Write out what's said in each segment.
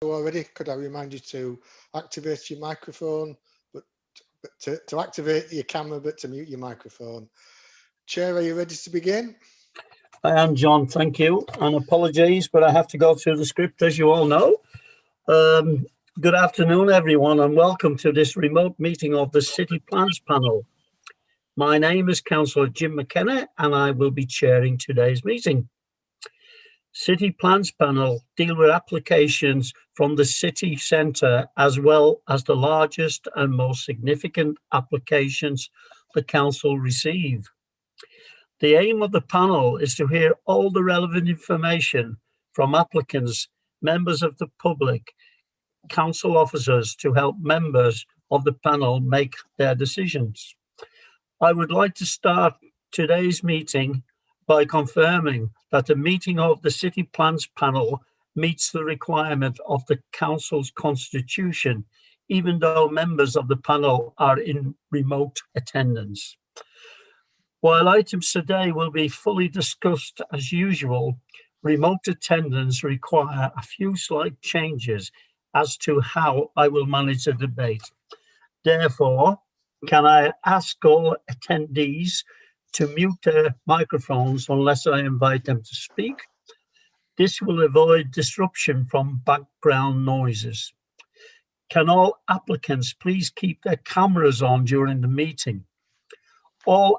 already, could I remind you to activate your microphone, but to activate your camera, but to mute your microphone. Chair, are you ready to begin? I am, John, thank you. And apologies, but I have to go through the script, as you all know. Good afternoon, everyone, and welcome to this remote meeting of the City Plans Panel. My name is Councillor Jim McKenna, and I will be chairing today's meeting. City Plans Panel deal with applications from the city centre, as well as the largest and most significant applications the council receive. The aim of the panel is to hear all the relevant information from applicants, members of the public, council officers, to help members of the panel make their decisions. I would like to start today's meeting by confirming that the meeting of the City Plans Panel meets the requirement of the council's constitution, even though members of the panel are in remote attendance. While items today will be fully discussed as usual, remote attendance require a few slight changes as to how I will manage the debate. Therefore, can I ask all attendees to mute their microphones unless I invite them to speak? This will avoid disruption from background noises. Can all applicants please keep their cameras on during the meeting? All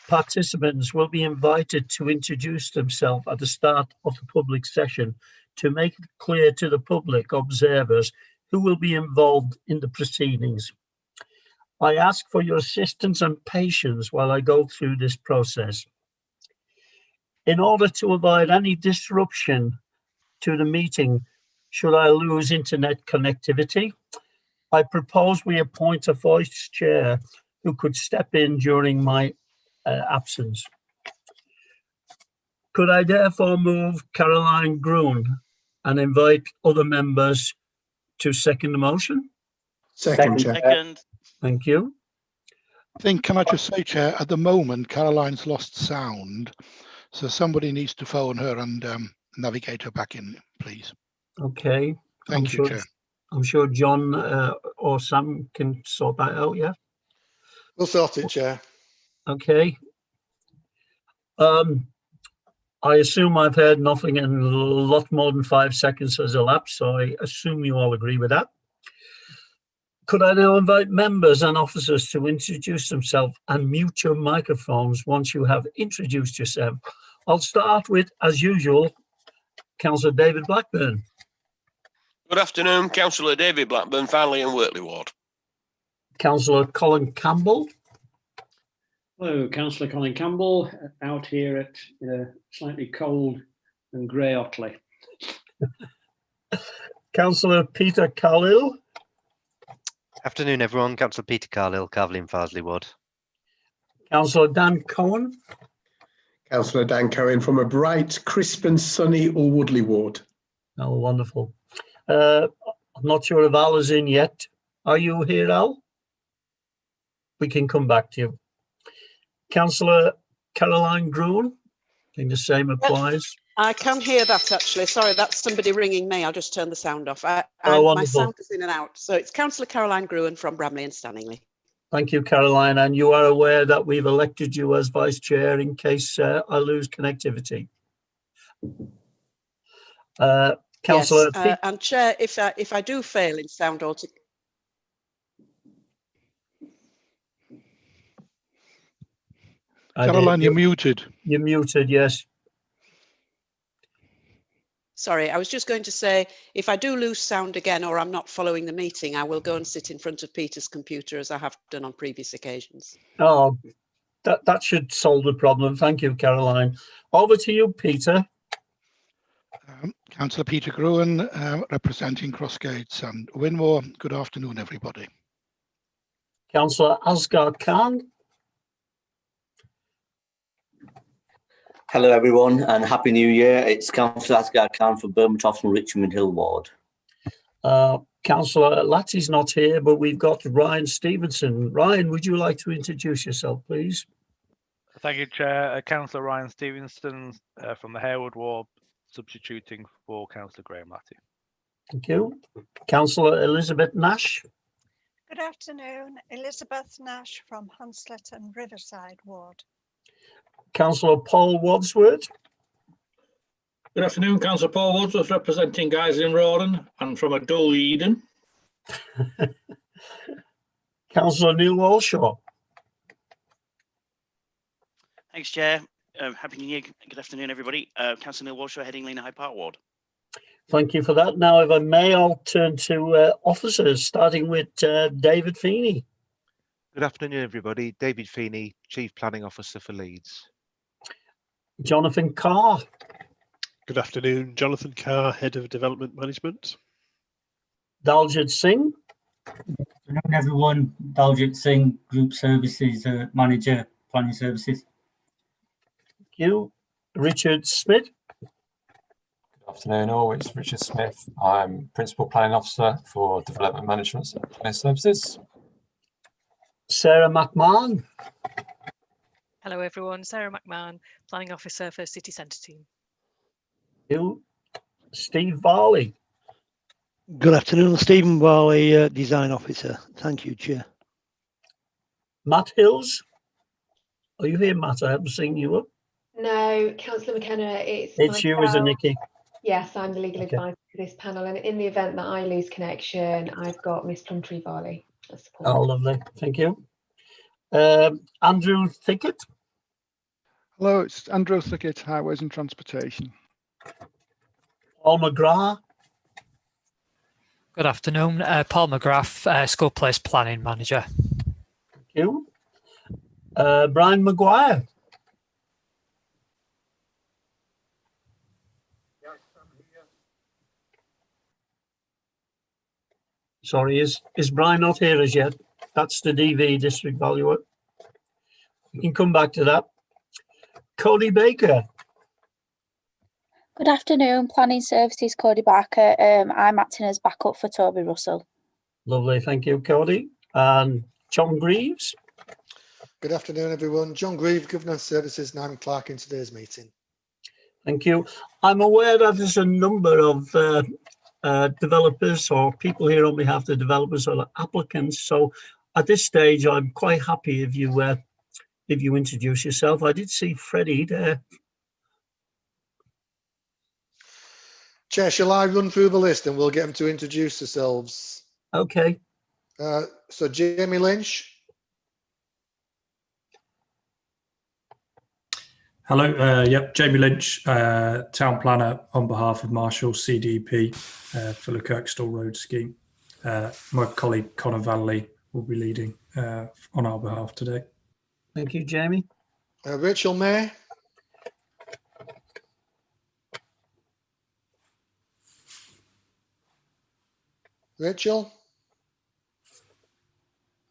participants will be invited to introduce themselves at the start of the public session to make it clear to the public observers who will be involved in the proceedings. I ask for your assistance and patience while I go through this process. In order to avoid any disruption to the meeting, should I lose internet connectivity, I propose we appoint a vice chair who could step in during my absence. Could I therefore move Caroline Groon and invite other members to second the motion? Second, Chair. Second. Thank you. Can I just say, Chair, at the moment, Caroline's lost sound, so somebody needs to phone her and navigate her back in, please. Okay. Thank you, Chair. I'm sure John or Sam can sort that out, yeah? We'll sort it, Chair. Okay. I assume I've heard nothing in a lot more than 5 seconds has elapsed, so I assume you all agree with that. Could I now invite members and officers to introduce themselves and mute your microphones once you have introduced yourself? I'll start with, as usual, Councillor David Blackburn. Good afternoon, Councillor David Blackburn, Farnley and Wortley Ward. Councillor Colin Campbell. Hello, Councillor Colin Campbell, out here at slightly cold and grey Otley. Councillor Peter Carlill. Afternoon, everyone. Councillor Peter Carlill, Carvely and Farsley Ward. Councillor Dan Cohen. Councillor Dan Cohen from a bright, crisp and sunny Woodley Ward. Oh, wonderful. I'm not sure if Al is in yet. Are you here, Al? We can come back to you. Councillor Caroline Groon, I think the same applies. I can hear that, actually. Sorry, that's somebody ringing me. I'll just turn the sound off. My sound is in and out. So it's Councillor Caroline Gruen from Bramley and Stanningley. Thank you, Caroline. And you are aware that we've elected you as Vice Chair in case I lose connectivity. Councillor yes, and Chair, if I do fail in sound altogether. Caroline, you're muted. You're muted, yes. Sorry, I was just going to say, if I do lose sound again or I'm not following the meeting, I will go and sit in front of Peter's computer as I have done on previous occasions. Oh, that should solve the problem. Thank you, Caroline. Over to you, Peter. Councillor Peter Gruen, representing Crossgates and Winmore. Good afternoon, everybody. Councillor Asghar Khan. Hello everyone and Happy New Year. It's Councillor Asghar Khan for Bermondsey and Richmond Hill Ward. Councillor Latty's not here, but we've got Ryan Stevenson. Ryan, would you like to introduce yourself, please? Thank you, Chair. Councillor Ryan Stevenson from the Harewood Ward, substituting for Councillor Graham Latty. Thank you. Councillor Elizabeth Nash. Good afternoon, Elizabeth Nash from Hunslet and Riverside Ward. Councillor Paul Wadsworth. Good afternoon, Councillor Paul Wadsworth, representing Guys in Rawdon and from a dull Eden. Councillor Neil Walshaw. Thanks, Chair. Happy New Year. Good afternoon, everybody. Councillor Neil Walshaw, Headingley High Park Ward. Thank you for that. Now, if I may, I'll turn to officers, starting with David Feeney. Good afternoon, everybody. David Feeney, Chief Planning Officer for Leeds. Jonathan Carr. Good afternoon, Jonathan Carr, Head of Development Management. Daljit Singh. Good afternoon, everyone. Daljit Singh, Group Services Manager, Planning Services. Thank you. Richard Smith. Good afternoon all, it's Richard Smith. I'm Principal Planning Officer for Development Management and Planning Services. Sarah McMahon. Hello everyone, Sarah McMahon, Planning Officer for City Centre Team. Thank you. Steve Varley. Good afternoon, Stephen Varley, Design Officer. Thank you, Chair. Matt Hills. Are you here, Matt? I haven't seen you up. No, Councillor McKenna, it's you, myself. isn't it, Nikki? Yes, I'm the legal Okay. advisor for this panel, and in the event that I lose connection, I've got Miss Plumtree Varley as support. Oh, lovely. Thank you. Andrew Thickett. Hello, it's Andrew Thickett, Highways and Transportation. Paul McGrath. Good afternoon, Paul McGrath, School Place Planning Manager. Thank you. Brian Maguire. Sorry, is Brian not here as yet? That's the DV District Valuer. We can come back to that. Cody Baker. Good afternoon, Planning Services, Cody Barker. I'm acting as backup for Toby Russell. Lovely, thank you, Cody. And John Greaves. Good afternoon, everyone. John Greaves, Governance Services, and I'm clerk in today's meeting. Thank you. I'm aware that there's a number of developers or people here on behalf of the developers or applicants. So at this stage, I'm quite happy if you introduce yourself. I did see Freddie there. Chair, shall I run through the list and we'll get them to introduce themselves? Okay. So Jamie Lynch. Hello, yep, Jamie Lynch, Town Planner on behalf of Marshall CDP for the Kirkstall Road scheme. My colleague Connor Vanley will be leading on our behalf today. Thank you, Jamie. Rachel May. Rachel?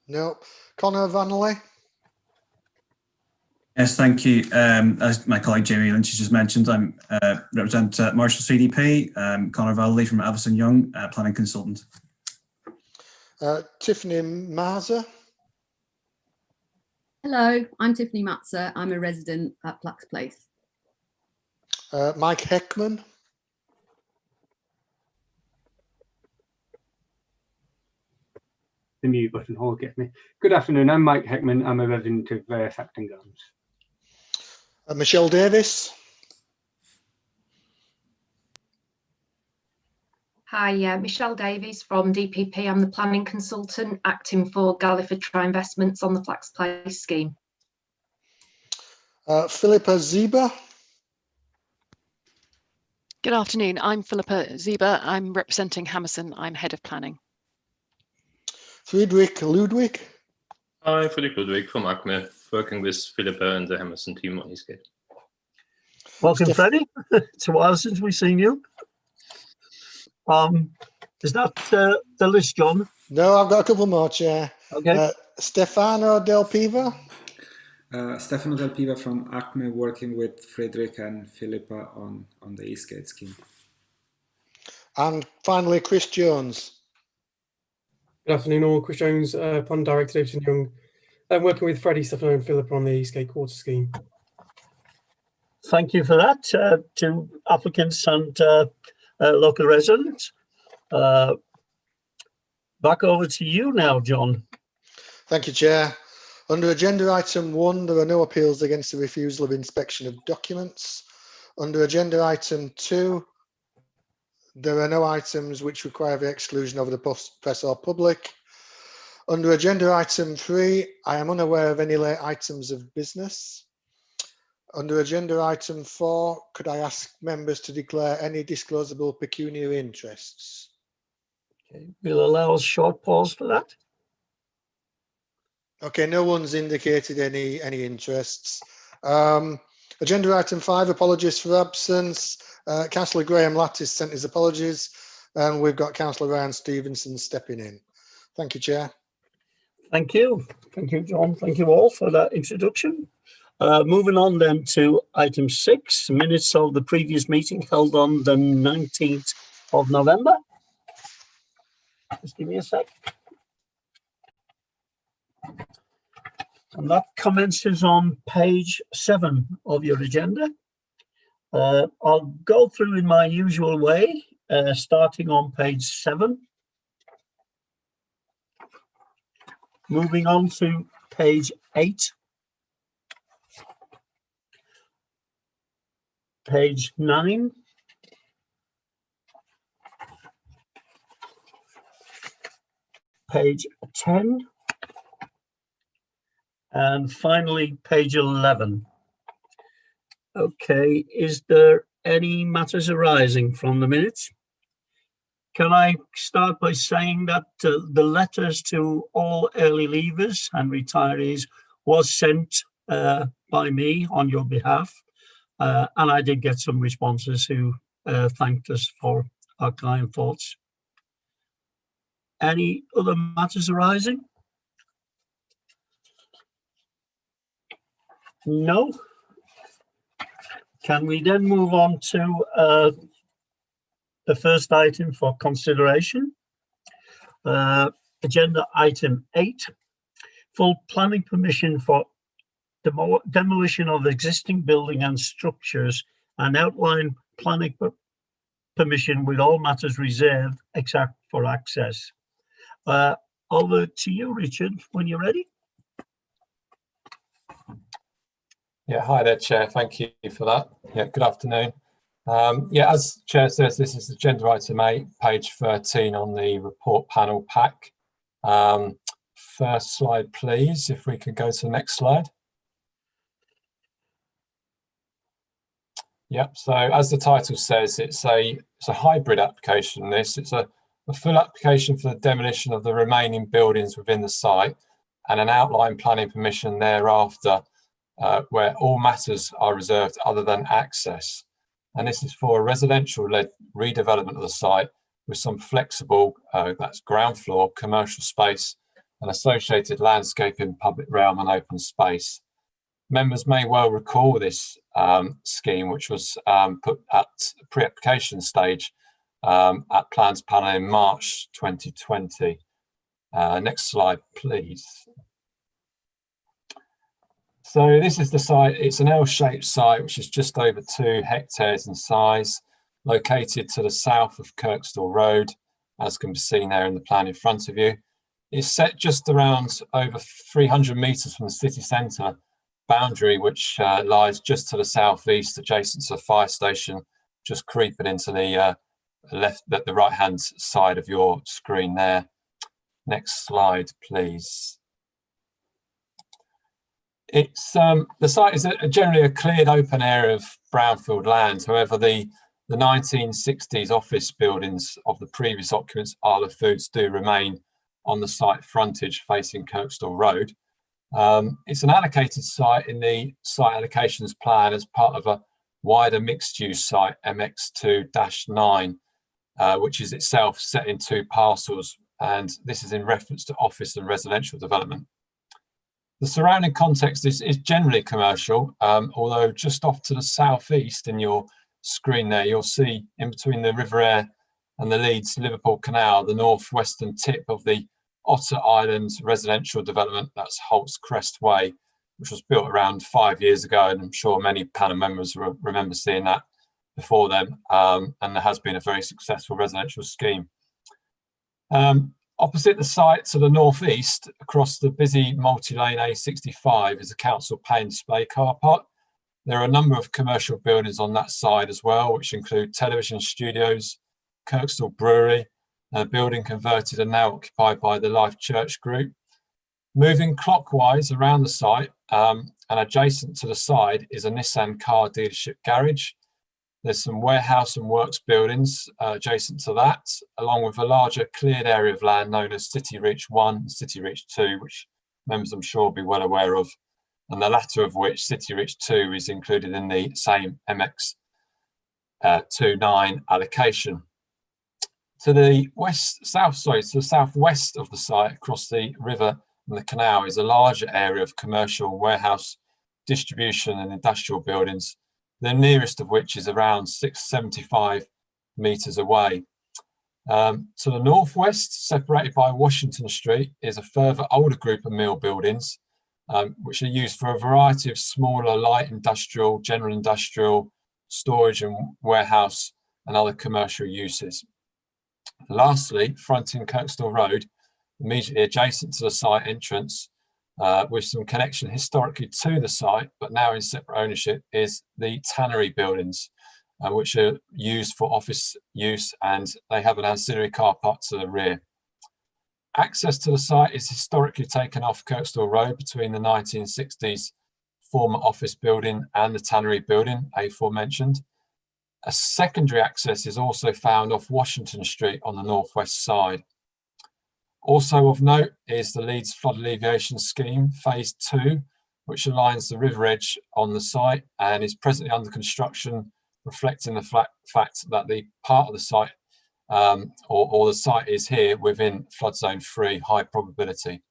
No. Connor Vanley? Yes, thank you. As my colleague Jamie Lynch has just mentioned, I represent Marshall CDP, Connor Valley from Avison Young, planning consultant. Tiffany Maza. Hello, I'm Tiffany Matzer. I'm a resident at Plax Place. Mike Heckman. The mute button will get me. Good afternoon, I'm Mike Heckman. I'm a resident of Sackton Gardens. Michelle Davis. Hi, Michelle Davies from DPP. I'm the planning consultant acting for Galliford Tri-Investments on the Flax Place scheme. Philippa Ziba. Good afternoon, I'm Philippa Ziba. I'm representing Hammerson. I'm head of planning. Friedrich Ludwig. Hi, Friedrich Ludwig from ACME, working with Philippa and the Hammerson team on Eastgate. Welcome, Freddie. It's a while since we've seen you. Is that the list, John? No, I've got a couple more, Chair. Okay. Stefano Del Piva. Stefano Del Piva from ACME, working with Friedrich and Philippa on the Eastgate scheme. And finally, Chris Jones. Good afternoon all, Chris Jones, Pond Director Davidson Young. I'm working with Freddie, Stefano and Philippa on the Eastgate Quarter Scheme. Thank you for that to applicants and local residents. Back over to you now, John. Thank you, Chair. Under agenda item 1, there are no appeals against the refusal of inspection of documents. Under agenda item 2, there are no items which require the exclusion of the press or public. Under agenda item 3, I am unaware of any late items of business. Under agenda item 4, could I ask members to declare any disclosable pecuniary interests? Okay, we'll allow a short pause for that. Okay, no one's indicated any interests. Agenda item 5, apologies for absence. Councillor Graham Lattis sent his apologies, and we've got Councillor Ryan Stevenson stepping in. Thank you, Chair. Thank you. Thank you, John. Thank you all for that introduction. Moving on then to item 6, minutes of the previous meeting held on the 19th of November. Just give me a sec. And that commences on page 7 of your agenda. I'll go through in my usual way, starting on page 7. Moving on to page 8. Page 9. Page 10. And finally, page 11. Okay, is there any matters arising from the minutes? Can I start by saying that the letters to all early leavers and retirees was sent by me on your behalf, and I did get some responses who thanked us for our kind thoughts. Any other matters arising? No. Can we then move on to the first item for consideration? Agenda item 8, full planning permission for demolition of existing building and structures and outline planning permission with all matters reserved except for access. Over to you, Richard, when you're ready. Yeah, hi there, Chair. Thank you for that. Yeah, good afternoon. Yeah, as Chair says, this is agenda item 8, page 13 on the report panel pack. First slide, please, if we could go to the next slide. Yep, so as the title says, it's a hybrid application. It's a full application for the demolition of the remaining buildings within the site and an outline planning permission thereafter, where all matters are reserved other than access. And this is for a residential-led redevelopment of the site with some flexible, that's ground floor, commercial space and associated landscaping, public realm and open space. Members may well recall this scheme, which was put at pre-application stage at Plans Panel in March 2020. Next slide, please. So this is the site. It's an L-shaped site, which is just over 2 hectares in size, located to the south of Kirkstall Road, as can be seen there in the plan in front of you. It's set just around over 300 metres from the city centre boundary, which lies just to the southeast, adjacent to the fire station, just creeping into the the right-hand side of your screen there. Next slide, please. It's the site is generally a cleared open area of brownfield land. However, the 1960s office buildings of the previous occupants, Arla Foods, do remain on the site frontage facing Kirkstall Road. It's an allocated site in the site allocations plan as part of a wider mixed-use site, MX2-9, which is itself set in 2 parcels, and this is in reference to office and residential development. The surrounding context is generally commercial, although just off to the southeast in your screen there, you'll see in between the River Aire and the Leeds Liverpool Canal, the northwestern tip of the Otter Islands residential development, that's Holt's Crest Way, which was built around 5 years ago, and I'm sure many panel members remember seeing that before then, and there has been a very successful residential scheme. Opposite the site to the northeast, across the busy multi-lane A65, is a council pay and display car park. There are a number of commercial buildings on that side as well, which include television studios, Kirkstall Brewery, a building converted and now occupied by the Life Church Group. Moving clockwise around the site and adjacent to the side is a Nissan car dealership garage. There's some warehouse and works buildings adjacent to that, along with a larger cleared area of land known as City Reach 1 and City Reach 2, which members I'm sure will be well aware of, and the latter of which, City Reach 2, is included in the same MX29 allocation. To the southwest of the site, across the river and the canal, is a larger area of commercial, warehouse, distribution and industrial buildings, the nearest of which is around 675 metres away. To the northwest, separated by Washington Street, is a further older group of mill buildings, which are used for a variety of smaller light industrial, general industrial, storage and warehouse and other commercial uses. Lastly, fronting Kirkstall Road, immediately adjacent to the site entrance, with some connection historically to the site, but now in separate ownership, is the tannery buildings, which are used for office use, and they have an ancillary car park to the rear. Access to the site is historically taken off Kirkstall Road between the 1960s former office building and the tannery building, aforementioned. A secondary access is also found off Washington Street on the northwest side. Also of note is the Leeds Flood Alleviation Scheme, Phase 2, which aligns the river edge on the site and is presently under construction, reflecting the fact that the part of the site or the site is here within flood zone 3, high probability.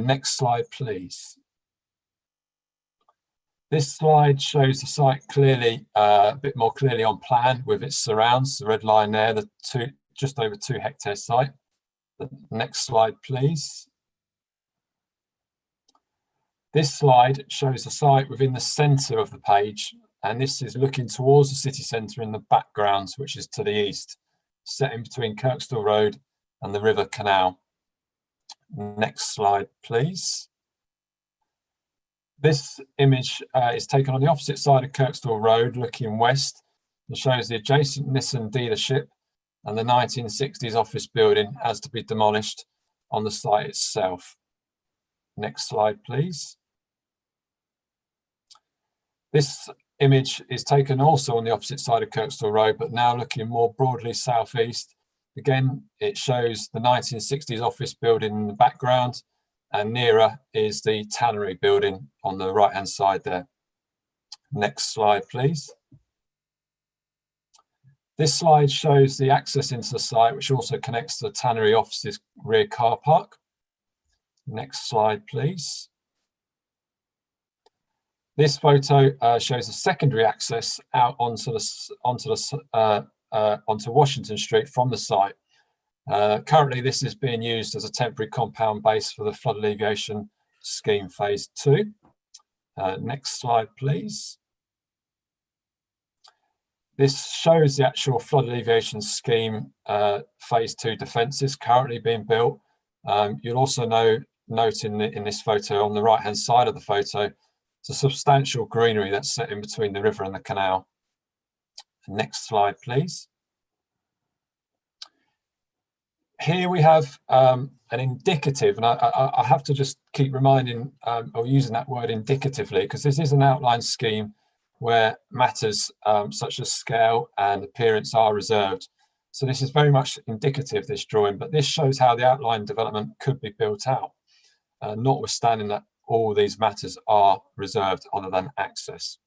Next slide, please. This slide shows the site clearly, a bit more clearly on plan with its surrounds, the red line there, the just over 2 hectare site. The next slide, please. This slide shows the site within the centre of the page, and this is looking towards the city centre in the background, which is to the east, set in between Kirkstall Road and the River Canal. Next slide, please. This image is taken on the opposite side of Kirkstall Road, looking west, and shows the adjacent Nissan dealership and the 1960s office building has to be demolished on the site itself. Next slide, please. This image is taken also on the opposite side of Kirkstall Road, but now looking more broadly southeast. Again, it shows the 1960s office building in the background, and nearer is the tannery building on the right-hand side there. Next slide, please. This slide shows the access into the site, which also connects to the tannery office's rear car park. Next slide, please. This photo shows a secondary access out onto Washington Street from the site. Currently, this is being used as a temporary compound base for the Flood Alleviation Scheme Phase 2. Next slide, please. This shows the actual Flood Alleviation Scheme Phase 2 defences currently being built. You'll also note in this photo, on the right-hand side of the photo, it's a substantial greenery that's set in between the river and the canal. Next slide, please. Here we have an indicative, and I have to just keep reminding or using that word indicatively, because this is an outline scheme where matters such as scale and appearance are reserved. So this is very much indicative, this drawing, but this shows how the outline development could be built out, notwithstanding that all these matters are reserved other than access.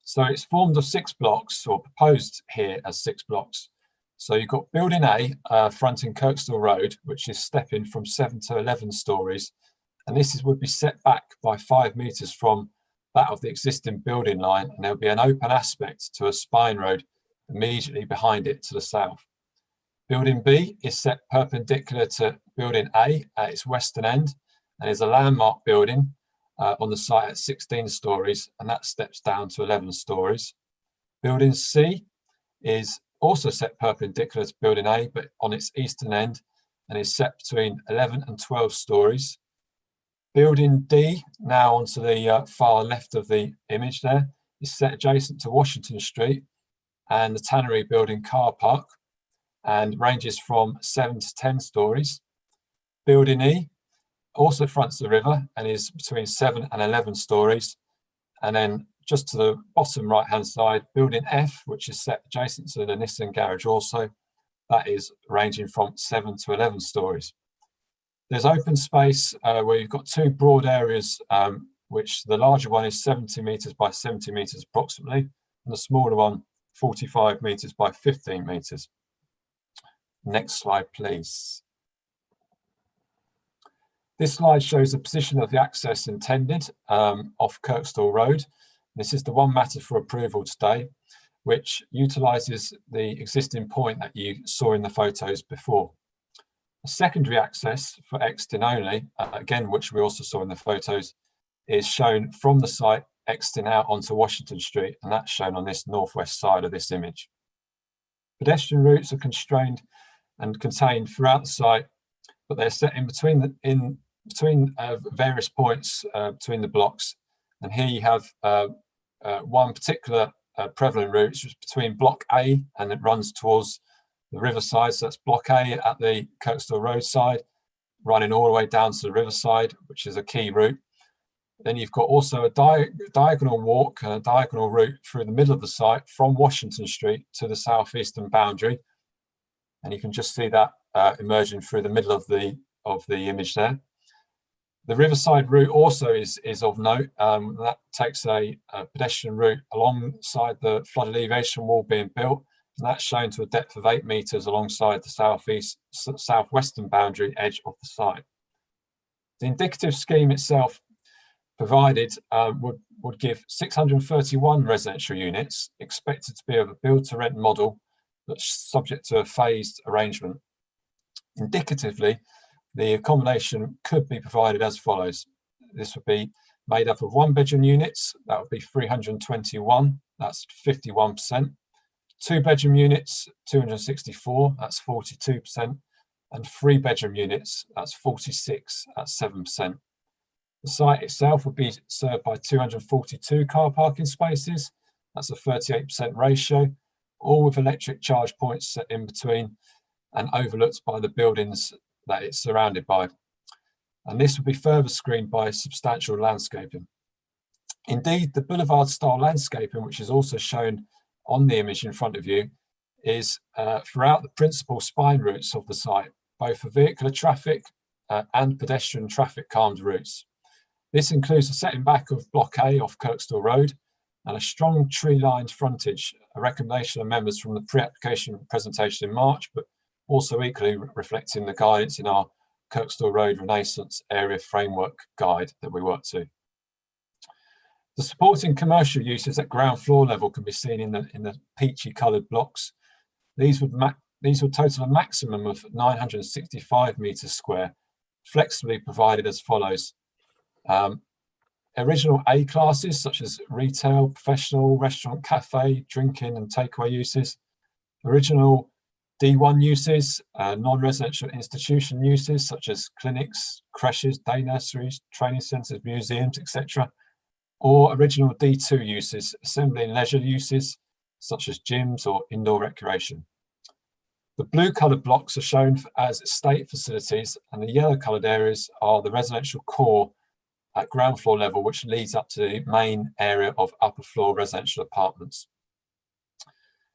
So it's formed of 6 blocks, or proposed here as 6 blocks. So you've got building A, fronting Kirkstall Road, which is stepping from 7 to 11 stories. And this would be set back by 5 metres from that of the existing building line, and there'll be an open aspect to a spine road immediately behind it to the south. Building B is set perpendicular to building A at its western end, and is a landmark building on the site at 16 stories, and that steps down to 11 stories. Building C is also set perpendicular to building A, but on its eastern end, and is set between 11 and 12 stories. Building D, now onto the far left of the image there, is set adjacent to Washington Street and the Tannery Building car park, and ranges from 7 to 10 stories. Building E also fronts the river and is between 7 and 11 stories. And then just to the bottom right hand side, building F, which is set adjacent to the Nissan garage also, that is ranging from 7 to 11 stories. There's open space where you've got two broad areas, which the larger one is 70 metres by 70 metres approximately, and the smaller one 45 metres by 15 metres. Next slide, please. This slide shows the position of the access intended off Kirkstall Road. This is the one matter for approval today, which utilises the existing point that you saw in the photos before. A secondary access for exiting only, again, which we also saw in the photos, is shown from the site exiting out onto Washington Street, and that's shown on this northwest side of this image. Pedestrian routes are constrained and contained throughout the site, but they're set in between various points between the blocks. And here you have one particular prevalent route, which is between Block A, and it runs towards the riverside. So that's Block A at the Kirkstall Road side, running all the way down to the riverside, which is a key route. Then you've got also a diagonal walk, a diagonal route through the middle of the site from Washington Street to the southeastern boundary. And you can just see that emerging through the middle of the image there. The riverside route also is of note. That takes a pedestrian route alongside the flood alleviation wall being built, and that's shown to a depth of 8 metres alongside the southwestern boundary edge of the site. The indicative scheme itself provided would give 631 residential units, expected to be of a build-to-rent model, but subject to a phased arrangement. Indicatively, the accommodation could be provided as follows. This would be made up of 1-bedroom units, that would be 321, that's 51%. 2-bedroom units, 264, that's 42%. And 3-bedroom units, that's 46, that's 7%. The site itself would be served by 242 car parking spaces, that's a 38% ratio, all with electric charge points set in between and overlooked by the buildings that it's surrounded by. And this would be further screened by substantial landscaping. Indeed, the boulevard style landscaping, which is also shown on the image in front of you, is throughout the principal spine routes of the site, both for vehicular traffic and pedestrian traffic calmed routes. This includes the setting back of Block A off Kirkstall Road and a strong tree-lined frontage, a recommendation of members from the pre-application presentation in March, but also equally reflecting the guidance in our Kirkstall Road Renaissance Area Framework Guide that we work to. The supporting commercial uses at ground floor level can be seen in the peachy coloured blocks. These would total a maximum of 965 metres square, flexibly provided as follows. Original A classes such as retail, professional, restaurant, cafe, drinking and takeaway uses. Original D1 uses, non-residential institution uses such as clinics, creches, day nurseries, training centres, museums, etc. Or original D2 uses, assembly and leisure uses such as gyms or indoor recreation. The blue coloured blocks are shown as estate facilities, and the yellow coloured areas are the residential core at ground floor level, which leads up to the main area of upper floor residential apartments.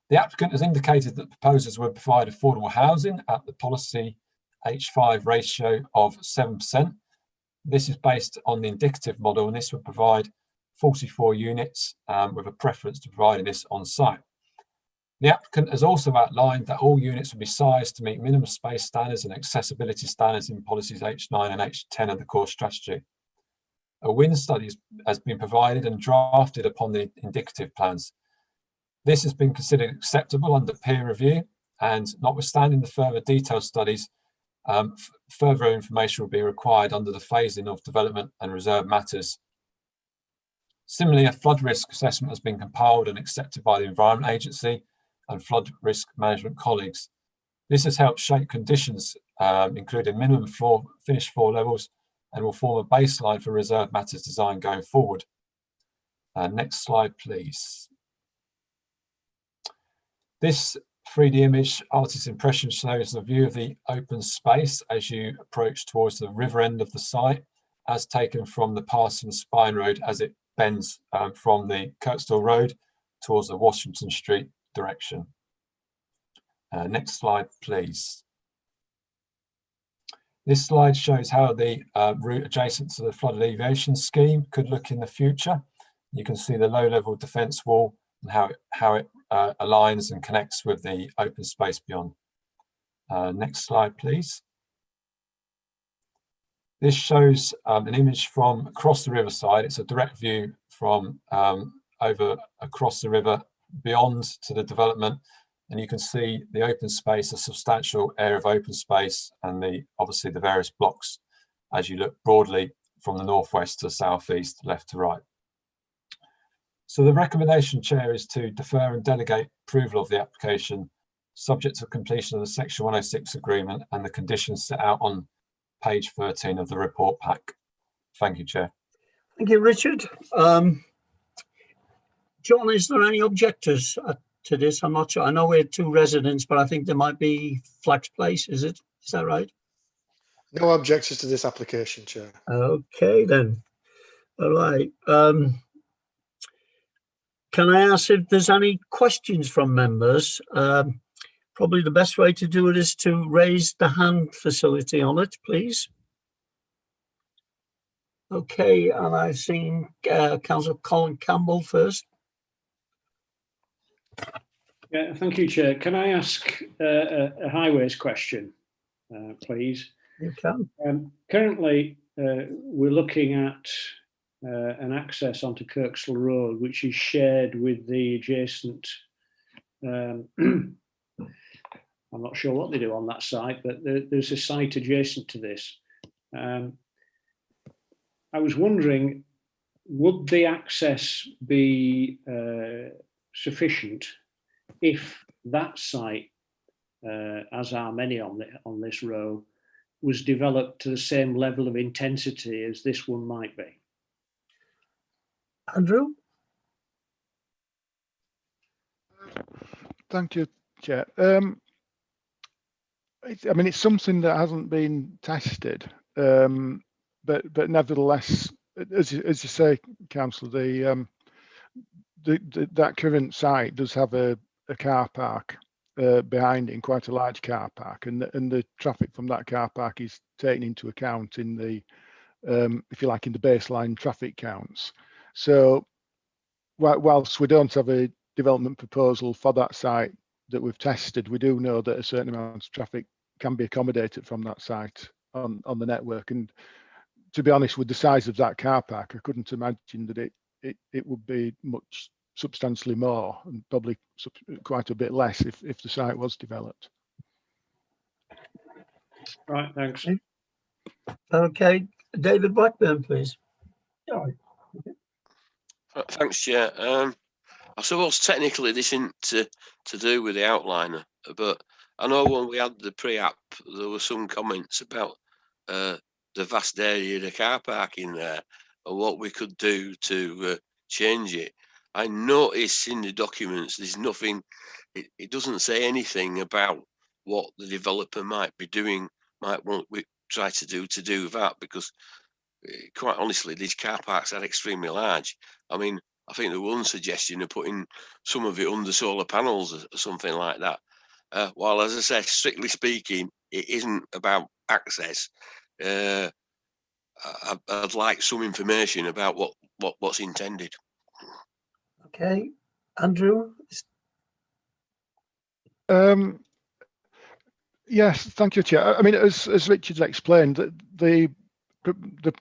The applicant has indicated that proposers will provide affordable housing at the policy H5 ratio of 7%. This is based on the indicative model, and this would provide 44 units with a preference to providing this on site. The applicant has also outlined that all units will be sized to meet minimum space standards and accessibility standards in policies H9 and H10 of the core strategy. A wind study has been provided and drafted upon the indicative plans. This has been considered acceptable under peer review, and notwithstanding the further detailed studies, further information will be required under the phasing of development and reserve matters. Similarly, a flood risk assessment has been compiled and accepted by the Environment Agency and flood risk management colleagues. This has helped shape conditions including minimum finished floor levels, and will form a baseline for reserved matters design going forward. Next slide, please. This 3D image artist impression shows the view of the open space as you approach towards the river end of the site, as taken from the Parsons Spine Road as it bends from the Kirkstall Road towards the Washington Street direction. Next slide, please. This slide shows how the route adjacent to the flood alleviation scheme could look in the future. You can see the low-level defence wall and how it aligns and connects with the open space beyond. Next slide, please. This shows an image from across the riverside. It's a direct view from over across the river beyond to the development, and you can see the open space, a substantial area of open space, and obviously the various blocks as you look broadly from the northwest to the southeast, left to right. So the recommendation, Chair, is to defer and delegate approval of the application subject to completion of the Section 106 agreement and the conditions set out on page 13 of the report pack. Thank you, Chair. Thank you, Richard. John, is there any objectors to this? I'm not sure. I know we had 2 residents, but I think there might be Flax Place. Is that right? No objections to this application, Chair. Okay, then. All right. Can I ask if there's any questions from members? Probably the best way to do it is to raise the hand facility on it, please. Okay, and I've seen Councillor Colin Campbell first. Yeah, thank you, Chair. Can I ask a highways question, please? You can. Currently, we're looking at an access onto Kirkstall Road, which is shared with the adjacent. I'm not sure what they do on that site, but there's a site adjacent to this. I was wondering, would the access be sufficient if that site, as are many on this row, was developed to the same level of intensity as this one might be? Andrew? Thank you, Chair. I mean, it's something that hasn't been tested, but nevertheless, as you say, Councillor, that current site does have a car park behind it, in quite a large car park, and the traffic from that car park is taken into account in the, if you like, in the baseline traffic counts. So whilst we don't have a development proposal for that site that we've tested, we do know that a certain amount of traffic can be accommodated from that site on the network. And to be honest, with the size of that car park, I couldn't imagine that it would be much substantially more, and probably quite a bit less if the site was developed. Right, thanks. Okay, David Blackburn, please. All right. Thanks, Chair. I suppose technically this isn't to do with the outliner, but I know when we had the pre-app, there were some comments about the vast area of the car park in there and what we could do to change it. I noticed in the documents there's nothing, it doesn't say anything about what the developer might be doing, might want we try to do that, because quite honestly, these car parks are extremely large. I mean, I think there was one suggestion of putting some of it under solar panels or something like that. While, as I say, strictly speaking, it isn't about access. I'd like some information about what's intended. Okay, Andrew. Yes, thank you, Chair. I mean, as Richard's explained, the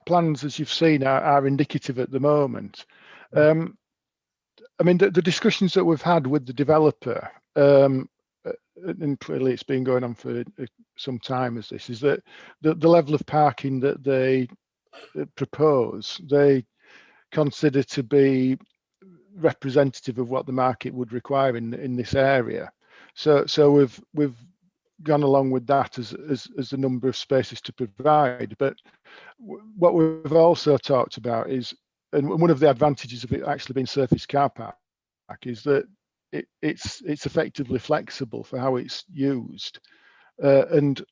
plans, as you've seen, are indicative at the moment. I mean, the discussions that we've had with the developer, and clearly it's been going on for some time, as this is that the level of parking that they propose, they consider to be representative of what the market would require in this area. So we've gone along with that as the number of spaces to provide. But what we've also talked about is, and one of the advantages of it actually being surface car park, is that it's effectively flexible for how it's used. And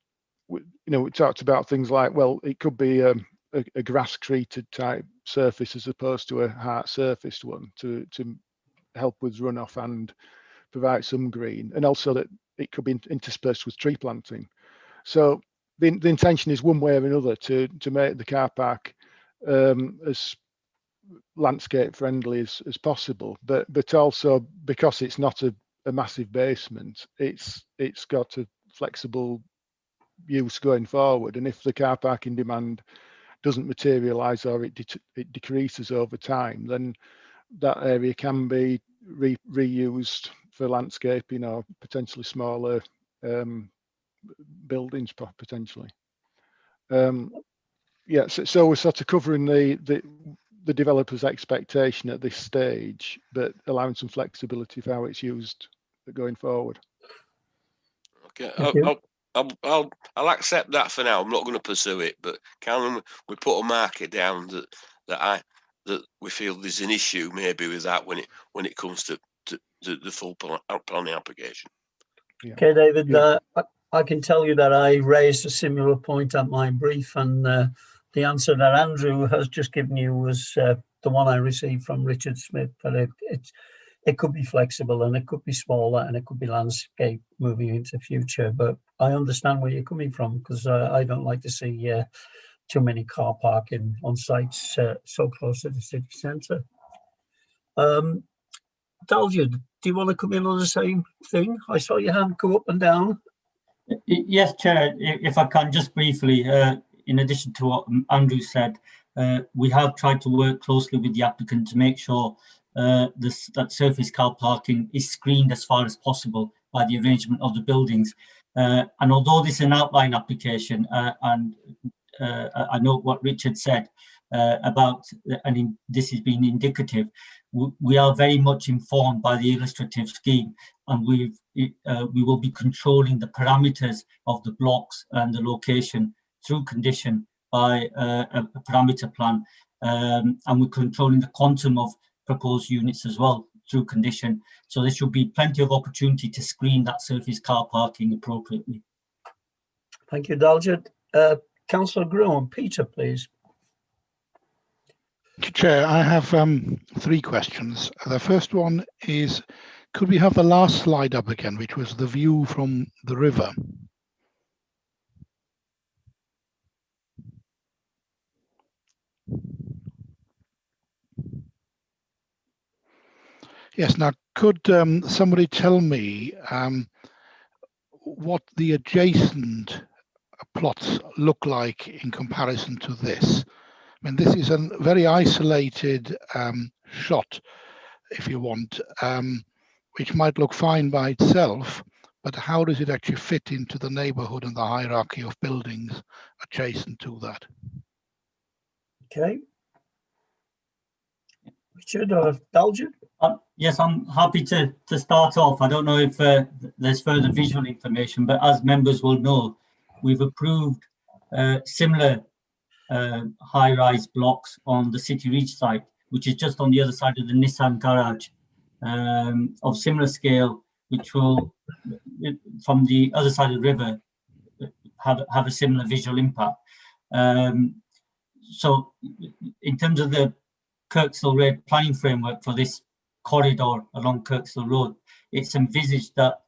we talked about things like, well, it could be a grass treated type surface as opposed to a hard surfaced one to help with runoff and provide some green, and also that it could be interspersed with tree planting. So the intention is one way or another to make the car park as landscape friendly as possible, but also because it's not a massive basement, it's got a flexible use going forward. And if the car parking demand doesn't materialize or it decreases over time, then that area can be reused for landscaping or potentially smaller buildings potentially. Yeah, so we're sort of covering the developer's expectation at this stage, but allowing some flexibility for how it's used going forward. Okay, I'll accept that for now. I'm not going to pursue it, but can we put a marker down that we feel there's an issue maybe with that when it comes to the full planning application. Yeah. Okay, David. Yeah. I can tell you that I raised a similar point at my brief, and the answer that Andrew has just given you was the one I received from Richard Smith. That it could be flexible and it could be smaller and it could be landscape moving into the future. But I understand where you're coming from, because I don't like to see too many car parking on sites so close to the city centre. Dalja, do you want to come in on the same thing? I saw your hand go up and down. Yes, Chair, if I can just briefly, in addition to what Andrew said, we have tried to work closely with the applicant to make sure that surface car parking is screened as far as possible by the arrangement of the buildings. And although this is an outline application, and I know what Richard said about, and this has been indicative, we are very much informed by the illustrative scheme, and we will be controlling the parameters of the blocks and the location through condition by a parameter plan, and we're controlling the quantum of proposed units as well through condition. So there should be plenty of opportunity to screen that surface car parking appropriately. Thank you, Dalja. Councillor Groom, Peter, please. Chair, I have 3 questions. The first one is, could we have the last slide up again, which was the view from the river? Yes, now could somebody tell me what the adjacent plots look like in comparison to this? I mean, this is a very isolated shot, if you want, which might look fine by itself, but how does it actually fit into the neighbourhood and the hierarchy of buildings adjacent to that? Okay. Richard or Dalja? Yes, I'm happy to start off. I don't know if there's further visual information, but as members will know, we've approved similar high-rise blocks on the City Reach site, which is just on the other side of the Nissan garage, of similar scale, which will, from the other side of the river, have a similar visual impact. So in terms of the Kirkstall Road planning framework for this corridor along Kirkstall Road, it's envisaged that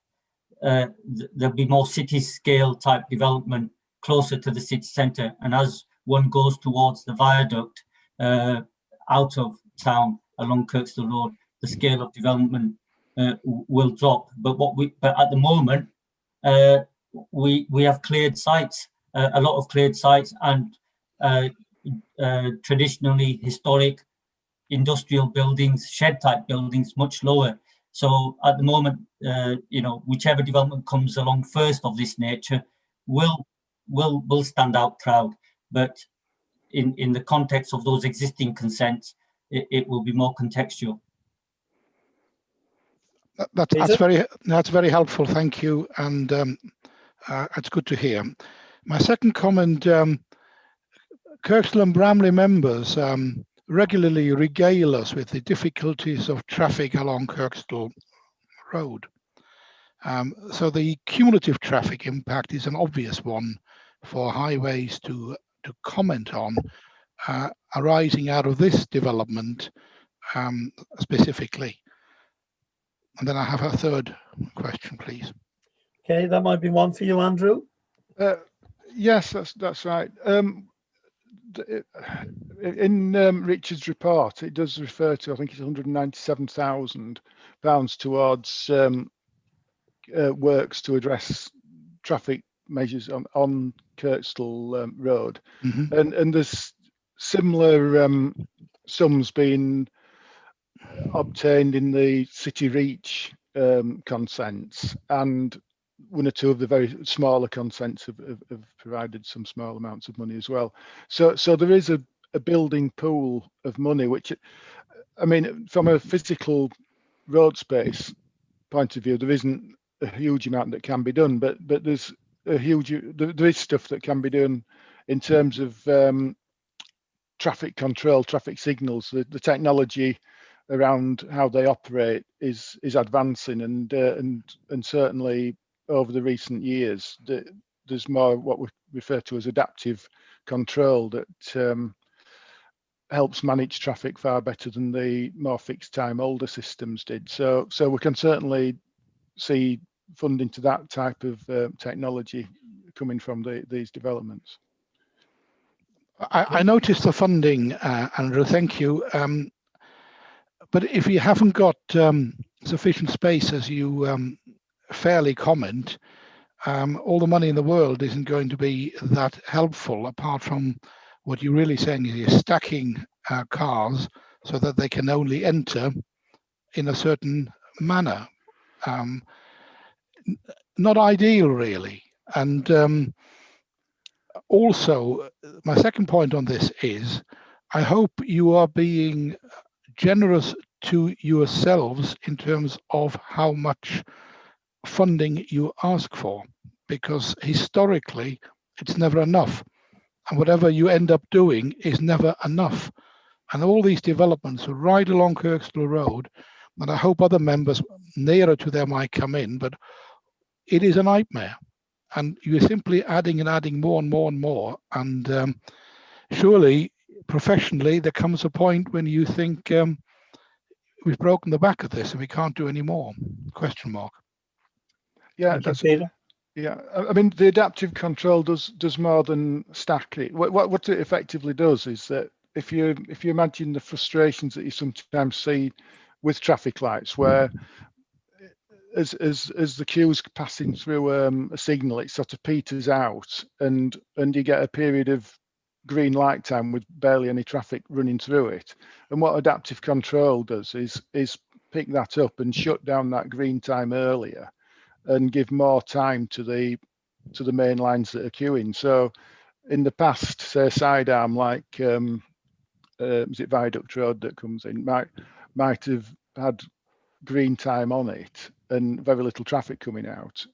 there'll be more city scale type development closer to the city centre, and as one goes towards the viaduct out of town along Kirkstall Road, the scale of development will drop. But at the moment, we have cleared sites, a lot of cleared sites, and traditionally historic industrial buildings, shed type buildings, much lower. So at the moment, whichever development comes along first of this nature will stand out proud. But in the context of those existing consents, it will be more contextual. That's very helpful, thank you. And It's good to hear. My second comment, Kirkstall and Bramley members regularly regale us with the difficulties of traffic along Kirkstall Road. So the cumulative traffic impact is an obvious one for highways to comment on, arising out of this development specifically. And then I have a third question, please. Okay, that might be one for you, Andrew. Yes, that's right. In Richard's report, it does refer to, I think it's £197,000 towards works to address traffic measures on Kirkstall Road, and there's similar sums being obtained in the City Reach consents, and one or two of the very smaller consents have provided some small amounts of money as well. So there is a building pool of money, which, I mean, from a physical road space point of view, there isn't a huge amount that can be done, but there's a huge, there is stuff that can be done in terms of traffic control, traffic signals. The technology around how they operate is advancing, and certainly over the recent years, there's more what we refer to as adaptive control that helps manage traffic far better than the more fixed time older systems did. So we can certainly see funding to that type of technology coming from these developments. I noticed the funding, Andrew, thank you. But if you haven't got sufficient space, as you fairly comment, all the money in the world isn't going to be that helpful, apart from what you're really saying is you're stacking cars so that they can only enter in a certain manner. Not ideal, really. And also, my second point on this is, I hope you are being generous to yourselves in terms of how much funding you ask for, because historically it's never enough, and whatever you end up doing is never enough. And all these developments are right along Kirkstall Road, and I hope other members nearer to them might come in, but it is a nightmare, and you're simply adding and adding more and more and more. And surely professionally there comes a point when you think we've broken the back of this and we can't do any more, question mark. Yeah, that's it. Yeah, I mean, the adaptive control does more than stack it. What it effectively does is that if you imagine the frustrations that you sometimes see with traffic lights, where as the queue's passing through a signal, it sort of peters out, and you get a period of green light time with barely any traffic running through it. And what adaptive control does is pick that up and shut down that green time earlier, and give more time to the main lines that are queuing. So in the past, say sidearm like is it Viaduct Road that comes in, might have had green time on it and very little traffic coming out.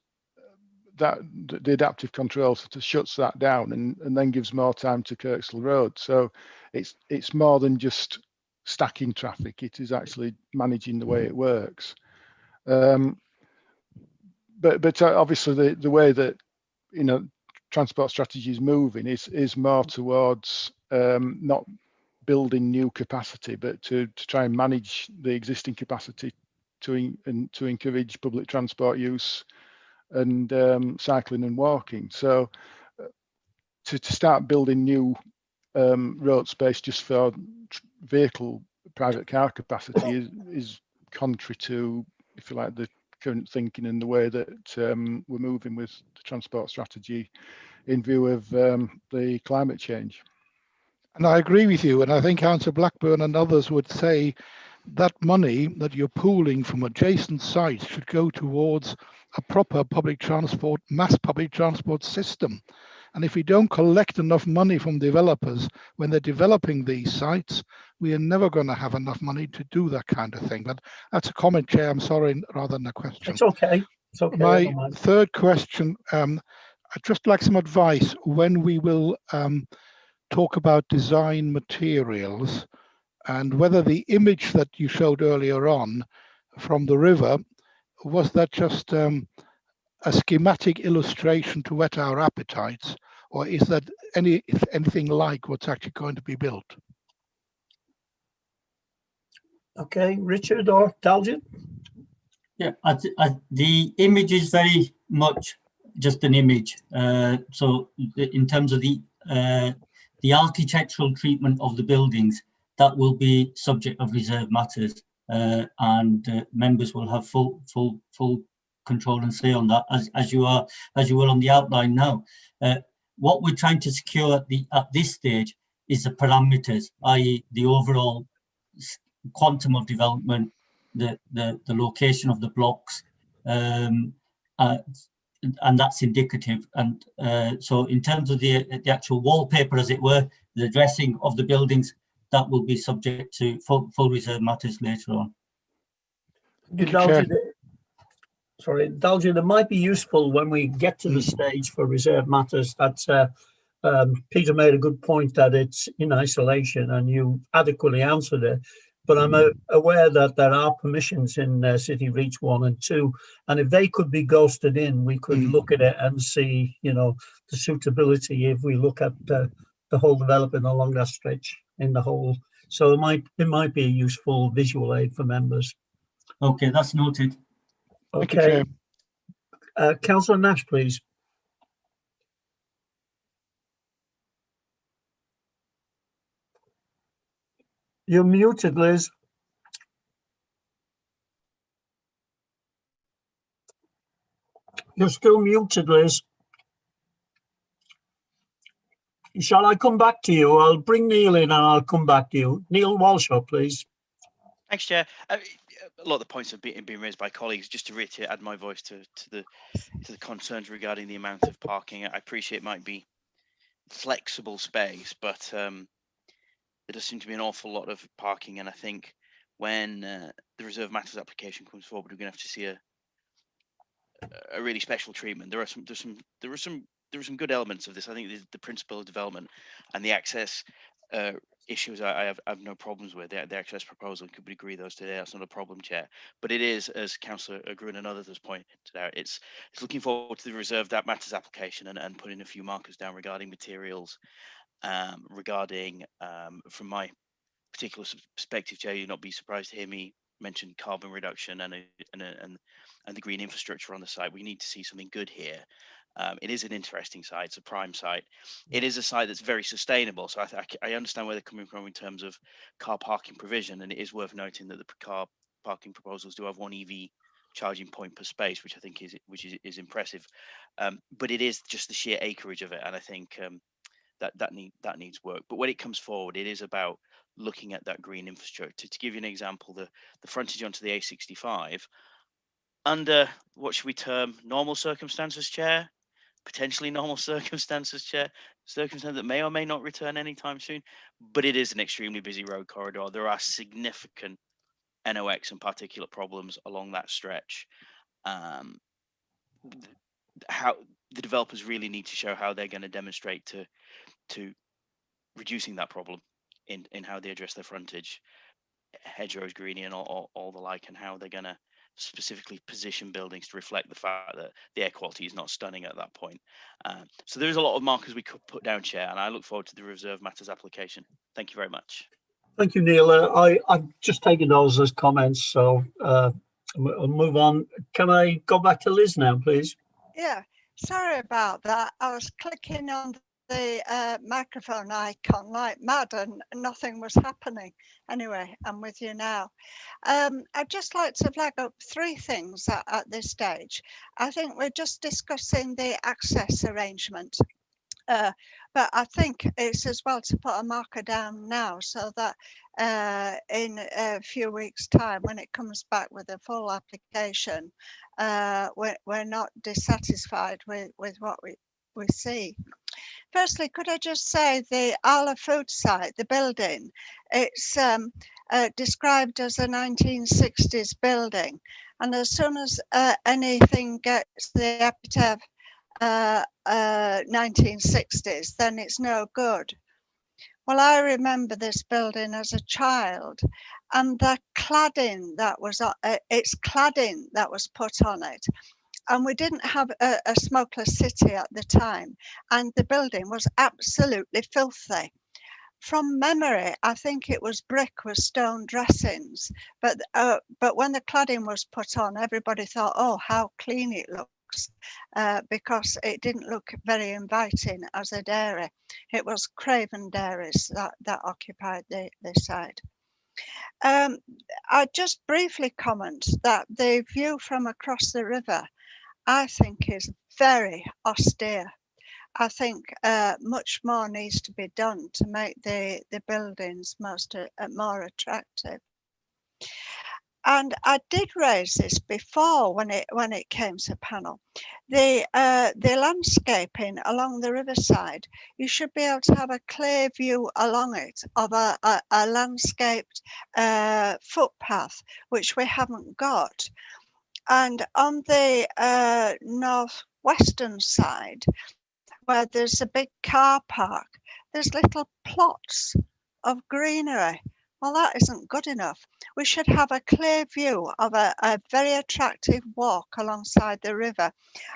That the adaptive control sort of shuts that down and then gives more time to Kirkstall Road. So it's more than just stacking traffic. It is actually managing the way it works. But obviously the way that transport strategy is moving is more towards not building new capacity, but to try and manage the existing capacity to encourage public transport use and cycling and walking. So to start building new road space just for vehicle private car capacity is contrary to, if you like, the current thinking and the way that we're moving with the transport strategy in view of the climate change. And I agree with you, and I think Councillor Blackburn and others would say that money that you're pooling from adjacent sites should go towards a proper public transport, mass public transport system. And if we don't collect enough money from developers when they're developing these sites, we are never going to have enough money to do that kind of thing. But that's a comment, Chair. I'm sorry, rather than a question. It's okay. It's okay. My third question, I'd just like some advice when we will talk about design materials, and whether the image that you showed earlier on from the river, was that just a schematic illustration to whet our appetites, or is that anything like what's actually going to be built? Okay, Richard or Dalgin? Yeah, the image is very much just an image. So in terms of the architectural treatment of the buildings, that will be subject of reserve matters, and members will have full control and say on that, as you will on the outline now. What we're trying to secure at this stage is the parameters, i.e. the overall quantum of development, the location of the blocks, and that's indicative. And so in terms of the actual wallpaper, as it were, the dressing of the buildings, that will be subject to full reserve matters later on. Dalgin, it might be useful when we get to the stage for reserve matters that Peter made a good point that it's in isolation, and you adequately answered it. But I'm aware that there are permissions in City Reach 1 and 2, and if they could be ghosted in, we could look at it and see, the suitability if we look at the whole development along that stretch in the whole. So it might be a useful visual aid for members. Okay, that's noted. Okay. Councillor Nash, please. You're muted, Liz. You're still muted, Liz. Shall I come back to you? I'll bring Neil in and I'll come back to you. Neil Walshaw, please. Thanks, Chair. A lot of the points have been raised by colleagues. Just to reiterate, add my voice to the concerns regarding the amount of parking. I appreciate it might be flexible space, but there does seem to be an awful lot of parking, and I think when the reserve matters application comes forward, we're going to have to see a really special treatment. There are some good elements of this. I think the principle of development and the access issues I have no problems with. The access proposal, could we agree those today? That's not a problem, Chair. But it is, as Councillor Gruen and others has pointed out, it's looking forward to the reserve matters application and putting a few markers down regarding materials, regarding from my particular perspective, Chair, you'll not be surprised to hear me mention carbon reduction and the green infrastructure on the site. We need to see something good here. It is an interesting site. It's a prime site. It is a site that's very sustainable. So I understand where they're coming from in terms of car parking provision, and it is worth noting that the car parking proposals do have one EV charging point per space, which I think is impressive. But it is just the sheer acreage of it, and I think that needs work. But when it comes forward, it is about looking at that green infrastructure. To give you an example, the frontage onto the A65, under what should we term normal circumstances, Chair? Potentially normal circumstances, Chair, circumstances that may or may not return anytime soon, but it is an extremely busy road corridor. There are significant NOx and particulate problems along that stretch. How the developers really need to show how they're going to demonstrate to reducing that problem in how they address their frontage, hedgerows, greenie, and all the like, and how they're going to specifically position buildings to reflect the fact that the air quality is not stunning at that point. So there's a lot of markers we could put down, Chair, and I look forward to the reserve matters application. Thank you very much. Thank you, Neil. I've just taken those as comments, so I'll move on. Can I go back to Liz now, please? Yeah, sorry about that. I was clicking on the microphone icon like mad and nothing was happening. Anyway, I'm with you now. I'd just like to flag up three things at this stage. I think we're just discussing the access arrangement. But I think it's as well to put a marker down now so that in a few weeks' time, when it comes back with a full application, we're not dissatisfied with what we see. Firstly, could I just say the Arla food site, the building, it's described as a 1960s building. And as soon as anything gets the epithet 1960s, then it's no good. Well, I remember this building as a child, and the cladding that was it's cladding that was put on it. And we didn't have a smokeless city at the time, and the building was absolutely filthy. From memory, I think it was brick with stone dressings, but when the cladding was put on, everybody thought, oh, how clean it looks, because it didn't look very inviting as a dairy. It was Craven Dairies that occupied the site. I just briefly comment that the view from across the river, I think, is very austere. I think much more needs to be done to make the buildings more attractive. And I did raise this before when it came to panel. The landscaping along the riverside, you should be able to have a clear view along it of a landscaped footpath, which we haven't got. And on the northwestern side, where there's a big car park, there's little plots of greenery. Well, that isn't good enough. We should have a clear view of a very attractive walk alongside the river,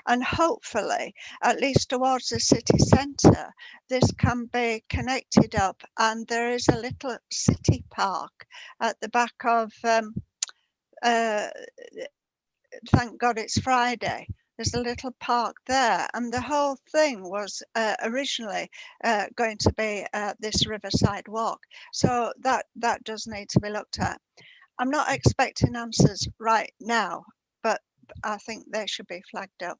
and hopefully, at least towards the city centre, this can be connected up, and there is a little city park at the back of, thank God it's Friday. There's a little park there, and the whole thing was originally going to be this riverside walk. So that does need to be looked at. I'm not expecting answers right now, but I think they should be flagged up.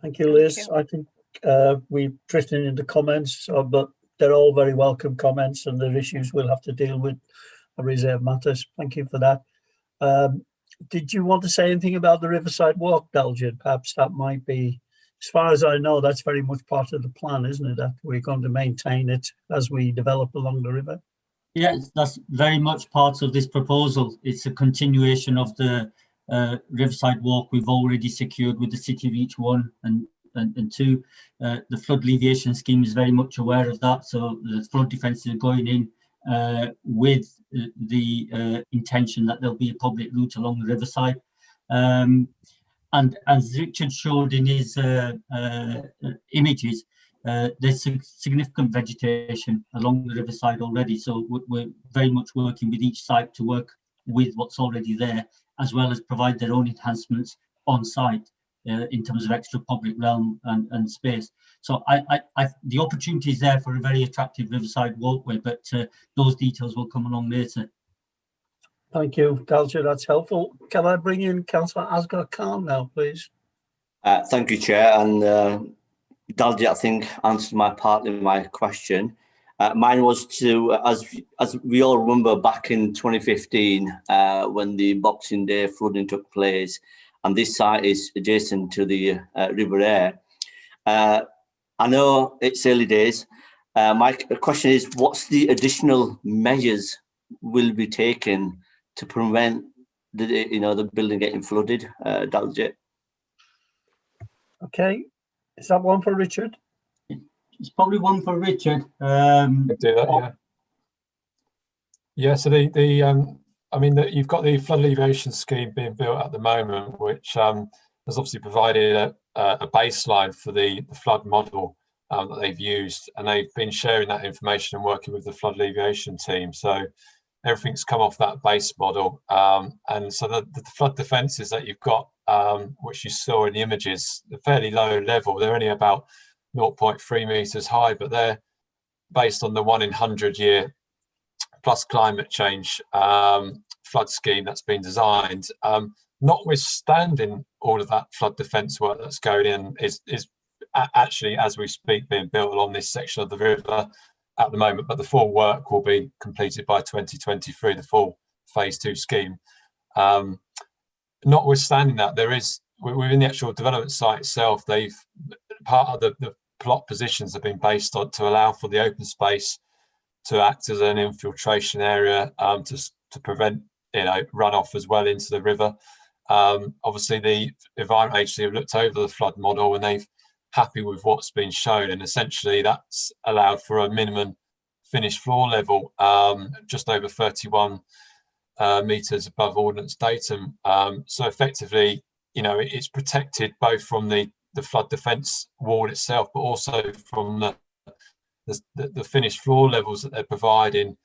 Thank you, Liz. I think we've written in the comments, but they're all very welcome comments, and they're issues we'll have to deal with. Reserve matters. Thank you for that. Did you want to say anything about the Riverside Walk, Dalgid? Perhaps that might be, as far as I know, that's very much part of the plan, isn't it? That we're going to maintain it as we develop along the river. Yes, that's very much part of this proposal. It's a continuation of the Riverside Walk we've already secured with the City of Each 1 and 2. The flood alleviation scheme is very much aware of that. So the flood defences are going in with the intention that there'll be a public route along the riverside. And as Richard showed in his images, there's significant vegetation along the riverside already. So we're very much working with each site to work with what's already there, as well as provide their own enhancements on site in terms of extra public realm and space. So the opportunity is there for a very attractive riverside walkway, but those details will come along later. Thank you, Dalgid. That's helpful. Can I bring in Councillor Asghar Khan now, please? Thank you, Chair. And Dalgid, I think, answered partly my question. Mine was to, as we all remember, back in 2015, when the Boxing Day flooding took place, and this site is adjacent to the River Aire. I know it's early days. My question is, what's the additional measures will be taken to prevent the building getting flooded, Dalgid? Okay, is that one for Richard? It's probably one for Richard. Do that, yeah. So you've got the flood alleviation scheme being built at the moment, which has obviously provided a baseline for the flood model that they've used, and they've been sharing that information and working with the flood alleviation team. So everything's come off that base model, and so the flood defences that you've got, which you saw in the images, they're fairly low level. They're only about 0.3 meters high, but they're based on the 1 in 100 year plus climate change flood scheme that's been designed. Notwithstanding all of that flood defence work that's going in, is actually, as we speak, being built along this section of the river at the moment, but the full work will be completed by 2023, the full phase 2 scheme. Notwithstanding that, there is, within the actual development site itself, part of the plot positions have been based on to allow for the open space to act as an infiltration area, to prevent runoff as well into the river. Obviously, the Environment Agency have looked over the flood model and they've happy with what's been shown, and essentially that's allowed for a minimum finished floor level just over 31 metres above ordnance datum. So effectively, you know, it's protected both from the flood defence wall itself, but also from the finished floor levels that they're providing.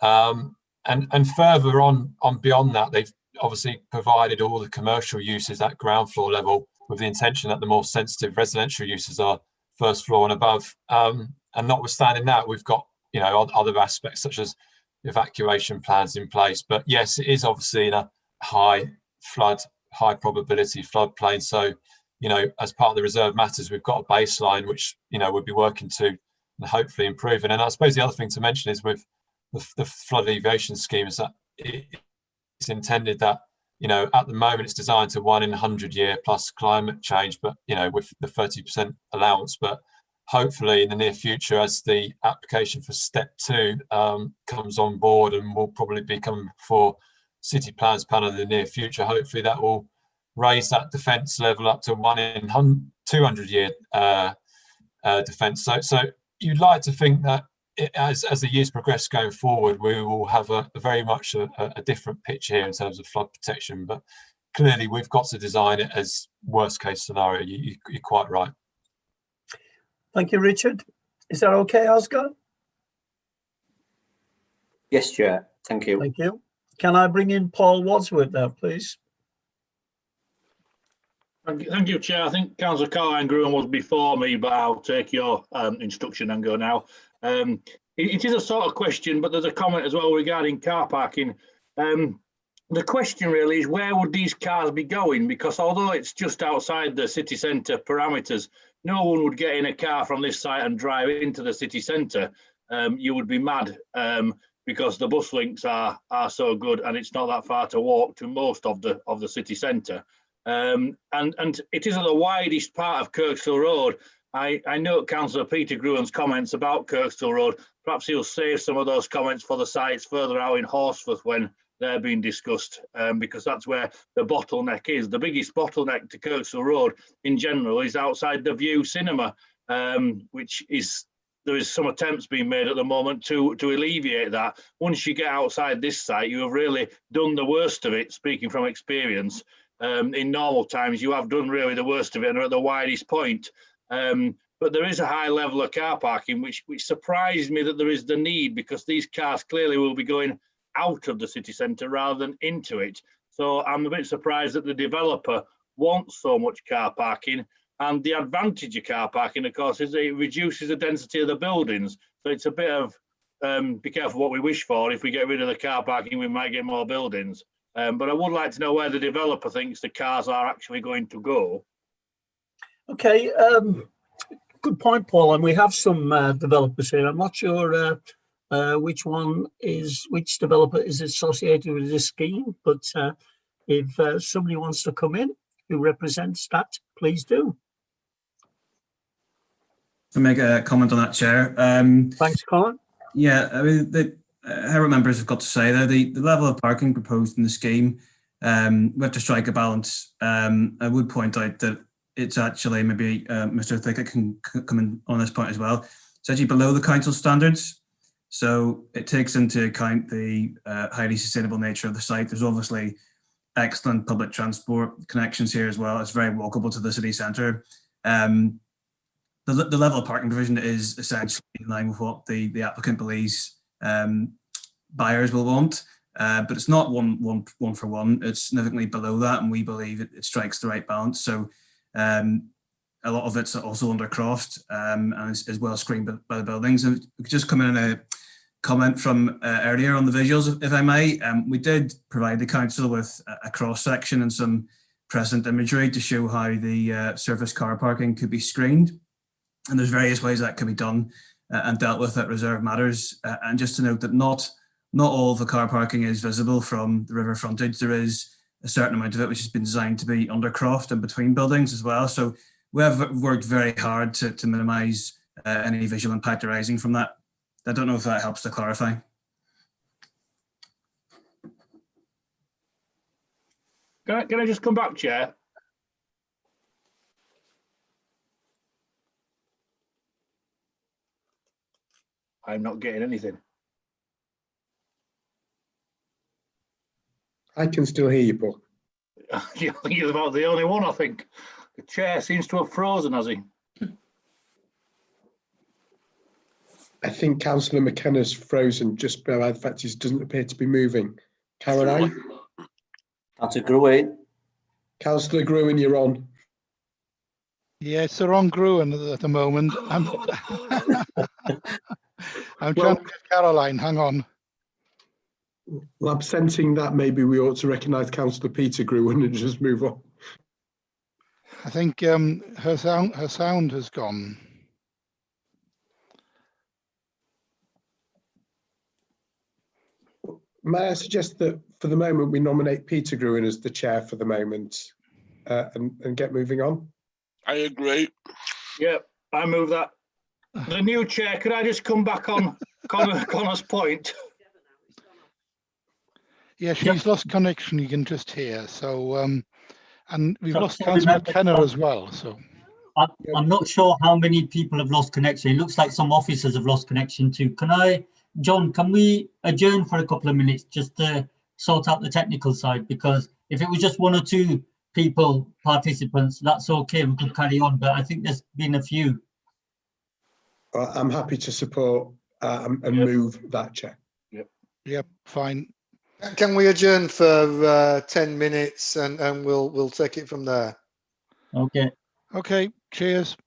And further on beyond that, they've obviously provided all the commercial uses at ground floor level with the intention that the more sensitive residential uses are first floor and above. And notwithstanding that, we've got, you know, other aspects such as evacuation plans in place. But yes, it is obviously in a high probability floodplain. So, you know, as part of the reserve matters, we've got a baseline which, you know, we'll be working to and hopefully improving. And I suppose the other thing to mention is with the flood alleviation scheme is that it's intended that, you know, at the moment it's designed to 1 in 100 year plus climate change, but, you know, with the 30% allowance. But hopefully in the near future, as the application for step 2 comes on board and will probably become for city plans panel in the near future, hopefully that will raise that defence level up to 1 in 200 year defence. So you'd like to think that as the years progress going forward, we will have a very much a different picture here in terms of flood protection. But clearly we've got to design it as worst case scenario. You're quite right. Thank you, Richard. Is that okay, Oscar? Yes, Chair. Thank you. Thank you. Can I bring in Paul Wadsworth now, please? Thank you, Chair. I think Councillor Caroline Gruen was before me, but I'll take your instruction and go now. It is a sort of question, but there's a comment as well regarding car parking. The question really is, where would these cars be going? Because although it's just outside the city centre parameters, no one would get in a car from this site and drive into the city centre. You would be mad because the bus links are so good, and it's not that far to walk to most of the city centre. And it is at the widest part of Kirkstall Road. I note Councillor Peter Gruen's comments about Kirkstall Road. Perhaps he'll save some of those comments for the sites further out in Horsforth when they're being discussed, because that's where the bottleneck is. The biggest bottleneck to Kirkstall Road in general is outside the View Cinema, which is, there is some attempts being made at the moment to alleviate that. Once you get outside this site, you have really done the worst of it, speaking from experience. In normal times, you have done really the worst of it and are at the widest point. But there is a high level of car parking, which surprised me that there is the need, because these cars clearly will be going out of the city centre rather than into it. So I'm a bit surprised that the developer wants so much car parking. And the advantage of car parking, of course, is it reduces the density of the buildings. So it's a bit of be careful what we wish for. If we get rid of the car parking, we might get more buildings. But I would like to know where the developer thinks the cars are actually going to go. Okay, good point, Paul. And we have some developers here. I'm not sure which developer is associated with this scheme, but if somebody wants to come in who represents that, please do. To make a comment on that, Chair. Thanks, Colin. Yeah, I mean, Herald members have got to say that the level of parking proposed in the scheme, we have to strike a balance. I would point out that it's actually, maybe Mr. Thickett can come in on this point as well. It's actually below the council standards. So it takes into account the highly sustainable nature of the site. There's obviously excellent public transport connections here as well. It's very walkable to the city centre. The level of parking provision is essentially in line with what the applicant believes buyers will want, but it's not one for one. It's significantly below that, and we believe it strikes the right balance. So a lot of it's also undercroft and is well screened by the buildings. And we could just come in a comment from earlier on the visuals, if I may. We did provide the council with a cross section and some present imagery to show how the surface car parking could be screened. And there's various ways that can be done and dealt with at reserve matters. And just to note that not all of the car parking is visible from the river frontage. There is a certain amount of it which has been designed to be undercroft and between buildings as well. So we have worked very hard to minimise any visual impact arising from that. I don't know if that helps to clarify. Can I just come back, Chair? I'm not getting anything. I can still hear you, Paul. You're about the only one, I think. The chair seems to have frozen, has he? I think Councillor McKenna's frozen just by the fact he doesn't appear to be moving. Caroline? Councillor Gruen. Councillor Gruen, you're on. Yeah, it's the wrong Gruen at the moment. I'm trying to get Caroline. Hang on. Well, I'm sensing that maybe we ought to recognise Councillor Peter Gruen and just move on. I think her sound has gone. May I suggest that for the moment we nominate Peter Gruen as the chair for the moment and get moving on? I agree. Yeah, I move that. The new chair, could I just come back on Connor's point? Yeah, she's lost connection. You can just hear. So, and we've lost So Councillor remember, McKenna as well. So, I'm not sure how many people have lost connection. It looks like some officers have lost connection too. John, can we adjourn for a couple of minutes just to sort out the technical side? Because if it was just one or two participants, that's okay. We could carry on. But I think there's been a few. I'm happy to support and move that chair. Yep, fine. Can we adjourn for 10 minutes and we'll take it from there? Okay. Okay, cheers.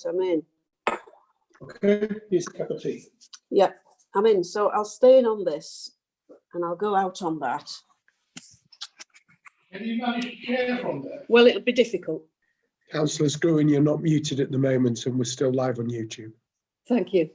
I'm in. Okay, here's a cup of tea. Yeah, I'm in. So I'll stay in on this and I'll go out on that. Can you manage to share from there? Well, it'll be difficult. Councillor Screwen, you're not muted at the moment and we're still live on YouTube. Thank you.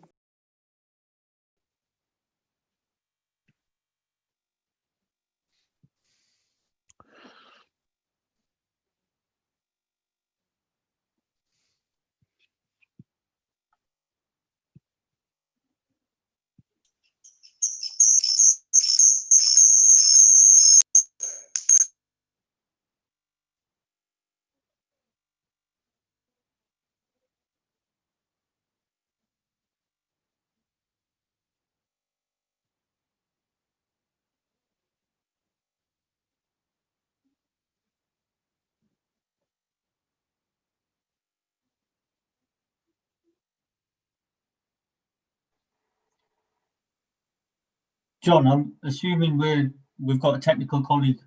John, I'm assuming we've got a technical colleague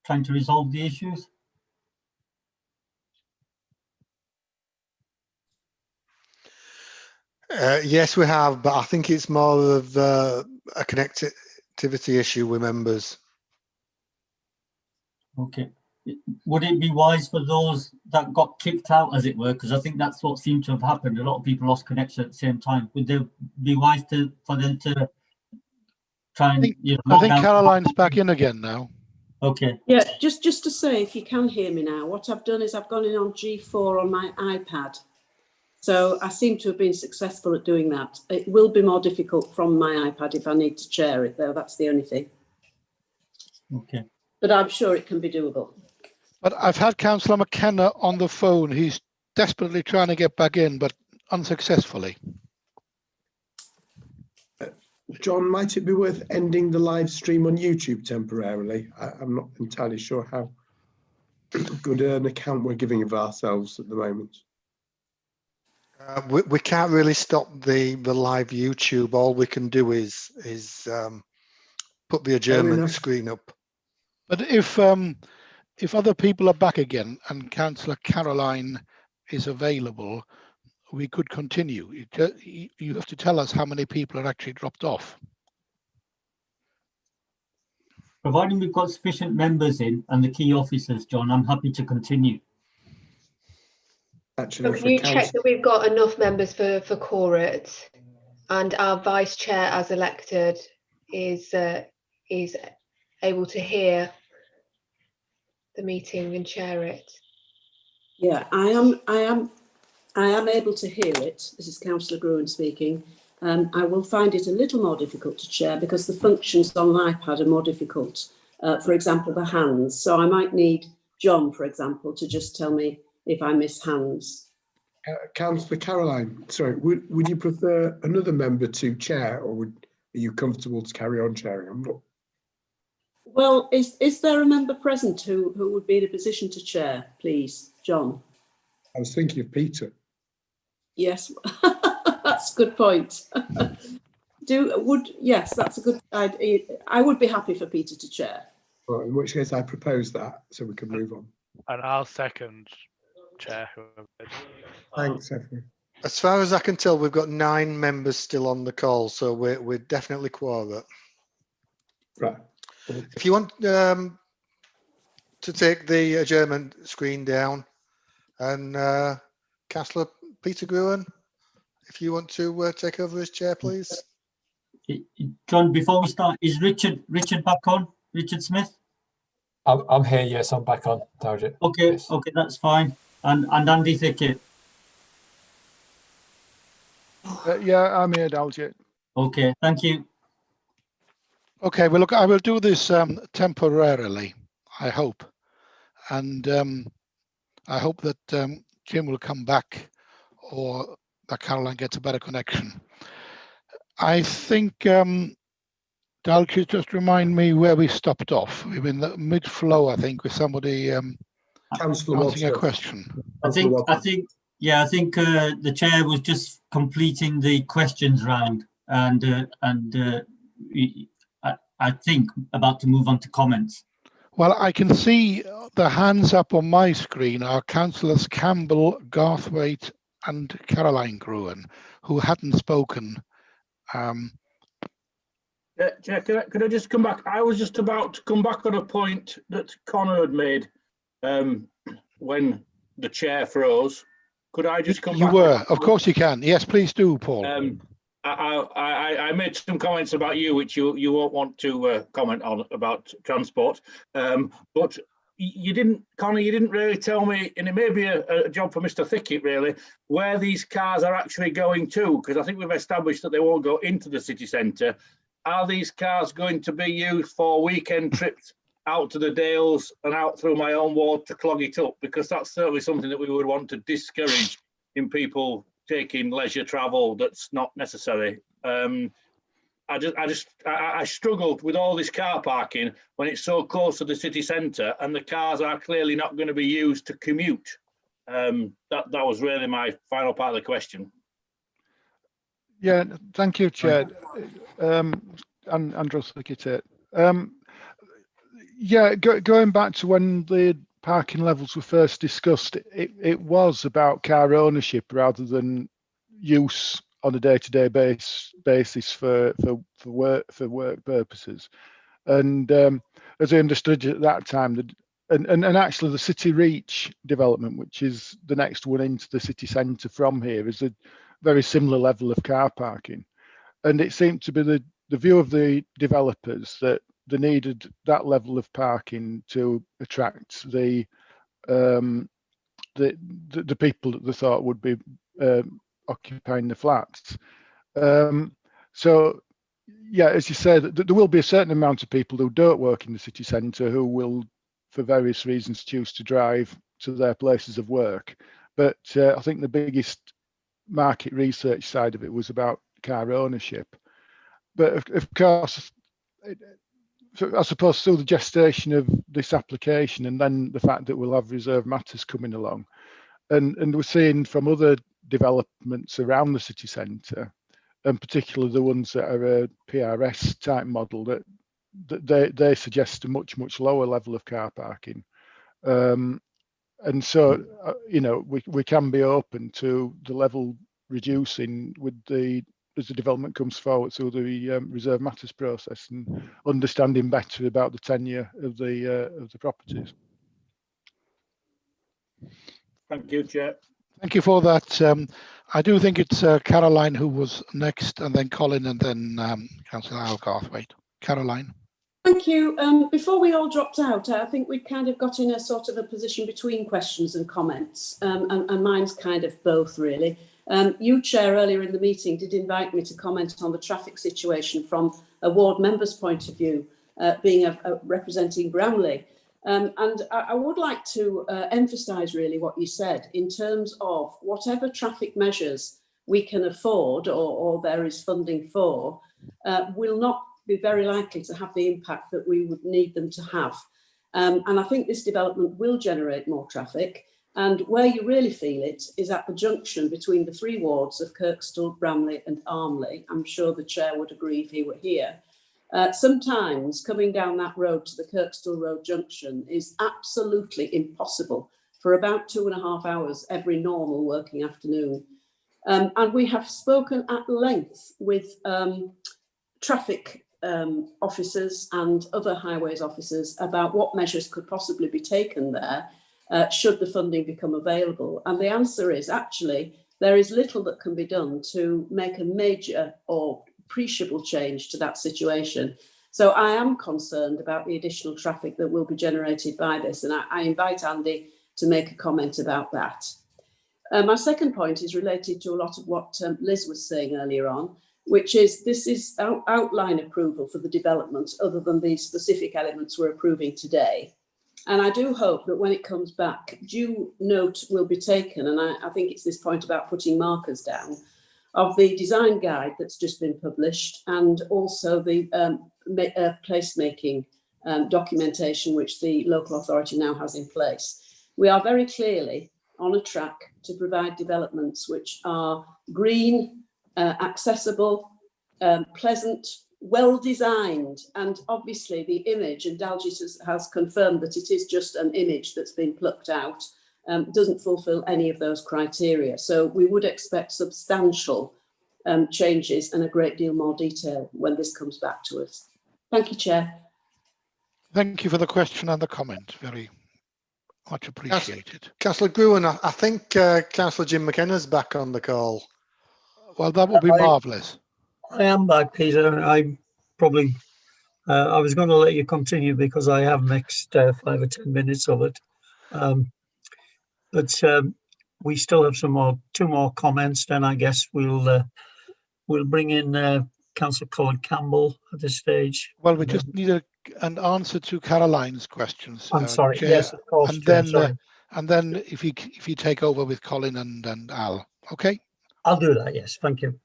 trying to resolve the issues. Yes, we have, but I think it's more of a connectivity issue with members. Okay. Would it be wise for those that got kicked out, as it were, because I think that's what seemed to have happened. A lot of people lost connection at the same time. Would it be wise for them to try and? I think Caroline's back in again now. Okay. Yeah, just to say, if you can hear me now, what I've done is I've gone in on G4 on my iPad. So I seem to have been successful at doing that. It will be more difficult from my iPad if I need to chair it, though. That's the only thing. Okay. But I'm sure it can be doable. But I've had Councillor McKenna on the phone. He's desperately trying to get back in, but unsuccessfully. John, might it be worth ending the live stream on YouTube temporarily? I'm not entirely sure how good an account we're giving of ourselves at the moment. We can't really stop the live YouTube. All we can do is put the adjournment screen up. But if other people are back again and Councillor Caroline is available, we could continue. You have to tell us how many people are actually dropped off. Providing we've got sufficient members in and the key officers, John, I'm happy to continue. Actually, so can you check that we've got enough members for quorate, and our vice chair, as elected, is able to hear the meeting and chair it? Yeah, I am able to hear it. This is Councillor Gruen speaking. I will find it a little more difficult to chair because the functions on an iPad are more difficult. For example, the hands. So I might need John, for example, to just tell me if I miss hands. Councillor Caroline, sorry, would you prefer another member to chair, or are you comfortable to carry on chairing? I'm not. Well, is there a member present who would be in a position to chair, please, John? I was thinking of Peter. Yes, that's a good point. Yes, that's a good idea. I would be happy for Peter to chair. Well, in which case I propose that so we can move on. And I'll second, Chair. Thanks, Effie. As far as I can tell, we've got 9 members still on the call, so we're definitely quorate. Right. If you want to take the adjournment screen down, and Councillor Peter Gruen, if you want to take over as chair, please. John, before we start, is Richard back on? Richard Smith? I'm here, yes, I'm back on, Darjit. Okay, yes. Okay, that's fine. And Andy Thickett? Yeah, I'm here, Darjit. Okay, thank you. Okay, well, look, I will do this temporarily, I hope. And I hope that Jim will come back, or that Caroline gets a better connection. I think, Dalke, just remind me where we stopped off. We were in the mid-flow, I think, with somebody asking a question. I think the chair was just completing the questions round, and I think about to move on to comments. Well, I can see the hands up on my screen are Councillors Campbell, Garthwaite and Caroline Gruen, who hadn't spoken. Chair, could I just come back? I was just about to come back on a point that Connor had made when the chair froze. Could I just come back? You were, of course you can. Yes, please do, Paul. I made some comments about you, which you won't want to comment on about transport. But you didn't, Connor, you didn't really tell me, and it may be a job for Mr. Thickett really, where these cars are actually going to, because I think we've established that they won't go into the city centre. Are these cars going to be used for weekend trips out to the Dales and out through my own ward to clog it up? Because that's certainly something that we would want to discourage in people taking leisure travel that's not necessary. I struggled with all this car parking when it's so close to the city centre and the cars are clearly not going to be used to commute. That was really my final part of the question. Yeah, thank you, Chair. Andrew Thickett. Yeah, going back to when the parking levels were first discussed, it was about car ownership rather than use on a day-to-day basis for work purposes. And as I understood at that time, and actually the City Reach development, which is the next one into the city centre from here, is a very similar level of car parking. And it seemed to be the view of the developers that they needed that level of parking to attract the people that they thought would be occupying the flats. So yeah, as you say, there will be a certain amount of people who don't work in the city centre who will, for various reasons, choose to drive to their places of work. But I think the biggest market research side of it was about car ownership. But of course, I suppose through the gestation of this application and then the fact that we'll have reserve matters coming along, and we're seeing from other developments around the city centre, and particularly the ones that are a PRS type model, that they suggest a much lower level of car parking. And so, you know, we can be open to the level reducing with as the development comes forward through the reserve matters process and understanding better about the tenure of the properties. Thank you, Chair. Thank you for that. I do think it's Caroline who was next, and then Colin, and then Councillor Algarthwaite. Caroline. Thank you. Before we all dropped out, I think we kind of got in a sort of a position between questions and comments, and mine's kind of both really. You, Chair, earlier in the meeting did invite me to comment on the traffic situation from a ward member's point of view, being representing Bramley. And I would like to emphasise really what you said in terms of whatever traffic measures we can afford or there is funding for will not be very likely to have the impact that we would need them to have. And I think this development will generate more traffic. And where you really feel it is at the junction between the three wards of Kirkstall, Bramley and Armley. I'm sure the Chair would agree if he were here. Sometimes coming down that road to the Kirkstall Road junction is absolutely impossible for about 2.5 hours every normal working afternoon. And we have spoken at length with traffic officers and other highways officers about what measures could possibly be taken there should the funding become available. And the answer is actually there is little that can be done to make a major or appreciable change to that situation. So I am concerned about the additional traffic that will be generated by this, and I invite Andy to make a comment about that. My second point is related to a lot of what Liz was saying earlier on, which is this is outline approval for the development other than the specific elements we're approving today. And I do hope that when it comes back, due note will be taken, and I think it's this point about putting markers down, of the design guide that's just been published and also the placemaking documentation which the local authority now has in place. We are very clearly on a track to provide developments which are green, accessible, pleasant, well designed, and obviously the image, and Dalgis has confirmed that it is just an image that's been plucked out, doesn't fulfil any of those criteria. So we would expect substantial changes and a great deal more detail when this comes back to us. Thank you, Chair. Thank you for the question and the comment. Very much appreciated. Councillor Gruen, I think Councillor Jim McKenna's back on the call. Well, that would be marvellous. I am back, Peter. I probably, I was going to let you continue because I have next 5 or 10 minutes of it. But we still have two more comments. Then I guess we'll bring in Councillor Colin Campbell at this stage. Well, we just need an answer to Caroline's questions. I'm sorry. Chair. Yes, of course. And then if you take over with Colin and Al, okay? I'll do that. Yes, thank you.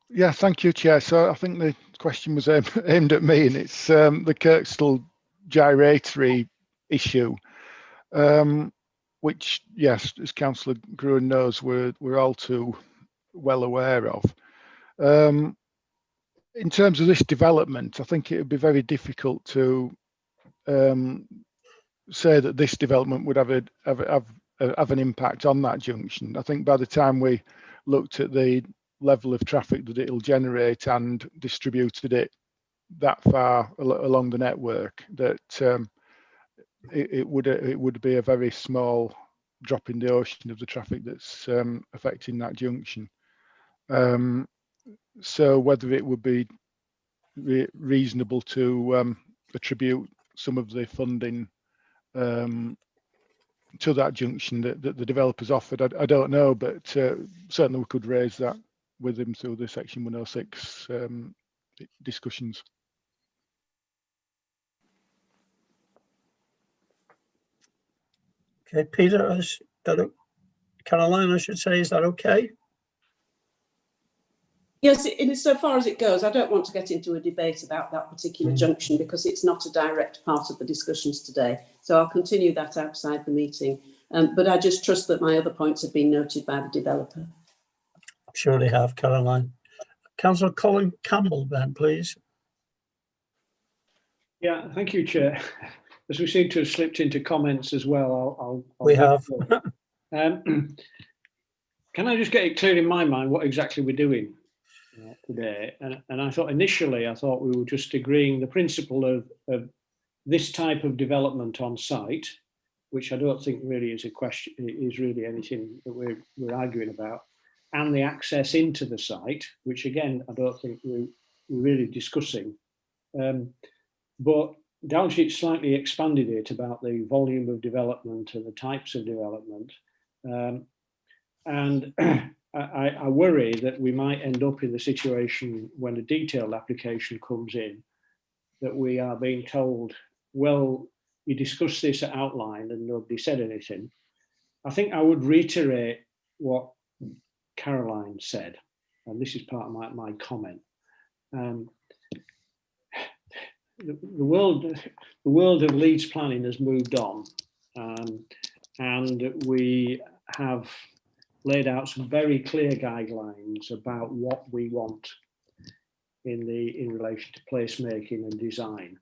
Yeah, thank you, Chair. So I think the question was aimed at me, and it's the Kirkstall gyratory issue, which, yes, as Councillor Gruen knows, we're all too well aware of. In terms of this development, I think it would be very difficult to say that this development would have an impact on that junction. I think by the time we looked at the level of traffic that it'll generate and distributed it that far along the network, that it would be a very small drop in the ocean of the traffic that's affecting that junction. So whether it would be reasonable to attribute some of the funding to that junction that the developers offered, I don't know, but certainly we could raise that with him through the Section 106 discussions. Okay, Peter, Caroline, I should say, is that okay? Yes, insofar as it goes, I don't want to get into a debate about that particular junction because it's not a direct part of the discussions today. So I'll continue that outside the meeting. But I just trust that my other points have been noted by the developer. I'm sure they have, Caroline. Councillor Colin Campbell, then, please. Yeah, thank you, Chair. As we seem to have slipped into comments as well, we have. Can I just get it clear in my mind what exactly we're doing today? And I thought initially, we were just agreeing the principle of this type of development on site, which I don't think really is a question, is really anything that we're arguing about, and the access into the site, which again, I don't think we're really discussing. But Downsheet slightly expanded it about the volume of development and the types of development. And I worry that we might end up in the situation when a detailed application comes in, that we are being told, well, you discussed this at outline and nobody said anything. I think I would reiterate what Caroline said, and this is part of my comment. The world of Leeds planning has moved on, and we have laid out some very clear guidelines about what we want in relation to placemaking and design.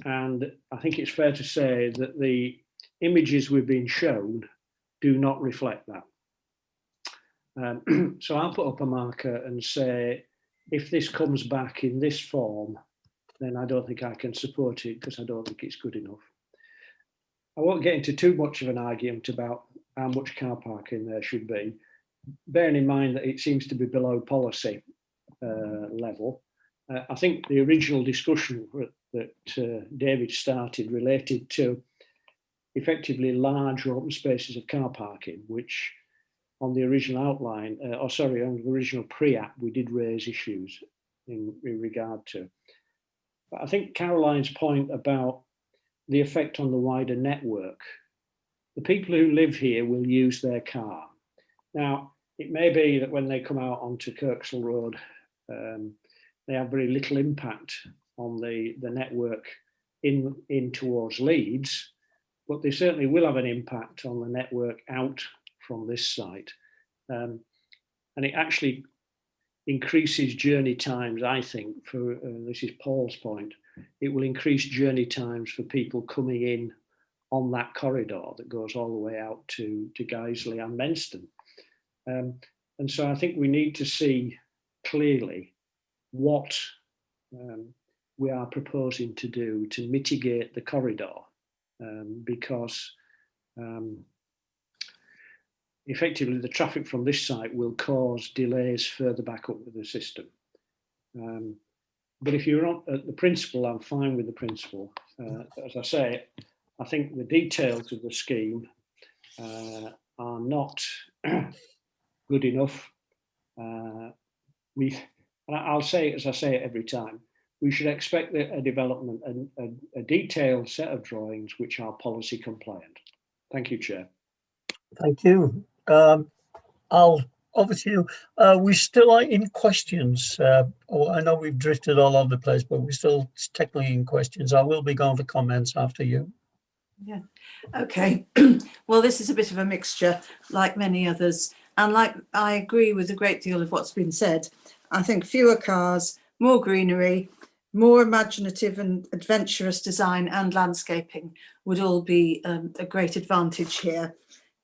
And I think it's fair to say that the images we've been shown do not reflect that. So I'll put up a marker and say, if this comes back in this form, then I don't think I can support it because I don't think it's good enough. I won't get into too much of an argument about how much car parking there should be, bearing in mind that it seems to be below policy level. I think the original discussion that David started related to effectively large open spaces of car parking, which on the original outline, on the original pre-app, we did raise issues in regard to. But I think Caroline's point about the effect on the wider network, the people who live here will use their car. Now, it may be that when they come out onto Kirkstall Road, they have very little impact on the network in towards Leeds, but they certainly will have an impact on the network out from this site. And it actually increases journey times, I think, for this is Paul's point, it will increase journey times for people coming in on that corridor that goes all the way out to Guiseley and Menston. And so I think we need to see clearly what we are proposing to do to mitigate the corridor, because effectively the traffic from this site will cause delays further back up with the system. But if you're on the principle, I'm fine with the principle. As I say, I think the details of the scheme are not good enough. I'll say, as I say it every time, we should expect a development and a detailed set of drawings which are policy compliant. Thank you, Chair. Thank you. I'll over to you. We still are in questions. I know we've drifted all over the place, but we're still technically in questions. I will be going for comments after you. Yeah. Okay. Well, this is a bit of a mixture, like many others. And like I agree with a great deal of what's been said. I think fewer cars, more greenery, more imaginative and adventurous design and landscaping would all be a great advantage here.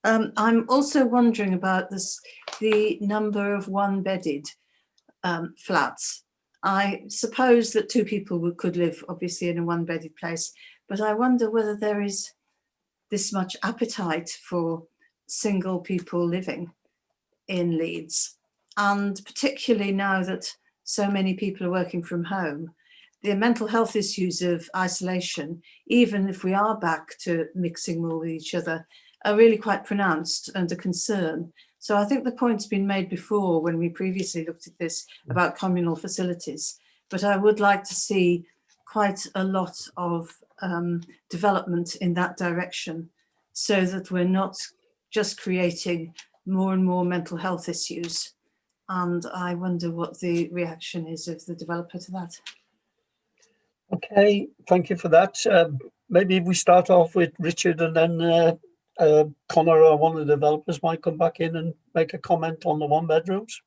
I'm also wondering about the number of one-bedded flats. I suppose that two people could live obviously in a one-bedded place, but I wonder whether there is this much appetite for single people living in Leeds. And particularly now that so many people are working from home, the mental health issues of isolation, even if we are back to mixing more with each other, are really quite pronounced and a concern. So I think the point's been made before when we previously looked at this about communal facilities, but I would like to see quite a lot of development in that direction so that we're not just creating more and more mental health issues. And I wonder what the reaction is of the developer to that. Okay, thank you for that. Maybe we start off with Richard and then Connor or one of the developers might come back in and make a comment on the one bedrooms.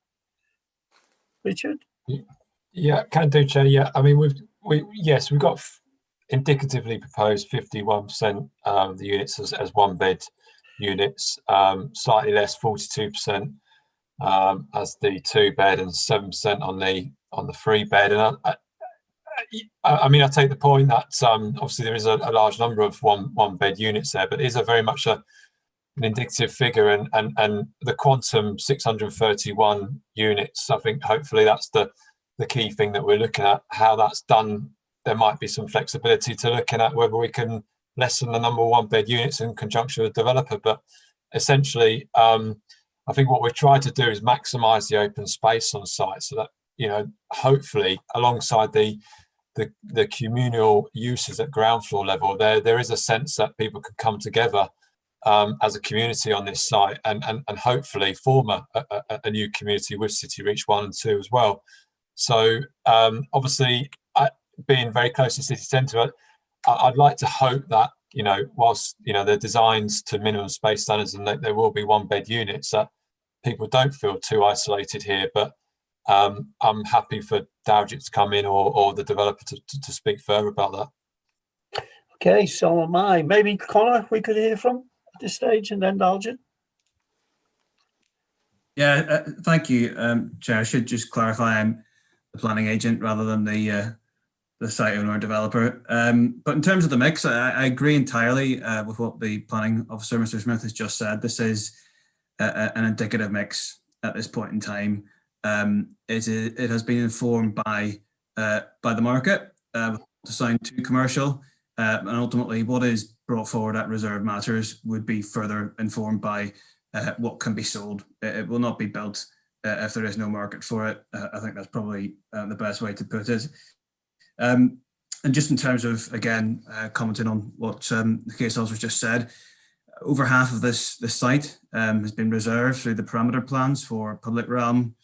Richard? Yeah, can do, Chair. Yeah, I mean, we've got indicatively proposed 51% of the units as one bed units, slightly less, 42% as the 2 bed and 7% on the 3 bed. And I mean, I take the point that obviously there is a large number of one bed units there, but it is a very much an indicative figure, and the quantum 631 units. I think hopefully that's the key thing that we're looking at. How that's done, there might be some flexibility to looking at whether we can lessen the number of one bed units in conjunction with the developer. But essentially, I think what we're trying to do is maximise the open space on site, so that, you know, hopefully alongside the communal uses at ground floor level, there is a sense that people can come together as a community on this site and hopefully form a new community with City Reach 1 and 2 as well. So obviously, being very close to city centre, I'd like to hope that, you know, whilst, you know, they're designed to minimum space standards and there will be one bed units, that people don't feel too isolated here. But I'm happy for Dowgit to come in or the developer to speak further about that. Okay, so am I. Maybe Connor, we could hear from at this stage, and then Dowgit. Yeah, thank you, Chair. I should just clarify I'm the planning agent rather than the site owner or developer. But in terms of the mix, I agree entirely with what the planning officer, Mr. Smith, has just said. This is an indicative mix at this point in time. It has been informed by the market, to sound too commercial, and ultimately what is brought forward at Reserve Matters would be further informed by what can be sold. It will not be built if there is no market for it. I think that's probably the best way to put it. And just in terms of, again, commenting on what the case officer just said, over half of this site has been reserved through the parameter plans for public realm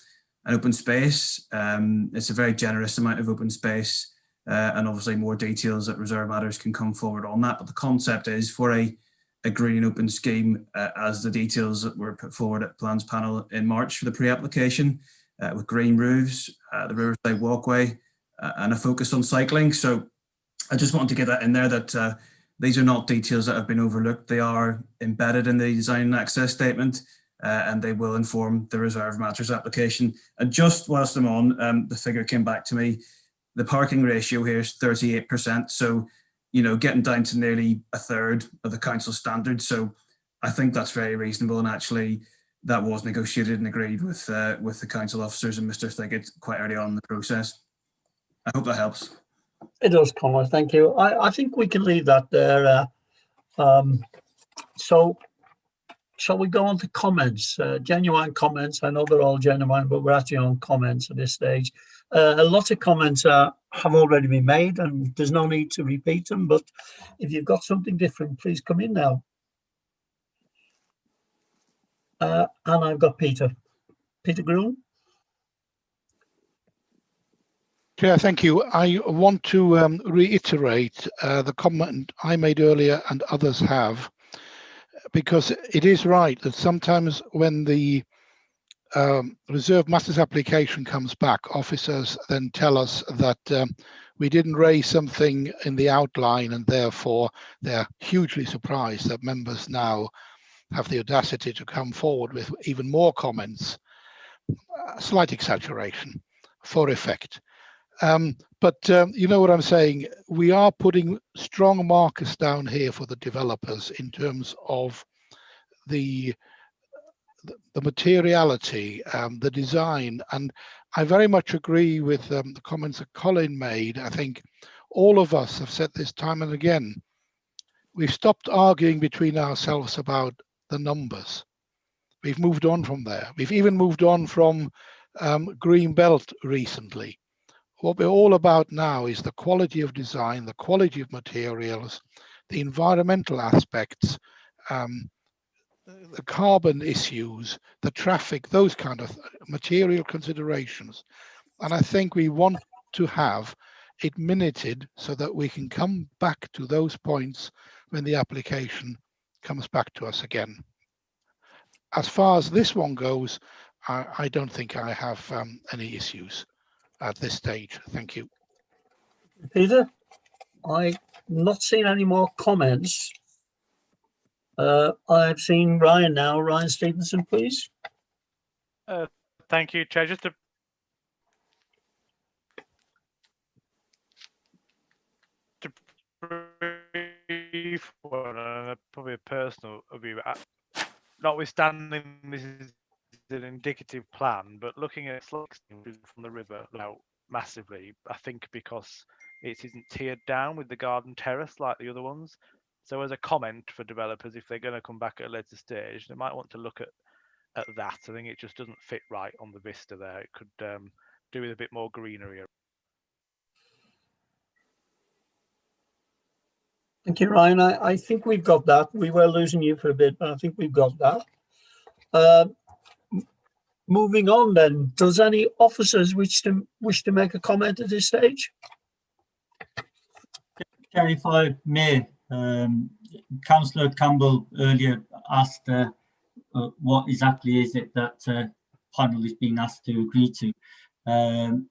and open space. It's a very generous amount of open space, and obviously more details at Reserve Matters can come forward on that. But the concept is for a green and open scheme, as the details that were put forward at Plans Panel in March for the pre-application, with green roofs, the Riverside Walkway, and a focus on cycling. So I just wanted to get that in there, that these are not details that have been overlooked. They are embedded in the design and access statement, and they will inform the reserve matters application. And just whilst I'm on, the figure came back to me. The parking ratio here is 38%. So, you know, getting down to nearly a third of the council standard. So I think that's very reasonable. And actually that was negotiated and agreed with the council officers and Mr. Thiggett quite early on in the process. I hope that helps. It does, Conor. Thank you. I think we can leave that there. So shall we go on to comments? Genuine comments. I know they're all genuine, but we're actually on comments at this stage. A lot of comments have already been made, and there's no need to repeat them. But if you've got something different, please come in now. And I've got Peter Groom. Chair, thank you. I want to reiterate the comment I made earlier and others have, because it is right that sometimes when the reserve matters application comes back, officers then tell us that we didn't raise something in the outline, and therefore they're hugely surprised that members now have the audacity to come forward with even more comments. Slight exaggeration for effect. But you know what I'm saying? We are putting strong markers down here for the developers in terms of the materiality, the design, and I very much agree with the comments that Colin made. I think all of us have said this time and again. We've stopped arguing between ourselves about the numbers. We've moved on from there. We've even moved on from Green Belt recently. What we're all about now is the quality of design, the quality of materials, the environmental aspects, the carbon issues, the traffic, those kind of material considerations. And I think we want to have it minuted so that we can come back to those points when the application comes back to us again. As far as this one goes, I don't think I have any issues at this stage. Thank you. Peter, I've not seen any more comments. I've seen Ryan now. Ryan Stevenson, please. Thank you, Chair. Just a brief one, and probably a personal view. Notwithstanding this is an indicative plan, but looking at from the river out massively, I think because it isn't tiered down with the garden terrace like the other ones. So as a comment for developers, if they're going to come back at a later stage, they might want to look at that. I think it just doesn't fit right on the vista there. It could do with a bit more greenery. Thank you, Ryan. I think we've got that. We were losing you for a bit, but I think we've got that. Moving on then, does any officers wish to make a comment at this stage? Chair, if I may, Councillor Campbell earlier asked what exactly is it that panel is being asked to agree to, and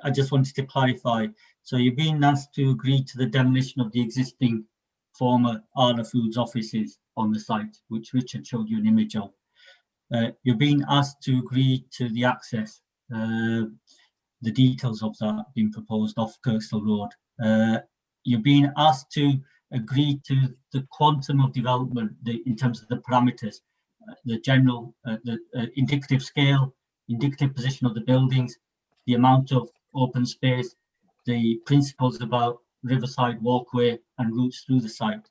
I just wanted to clarify. So you're being asked to agree to the demolition of the existing former Arla Foods offices on the site, which Richard showed you an image of. You're being asked to agree to the access, the details of that being proposed off Kirkstall Road. You're being asked to agree to the quantum of development in terms of the parameters, the general, the indicative scale, indicative position of the buildings, the amount of open space, the principles about riverside walkway and routes through the site.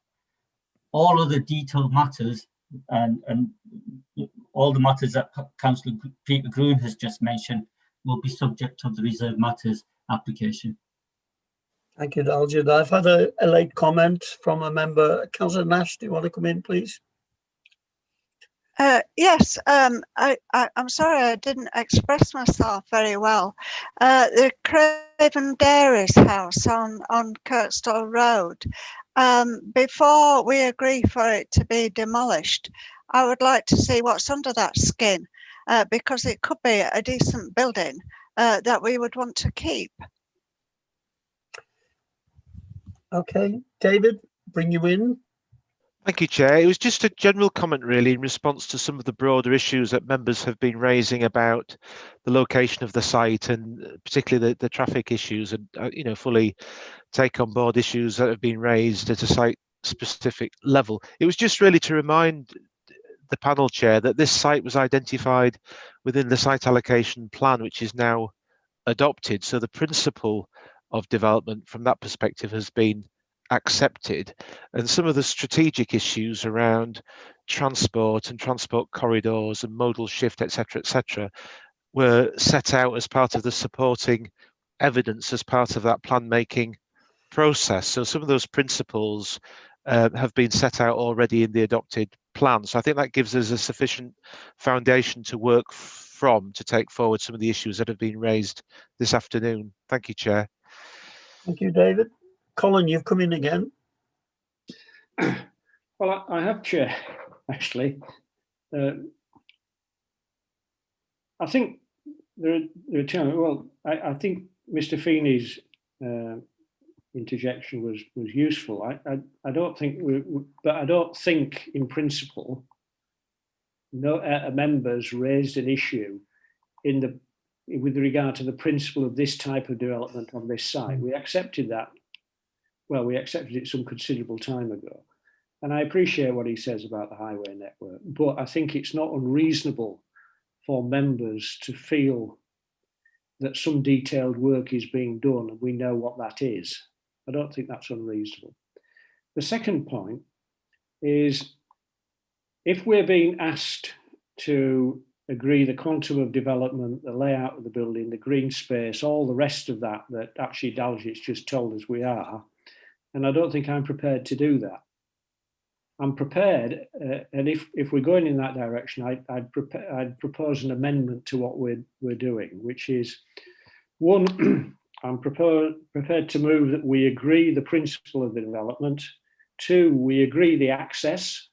All of the detailed matters and all the matters that Councillor Peter Groom has just mentioned will be subject to the reserve matters application. Thank you, Daljit. I've had a late comment from a member. Councillor Nash, do you want to come in, please? Yes, I'm sorry I didn't express myself very well. The Craven Dairies house on Kirkstall Road, before we agree for it to be demolished, I would like to see what's under that skin, because it could be a decent building that we would want to keep. Okay, David, bring you in. Thank you, Chair. It was just a general comment, really, in response to some of the broader issues that members have been raising about the location of the site and particularly the traffic issues, and fully take on board issues that have been raised at a site-specific level. It was just really to remind the panel, Chair, that this site was identified within the site allocation plan, which is now adopted. So the principle of development from that perspective has been accepted, and some of the strategic issues around transport and transport corridors and modal shift, etc., were set out as part of the supporting evidence as part of that plan making process. So some of those principles have been set out already in the adopted plan. So I think that gives us a sufficient foundation to work from to take forward some of the issues that have been raised this afternoon. Thank you, Chair. Thank you, David. Colin, you've come in again. Well, I have, Chair, actually. I think there are two. Well, I think Mr. Feeney's interjection was useful. I don't think, but I don't think in principle, no members raised an issue with regard to the principle of this type of development on this site. We accepted that. Well, we accepted it some considerable time ago. And I appreciate what he says about the highway network, but I think it's not unreasonable for members to feel that some detailed work is being done and we know what that is. I don't think that's unreasonable. The second point is, if we're being asked to agree the quantum of development, the layout of the building, the green space, all the rest of that actually Daljit's just told us we are, and I don't think I'm prepared to do that. I'm prepared, and if we're going in that direction, I'd propose an amendment to what we're doing, which is, one, I'm prepared to move that we agree the principle of the development. Two, we agree the access,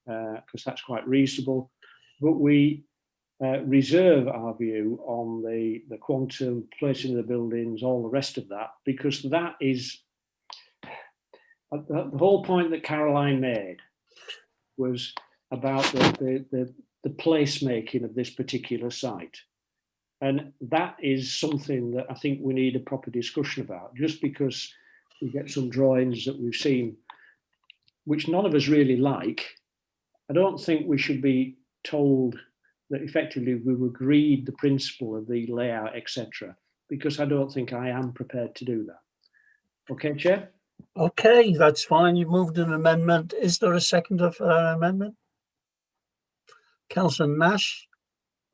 because that's quite reasonable, but we reserve our view on the quantum, placing of the buildings, all the rest of that, because that is the whole point that Caroline made was about the placemaking of this particular site. And that is something that I think we need a proper discussion about. Just because we get some drawings that we've seen, which none of us really like, I don't think we should be told that effectively we've agreed the principle of the layout, etc., because I don't think I am prepared to do that. Okay, Chair? Okay, that's fine. You've moved an amendment. Is there a second of amendment? Councillor Nash?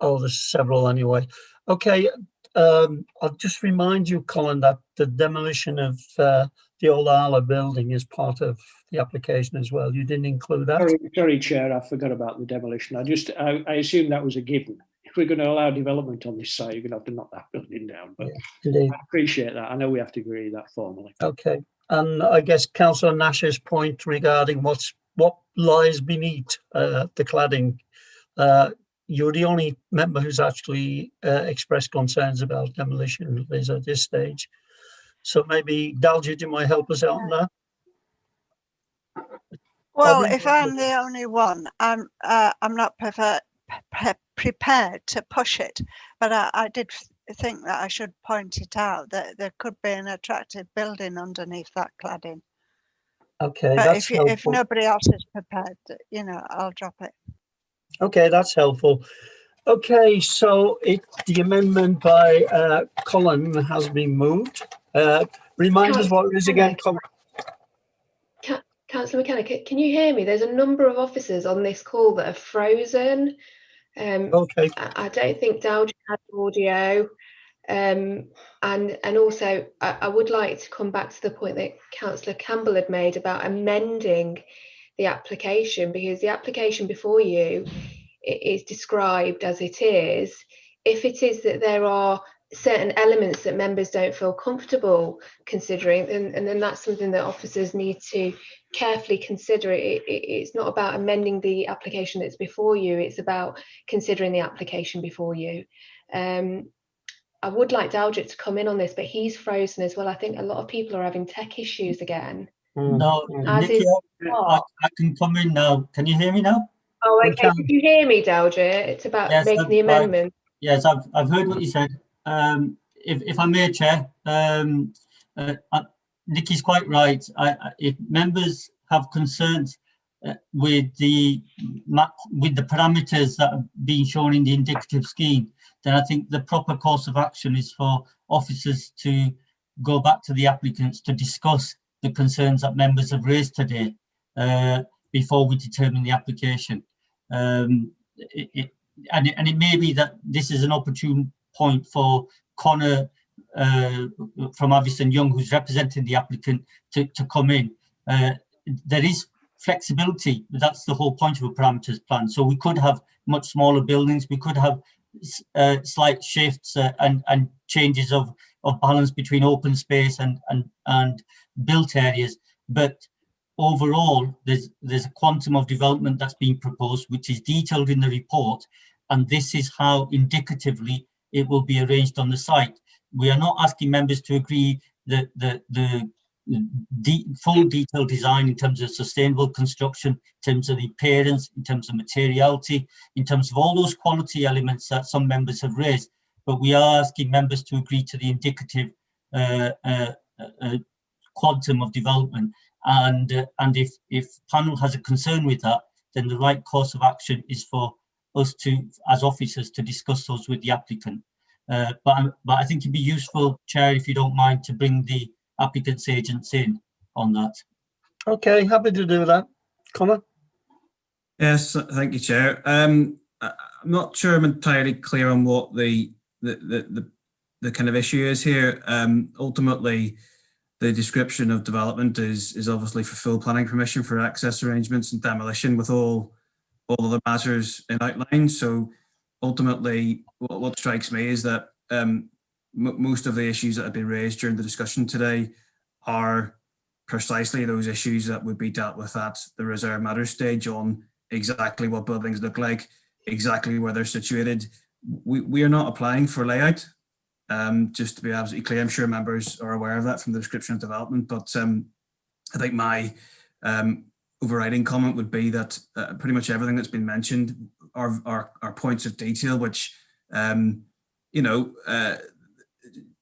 Oh, there's several anyway. Okay, I'll just remind you, Colin, that the demolition of the old Arla building is part of the application as well. You didn't include that? Sorry, Chair, I forgot about the demolition. I assumed that was a given. If we're going to allow development on this site, you're going to have to knock that building down. But yeah, I appreciate that. I know we have to agree that formally. Okay, and I guess Councillor Nash's point regarding what lies beneath the cladding, you're the only member who's actually expressed concerns about demolition, Liz, at this stage. So maybe Daljit, you might help us out on that. Well, if I'm the only one, I'm not prepared to push it, but I did think that I should point it out that there could be an attractive building underneath that cladding. Okay, but that's helpful. If nobody else is prepared, I'll drop it. Okay, that's helpful. Okay, so the amendment by Colin has been moved. Remind us what it is again, Colin. Councillor McKenna, can you hear me? There's a number of officers on this call that are frozen. Okay. I don't think Dowd had audio. And also, I would like to come back to the point that Councillor Campbell had made about amending the application, because the application before you is described as it is. If it is that there are certain elements that members don't feel comfortable considering, and then that's something that officers need to carefully consider. It's not about amending the application that's before you, it's about considering the application before you. I would like Daljit to come in on this, but he's frozen as well. I think a lot of people are having tech issues again. No, As Nikki, is I can come in now. Can you hear me now? Oh, We okay. can. Did you hear me, Daljit? It's about Yes, making the amendment. Yes, I've heard what you said. If I may, Chair, Nikki's quite right. If members have concerns with the parameters that are being shown in the indicative scheme, then I think the proper course of action is for officers to go back to the applicants to discuss the concerns that members have raised today before we determine the application. And it may be that this is an opportune point for Connor from Avison Young, who's representing the applicant, to come in. There is flexibility. That's the whole point of a parameters plan. So we could have much smaller buildings. We could have slight shifts and changes of balance between open space and built areas. But overall, there's a quantum of development that's being proposed, which is detailed in the report, and this is how indicatively it will be arranged on the site. We are not asking members to agree that the full detailed design in terms of sustainable construction, in terms of the appearance, in terms of materiality, in terms of all those quality elements that some members have raised, but we are asking members to agree to the indicative quantum of development. And if panel has a concern with that, then the right course of action is for us to, as officers, to discuss those with the applicant. But I think it'd be useful, Chair, if you don't mind, to bring the applicant's agents in on that. Okay, happy to do that. Connor? Yes, thank you, Chair. I'm not sure I'm entirely clear on what the kind of issue is here. Ultimately, the description of development is obviously for full planning permission for access arrangements and demolition with all other matters in outline. So ultimately, what strikes me is that most of the issues that have been raised during the discussion today are precisely those issues that would be dealt with at the reserve matters stage on exactly what buildings look like, exactly where they're situated. We are not applying for layout. Just to be absolutely clear, I'm sure members are aware of that from the description of development, but I think my overriding comment would be that pretty much everything that's been mentioned are points of detail, which,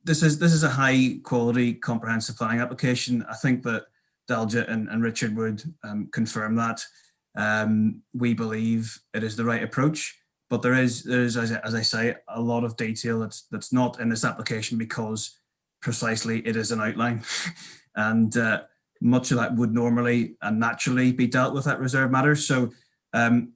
this is a high quality comprehensive planning application. I think that Daljit and Richard would confirm that. We believe it is the right approach. But there is, as I say, a lot of detail that's not in this application because precisely it is an outline, and much of that would normally and naturally be dealt with at reserve matters. So I'm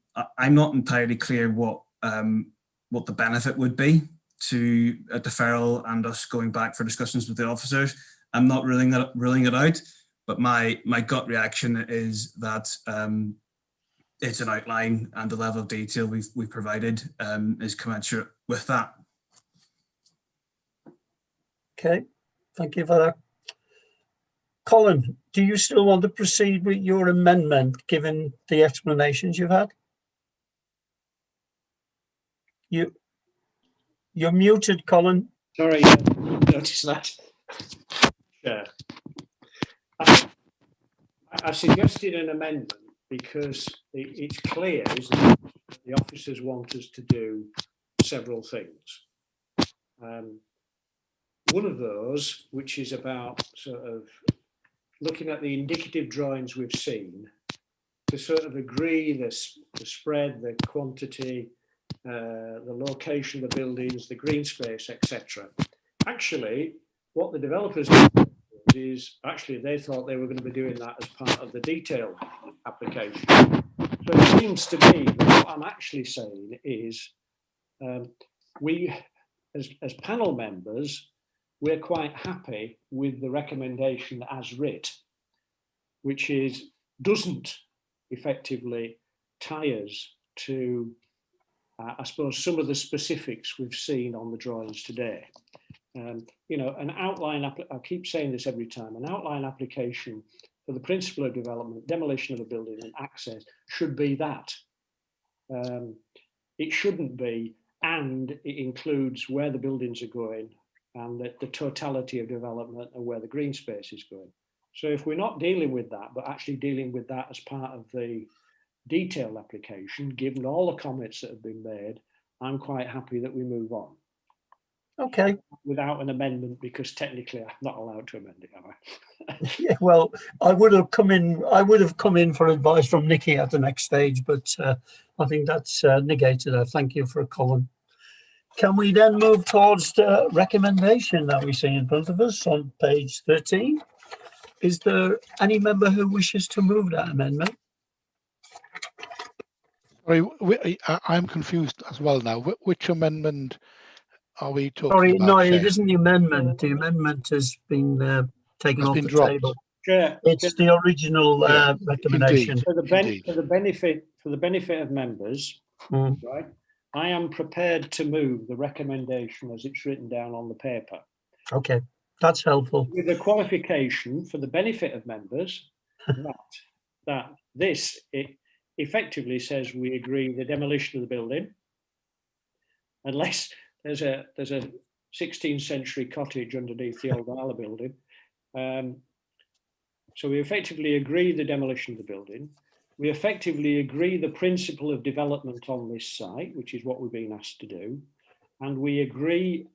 not entirely clear what the benefit would be to a deferral and us going back for discussions with the officers. I'm not ruling it out, but my gut reaction is that. It's an outline and the level of detail we've provided is commensurate with that. Okay, thank you for that. Colin, do you still want to proceed with your amendment given the explanations you've had? You're muted, Colin. Sorry, I noticed that. Chair. I suggested an amendment because it's clear, isn't it, that the officers want us to do several things. One of those, which is about sort of looking at the indicative drawings we've seen, to sort of agree the spread, the quantity, the location of the buildings, the green space, etc. Actually, what the developers did is actually they thought they were going to be doing that as part of the detailed application. So it seems to me that what I'm actually saying is we, as panel members, we're quite happy with the recommendation as writ, which doesn't effectively tie us to, I suppose, some of the specifics we've seen on the drawings today. An outline, I keep saying this every time, an outline application for the principle of development, demolition of a building and access should be that. It shouldn't be and it includes where the buildings are going and the totality of development and where the green space is going. So if we're not dealing with that, but actually dealing with that as part of the detailed application, given all the comments that have been made, I'm quite happy that we move on. Okay. Without an amendment, because technically I'm not allowed to amend it, am I? Yeah, well, I would have come in for advice from Nikki at the next stage, but I think that's negated. Thank you for a Colin. Can we then move towards the recommendation that we see in front of us on page 13? Is there any member who wishes to move that amendment? Sorry, I'm confused as well now. Which amendment are we talking Sorry, about, no, Chair? it isn't the amendment. The amendment has been taken Has off been the dropped. table. Chair, It's the original Yeah, recommendation. for the benefit of members, right? I am prepared to move the recommendation as it's written down on the paper. Okay, that's helpful. With the qualification for the benefit of members that this it effectively says we agree the demolition of the building, unless there's a 16th century cottage underneath the old Isla building. So we effectively agree the demolition of the building. We effectively agree the principle of development on this site, which is what we're being asked to do. And we agree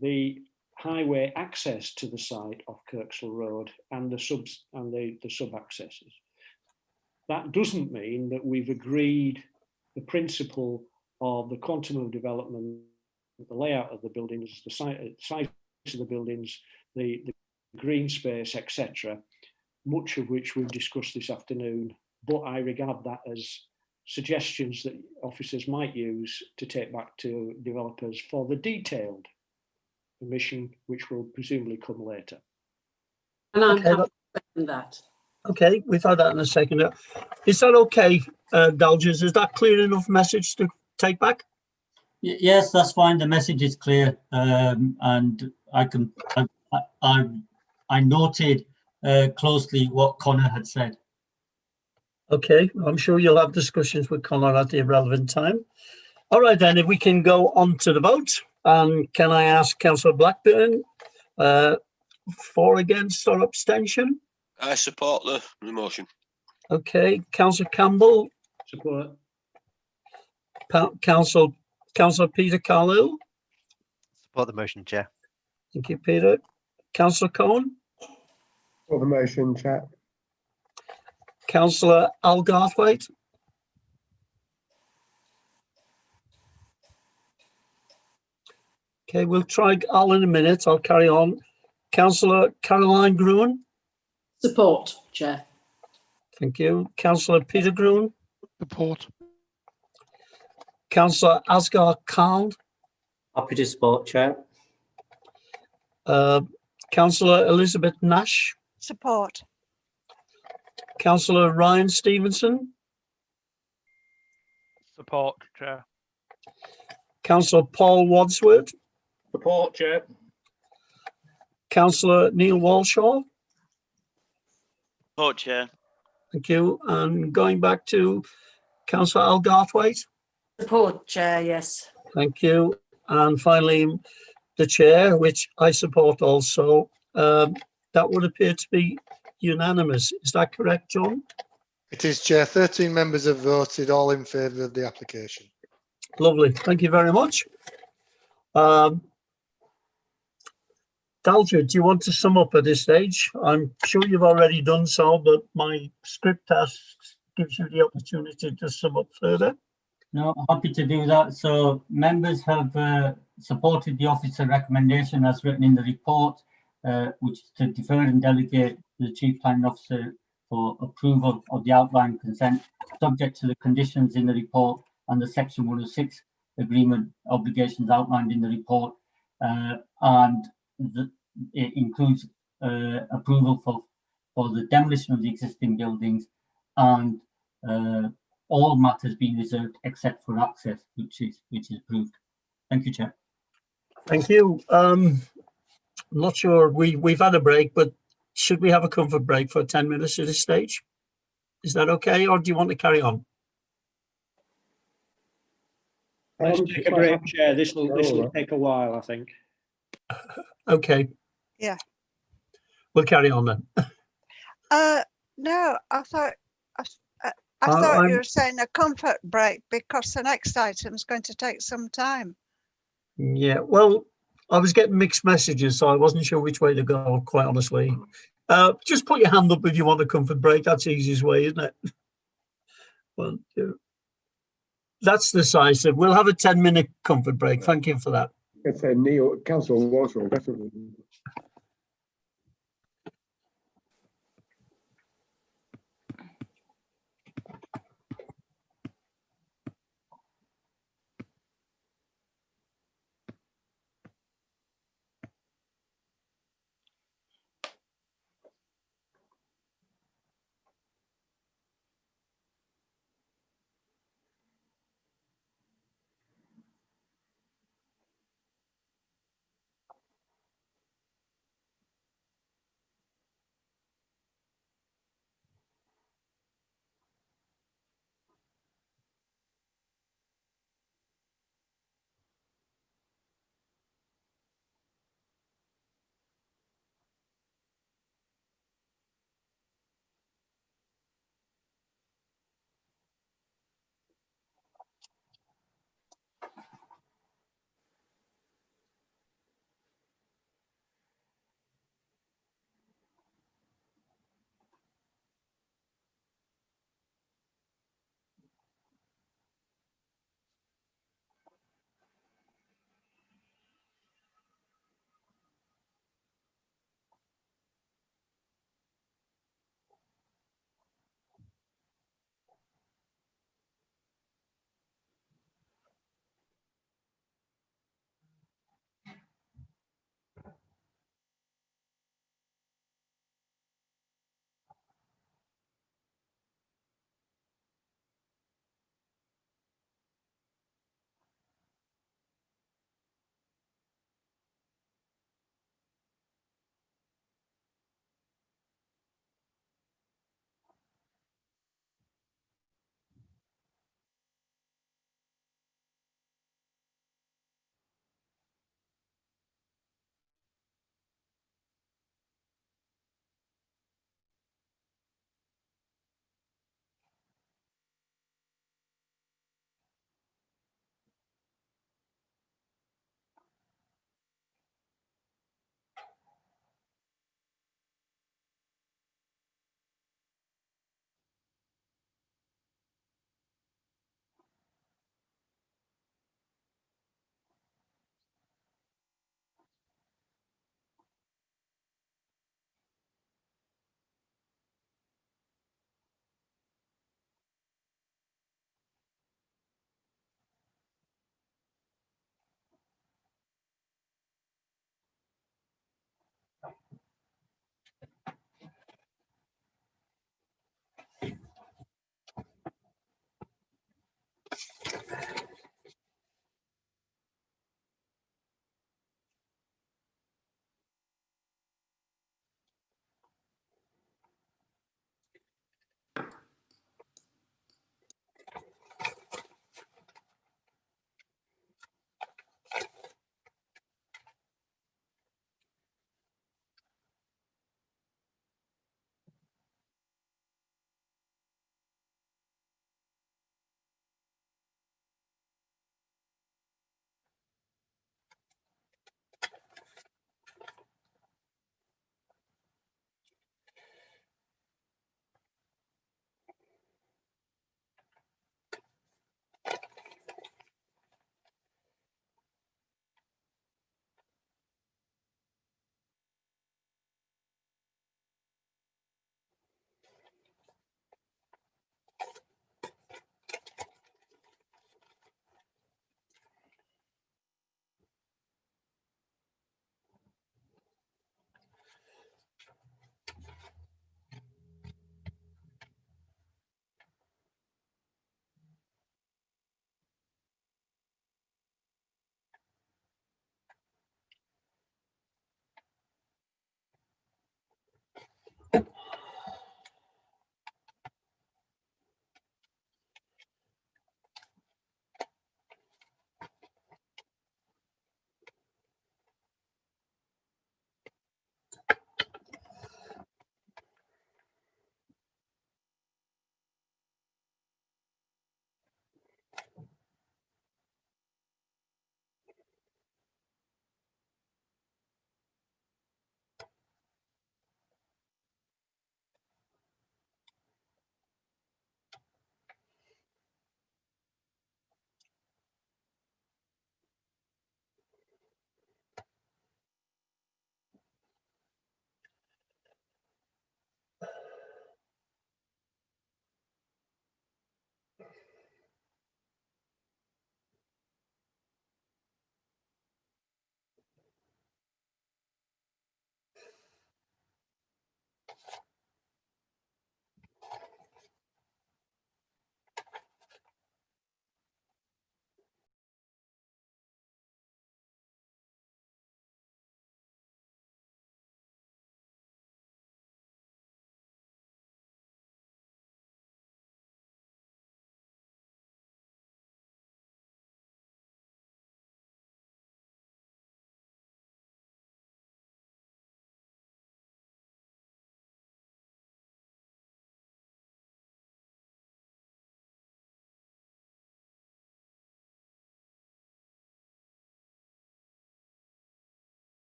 the highway access to the site of Kirksall Road and the sub accesses. That doesn't mean that we've agreed the principle of the quantum of development, the layout of the buildings, the size of the buildings, the green space, etc., much of which we've discussed this afternoon, but I regard that as suggestions that officers might use to take back to developers for the detailed permission, which will presumably come later. And I'm Okay, happy to second that. Okay, we've had that in a second. Is that okay, Dalgers? Is that clear enough message to take back? Yes, that's fine. The message is clear, and I noted closely what Connor had said. Okay, I'm sure you'll have discussions with Connor at the relevant time. All right, then, if we can go on to the vote, and can I ask Councillor Blackburn for, against, or abstention? I support the motion. Okay, Councillor Campbell. Support. Councillor Peter Carlill. Support the motion, Chair. Thank you, Peter. Councillor Cohen. For the motion, Chair. Councillor Al Garthwaite. Okay, we'll try Al in a minute. I'll carry on. Councillor Caroline Gruen. Support, Chair. Thank you. Councillor Peter Gruen. Support. Councillor Asghar Khan. Happy to support, Chair. Councillor Elizabeth Nash. Support. Councillor Ryan Stevenson. Support, Chair. Councillor Paul Wadsworth. Support, Chair. Councillor Neil Walshaw. Support, Chair. Thank you. And going back to Councillor Al Garthwaite. Support, Chair, yes. Thank you. And finally, the chair, which I support also. That would appear to be unanimous. Is that correct, John? It is, Chair. 13 members have voted, all in favour of the application. Lovely. Thank you very much. Dalger, do you want to sum up at this stage? I'm sure you've already done so, but my script task gives you the opportunity to sum up further. No, happy to do that. So members have supported the officer recommendation as written in the report, which is to defer and delegate to the Chief Planning Officer for approval of the outline consent, subject to the conditions in the report and the Section 106 agreement obligations outlined in the report, and it includes approval for the demolition of the existing buildings and all matters being reserved except for access, which is approved. Thank you, Chair. Thank you. I'm not sure, we've had a break, but should we have a comfort break for 10 minutes at this stage? Is that okay, or do you want to carry on? Let's take a quite break, happy. Chair. This will All right. take a while, I think. Okay, Yeah. we'll carry on then. No, I thought I Uh, thought you I'm- were saying a comfort break because the next item is going to take some time. Yeah, well, I was getting mixed messages, so I wasn't sure which way to go, quite honestly. Just put your hand up if you want a comfort break. That's the easiest way, isn't it? Well, that's decisive. We'll have a 10-minute comfort break. Thank you for that. I'd say Neil, Councillor Walsall, definitely.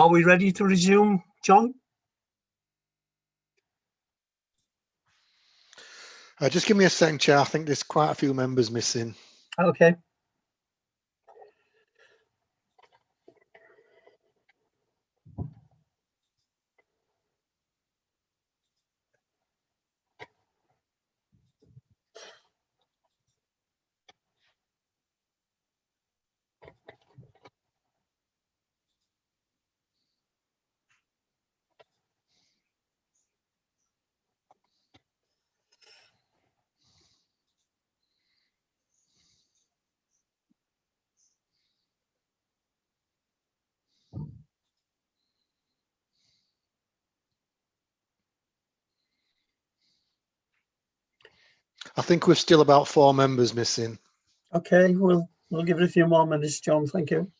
Are we ready to resume, John? Just give me a second, Chair. I think there's quite a few members missing. Okay. I think we've still about 4 members missing. Okay, we'll give it a few more minutes, John. Thank you.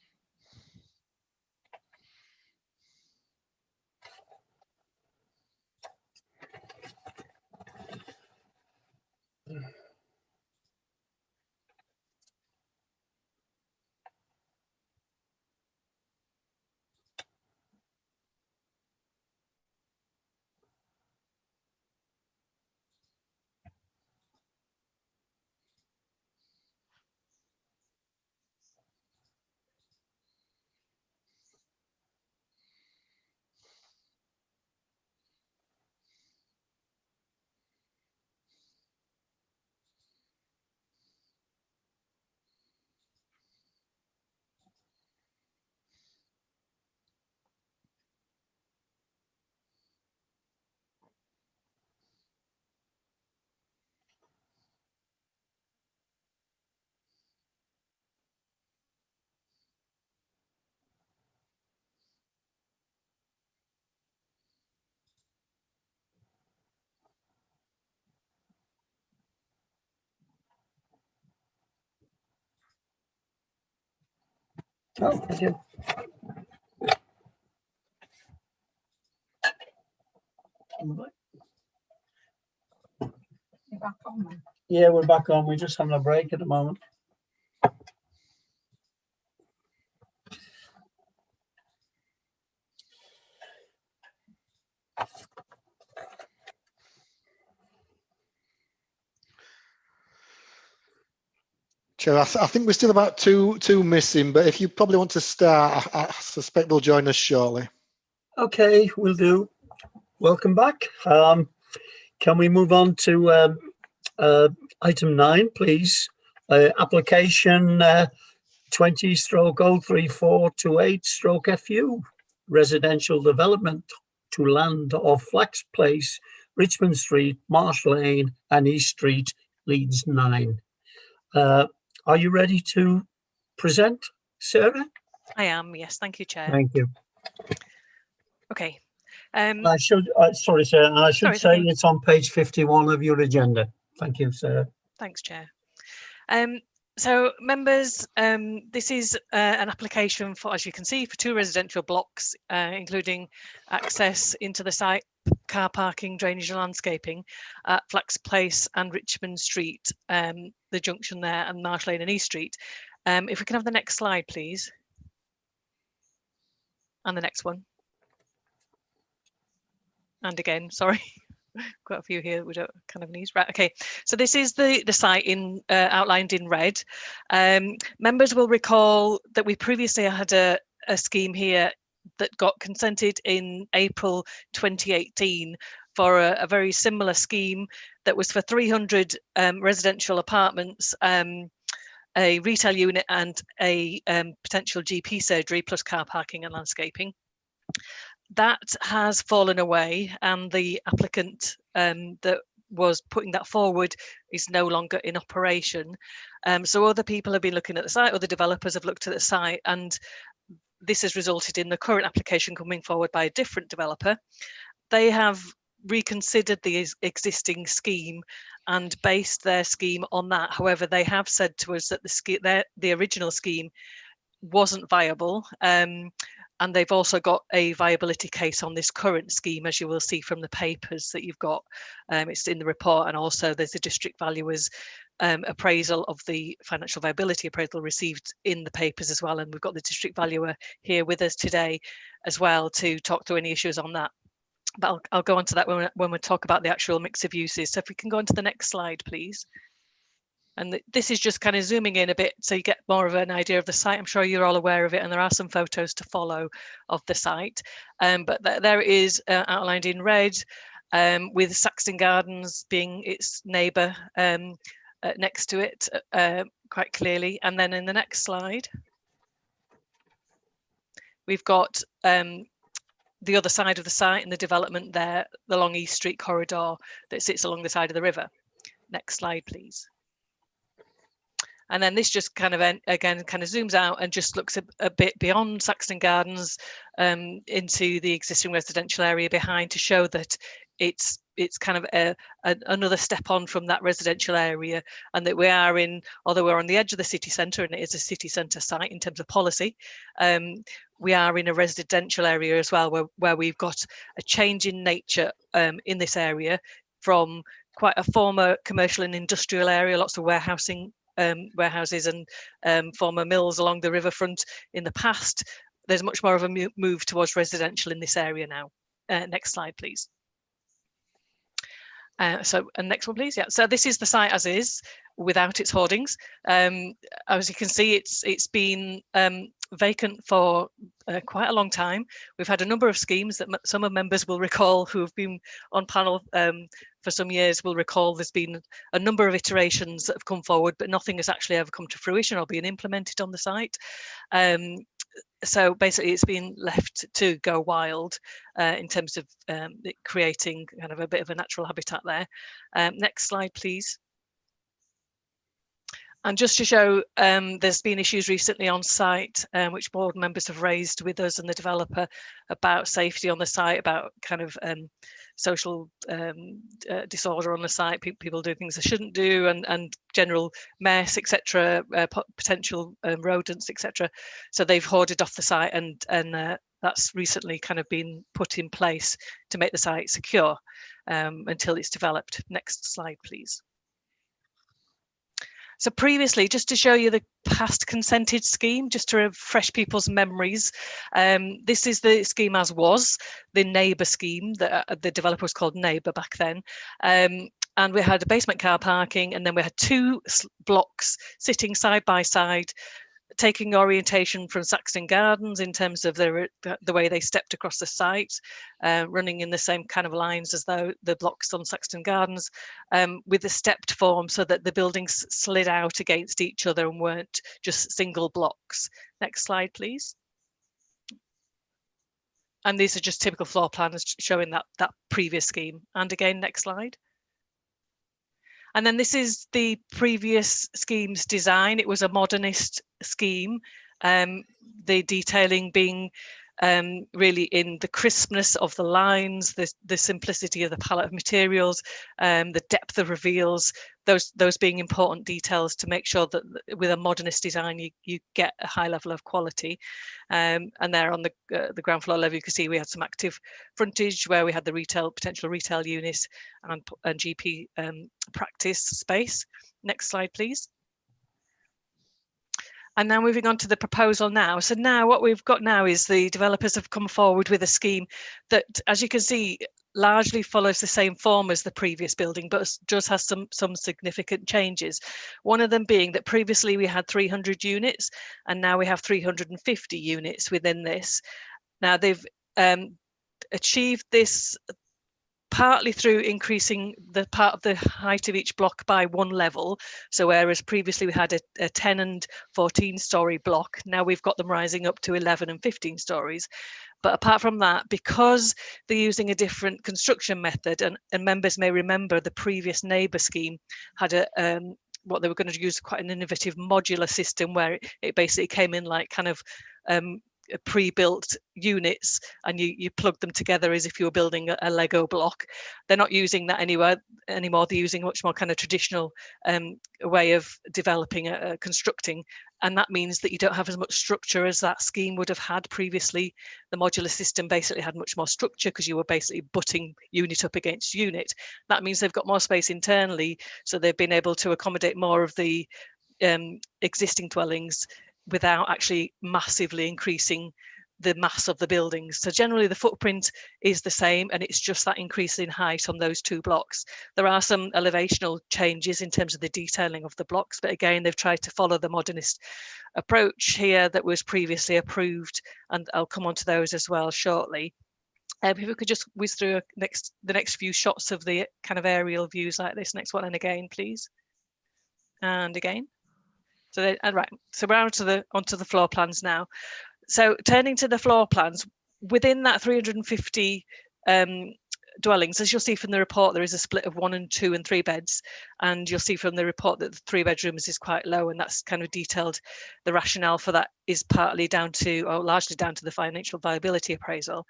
Oh, thank you. Yeah, we're back on. We're just having a break at the moment. Chair, I think we're still about two missing, but if you probably want to start, I suspect they'll join us shortly. Okay, we'll do. Welcome back. Can we move on to item 9, please? Application 20/03428/FU, residential development to land of Flax Place, Richmond Street, Marsh Lane, and East Street, Leeds 9. Are you ready to present, Sarah? I am, yes. Thank you, Chair. Thank you. Okay. I should, sorry, Sarah, I should say okay. it's on page 51 of your agenda. Thank you, Sarah. Thanks, Chair. So members, this is an application for, as you can see, for 2 residential blocks, including access into the site, car parking, drainage and landscaping at Flax Place and Richmond Street, the junction there, and Marsh Lane and East Street. If we can have the next slide, please. And the next one. And again, sorry. Quite a few here we don't kind of need. Right, okay. So this is the site in outlined in red. Members will recall that we previously had a scheme here that got consented in April 2018 for a very similar scheme that was for 300 residential apartments, a retail unit and a potential GP surgery plus car parking and landscaping. That has fallen away, and the applicant that was putting that forward is no longer in operation. So other people have been looking at the site, other developers have looked at the site, and this has resulted in the current application coming forward by a different developer. They have reconsidered the existing scheme and based their scheme on that. However, they have said to us that the original scheme wasn't viable. And they've also got a viability case on this current scheme, as you will see from the papers that you've got. It's in the report, and also there's a district valuer's appraisal of the financial viability appraisal received in the papers as well, and we've got the district valuer here with us today as well to talk through any issues on that. But I'll go on to that when we talk about the actual mix of uses. So if we can go on to the next slide, please. And this is just kind of zooming in a bit so you get more of an idea of the site. I'm sure you're all aware of it, and there are some photos to follow of the site. But there it is outlined in red, with Saxton Gardens being its neighbour next to it quite clearly. And then in the next slide, we've got the other side of the site and the development there, the Long East Street corridor that sits along the side of the river. Next slide, please. And then this just kind of, again, kind of zooms out and just looks a bit beyond Saxton Gardens into the existing residential area behind to show that it's kind of another step on from that residential area, and that we are in, although we're on the edge of the city centre and it is a city centre site in terms of policy, we are in a residential area as well, where we've got a change in nature in this area from quite a former commercial and industrial area, lots of warehouses and former mills along the riverfront in the past. There's much more of a move towards residential in this area now. Next slide, please. And next one, please. Yeah. So this is the site as is, without its hoardings. As you can see, it's been vacant for quite a long time. We've had a number of schemes that some of members will recall who have been on panel for some years will recall. There's been a number of iterations that have come forward, but nothing has actually ever come to fruition or been implemented on the site. So basically it's been left to go wild in terms of it creating kind of a bit of a natural habitat there. Next slide, please. And just to show, there's been issues recently on site, which board members have raised with us and the developer about safety on the site, about kind of social disorder on the site, people doing things they shouldn't do, and general mess, etc., potential rodents, etc. So they've hoarded off the site, and that's recently kind of been put in place to make the site secure until it's developed. Next slide, please. So previously, just to show you the past consented scheme, just to refresh people's memories, this is the scheme as was, the neighbour scheme, that the developer was called Neighbour back then. And we had a basement car parking, and then we had two blocks sitting side by side, taking orientation from Saxton Gardens in terms of the way they stepped across the site, running in the same kind of lines as though the blocks on Saxton Gardens, with the stepped form so that the buildings slid out against each other and weren't just single blocks. Next slide, please. And these are just typical floor plans showing that previous scheme. And again, next slide. And then this is the previous scheme's design. It was a modernist scheme, the detailing being really in the crispness of the lines, the simplicity of the palette of materials, the depth of reveals, those being important details to make sure that with a modernist design you get a high level of quality. And there on the ground floor level, you can see we had some active frontage where we had the potential retail units and GP practice space. Next slide, please. And now moving on to the proposal now. So now what we've got now is the developers have come forward with a scheme that, as you can see, largely follows the same form as the previous building, but just has some significant changes. One of them being that previously we had 300 units and now we have 350 units within this. Now they've achieved this partly through increasing the part of the height of each block by one level. So whereas previously we had a 10 and 14 story block, now we've got them rising up to 11 and 15 stories. But apart from that, because they're using a different construction method, and members may remember the previous neighbour scheme had what they were going to use quite an innovative modular system where it basically came in like kind of pre-built units, and you plug them together as if you were building a Lego block. They're not using that anymore. They're using a much more kind of traditional way of developing, constructing, and that means that you don't have as much structure as that scheme would have had previously. The modular system basically had much more structure because you were basically butting unit up against unit. That means they've got more space internally, so they've been able to accommodate more of the existing dwellings without actually massively increasing the mass of the buildings. So generally the footprint is the same, and it's just that increase in height on those 2 blocks. There are some elevational changes in terms of the detailing of the blocks, but again, they've tried to follow the modernist approach here that was previously approved, and I'll come on to those as well shortly. If we could just whiz through the next few shots of the kind of aerial views like this. Next one, and again, please. And again. So right, so we're onto the floor plans now. So turning to the floor plans, within that 350 dwellings, as you'll see from the report, there is a split of 1 and 2 and 3 beds, and you'll see from the report that the 3 bedrooms is quite low, and that's kind of detailed. The rationale for that is partly down to, or largely down to, the financial viability appraisal.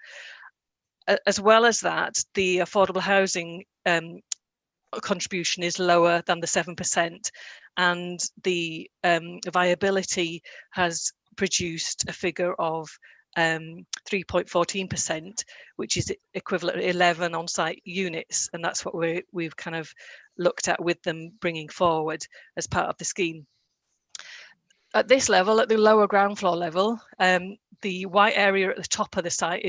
As well as that, the affordable housing contribution is lower than the 7%, and the viability has produced a figure of 3.14%, which is equivalent to 11 on-site units, and that's what we've kind of looked at with them bringing forward as part of the scheme. At this level, at the lower ground floor level, the white area at the top of the site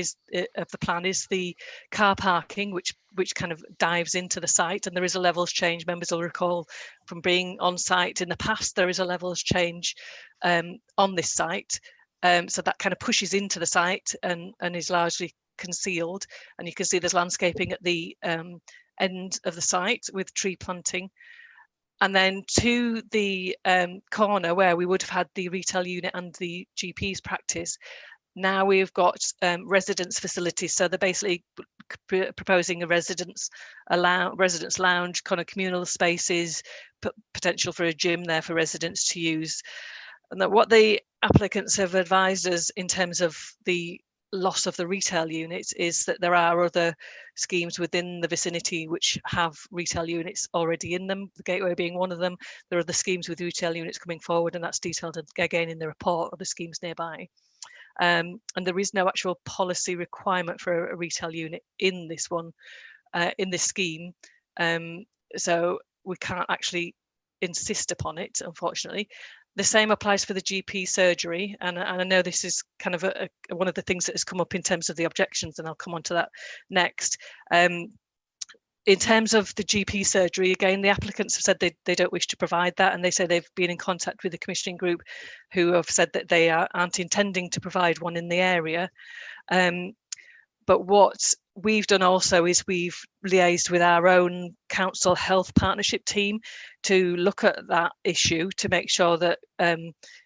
of the plan is the car parking, which kind of dives into the site, and there is a levels change. Members will recall from being on site in the past, there is a levels change on this site, so that kind of pushes into the site and is largely concealed. And you can see there's landscaping at the end of the site with tree planting. And then to the corner where we would have had the retail unit and the GP's practice, now we've got residence facilities. So they're basically proposing a residence lounge, kind of communal spaces, potential for a gym there for residents to use. And that what the applicants have advised us in terms of the loss of the retail units is that there are other schemes within the vicinity which have retail units already in them, the Gateway being one of them. There are other schemes with retail units coming forward, and that's detailed again in the report of the schemes nearby. And there is no actual policy requirement for a retail unit in this one, in this scheme. So we can't actually insist upon it, unfortunately. The same applies for the GP surgery, and I know this is kind of one of the things that has come up in terms of the objections, and I'll come on to that next. In terms of the GP surgery, again, the applicants have said they don't wish to provide that, and they say they've been in contact with the commissioning group who have said that they aren't intending to provide one in the area. But what we've done also is we've liaised with our own council health partnership team to look at that issue to make sure that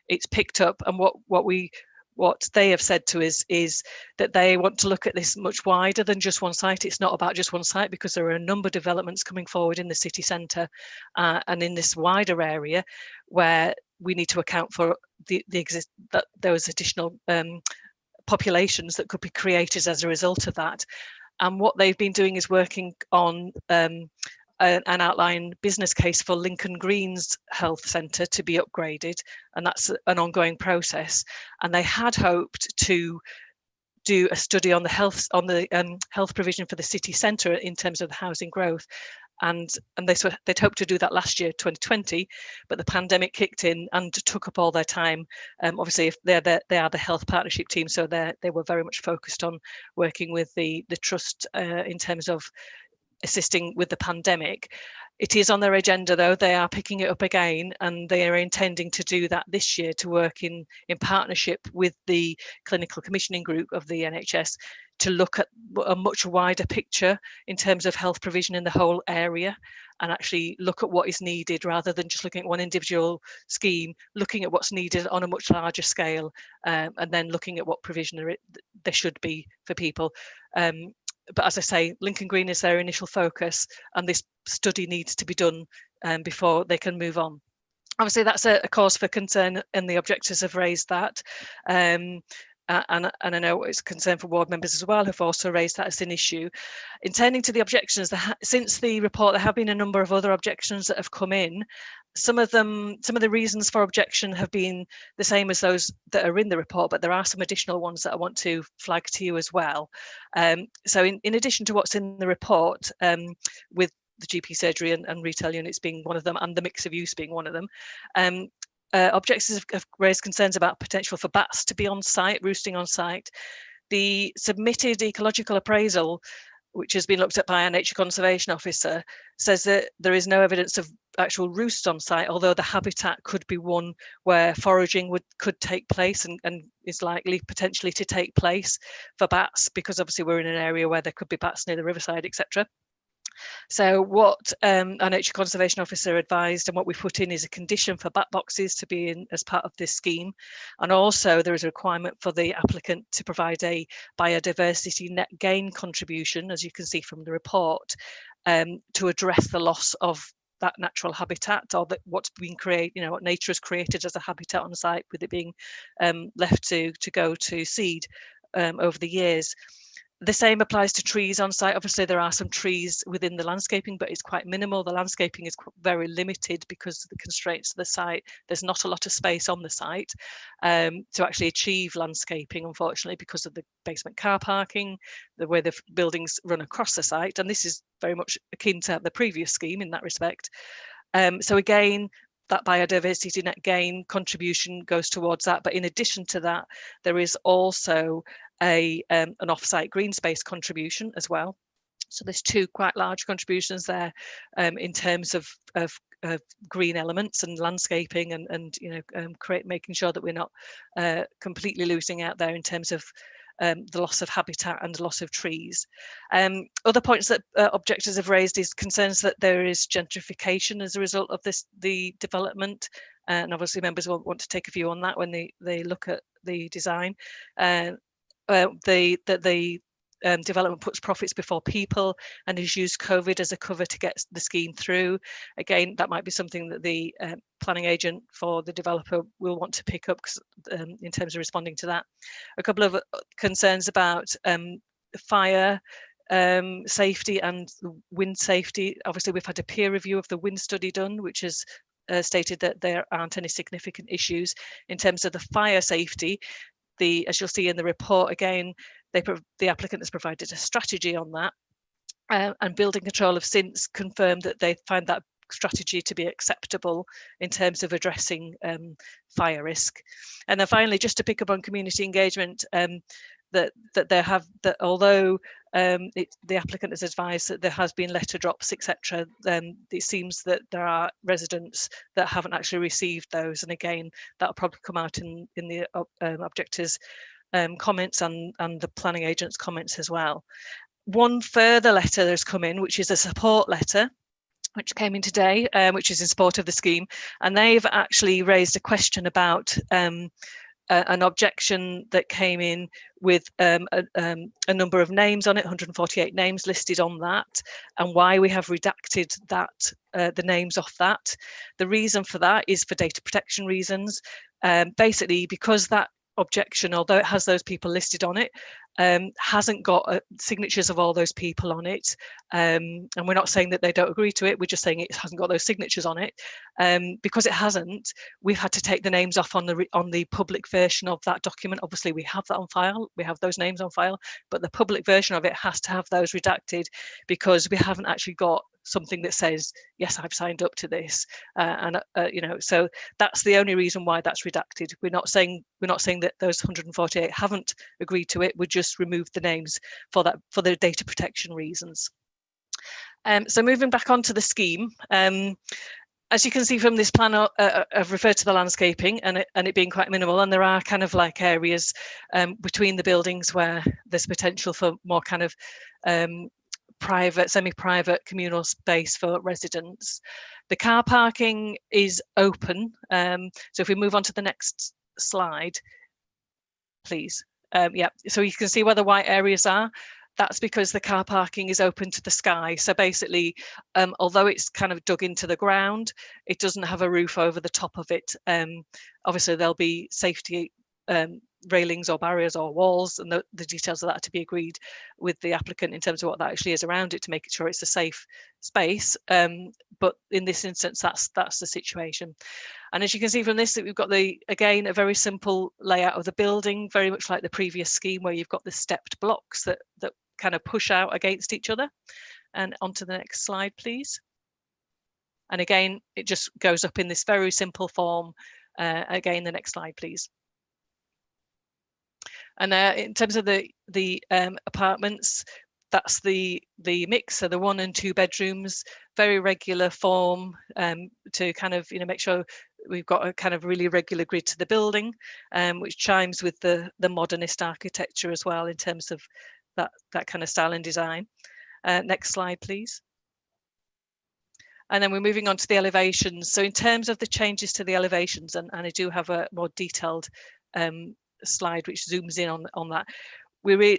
it's picked up. And what they have said to us is that they want to look at this much wider than just one site. It's not about just one site, because there are a number of developments coming forward in the city centre and in this wider area where we need to account for those additional populations that could be created as a result of that. And what they've been doing is working on an outline business case for Lincoln Green's health centre to be upgraded, and that's an ongoing process. And they had hoped to do a study on the health provision for the city centre in terms of the housing growth. And they'd hoped to do that last year, 2020, but the pandemic kicked in and took up all their time. Obviously, if they are the health partnership team, so they were very much focused on working with the trust in terms of assisting with the pandemic. It is on their agenda, though. They are picking it up again, and they are intending to do that this year, to work in partnership with the clinical commissioning group of the NHS to look at a much wider picture in terms of health provision in the whole area, and actually look at what is needed rather than just looking at one individual scheme, looking at what's needed on a much larger scale, and then looking at what provision there should be for people. But as I say, Lincoln Green is their initial focus, and this study needs to be done before they can move on. Obviously, that's a cause for concern, and the objectors have raised that. And I know it's a concern for ward members as well, who've also raised that as an issue. In turning to the objections, since the report, there have been a number of other objections that have come in. some of the reasons for objection have been the same as those that are in the report, but there are some additional ones that I want to flag to you as well. So in addition to what's in the report, with the GP surgery and retail units being one of them, and the mix of use being one of them, objectors have raised concerns about potential for bats to be on site, roosting on site. The submitted ecological appraisal, which has been looked at by our nature conservation officer, says that there is no evidence of actual roosts on site, although the habitat could be one where foraging could take place and is likely potentially to take place for bats, because obviously we're in an area where there could be bats near the riverside, etc. So what our nature conservation officer advised and what we put in is a condition for bat boxes to be in as part of this scheme. And also there is a requirement for the applicant to provide a biodiversity net gain contribution, as you can see from the report, to address the loss of that natural habitat, or that what's been created, you know, what nature has created as a habitat on site, with it being left to go to seed over the years. The same applies to trees on site. Obviously, there are some trees within the landscaping, but it's quite minimal. The landscaping is very limited because of the constraints of the site. There's not a lot of space on the site to actually achieve landscaping, unfortunately, because of the basement car parking, the way the buildings run across the site. And this is very much akin to the previous scheme in that respect. So again, that biodiversity net gain contribution goes towards that. But in addition to that, there is also an off-site green space contribution as well. So there's two quite large contributions there in terms of green elements and landscaping and you know, making sure that we're not completely losing out there in terms of the loss of habitat and loss of trees. Other points that objectors have raised is concerns that there is gentrification as a result of the development, and obviously members will want to take a view on that when they look at the design. The development puts profits before people and has used COVID as a cover to get the scheme through. Again, that might be something that the planning agent for the developer will want to pick up in terms of responding to that. A couple of concerns about fire safety and wind safety. Obviously, we've had a peer review of the wind study done, which has stated that there aren't any significant issues. In terms of the fire safety, as you'll see in the report, again, the applicant has provided a strategy on that, and Building Control have since confirmed that they find that strategy to be acceptable in terms of addressing fire risk. And then finally, just to pick up on community engagement, although the applicant has advised that there has been letter drops, etc., it seems that there are residents that haven't actually received those, and again, that'll probably come out in the objectors' comments and the planning agent's comments as well. One further letter has come in, which is a support letter, which came in today, which is in support of the scheme, and they've actually raised a question about an objection that came in with a number of names on it, 148 names listed on that, and why we have redacted that, the names off that. The reason for that is for data protection reasons. Basically, because that objection, although it has those people listed on it, hasn't got signatures of all those people on it, and we're not saying that they don't agree to it, we're just saying it hasn't got those signatures on it. Because it hasn't, we've had to take the names off on the public version of that document. Obviously we have that on file, we have those names on file, but the public version of it has to have those redacted because we haven't actually got something that says, yes, I've signed up to this, you know, so that's the only reason why that's redacted. We're not saying that those 148 haven't agreed to it, we just removed the names for that, for the data protection reasons. So moving back onto the scheme, as you can see from this plan, I've referred to the landscaping and it being quite minimal, and there are kind of like areas between the buildings where there's potential for more kind of private, semi-private communal space for residents. The car parking is open. So if we move on to the next slide, please. Yeah, so you can see where the white areas are. That's because the car parking is open to the sky. So basically, although it's kind of dug into the ground, it doesn't have a roof over the top of it. Obviously, there'll be safety railings or barriers or walls, and the details of that are to be agreed with the applicant in terms of what that actually is around it to make sure it's a safe space. But in this instance, that's the situation. And as you can see from this, that we've got again a very simple layout of the building, very much like the previous scheme where you've got the stepped blocks that kind of push out against each other. And onto the next slide, please. And again, it just goes up in this very simple form. Again, the next slide, please. And in terms of the apartments, that's the mix, so the 1 and 2 bedrooms, very regular form, to kind of make sure we've got a kind of really regular grid to the building, which chimes with the modernist architecture as well in terms of that kind of style and design. Next slide, please. And then we're moving on to the elevations. So in terms of the changes to the elevations, and I do have a more detailed slide which zooms in on that.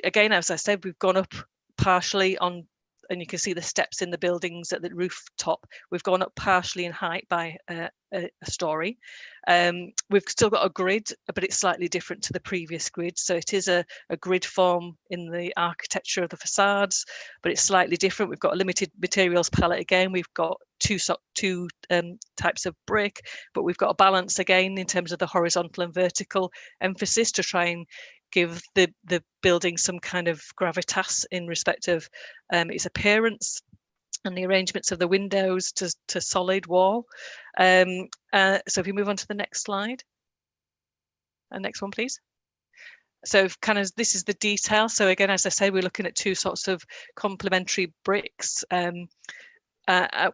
Again, as I said, we've gone up partially on, and you can see the steps in the buildings at the rooftop. We've gone up partially in height by a story. We've still got a grid, but it's slightly different to the previous grid. So it is a grid form in the architecture of the facades, but it's slightly different. We've got a limited materials palette again. We've got two types of brick, but we've got a balance again in terms of the horizontal and vertical emphasis to try and give the building some kind of gravitas in respect of its appearance and the arrangements of the windows to solid wall. So if we move on to the next slide, next one, please. So kind of this is the detail. So again, as I say, we're looking at 2 sorts of complementary bricks. So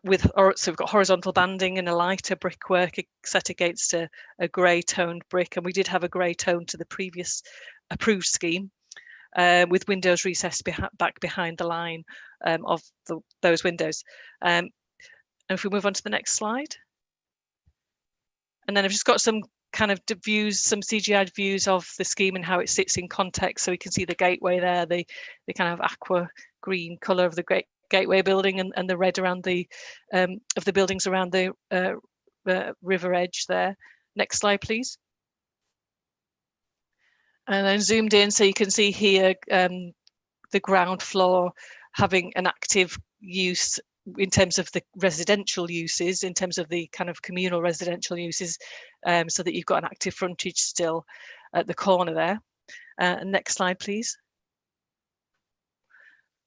we've got horizontal banding and a lighter brickwork set against a grey toned brick, and we did have a grey tone to the previous approved scheme, with windows recessed back behind the line of those windows. And if we move on to the next slide, and then I've just got some kind of views, some CGI views of the scheme and how it sits in context. So we can see the gateway there, the kind of aqua green colour of the gateway building, and the red around of the buildings around the river edge there. Next slide, please. And then zoomed in, so you can see here the ground floor having an active use in terms of the residential uses, in terms of the kind of communal residential uses, so that you've got an active frontage still at the corner there. Next slide, please.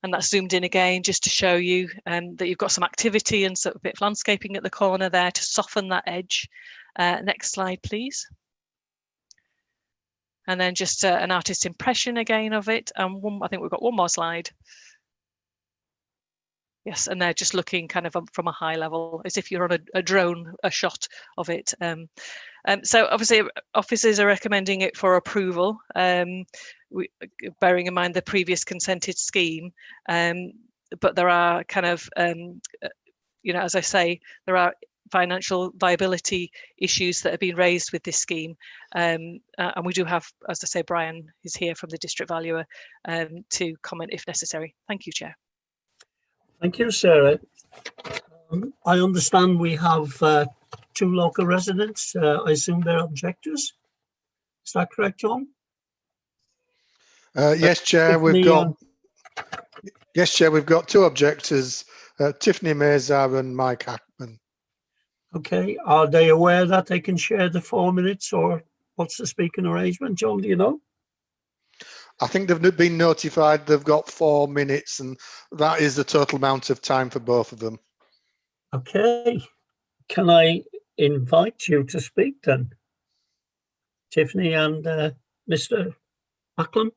And that's zoomed in again just to show you that you've got some activity and sort of a bit of landscaping at the corner there to soften that edge. Next slide, please. And then just an artist's impression again of it. And I think we've got one more slide. Yes, and they're just looking kind of from a high level, as if you're on a drone, a shot of it. So obviously officers are recommending it for approval, bearing in mind the previous consented scheme. But there are kind of, as I say, there are financial viability issues that have been raised with this scheme. And we do have, as I say, Brian is here from the District Valuer to comment if necessary. Thank you, Chair. Thank you, Sarah. I understand we have 2 local residents. I assume they're objectors. Is that correct, John? Yes, Chair. Yes, Chair. We've got 2 objectors, Tiffany Mazar and Mike Hackman. Okay. Are they aware that they can share the 4 minutes, or what's the speaking arrangement, John? Do you know? I think they've been notified they've got 4 minutes, and that is the total amount of time for both of them. Okay. Can I invite you to speak then? Tiffany and Mr. Ackland?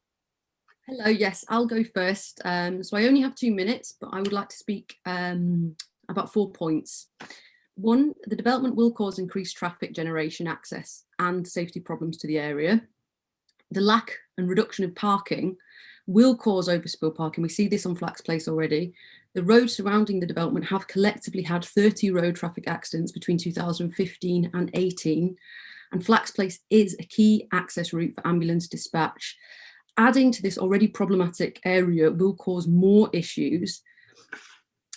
Hello, yes, I'll go first. So I only have 2 minutes, but I would like to speak about 4 points. 1, the development will cause increased traffic generation, access and safety problems to the area. The lack and reduction of parking will cause overspill parking. We see this on Flax Place already. The roads surrounding the development have collectively had 30 road traffic accidents between 2015 and 18. And Flax Place is a key access route for ambulance dispatch. Adding to this already problematic area will cause more issues.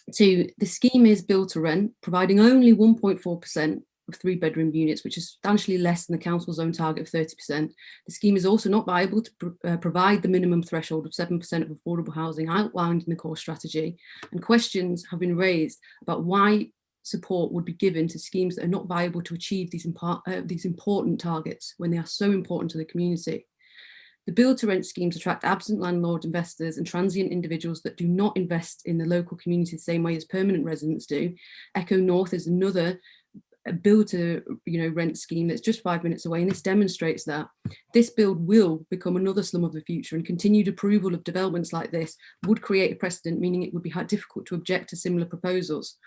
The scheme is built to rent, providing only 1.4% of 3-bedroom units, which is substantially less than the council's own target of 30%. The scheme is also not viable to provide the minimum threshold of 7% of affordable housing outlined in the core strategy. And questions have been raised about why support would be given to schemes that are not viable to achieve these important targets when they are so important to the community. The build-to-rent schemes attract absent landlord investors and transient individuals that do not invest in the local community the same way as permanent residents do. Echo North is another build-to-rent scheme that's just 5 minutes away, and this demonstrates that this build will become another slum of the future, and continued approval of developments like this would create a precedent, meaning it would be difficult to object to similar proposals.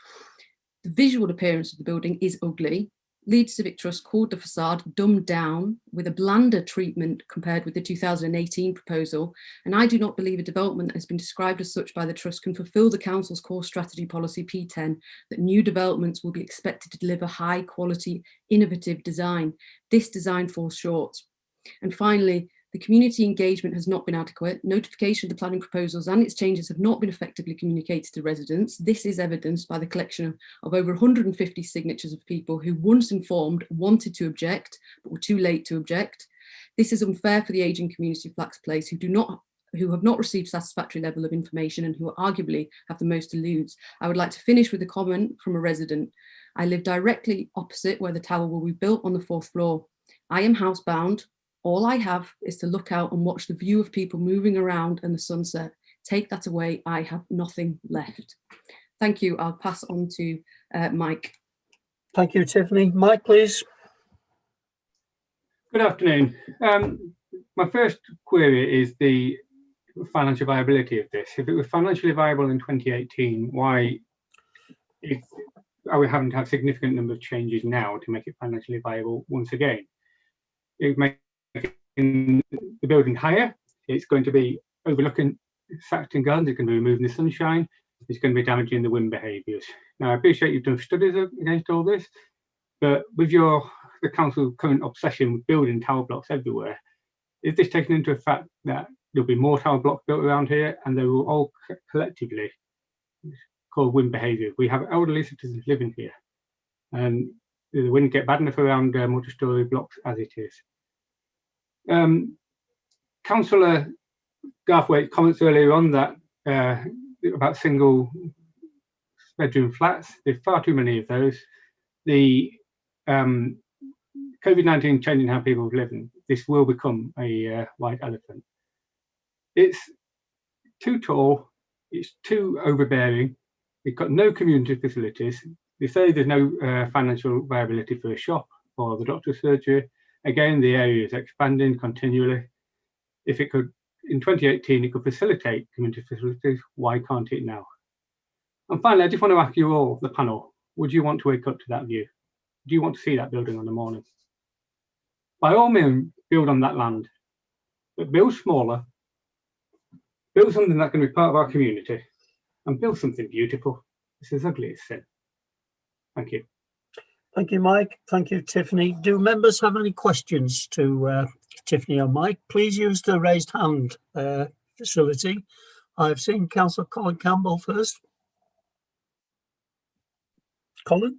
The visual appearance of the building is ugly. Leeds Civic Trust called the facade dumbed down with a blander treatment compared with the 2018 proposal. And I do not believe a development that has been described as such by the Trust can fulfil the Council's core strategy policy P10, that new developments will be expected to deliver high quality, innovative design. This design falls short. And finally, the community engagement has not been adequate. Notification of the planning proposals and its changes have not been effectively communicated to residents. This is evidenced by the collection of over 150 signatures of people who, once informed, wanted to object, but were too late to object. This is unfair for the ageing community of Flax Place, who have not received satisfactory level of information and who arguably have the most to lose. I would like to finish with a comment from a resident. I live directly opposite where the tower will be built on the 4th floor. I am housebound. All I have is to look out and watch the view of people moving around and the sunset. Take that away, I have nothing left. Thank you. I'll pass on to Mike. Thank you, Tiffany. Mike, please. Good afternoon. My first query is the financial viability of this. If it was financially viable in 2018, why are we having to have significant number of changes now to make it financially viable once again? It makes the building higher. It's going to be overlooking Saxton Gardens. It's going to be removing the sunshine. It's going to be damaging the wind behaviours. Now, I appreciate you've done studies against all this, but with the council's current obsession with building tower blocks everywhere, is this taken into effect that there'll be more tower blocks built around here and they will all collectively cause wind behaviour? We have elderly citizens living here, and the wind get bad enough around multi-storey blocks as it is. Councillor Garthwaite comments earlier on that about single bedroom flats. There's far too many of those. The COVID-19 changing how people live, and this will become a white elephant. It's too tall, it's too overbearing, it's got no community facilities. They say there's no financial viability for a shop or the doctor's surgery. Again, the area is expanding continually. If it could, in 2018, it could facilitate community facilities, why can't it now? And finally, I just want to ask you all, the panel, would you want to wake up to that view? Do you want to see that building on the morning? By all means, build on that land, but build smaller, build something that's going to be part of our community, and build something beautiful. It's as ugly as sin. Thank you. Thank you, Mike. Thank you, Tiffany. Do members have any questions to Tiffany or Mike? Please use the raised hand facility. I've seen Councillor Colin Campbell first. Colin?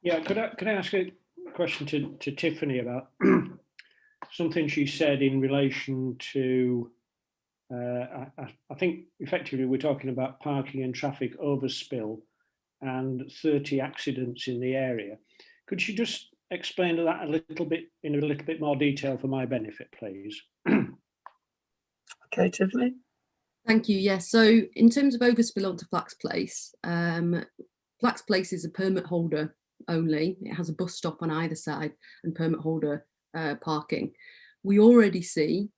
Yeah, could I ask a question to Tiffany about something she said in relation to, I think effectively we're talking about parking and traffic overspill and 30 accidents in the area. Could you just explain that a little bit in a little bit more detail for my benefit, please? Okay, Tiffany. Thank you. Yes. So in terms of overspill onto Flax Place, Flax Place is a permit holder only. It has a bus stop on either side and permit holder parking. We already see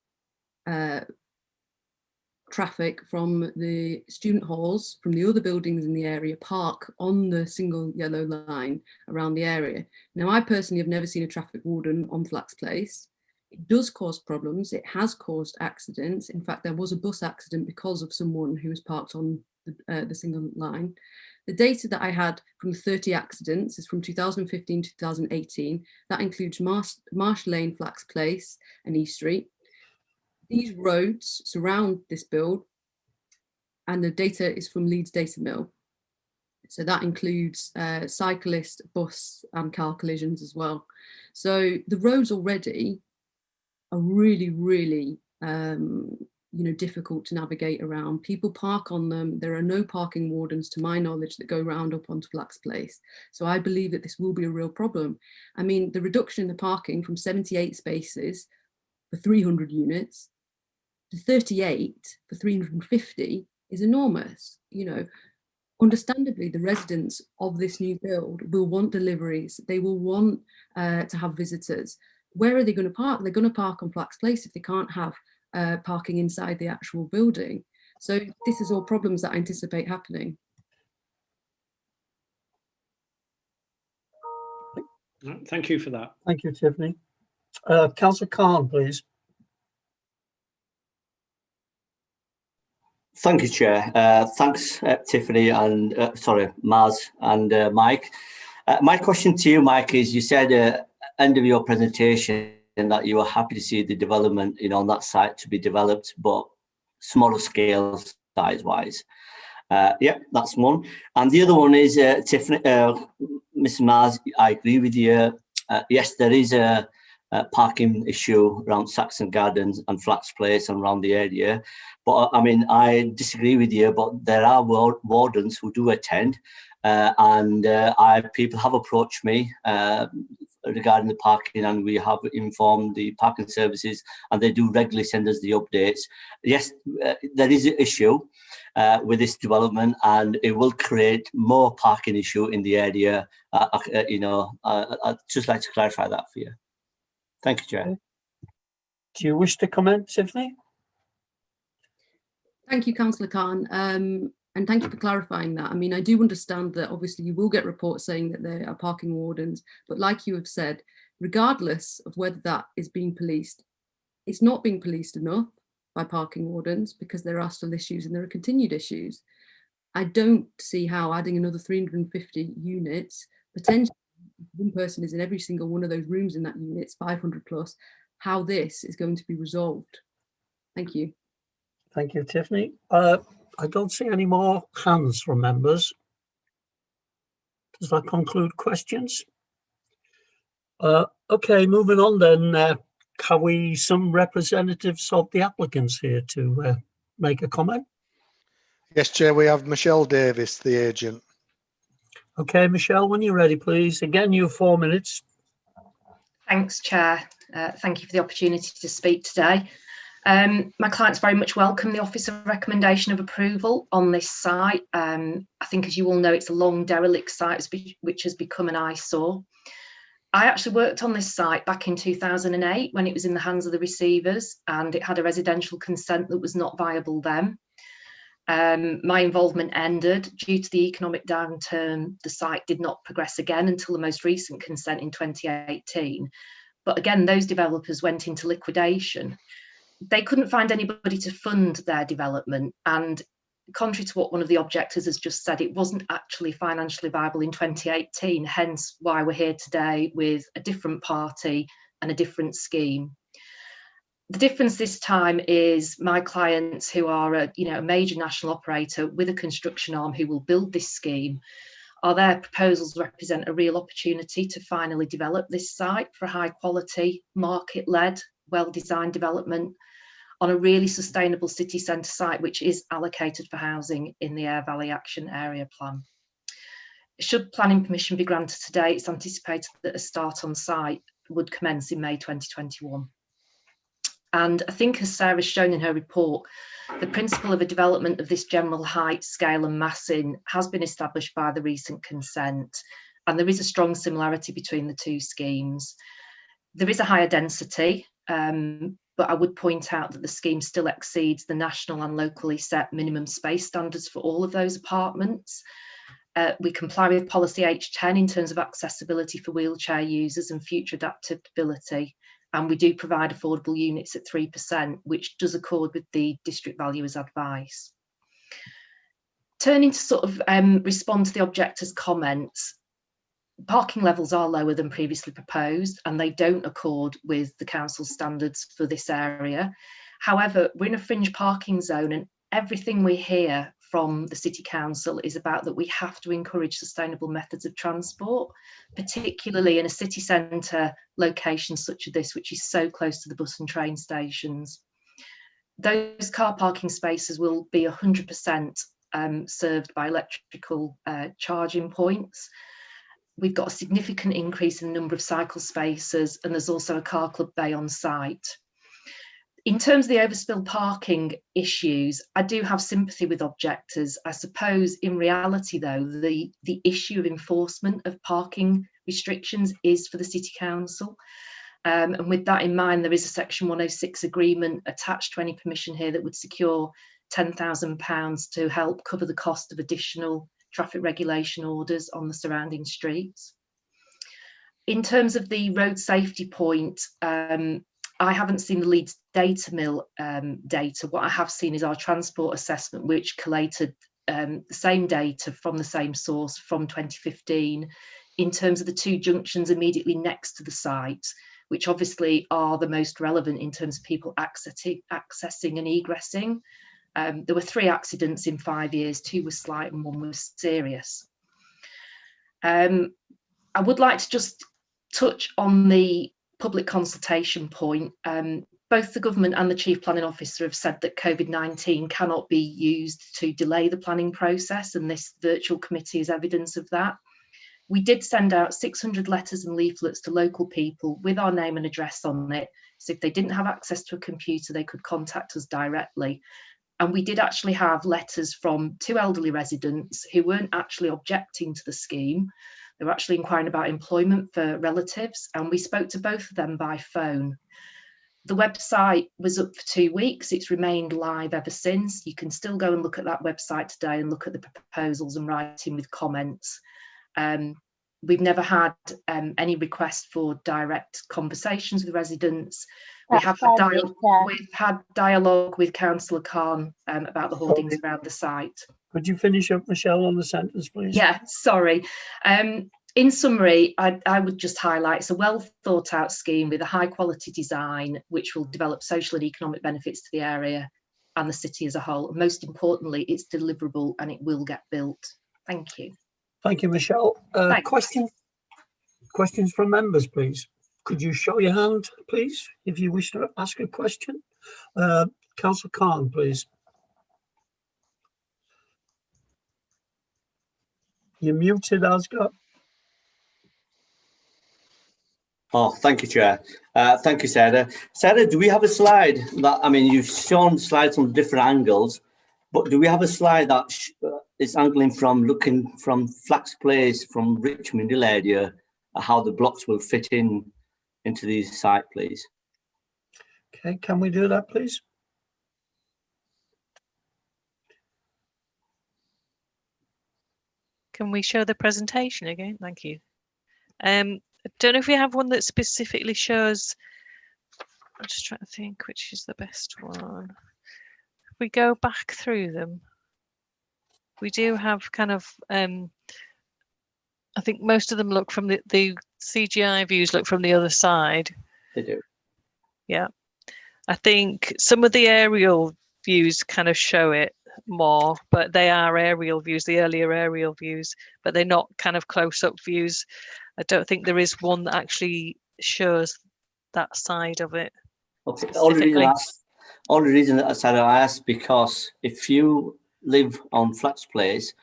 traffic from the student halls, from the other buildings in the area, park on the single yellow line around the area. Now, I personally have never seen a traffic warden on Flax Place. It does cause problems. It has caused accidents. In fact, there was a bus accident because of someone who was parked on the single line. The data that I had from the 30 accidents is from 2015 to 2018. That includes Marsh Lane, Flax Place and East Street. These roads surround this build, and the data is from Leeds Data Mill. So that includes cyclist, bus and car collisions as well. So the roads already are really, really, difficult to navigate around. People park on them. There are no parking wardens, to my knowledge, that go round up onto Flax Place. So I believe that this will be a real problem. I mean, the reduction in the parking from 78 spaces for 300 units to 38 for 350 is enormous. Understandably, the residents of this new build will want deliveries. They will want to have visitors. Where are they going to park? They're going to park on Flax Place if they can't have parking inside the actual building. So this is all problems that I anticipate happening. Thank you for that. Thank you, Tiffany. Councillor Khan, please. Thank you, Chair. Thanks, Tiffany and Maz and Mike. My question to you, Mike, is you said at the end of your presentation that you were happy to see the development, on that site to be developed, but smaller scale size-wise. Yeah, that's one. And the other one is, Tiffany, Mr. Maz, I agree with you. Yes, there is a parking issue around Saxon Gardens and Flax Place and around the area. But I mean, I disagree with you, but there are wardens who do attend. And people have approached me regarding the parking, and we have informed the parking services, and they do regularly send us the updates. Yes, there is an issue with this development, and it will create more parking issue in the area. I'd just like to clarify that for you. Thank you, Chair. Do you wish to comment, Tiffany? Thank you, Councillor Khan. And thank you for clarifying that. I mean, I do understand that obviously you will get reports saying that there are parking wardens, but like you have said, regardless of whether that is being policed, it's not being policed enough by parking wardens because there are still issues and there are continued issues. I don't see how adding another 350 units, potentially one person is in every single one of those rooms in that unit, it's 500 plus, how this is going to be resolved. Thank you. Thank you, Tiffany. I don't see any more hands from members. Does that conclude questions? Okay, moving on then. Have we some representatives of the applicants here to make a comment? Yes, Chair, we have Michelle Davis, the agent. Okay, Michelle, when you're ready, please. Again, you have 4 minutes. Thanks, Chair. Thank you for the opportunity to speak today. My clients very much welcome the Office of Recommendation of Approval on this site. I think, as you all know, it's a long derelict site which has become an eyesore. I actually worked on this site back in 2008 when it was in the hands of the receivers, and it had a residential consent that was not viable then. My involvement ended due to the economic downturn. The site did not progress again until the most recent consent in 2018. But again, those developers went into liquidation. They couldn't find anybody to fund their development, and contrary to what one of the objectors has just said, it wasn't actually financially viable in 2018, hence why we're here today with a different party and a different scheme. The difference this time is my clients, who are a major national operator with a construction arm who will build this scheme, their proposals represent a real opportunity to finally develop this site for a high quality, market-led, well-designed development on a really sustainable city centre site which is allocated for housing in the Aire Valley Action Area Plan. Should planning permission be granted today, it's anticipated that a start on site would commence in May 2021. And I think, as Sarah's shown in her report, the principle of a development of this general height, scale and massing has been established by the recent consent, and there is a strong similarity between the two schemes. There is a higher density, but I would point out that the scheme still exceeds the national and locally set minimum space standards for all of those apartments. We comply with policy H10 in terms of accessibility for wheelchair users and future adaptability, and we do provide affordable units at 3%, which does accord with the district valuer's advice. Turning to sort of respond to the objector's comments, parking levels are lower than previously proposed, and they don't accord with the council's standards for this area. However, we're in a fringe parking zone, and everything we hear from the City Council is about that we have to encourage sustainable methods of transport, particularly in a city centre location such as this, which is so close to the bus and train stations. Those car parking spaces will be 100% served by electrical charging points. We've got a significant increase in the number of cycle spaces, and there's also a car club bay on site. In terms of the overspill parking issues, I do have sympathy with objectors. I suppose in reality, though, the issue of enforcement of parking restrictions is for the City Council. And with that in mind, there is a Section 106 agreement attached to any permission here that would secure £10,000 to help cover the cost of additional traffic regulation orders on the surrounding streets. In terms of the road safety point, I haven't seen the Leeds data mill data. What I have seen is our transport assessment, which collated the same data from the same source from 2015 in terms of the two junctions immediately next to the site, which obviously are the most relevant in terms of people accessing and egressing. There were 3 accidents in 5 years, 2 were slight and 1 was serious. I would like to just touch on the public consultation point. Both the government and the Chief Planning Officer have said that COVID-19 cannot be used to delay the planning process, and this virtual committee is evidence of that. We did send out 600 letters and leaflets to local people with our name and address on it. So if they didn't have access to a computer, they could contact us directly. And we did actually have letters from 2 elderly residents who weren't actually objecting to the scheme. They were actually inquiring about employment for relatives, and we spoke to both of them by phone. The website was up for 2 weeks. It's remained live ever since. You can still go and look at that website today and look at the proposals and write in with comments. We've never had any request for direct conversations with residents. We've had dialogue with Councillor Khan about the hoardings around the site. Could you finish up, Michelle, on the sentence, please? Yeah, sorry. In summary, I would just highlight it's a well thought out scheme with a high quality design, which will develop social and economic benefits to the area and the city as a whole. And most importantly, it's deliverable and it will get built. Thank you. Thank you, Michelle. Questions from members, please. Could you show your hand, please, if you wish to ask a question? Councillor Khan, please. You're muted, Asghar. Oh, thank you, Chair. Thank you, Sarah. Sarah, do we have a slide that, I mean, you've shown slides from different angles, but do we have a slide that is angling from looking from Flax Place, from Richmond Hill area, how the blocks will fit into these site, please? Okay, can we do that, please? Can we show the presentation again? Thank you. I don't know if we have one that specifically shows. I'm just trying to think which is the best one. If we go back through them, we do have kind of, I think most of them look from the CGI views look from the other side. They do. Yeah. I think some of the aerial views kind of show it more, but they are aerial views, the earlier aerial views, but they're not kind of close-up views. I don't think there is one that actually shows that side of it. Okay. Only reason that I said I asked because if you live on Flax Place,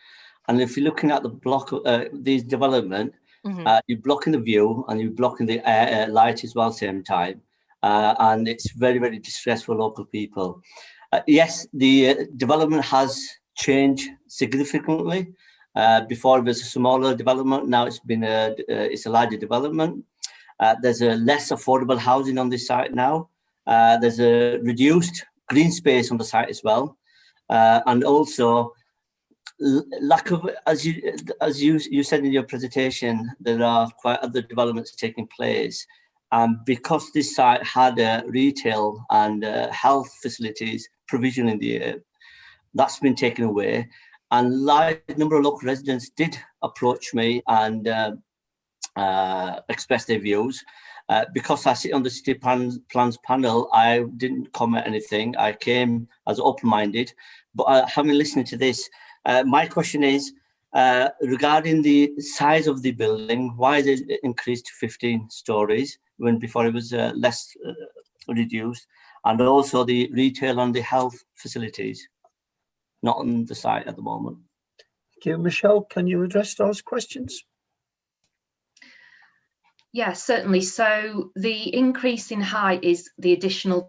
and if you're looking at the block, these development, you're blocking the view and you're blocking the light as well at the same time, and it's very, very distressful for local people. Yes, the development has changed significantly. Before it was a smaller development, now it's been it's a larger development. There's a less affordable housing on this site now. There's a reduced green space on the site as well, and also lack of, as you said in your presentation, there are quite other developments taking place. Because this site had retail and health facilities provision in the air, that's been taken away. And a large number of local residents did approach me and express their views. Because I sit on the city plans panel, I didn't comment anything. I came as open-minded, but having listened to this, my question is regarding the size of the building. Why is it increased to 15 stories when before it was less reduced? And also the retail and the health facilities, not on the site at the moment. Thank you. Michelle, can you address those questions? Yes, certainly. So the increase in height is the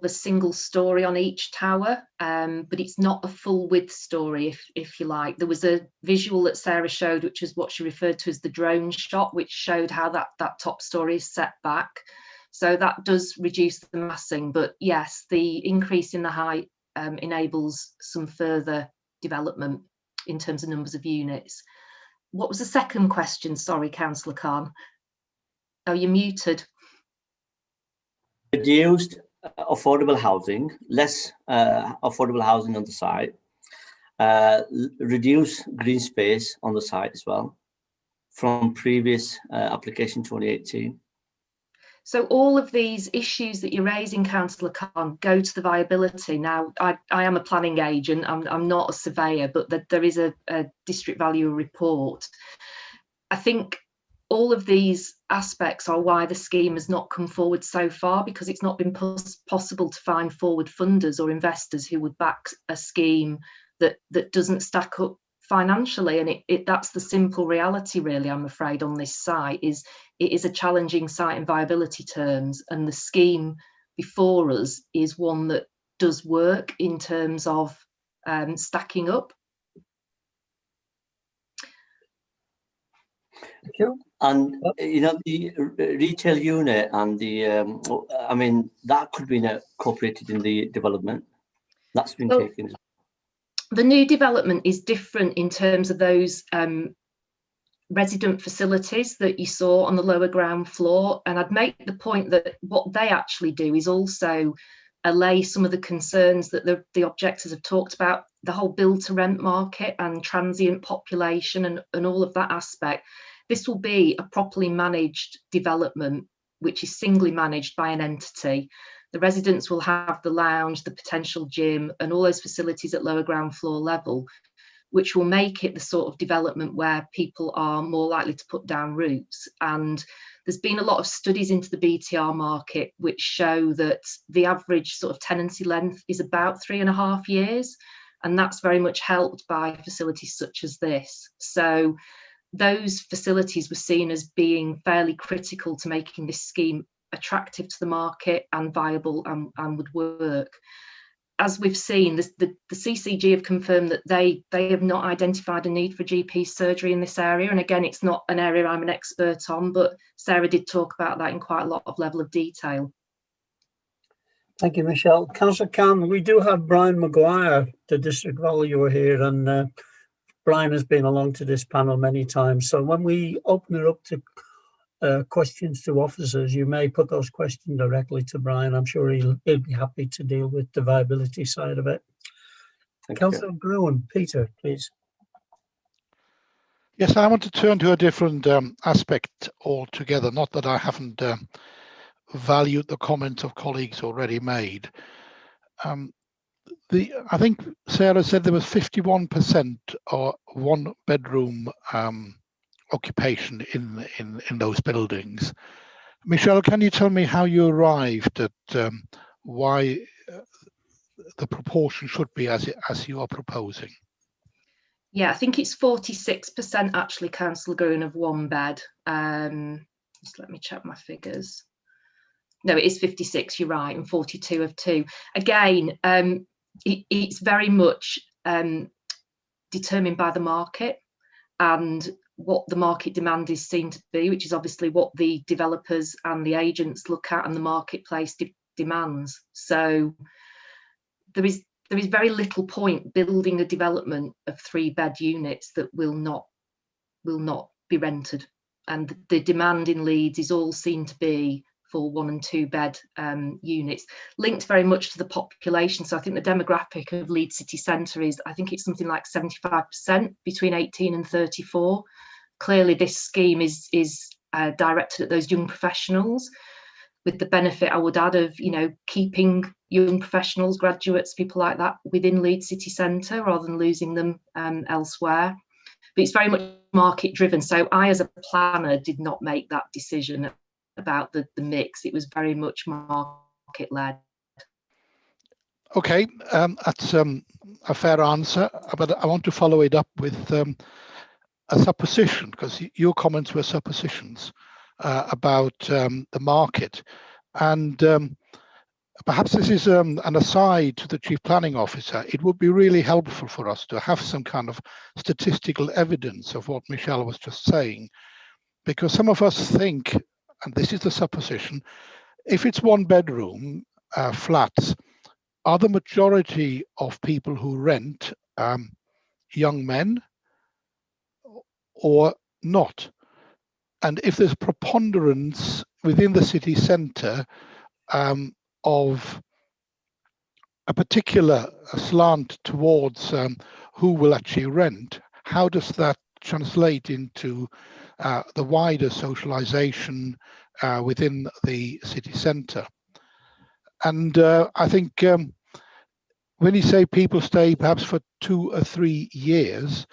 single story on each tower, but it's not a full width story, if you like. There was a visual that Sarah showed, which is what she referred to as the drone shot, which showed how that top story is set back. So that does reduce the massing, but yes, the increase in the height enables some further development in terms of numbers of units. What was the second question? Sorry, Councillor Khan. Oh, you're muted. Reduced affordable housing, less affordable housing on the site, reduce green space on the site as well from previous application 2018. So all of these issues that you're raising, Councillor Khan, go to the viability. Now, I am a planning agent, I'm not a surveyor, but there is a district value report. I think all of these aspects are why the scheme has not come forward so far, because it's not been possible to find forward funders or investors who would back a scheme that doesn't stack up financially. And that's the simple reality, really, I'm afraid, on this site. It is a challenging site in viability terms, and the scheme before us is one that does work in terms of stacking up. Thank you. And you know, the retail unit and the I mean, that could be incorporated in the development. That's been taken. The new development is different in terms of those resident facilities that you saw on the lower ground floor. And I'd make the point that what they actually do is also allay some of the concerns that the objectors have talked about, the whole build to rent market and transient population and all of that aspect. This will be a properly managed development, which is singly managed by an entity. The residents will have the lounge, the potential gym, and all those facilities at lower ground floor level, which will make it the sort of development where people are more likely to put down roots. And there's been a lot of studies into the BTR market which show that the average sort of tenancy length is about 3.5 years, and that's very much helped by facilities such as this. So those facilities were seen as being fairly critical to making this scheme attractive to the market and viable and would work. As we've seen, the CCG have confirmed that they have not identified a need for GP surgery in this area. And again, it's not an area I'm an expert on, but Sarah did talk about that in quite a lot of level of detail. Thank you, Michelle. Councillor Khan, we do have Brian Maguire, the district valuer here, and Brian has been along to this panel many times. So when we open it up to questions to officers, you may put those questions directly to Brian. I'm sure he'll be happy to deal with the viability side of it. Councillor Gruen, Peter, please. Yes, I want to turn to a different aspect altogether. Not that I haven't valued the comments of colleagues already made. I think Sarah said there was 51% or one bedroom occupation in those buildings. Michelle, can you tell me how you arrived at why the proportion should be as you are proposing? Yeah, I think it's 46% actually, Councillor Gruen, of one bed. Just let me check my figures. No, it is 56, you're right, and 42 of two. Again, it's very much determined by the market and what the market demand is seen to be, which is obviously what the developers and the agents look at and the marketplace demands. So there is very little point building a development of 3-bed units that will not be rented. And the demand in Leeds is all seen to be for 1- and 2-bed units, linked very much to the population. So I think the demographic of Leeds city centre is, I think it's something like 75% between 18 and 34. Clearly this scheme is directed at those young professionals. with the benefit, I would add, of, you know, keeping young professionals, graduates, people like that within Leeds city centre rather than losing them elsewhere. But it's very much market driven. So I, as a planner, did not make that decision about the mix. It was very much market led. Okay, that's a fair answer, but I want to follow it up with a supposition, because your comments were suppositions about the market. And perhaps this is an aside to the Chief Planning Officer. It would be really helpful for us to have some kind of statistical evidence of what Michelle was just saying, because some of us think, and this is the supposition, if it's one bedroom flats, are the majority of people who rent young men or not? And if there's preponderance within the city centre of a particular slant towards who will actually rent, how does that translate into the wider socialisation within the city centre? And I think when you say people stay perhaps for 2 or 3 years,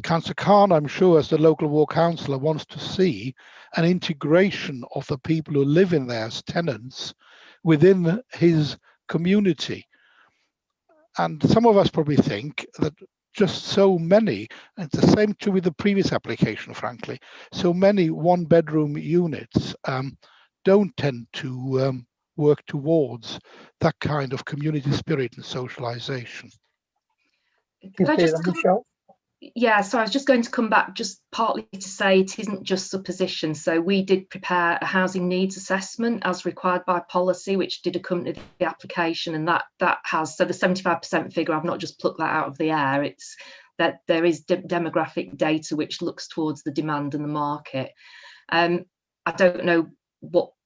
Councillor Khan, I'm sure, as the local ward councillor, wants to see an integration of the people who live in there as tenants within his community. And some of us probably think that just so many, and it's the same too with the previous application, frankly, so many one-bedroom units don't tend to work towards that kind of community spirit and socialisation. Could I just Yeah, so I was just going to come back just partly to say it isn't just supposition. So we did prepare a housing needs assessment as required by policy, which did accompany the application, and that has, so the 75% figure, I've not just plucked that out of the air, it's that there is demographic data which looks towards the demand and the market. I don't know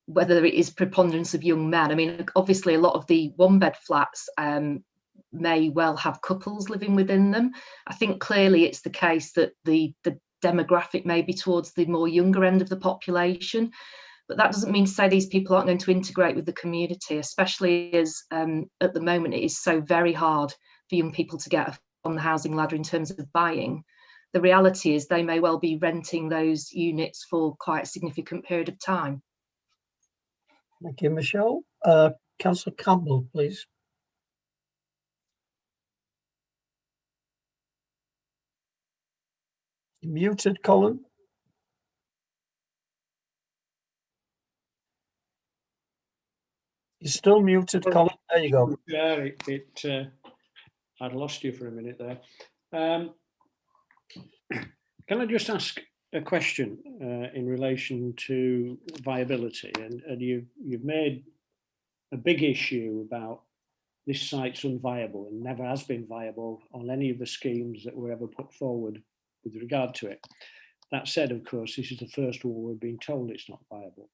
whether it is preponderance of young men. I mean, obviously a lot of the one-bed flats may well have couples living within them. I think clearly it's the case that the demographic may be towards the more younger end of the population, but that doesn't mean to say these people aren't going to integrate with the community, especially as at the moment it is so very hard for young people to get on the housing ladder in terms of buying. The reality is they may well be renting those units for quite a significant period of time. Thank you, Michelle. Councillor Campbell, please. You're muted, Colin. You're still muted, Colin. There you go. Yeah, I'd lost you for a minute there. Can I just ask a question in relation to viability? And you've made a big issue about this site's unviable and never has been viable on any of the schemes that were ever put forward with regard to it. That said, of course, this is the first one we're being told it's not viable.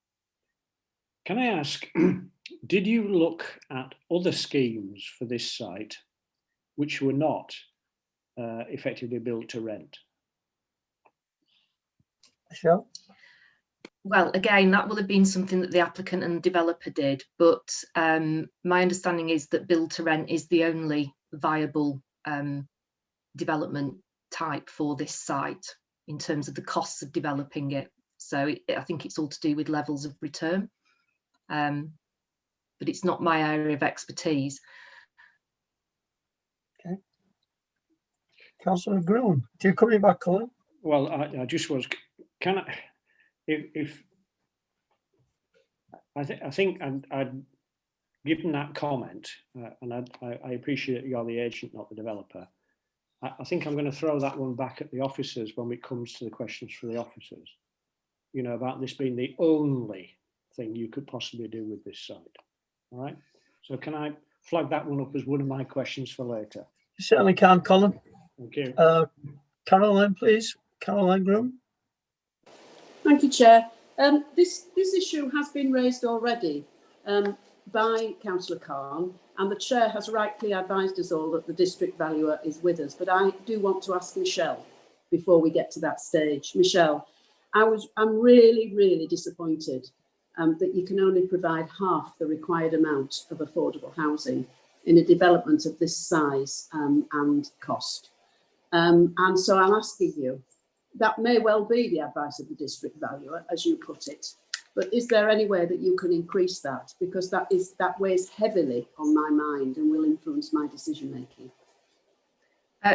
Can I ask, did you look at other schemes for this site which were not effectively built to rent? Sure. Well, again, that will have been something that the applicant and developer did, but my understanding is that build to rent is the only viable development type for this site in terms of the costs of developing it. So I think it's all to do with levels of return, but it's not my area of expertise. Okay. Councillor Groom, do you coming back, Colin? Well, I just was, can I, if I think I'd given that comment, and I appreciate you're the agent, not the developer. I think I'm going to throw that one back at the officers when it comes to the questions for the officers, you know, about this being the only thing you could possibly do with this site. All right. So can I flag that one up as one of my questions for later? You certainly can, Colin. Thank you. Caroline, please. Caroline Groom. Thank you, Chair. This issue has been raised already by Councillor Khan, and the Chair has rightly advised us all that the district valuer is with us. But I do want to ask Michelle before we get to that stage. Michelle, I'm really, really disappointed that you can only provide half the required amount of affordable housing in a development of this size and cost. And so I'm asking you, that may well be the advice of the district valuer, as you put it, but is there any way that you can increase that? Because that weighs heavily on my mind and will influence my decision making.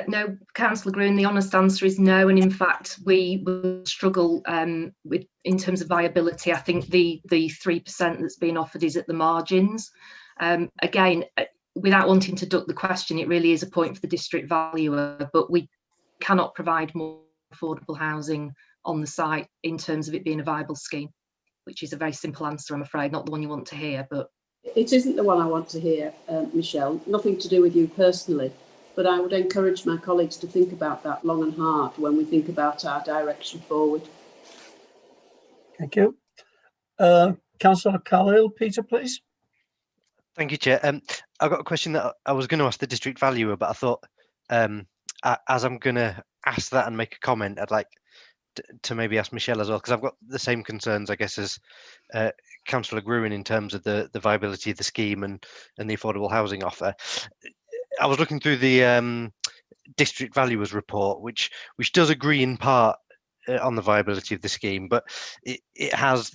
No, Councillor Gruen, the honest answer is no. And in fact, we will struggle with, in terms of viability. I think the 3% that's being offered is at the margins. Again, without wanting to duck the question, it really is a point for the district valuer, but we cannot provide more affordable housing on the site in terms of it being a viable scheme, which is a very simple answer, I'm afraid, not the one you want to hear. But it isn't the one I want to hear, Michelle, nothing to do with you personally. But I would encourage my colleagues to think about that long and hard when we think about our direction forward. Thank you. Councillor Carlisle, Peter, please. Thank you, Chair. I've got a question that I was going to ask the district valuer, but I thought as I'm going to ask that and make a comment, I'd like to maybe ask Michelle as well, because I've got the same concerns, I guess, as Councillor Gruen in terms of the viability of the scheme and the affordable housing offer. I was looking through the district valuer's report, which does agree in part on the viability of the scheme, but it has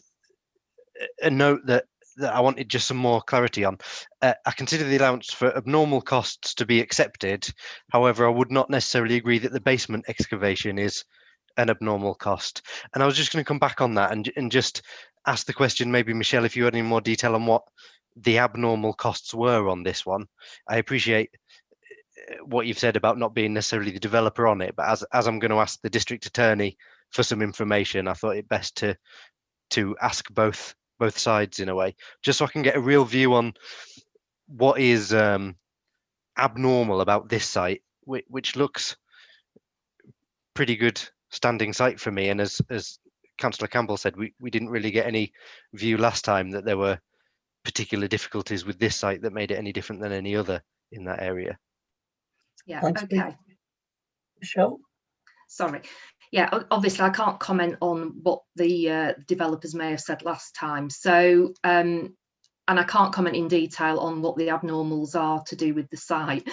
a note that I wanted just some more clarity on. I consider the allowance for abnormal costs to be accepted. However, I would not necessarily agree that the basement excavation is an abnormal cost. And I was just going to come back on that and just ask the question, maybe Michelle, if you had any more detail on what the abnormal costs were on this one. I appreciate what you've said about not being necessarily the developer on it, but as I'm going to ask the district attorney for some information, I thought it best to ask both sides in a way, just so I can get a real view on what is abnormal about this site, which looks pretty good standing site for me. And as Councillor Campbell said, we didn't really get any view last time that there were particular difficulties with this site that made it any different than any other in that area. Yeah, Thanks, okay. Michelle? Sorry. Yeah, obviously I can't comment on what the developers may have said last time. So, and I can't comment in detail on what the abnormals are to do with the site.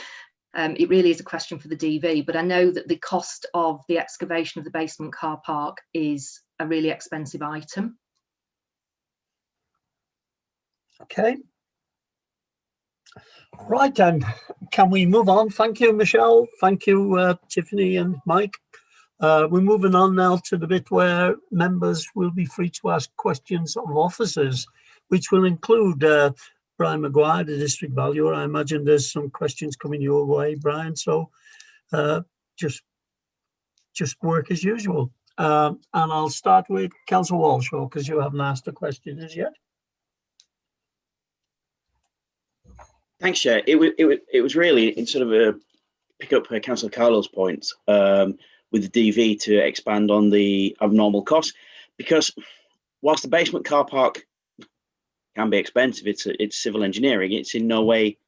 It really is a question for the DV, but I know that the cost of the excavation of the basement car park is a really expensive item. Okay. Right then, can we move on? Thank you, Michelle. Thank you, Tiffany and Mike. We're moving on now to the bit where members will be free to ask questions of officers, which will include Brian Maguire, the district valuer. I imagine there's some questions coming your way, Brian. So just work as usual. And I'll start with Councillor Walsh, because you haven't asked a question as yet. Thanks, Chair. It was really in sort of a pick up Councillor Carlisle's point with the DV to expand on the abnormal costs, because whilst the basement car park can be expensive, it's civil engineering. It's in no way,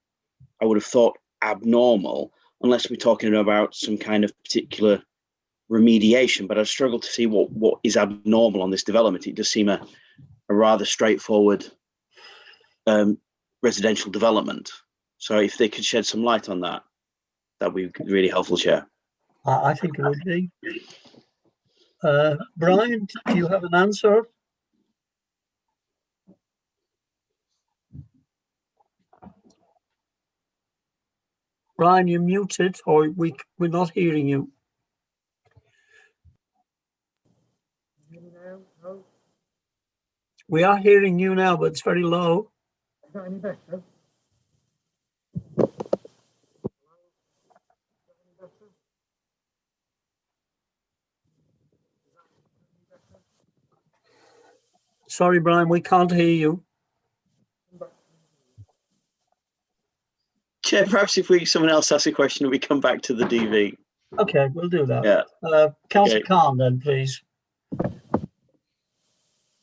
I would have thought, abnormal unless we're talking about some kind of particular remediation. But I struggle to see what is abnormal on this development. It does seem a rather straightforward residential development. So if they could shed some light on that, that would be really helpful, Chair. I think it would be. Brian, do you have an answer? Brian, you're muted, or we're not hearing you. We are hearing you now, but it's very low. Not any better. Sorry, Brian, we can't hear you. Chair, perhaps if someone else asks a question, we come back to the DV. Okay, we'll do that. Yeah. Councillor Khan, then, please.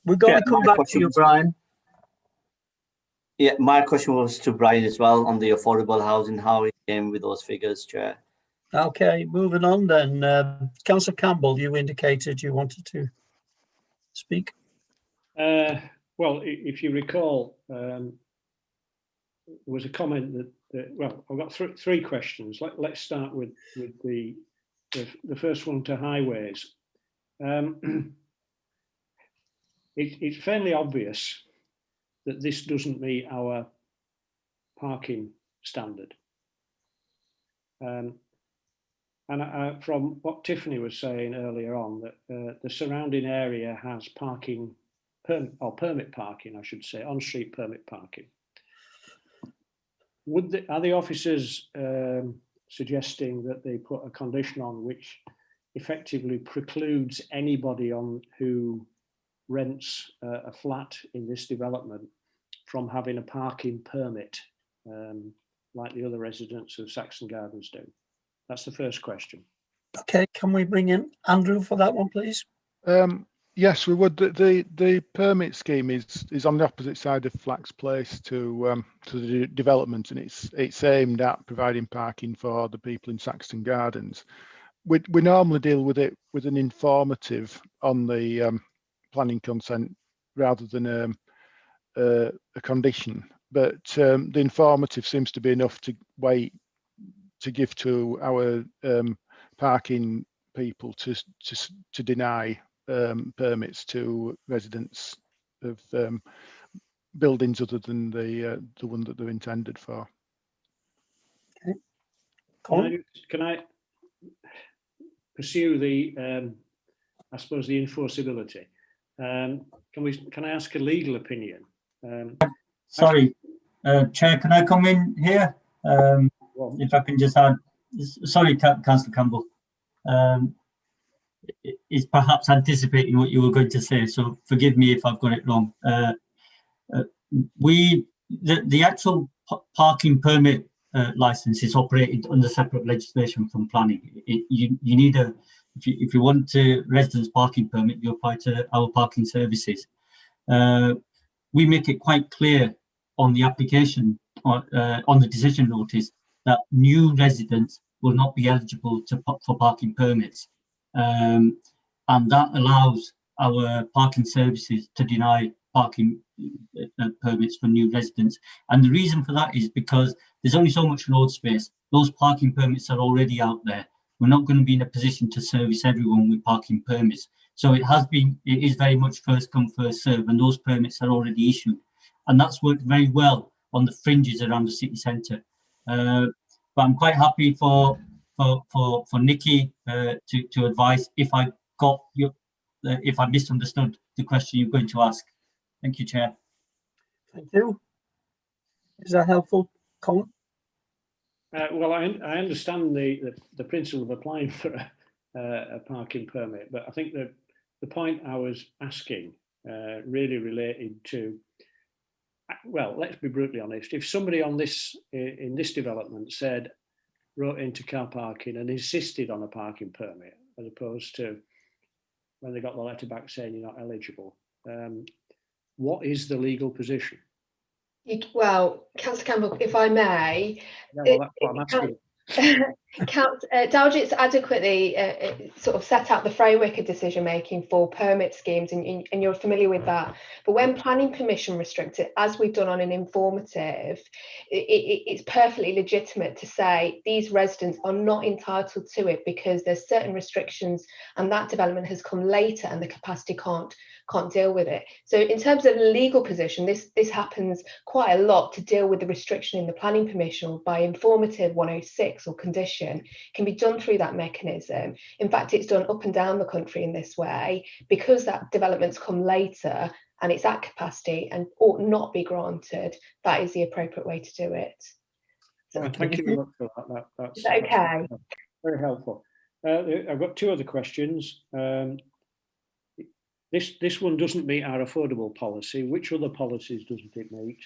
We're going to come back to you, Brian. Yeah, my question was to Brian as well on the affordable housing, how it came with those figures, Chair. Okay, moving on then. Councillor Campbell, you indicated you wanted to speak. Well, if you recall, there was a comment that well, I've got three questions. Let's start with the first one to highways. It's fairly obvious that this doesn't meet our parking standard. And from what Tiffany was saying earlier on, that the surrounding area has parking, permit parking, I should say, on-street permit parking. Are the officers suggesting that they put a condition on which effectively precludes anybody who rents a flat in this development from having a parking permit, like the other residents of Saxon Gardens do? That's the first question. Okay, can we bring in Andrew for that one, please? Yes, we would. The permit scheme is on the opposite side of Flax Place to the development, and it's aimed at providing parking for the people in Saxton Gardens. We normally deal with it with an informative on the planning consent rather than a condition. But the informative seems to be enough to give to our parking people to deny permits to residents of buildings other than the one that they're intended for. Okay. Can I pursue the I suppose the enforceability? Can I ask a legal opinion? Sorry, Chair, can I come in here? If I can just add, sorry, Councillor Campbell. Is perhaps anticipating what you were going to say, so forgive me if I've got it wrong. The actual parking permit license is operated under separate legislation from planning. You need if you want a residence parking permit, you apply to our parking services. We make it quite clear on the application, on the decision notice, that new residents will not be eligible for parking permits. And that allows our parking services to deny parking permits for new residents. And the reason for that is because there's only so much road space. Those parking permits are already out there. We're not going to be in a position to service everyone with parking permits. So it is very much first come, first serve, and those permits are already issued. And that's worked very well on the fringes around the city centre. But I'm quite happy for Nikki to advise if I misunderstood the question you're going to ask. Thank you, Chair. Thank you. Is that helpful, Colin? Well, I understand the principle of applying for a parking permit, but I think that the point I was asking really related to, well, let's be brutally honest. If somebody in this development wrote into car parking and insisted on a parking permit, as opposed to when they got the letter back saying you're not eligible, what is the legal position? Well, Councillor Campbell, if I may, Yeah, well, that's what I'm asking. Daljeet's adequately sort of set out the framework of decision making for permit schemes, and you're familiar with that. But when planning permission restricts it, as we've done on an informative, it's perfectly legitimate to say these residents are not entitled to it because there's certain restrictions, and that development has come later, and the capacity can't deal with it. So in terms of legal position, this happens quite a lot to deal with the restriction in the planning permission by informative 106 or condition, can be done through that mechanism. In fact, it's done up and down the country in this way because that development's come later and it's at capacity and ought not be granted. That is the appropriate way to do it. So thank you very much for that. That's okay. Very helpful. I've got two other questions. This one doesn't meet our affordable policy. Which other policies doesn't it meet?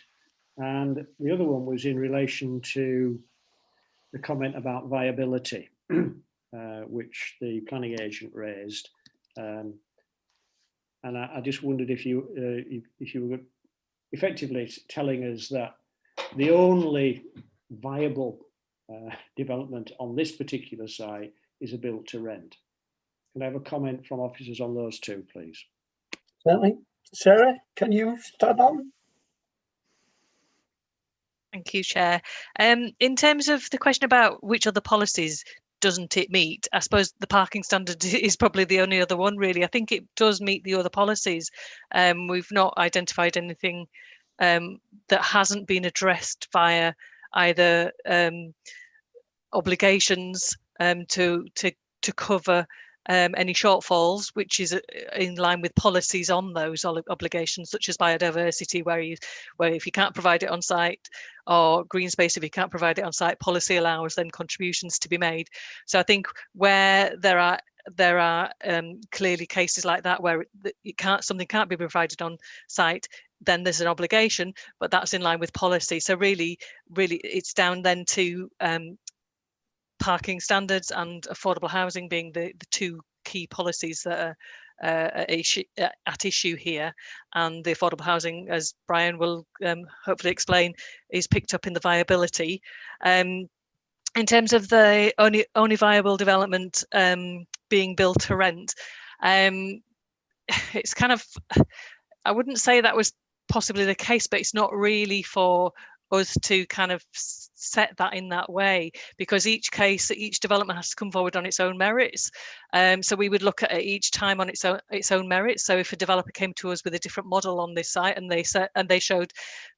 And the other one was in relation to the comment about viability, which the planning agent raised. And I just wondered if you were effectively telling us that the only viable development on this particular site is a build to rent. Can I have a comment from officers on those two, please? Certainly. Sarah, can you start on? Thank you, Chair. In terms of the question about which other policies doesn't it meet, I suppose the parking standard is probably the only other one, really. I think it does meet the other policies. We've not identified anything that hasn't been addressed via either obligations to cover any shortfalls, which is in line with policies on those obligations, such as biodiversity, where if you can't provide it on site, or green space, if you can't provide it on site, policy allows then contributions to be made. So I think where there are clearly cases like that where something can't be provided on site, then there's an obligation, but that's in line with policy. So really it's down then to parking standards and affordable housing being the two key policies that are at issue here. And the affordable housing, as Brian will hopefully explain, is picked up in the viability. In terms of the only viable development being built to rent, it's kind of, I wouldn't say that was possibly the case, but it's not really for us to kind of set that in that way, because each development has to come forward on its own merits. So we would look at it each time on its own merits. So if a developer came to us with a different model on this site and they showed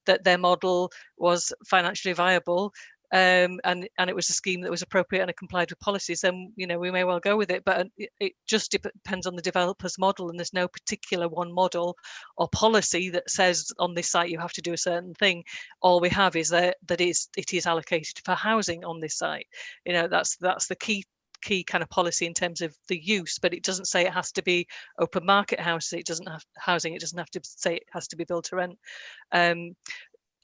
that their model was financially viable, and it was a scheme that was appropriate and it complied with policies, then we may well go with it. But it just depends on the developer's model, and there's no particular one model or policy that says on this site you have to do a certain thing. All we have is that it is allocated for housing on this site. That's the key kind of policy in terms of the use, but it doesn't say it has to be open market housing. It doesn't have housing. It doesn't have to say it has to be built to rent.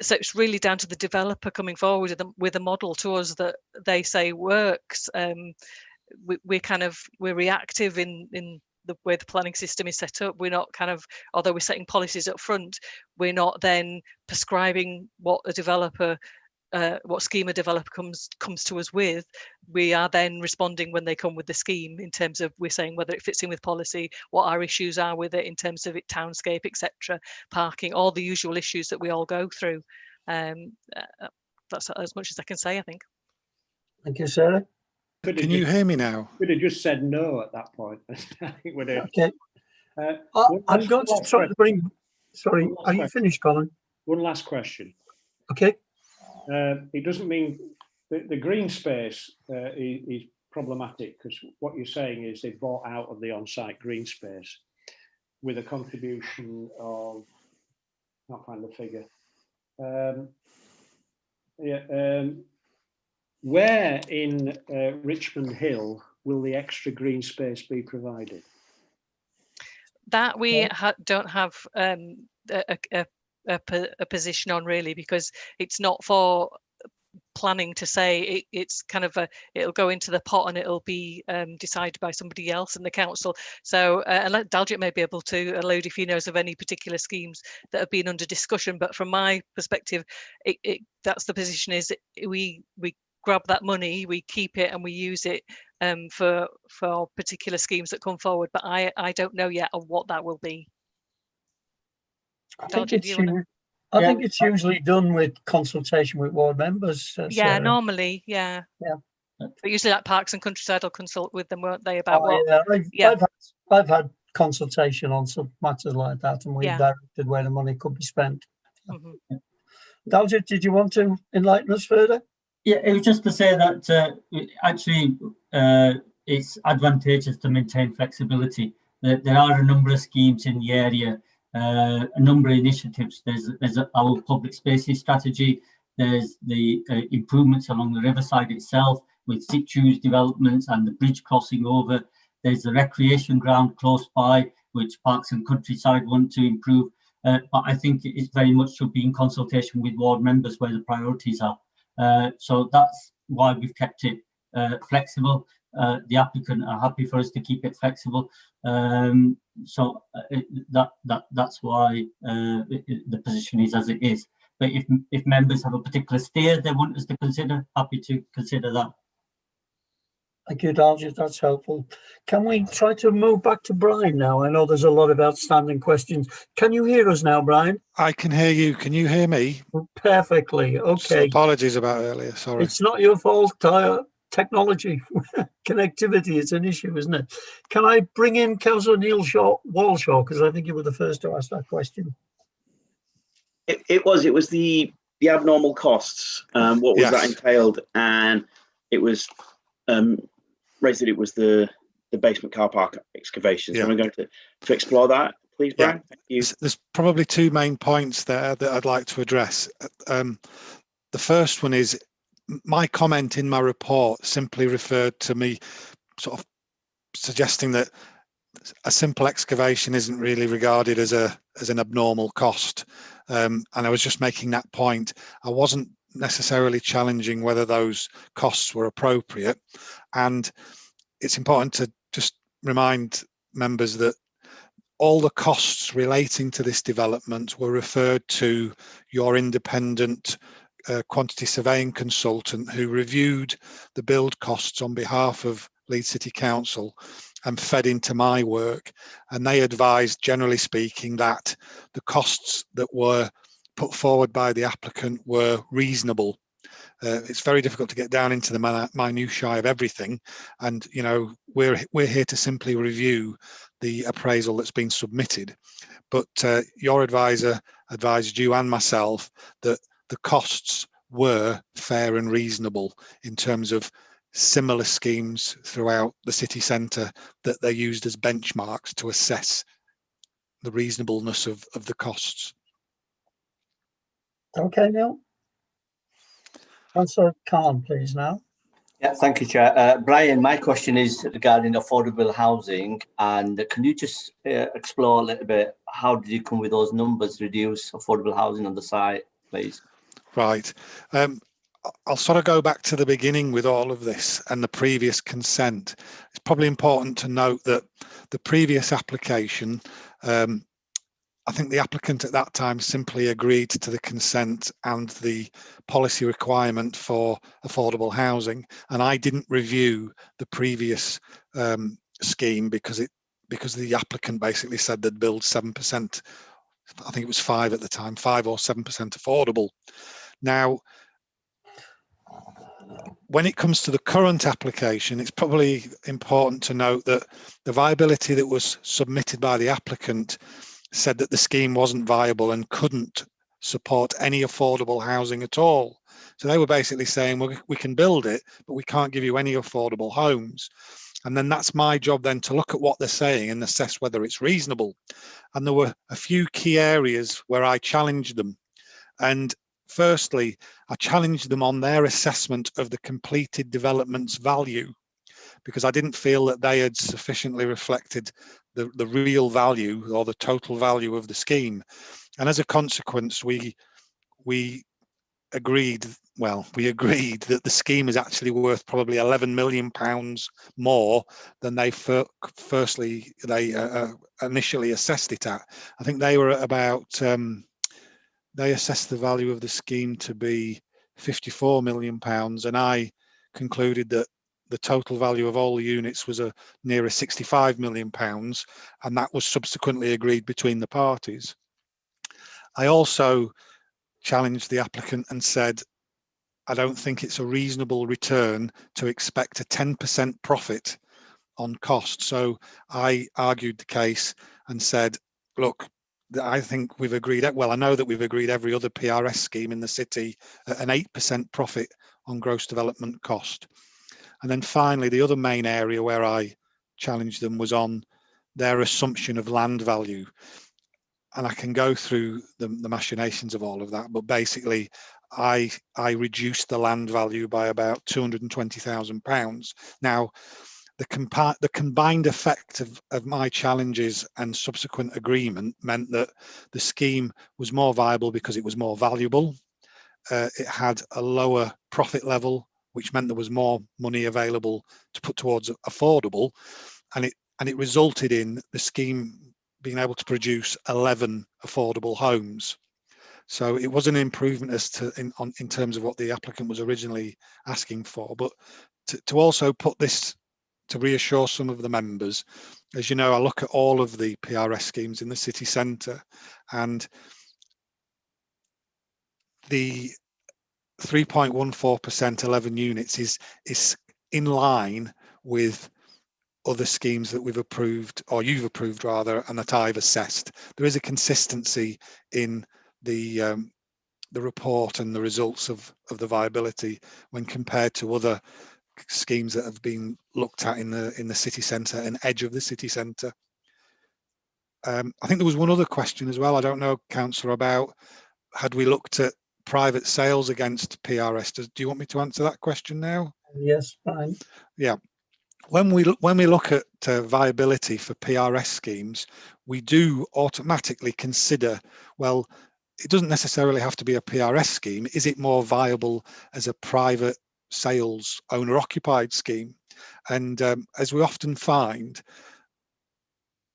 So it's really down to the developer coming forward with a model to us that they say works. We're reactive in the way the planning system is set up. We're not although we're setting policies up front, we're not then prescribing what scheme a developer comes to us with. We are then responding when they come with the scheme, in terms of we're saying whether it fits in with policy, what our issues are with it in terms of townscape, etc., parking, all the usual issues that we all go through. That's as much as I can say, I think. Thank you, Sarah. Can you hear me now? Could have just said no at that point. I think we'd have. Okay. I'm going to try to bring. Sorry, are you finished, Colin? One last question. Okay. It doesn't mean the green space is problematic, because what you're saying is they bought out of the on-site green space with a contribution of, I can't find the figure. Where in Richmond Hill will the extra green space be provided? That we don't have a position on, really, because it's not for planning to say. It's kind of it'll go into the pot and it'll be decided by somebody else in the council. So Daljit may be able to allude if he knows of any particular schemes that have been under discussion, but from my perspective, that's the position, is we grab that money, we keep it, and we use it for particular schemes that come forward. But I don't know yet of what that will be. I think it's usually done with consultation with ward members. Yeah, normally, yeah. But usually, like Parks and Countryside will consult with them, won't they, about I've had consultation on some matters like that, and we've directed where the money could be spent. Mm-hmm. Daljit, did you want to enlighten us further? Yeah, it was just to say that actually it's advantageous to maintain flexibility. There are a number of schemes in the area, a number of initiatives. There's our public spaces strategy. There's the improvements along the riverside itself with situ developments and the bridge crossing over. There's the recreation ground close by, which Parks and Countryside want to improve. But I think it very much should be in consultation with ward members where the priorities are. So that's why we've kept it flexible. The applicant are happy for us to keep it flexible. So that's why the position is as it is. But if members have a particular steer they want us to consider, happy to consider that. Thank you, Daljit. That's helpful. Can we try to move back to Brian now? I know there's a lot of outstanding questions. Can you hear us now, Brian? I can hear you. Can you hear me? Perfectly. Okay. Apologies about earlier. Sorry. It's not your fault. Technology, connectivity, it's an issue, isn't it? Can I bring in Councillor Neil Walshaw, because I think you were the first to ask that question. It was the abnormal costs. What was that entailed? And it was raised that it was the basement car park excavations. Yeah. So I'm going to explore that, please, Brian. Thank you. There's probably two main points there that I'd like to address. The first one is my comment in my report simply referred to me sort of suggesting that a simple excavation isn't really regarded as an abnormal cost, and I was just making that point. I wasn't necessarily challenging whether those costs were appropriate, and it's important to just remind members that all the costs relating to this development were referred to your independent quantity surveying consultant who reviewed the build costs on behalf of Leeds City Council and fed into my work, and they advised, generally speaking, that the costs that were put forward by the applicant were reasonable. It's very difficult to get down into the minutiae of everything, and you know we're here to simply review the appraisal that's been submitted. But your advisor advised you and myself that the costs were fair and reasonable in terms of similar schemes throughout the city centre that they used as benchmarks to assess the reasonableness of the costs. Okay, Neil. Councillor Khan, please now. Yeah, thank you, Chair. Brian, my question is regarding affordable housing, and can you just explore a little bit how did you come with those numbers, reduce affordable housing on the site, please? Right. I'll sort of go back to the beginning with all of this and the previous consent. It's probably important to note that the previous application, I think the applicant at that time simply agreed to the consent and the policy requirement for affordable housing, and I didn't review the previous scheme because the applicant basically said they'd build 7%. I think it was 5 at the time, 5 or 7% affordable. Now, when it comes to the current application, it's probably important to note that the viability that was submitted by the applicant said that the scheme wasn't viable and couldn't support any affordable housing at all. So they were basically saying, well, we can build it, but we can't give you any affordable homes. And then that's my job then to look at what they're saying and assess whether it's reasonable. And there were a few key areas where I challenged them. And firstly, I challenged them on their assessment of the completed development's value, because I didn't feel that they had sufficiently reflected the real value or the total value of the scheme. And as a consequence, we agreed that the scheme is actually worth probably £11 million more than they initially assessed it at. I think they were at about, they assessed the value of the scheme to be £54 million, and I concluded that the total value of all the units was near £65 million, and that was subsequently agreed between the parties. I also challenged the applicant and said, I don't think it's a reasonable return to expect a 10% profit on cost. So I argued the case and said, look, I think we've agreed, well, I know that we've agreed every other PRS scheme in the city at an 8% profit on gross development cost. And then finally, the other main area where I challenged them was on their assumption of land value. And I can go through the machinations of all of that, but basically I reduced the land value by about £220,000. Now, the combined effect of my challenges and subsequent agreement meant that the scheme was more viable because it was more valuable. It had a lower profit level, which meant there was more money available to put towards affordable, and it resulted in the scheme being able to produce 11 affordable homes. So it was an improvement as to in terms of what the applicant was originally asking for, but to also put this, to reassure some of the members, as you know, I look at all of the PRS schemes in the city centre, and the 3.14%, 11 units is in line with other schemes that we've approved, or you've approved rather, and that I've assessed. There is a consistency in the report and the results of the viability when compared to other schemes that have been looked at in the city centre and edge of the city centre. I think there was one other question as well. I don't know, Councillor, about had we looked at private sales against PRS? Do you want me to answer that question now? Yes, fine. Yeah. When we look at viability for PRS schemes, we do automatically consider, well, it doesn't necessarily have to be a PRS scheme. Is it more viable as a private sales owner-occupied scheme? And as we often find,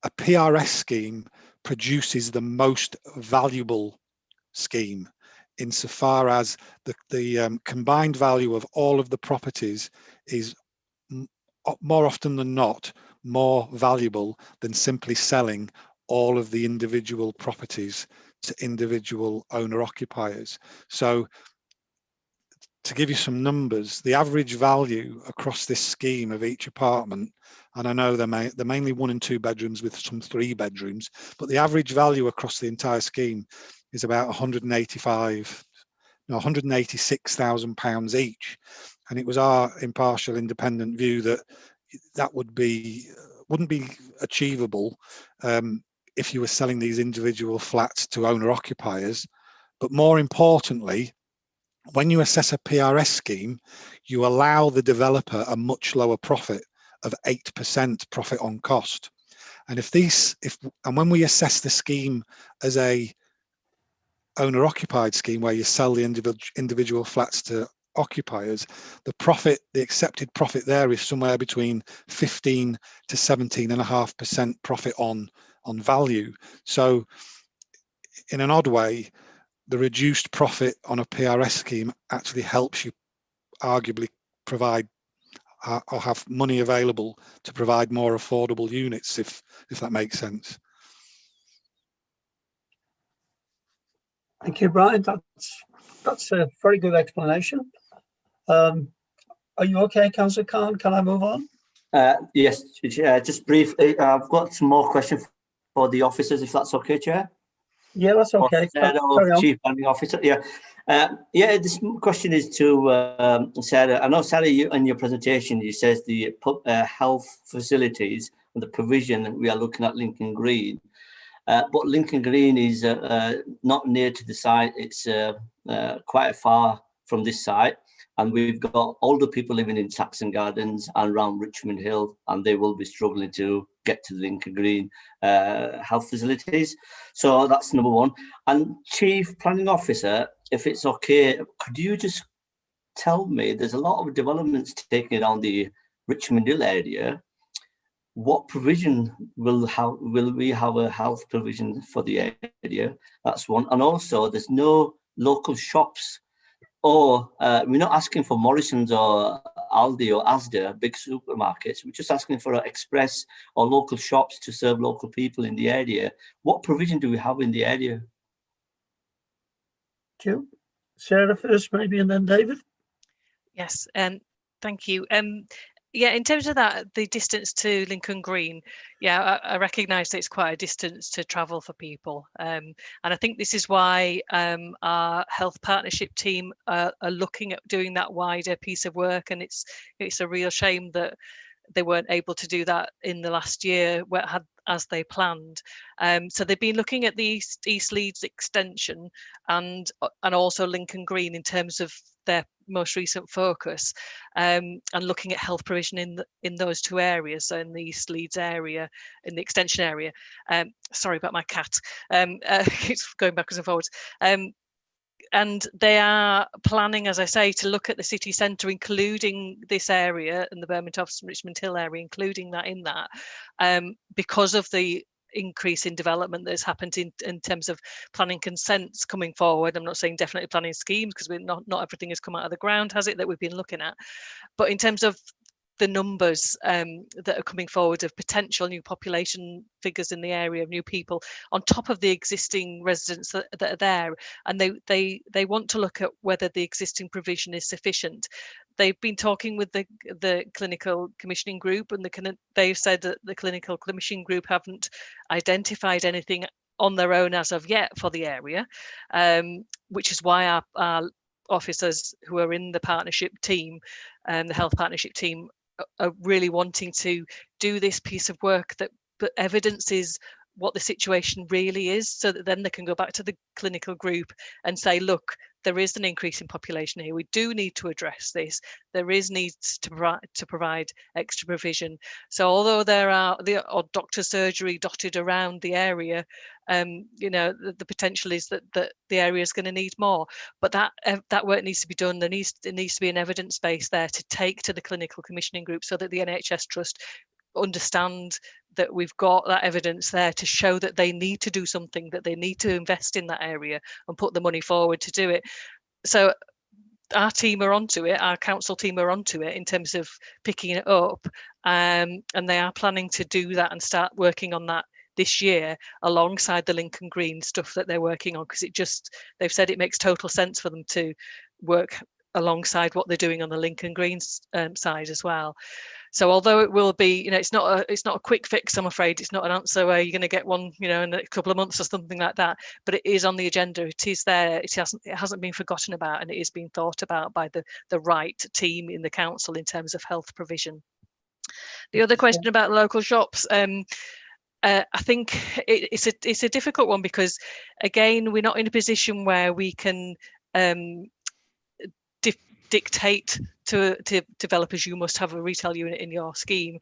a PRS scheme produces the most valuable scheme insofar as the combined value of all of the properties is more often than not more valuable than simply selling all of the individual properties to individual owner occupiers. So to give you some numbers, the average value across this scheme of each apartment, and I know they're mainly 1 and 2 bedrooms with some 3 bedrooms, but the average value across the entire scheme is about £186,000 each. And it was our impartial independent view that that wouldn't be achievable if you were selling these individual flats to owner occupiers. But more importantly, when you assess a PRS scheme, you allow the developer a much lower profit of 8% profit on cost. And when we assess the scheme as a owner occupied scheme where you sell the individual flats to occupiers, the accepted profit there is somewhere between 15 to 17.5% profit on value. So in an odd way, the reduced profit on a PRS scheme actually helps you arguably provide or have money available to provide more affordable units, if that makes sense. Thank you, Brian. That's a very good explanation. Are you okay, Councillor Khan? Can I move on? Yes, Chair. Just briefly, I've got some more questions for the officers, if that's okay, Chair. Yeah, that's okay. Chief Planning Officer. Yeah. This question is to Sarah. I know, Sarah, you in your presentation, you says the health facilities and the provision we are looking at Lincoln Green. But Lincoln Green is not near to the site. It's quite far from this site. And we've got older people living in Saxon Gardens and around Richmond Hill, and they will be struggling to get to the Lincoln Green health facilities. So that's number one. And Chief Planning Officer, if it's okay, could you just tell me, there's a lot of developments taking on the Richmond Hill area. What provision will we have a health provision for the area? That's one. And also, there's no local shops, or we're not asking for Morrison's or Aldi or Asda, big supermarkets. We're just asking for express or local shops to serve local people in the area. What provision do we have in the area? Thank you. Sarah first, maybe, and then David. Yes, thank you. Yeah, in terms of that, the distance to Lincoln Green, yeah, I recognise that it's quite a distance to travel for people. And I think this is why our health partnership team are looking at doing that wider piece of work. And it's a real shame that they weren't able to do that in the last year as they planned. So they've been looking at the East Leeds extension and also Lincoln Green in terms of their most recent focus, and looking at health provision in those 2 areas, so in the East Leeds area, in the extension area. Sorry about my cat, it's going backwards and forwards. And they are planning, as I say, to look at the city centre, including this area and the Birmingham and Richmond Hill area, including that in that, because of the increase in development that's happened in terms of planning consents coming forward. I'm not saying definitely planning schemes, because we're not everything has come out of the ground, has it, that we've been looking at. But in terms of the numbers that are coming forward of potential new population figures in the area, of new people on top of the existing residents that are there, and they want to look at whether the existing provision is sufficient. They've been talking with the clinical commissioning group, and they've said that the clinical commissioning group haven't identified anything on their own as of yet for the area, which is why our officers who are in the partnership team, the health partnership team, are really wanting to do this piece of work that evidences what the situation really is, so that then they can go back to the clinical group and say, look, there is an increase in population here. We do need to address this. There is needs to provide extra provision. So although there are the odd doctor surgery dotted around the area, you know, the potential is that the area is going to need more. But that work needs to be done. There needs to be an evidence base there to take to the clinical commissioning group, so that the NHS Trust understand that we've got that evidence there to show that they need to do something, that they need to invest in that area and put the money forward to do it. So our team are onto it, our council team are onto it in terms of picking it up, and they are planning to do that and start working on that this year alongside the Lincoln Green stuff that they're working on, because they've said it makes total sense for them to work alongside what they're doing on the Lincoln Green side as well. So although it will be, you know, it's not a quick fix, I'm afraid. It's not an answer where you're going to get one, you know, in a couple of months or something like that. But it is on the agenda. It is there. It hasn't been forgotten about, and it is being thought about by the right team in the council in terms of health provision. The other question about local shops, I think it's a difficult one, because again, we're not in a position where we can dictate to developers, you must have a retail unit in your scheme.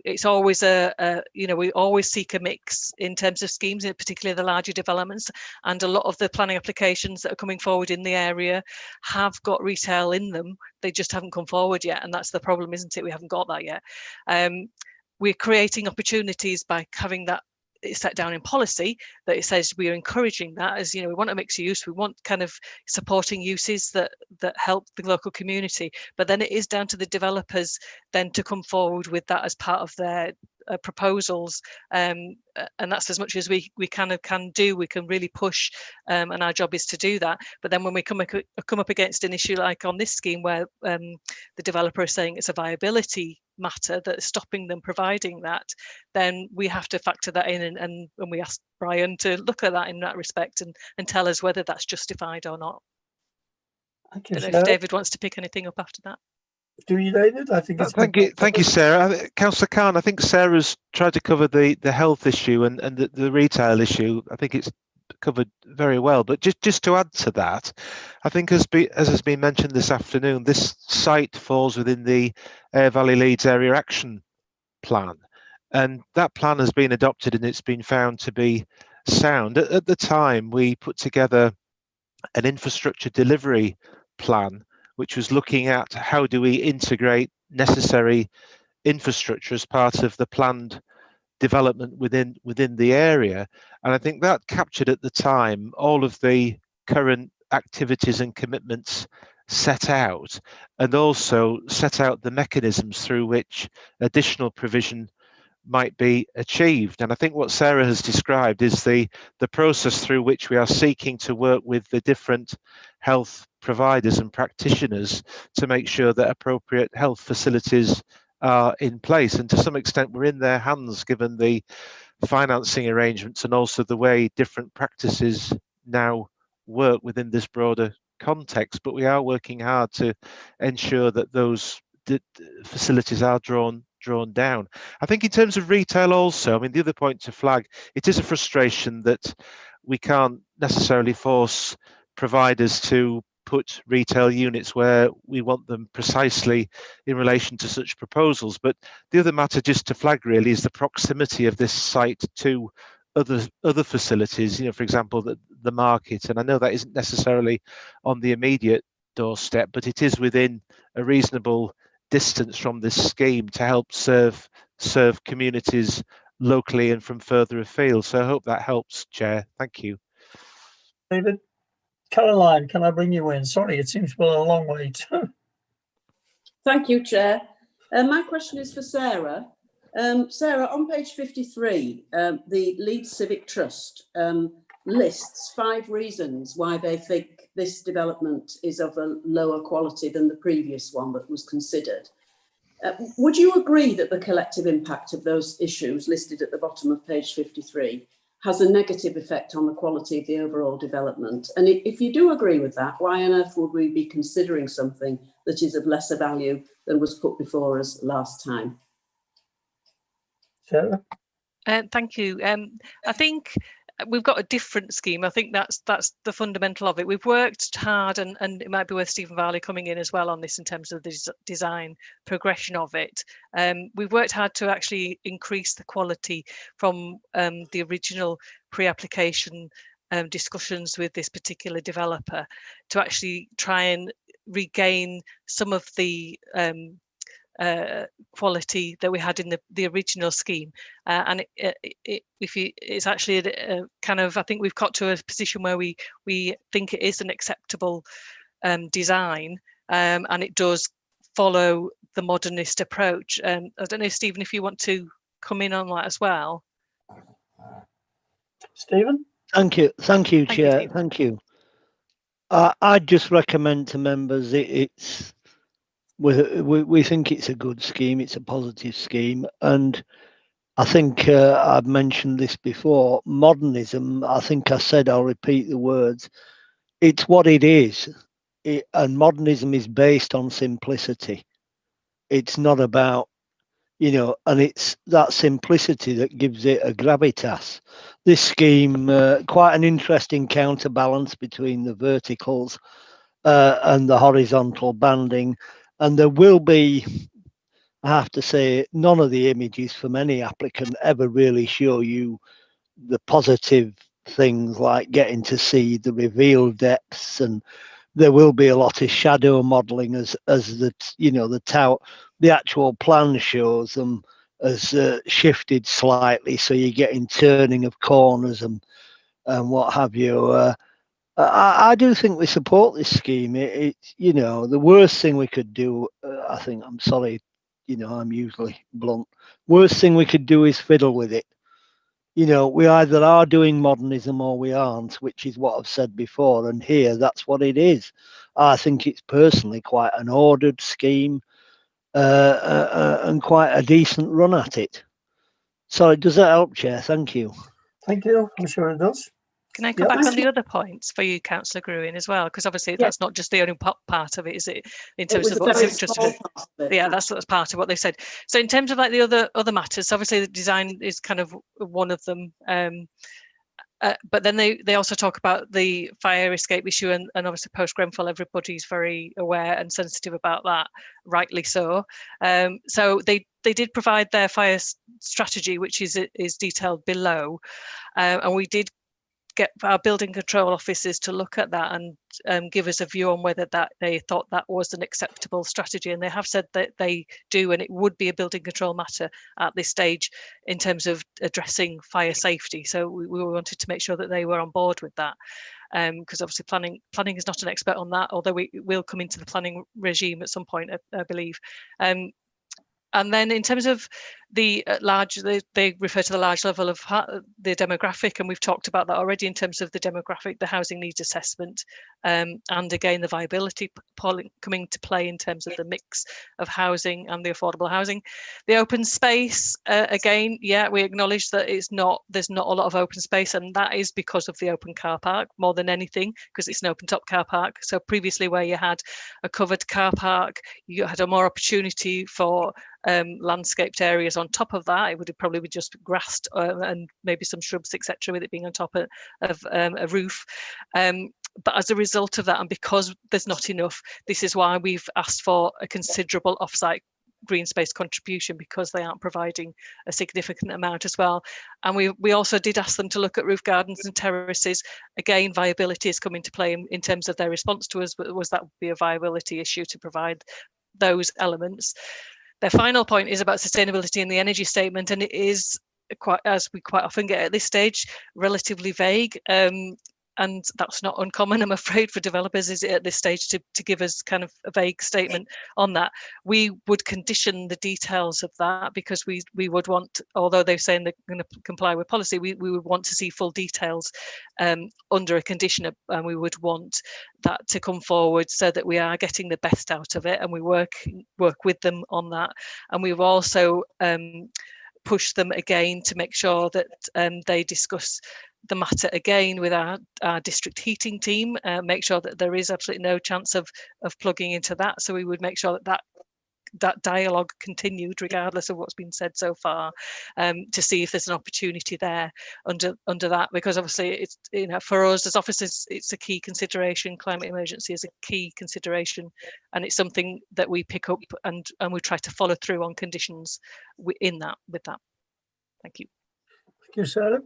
It's always you know, we always seek a mix in terms of schemes, particularly the larger developments, and a lot of the planning applications that are coming forward in the area have got retail in them. They just haven't come forward yet, and that's the problem, isn't it? We haven't got that yet. We're creating opportunities by having that set down in policy, that it says we are encouraging that, as you know, we want a mixed use, we want kind of supporting uses that help the local community, but then it is down to the developers then to come forward with that as part of their proposals, and that's as much as we kind of can do. We can really push, and our job is to do that. But then when we come up against an issue like on this scheme, where the developer is saying it's a viability matter that's stopping them providing that, then we have to factor that in, and we ask Brian to look at that in that respect and tell us whether that's justified or not. I don't know if David wants to pick anything up after that. Do you, David? I think it's thank you, Sarah. Councillor Khan, I think Sarah's tried to cover the health issue and the retail issue. I think it's covered very well. But just to add to that, I think as has been mentioned this afternoon, this site falls within the Aire Valley Leeds Area Action Plan, and that plan has been adopted and it's been found to be sound. At the time, we put together an infrastructure delivery plan, which was looking at how do we integrate necessary infrastructure as part of the planned development within the area. And I think that captured at the time all of the current activities and commitments set out, and also set out the mechanisms through which additional provision might be achieved. And I think what Sarah has described is the process through which we are seeking to work with the different health providers and practitioners to make sure that appropriate health facilities are in place. And to some extent, we're in their hands, given the financing arrangements and also the way different practices now work within this broader context. But we are working hard to ensure that those facilities are drawn down. I think in terms of retail also, I mean, the other point to flag, it is a frustration that we can't necessarily force providers to put retail units where we want them precisely in relation to such proposals. But the other matter just to flag really is the proximity of this site to other facilities, you know, for example, the market. And I know that isn't necessarily on the immediate doorstep, but it is within a reasonable distance from this scheme to help serve communities locally and from further afield. So I hope that helps, Chair. Thank you. David. Caroline, can I bring you in? Sorry, it seems we're a long way to. Thank you, Chair. My question is for Sarah. Sarah, on page 53, the Leeds Civic Trust lists 5 reasons why they think this development is of a lower quality than the previous one that was considered. Would you agree that the collective impact of those issues listed at the bottom of page 53 has a negative effect on the quality of the overall development? And if you do agree with that, why on earth would we be considering something that is of lesser value than was put before us last time? Sarah? Thank you. I think we've got a different scheme. I think that's the fundamental of it. We've worked hard, and it might be worth Stephen Varley coming in as well on this in terms of the design progression of it. We've worked hard to actually increase the quality from the original pre-application discussions with this particular developer to actually try and regain some of the quality that we had in the original scheme, and it's actually a kind of, I think we've got to a position where we think it is an acceptable design, and it does follow the modernist approach. I don't know, Stephen, if you want to come in on that as well. Stephen? Thank you, Chair. Stephen. Thank you. I'd just recommend to members we think it's a good scheme. It's a positive scheme, and I think I've mentioned this before. Modernism. I think I said. I'll repeat the words. It's what it is, and modernism is based on simplicity. It's not about, and it's that simplicity that gives it a gravitas. This scheme, quite an interesting counterbalance between the verticals and the horizontal banding. And there will be, I have to say, none of the images from any applicant ever really show you the positive things like getting to see the revealed depths, and there will be a lot of shadow modelling as the actual plan shows them as shifted slightly, so you're getting turning of corners and what have you. I do think we support this scheme. It's the worst thing we could do. I think, I'm sorry, I'm usually blunt. Worst thing we could do is fiddle with it. We either are doing modernism or we aren't, which is what I've said before. And here, that's what it is. I think it's personally quite an ordered scheme and quite a decent run at it. So does that help, Chair? Thank you. Thank you. I'm sure it does. Can I come back on the other points for you, Councillor Grewin, as well? Because obviously that's not just the only part of it, is it? In terms of what that's part of what they said. So in terms of like the other matters, obviously the design is kind of one of them. But then they also talk about the fire escape issue, and obviously post Grenfell, everybody's very aware and sensitive about that, rightly so. So they did provide their fire strategy, which is detailed below, and we did get our building control officers to look at that and give us a view on whether that they thought that was an acceptable strategy, and they have said that they do, and it would be a building control matter at this stage in terms of addressing fire safety. So we wanted to make sure that they were on board with that, because obviously planning is not an expert on that, although we will come into the planning regime at some point, I believe. And then in terms of the large, they refer to the large level of the demographic, and we've talked about that already in terms of the demographic, the housing needs assessment, and again, the viability coming to play in terms of the mix of housing and the affordable housing. The open space, again, yeah, we acknowledge that there's not a lot of open space, and that is because of the open car park more than anything, because it's an open top car park. So previously where you had a covered car park, you had a more opportunity for landscaped areas on top of that. It would have probably be just grassed and maybe some shrubs, etc., with it being on top of a roof. But as a result of that, and because there's not enough, this is why we've asked for a considerable offsite green space contribution, because they aren't providing a significant amount as well. And we also did ask them to look at roof gardens and terraces. Again, viability has come into play in terms of their response to us, but was that be a viability issue to provide those elements? Their final point is about sustainability in the energy statement, and it is quite, as we quite often get at this stage, relatively vague. And that's not uncommon, I'm afraid, for developers, is it, at this stage, to give us kind of a vague statement on that. We would condition the details of that, because we would want, although they're saying they're going to comply with policy, we would want to see full details under a condition, and we would want that to come forward so that we are getting the best out of it, and we work with them on that. And we've also pushed them again to make sure that they discuss the matter again with our district heating team, make sure that there is absolutely no chance of plugging into that. So we would make sure that dialogue continued regardless of what's been said so far, to see if there's an opportunity there under that, because obviously it's, you know, for us as officers, it's a key consideration. Climate emergency is a key consideration, and it's something that we pick up and we try to follow through on conditions with that. Thank you. Thank you, Sarah.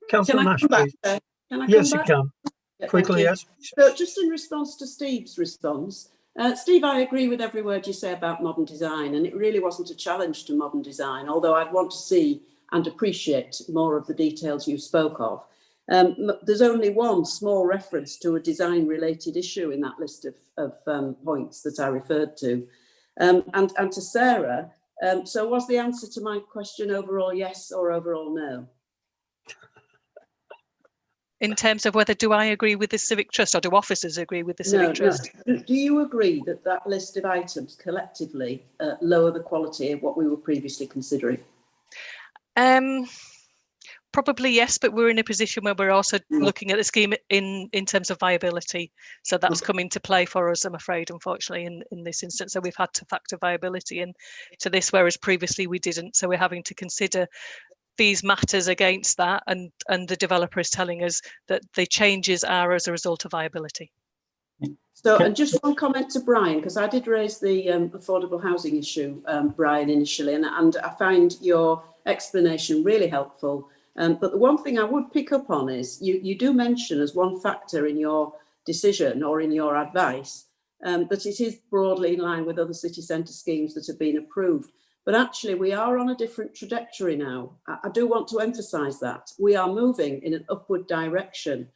Councillor Can I Nash, come back? please. Can I Yes, come you back? can. Yeah, Quickly, thank you. yes. So just in response to Steve's response, Steve, I agree with every word you say about modern design, and it really wasn't a challenge to modern design, although I'd want to see and appreciate more of the details you spoke of. There's only one small reference to a design-related issue in that list of points that I referred to. And to Sarah, so was the answer to my question overall yes or overall no? In terms of whether do I agree with the Civic Trust, or do officers agree with the Civic Trust? No. Do you agree that that list of items collectively lower the quality of what we were previously considering? Probably yes, but we're in a position where we're also looking at the scheme in terms of viability. So that's come into play for us, I'm afraid, unfortunately, in this instance. So we've had to factor viability into this, whereas previously we didn't. So we're having to consider these matters against that, and the developer is telling us that the changes are as a result of viability. So, and just one comment to Brian, because I did raise the affordable housing issue, Brian, initially, and I find your explanation really helpful. But the one thing I would pick up on is you do mention as one factor in your decision or in your advice that it is broadly in line with other city centre schemes that have been approved. But actually, we are on a different trajectory now. I do want to emphasise that. We are moving in an upward direction.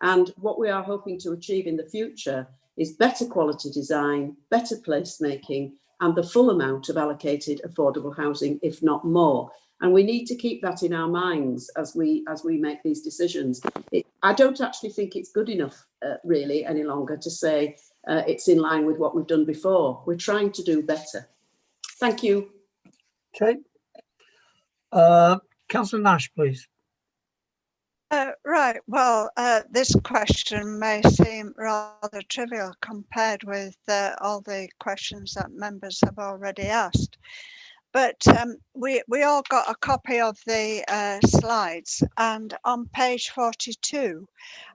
And what we are hoping to achieve in the future is better quality design, better placemaking, and the full amount of allocated affordable housing, if not more. And we need to keep that in our minds as we make these decisions. I don't actually think it's good enough, really, any longer to say it's in line with what we've done before. We're trying to do better. Thank you. Okay. Councillor Nash, please. Right, well, this question may seem rather trivial compared with all the questions that members have already asked. But we all got a copy of the slides, and on page 42,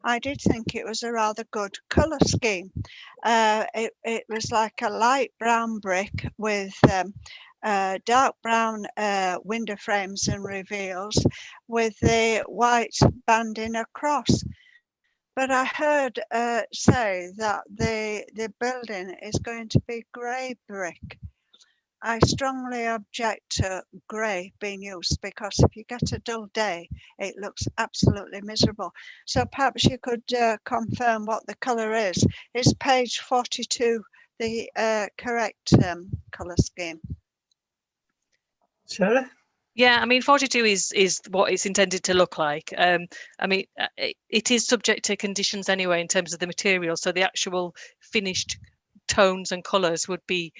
I did think it was a rather good colour scheme. It was like a light brown brick with dark brown window frames and reveals with the white banding across. But I heard say that the building is going to be grey brick. I strongly object to grey being used, because if you get a dull day, it looks absolutely miserable. So perhaps you could confirm what the colour is. Is page 42 the correct colour scheme? Sarah? Yeah, I mean, 42 is what it's intended to look like. I mean, it is subject to conditions anyway in terms of the material. So the actual finished tones and colours would be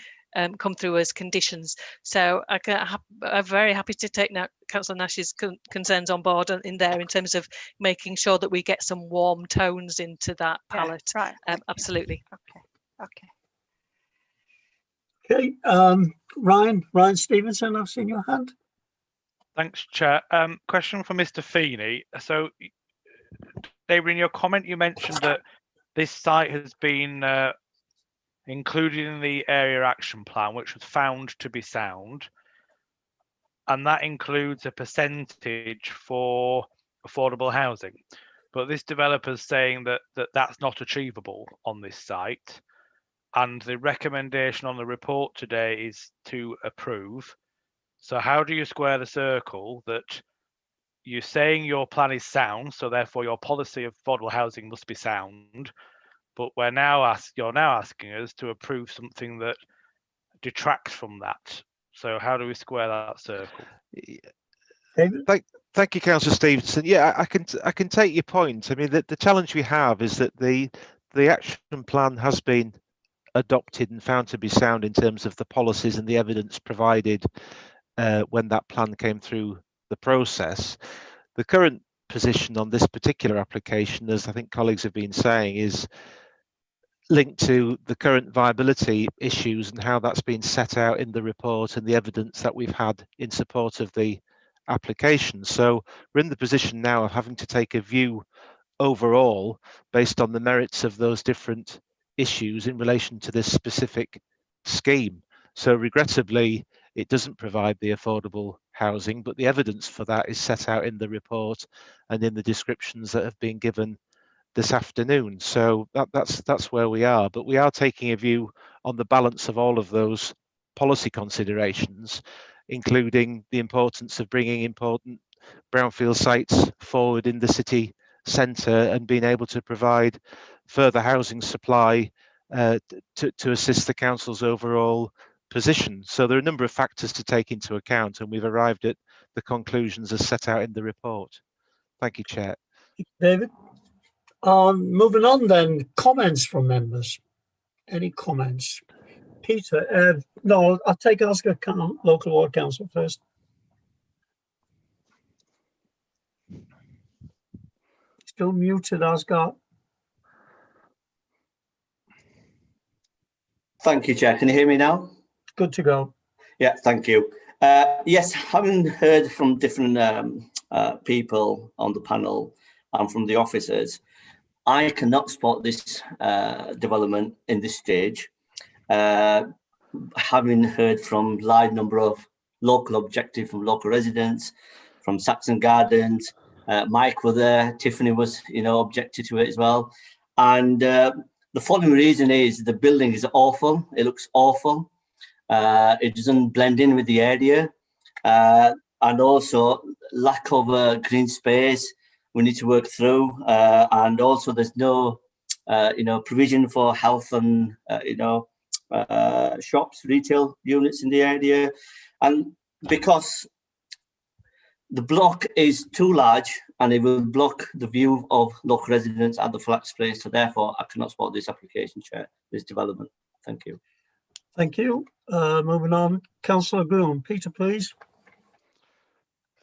come through as conditions. So I'm very happy to take now Councillor Nash's concerns on board in there in terms of making sure that we get some warm tones into that palette. Yeah, right. Absolutely. Okay. Okay. Ryan Stevenson, I've seen your hand. Thanks, Chair. Question for Mr. Feeney. So, David, in your comment, you mentioned that this site has been included in the area action plan, which was found to be sound, and that includes a percentage for affordable housing. But this developer is saying that that's not achievable on this site, and the recommendation on the report today is to approve. So how do you square the circle that you're saying your plan is sound, so therefore your policy of affordable housing must be sound, but you're now asking us to approve something that detracts from that. So how do we square that circle? Thank you, Councillor Stevenson. Yeah, I can take your point. I mean, the challenge we have is that the action plan has been adopted and found to be sound in terms of the policies and the evidence provided when that plan came through the process. The current position on this particular application, as I think colleagues have been saying, is linked to the current viability issues and how that's been set out in the report and the evidence that we've had in support of the application. So we're in the position now of having to take a view overall based on the merits of those different issues in relation to this specific scheme. So regrettably, it doesn't provide the affordable housing, but the evidence for that is set out in the report and in the descriptions that have been given this afternoon. So that's where we are, but we are taking a view on the balance of all of those policy considerations, including the importance of bringing important brownfield sites forward in the city centre and being able to provide further housing supply to assist the council's overall position. So there are a number of factors to take into account, and we've arrived at the conclusions as set out in the report. Thank you, Chair. David. Moving on then, comments from members. Any comments? Peter, no, I'll take Oscar Local Ward Council first. Still muted, Oscar. Thank you, Chair. Can you hear me now? Good to go. Yeah, thank you. Yes, having heard from different people on the panel and from the officers, I cannot support this development in this stage. Having heard from large number of local objectives from local residents, from Saxon Gardens, Mike was there, Tiffany was, objected to it as well. And the following reason is the building is awful. It looks awful. It doesn't blend in with the area. And also lack of green space we need to work through. And also there's no, provision for health and, shops, retail units in the area. And because the block is too large and it will block the view of local residents at the flat space. So therefore, I cannot support this application, Chair, this development. Thank you. Thank you. Moving on, Councillor Groom. Peter, please.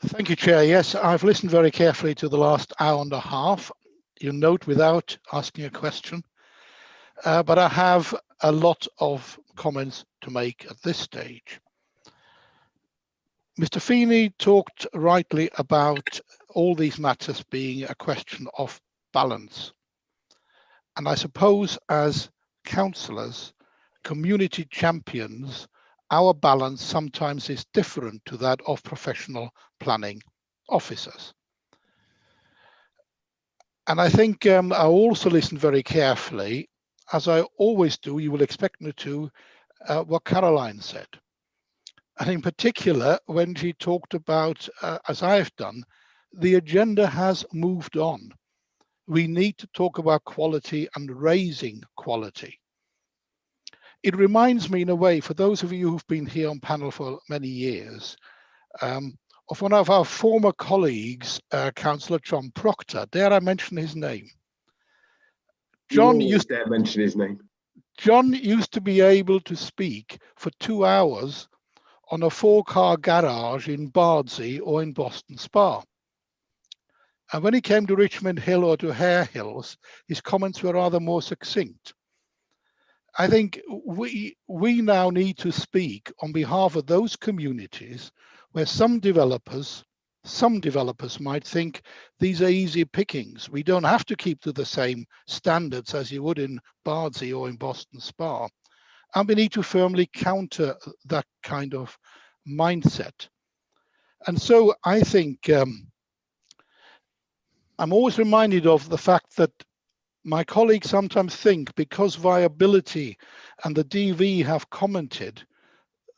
Thank you, Chair. Yes, I've listened very carefully to the last hour and a half. You note without asking a question, but I have a lot of comments to make at this stage. Mr. Feeney talked rightly about all these matters being a question of balance. And I suppose as councillors, community champions, our balance sometimes is different to that of professional planning officers. And I think I also listened very carefully, as I always do, you will expect me to, what Caroline said. And in particular, when she talked about, as I've done, the agenda has moved on. We need to talk about quality and raising quality. It reminds me in a way, for those of you who've been here on panel for many years, of one of our former colleagues, Councillor John Proctor. Dare I mention his name? John used to mention his name. John used to be able to speak for 2 hours on a 4-car garage in Bardsey or in Boston Spa. And when he came to Richmond Hill or to Hare Hills, his comments were rather more succinct. I think we now need to speak on behalf of those communities where some developers might think these are easy pickings. We don't have to keep to the same standards as you would in Bardsey or in Boston Spa. And we need to firmly counter that kind of mindset. And so I think I'm always reminded of the fact that my colleagues sometimes think because viability and the DV have commented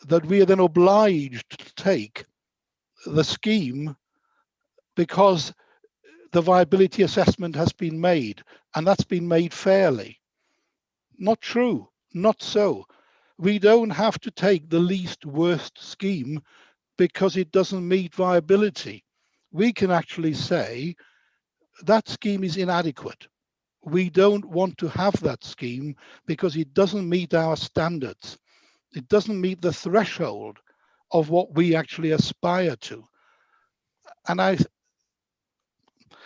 that we are then obliged take the scheme because the viability assessment has been made, and that's been made fairly. Not true, not so. We don't have to take the least worst scheme because it doesn't meet viability. We can actually say that scheme is inadequate. We don't want to have that scheme because it doesn't meet our standards. It doesn't meet the threshold of what we actually aspire to. And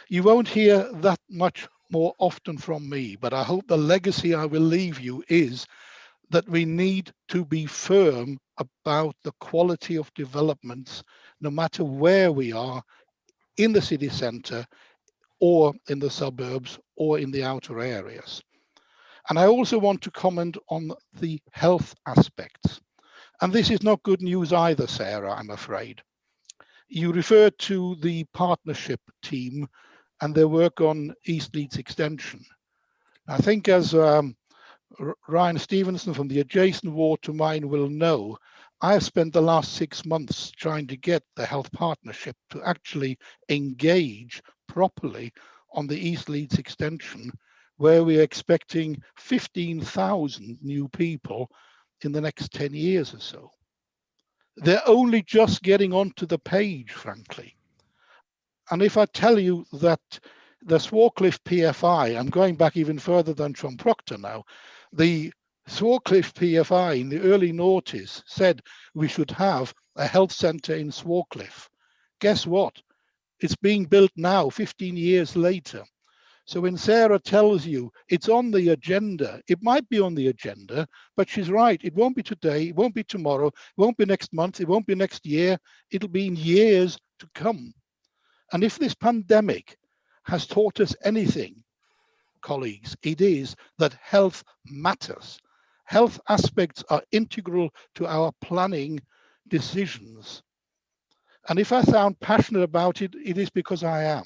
you won't hear that much more often from me, but I hope the legacy I will leave you is that we need to be firm about the quality of developments, no matter where we are, in the city centre or in the suburbs or in the outer areas. And I also want to comment on the health aspects. And this is not good news either, Sarah, I'm afraid. You referred to the partnership team and their work on East Leeds Extension. I think as Ryan Stevenson from the adjacent ward to mine will know, I have spent the last 6 months trying to get the health partnership to actually engage properly on the East Leeds Extension, where we're expecting 15,000 new people in the next 10 years or so. They're only just getting onto the page, frankly. And if I tell you that the Swarcliffe PFI, I'm going back even further than John Proctor now, the Swarcliffe PFI in the early noughties said we should have a health centre in Swarcliffe. Guess what? It's being built now, 15 years later. So when Sarah tells you it's on the agenda, it might be on the agenda, but she's right. It won't be today, it won't be tomorrow, it won't be next month, it won't be next year. It'll be in years to come. And if this pandemic has taught us anything, colleagues, it is that health matters. Health aspects are integral to our planning decisions. And if I sound passionate about it, it is because I am.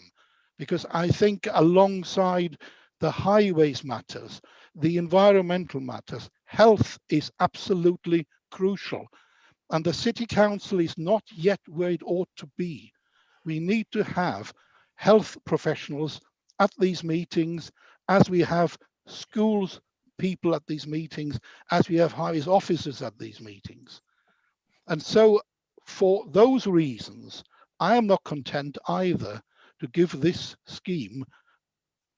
Because I think alongside the highways matters, the environmental matters, health is absolutely crucial. And the City Council is not yet where it ought to be. We need to have health professionals at these meetings, as we have schools people at these meetings, as we have highways officers at these meetings. And so for those reasons, I am not content either to give this scheme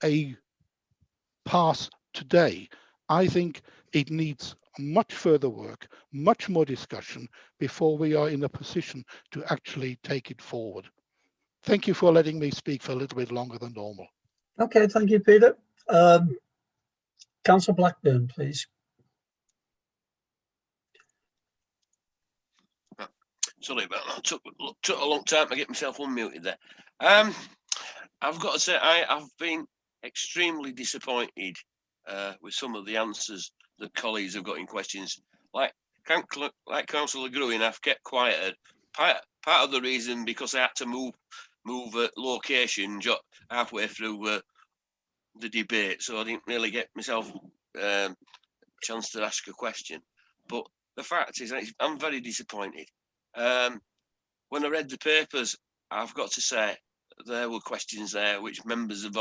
a pass today. I think it needs much further work, much more discussion before we are in a position to actually take it forward. Thank you for letting me speak for a little bit longer than normal. Okay, thank you, Peter. Councillor Blackburn, please. Sorry about that. Took a long time to get myself unmuted there. I've got to say, I've been extremely disappointed with some of the answers that colleagues have got in questions. Like Councillor Grewin, I've kept quiet. Part of the reason because I had to move location halfway through the debate, so I didn't really get myself a chance to ask a question. But the fact is, I'm very disappointed. When I read the papers, I've got to say there were questions there which members have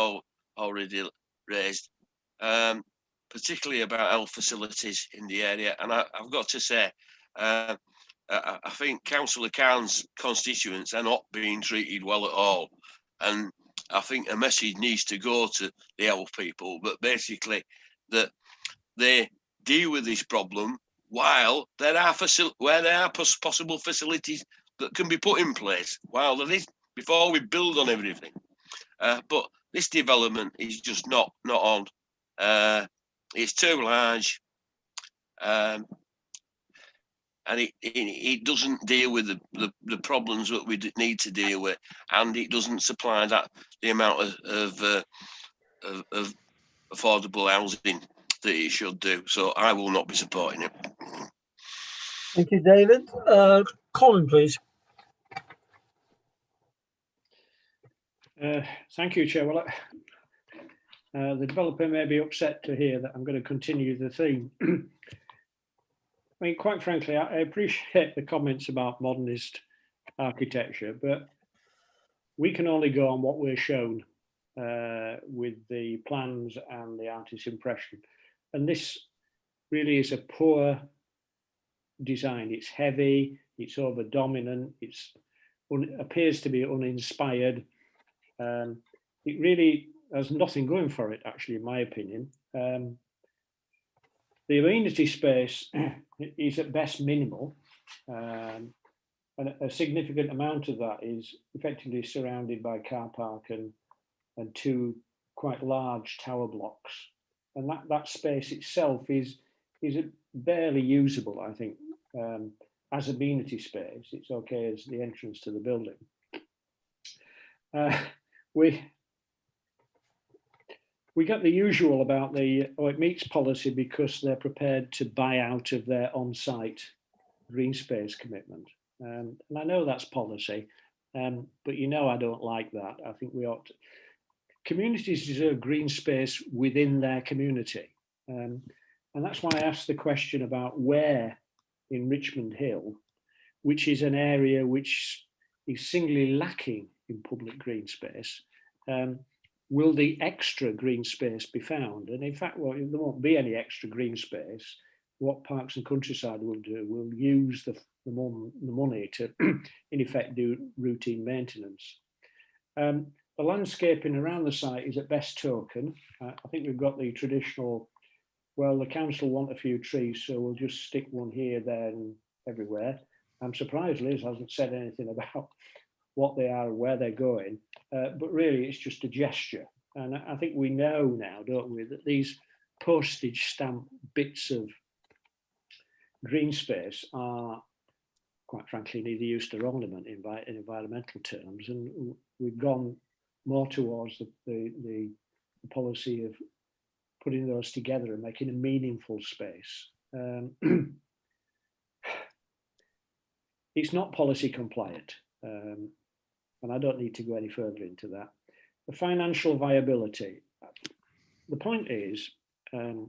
already raised, particularly about health facilities in the area. And I've got to say, I think Councillor Khan's constituents are not being treated well at all. And I think a message needs to go to the health people, but basically that they deal with this problem while there are possible facilities that can be put in place, while there is, before we build on everything. But this development is just not on. It's too large, and it doesn't deal with the problems that we need to deal with, and it doesn't supply the amount of affordable housing that it should do. So I will not be supporting it. Thank you, David. Colin, please. Thank you, Chair. Well, the developer may be upset to hear that I'm going to continue the theme. I mean, quite frankly, I appreciate the comments about modernist architecture, but we can only go on what we're shown with the plans and the artist's impression. And this really is a poor design. It's heavy, it's over dominant, appears to be uninspired. It really has nothing going for it, actually, in my opinion. The amenity space is at best minimal, and a significant amount of that is effectively surrounded by car park and two quite large tower blocks. And that space itself is barely usable, I think, as amenity space. It's okay as the entrance to the building. We got the usual about it meets policy because they're prepared to buy out of their on-site green space commitment. And I know that's policy, but I don't like that. I think communities deserve green space within their community. And that's why I asked the question about where in Richmond Hill, which is an area which is singly lacking in public green space, will the extra green space be found? And in fact, there won't be any extra green space. What Parks and Countryside will do, will use the money to, in effect, do routine maintenance. The landscaping around the site is at best token. I think we've got the traditional, well, the council want a few trees, so we'll just stick one here, there, and everywhere. I'm surprised Liz hasn't said anything about what they are and where they're going, but really it's just a gesture. And I think we know now, don't we, that these postage stamp bits of green space are, quite frankly, neither use nor ornament in environmental terms. And we've gone more towards the policy of putting those together and making a meaningful space. It's not policy compliant. And I don't need to go any further into that. The financial viability. The point is, and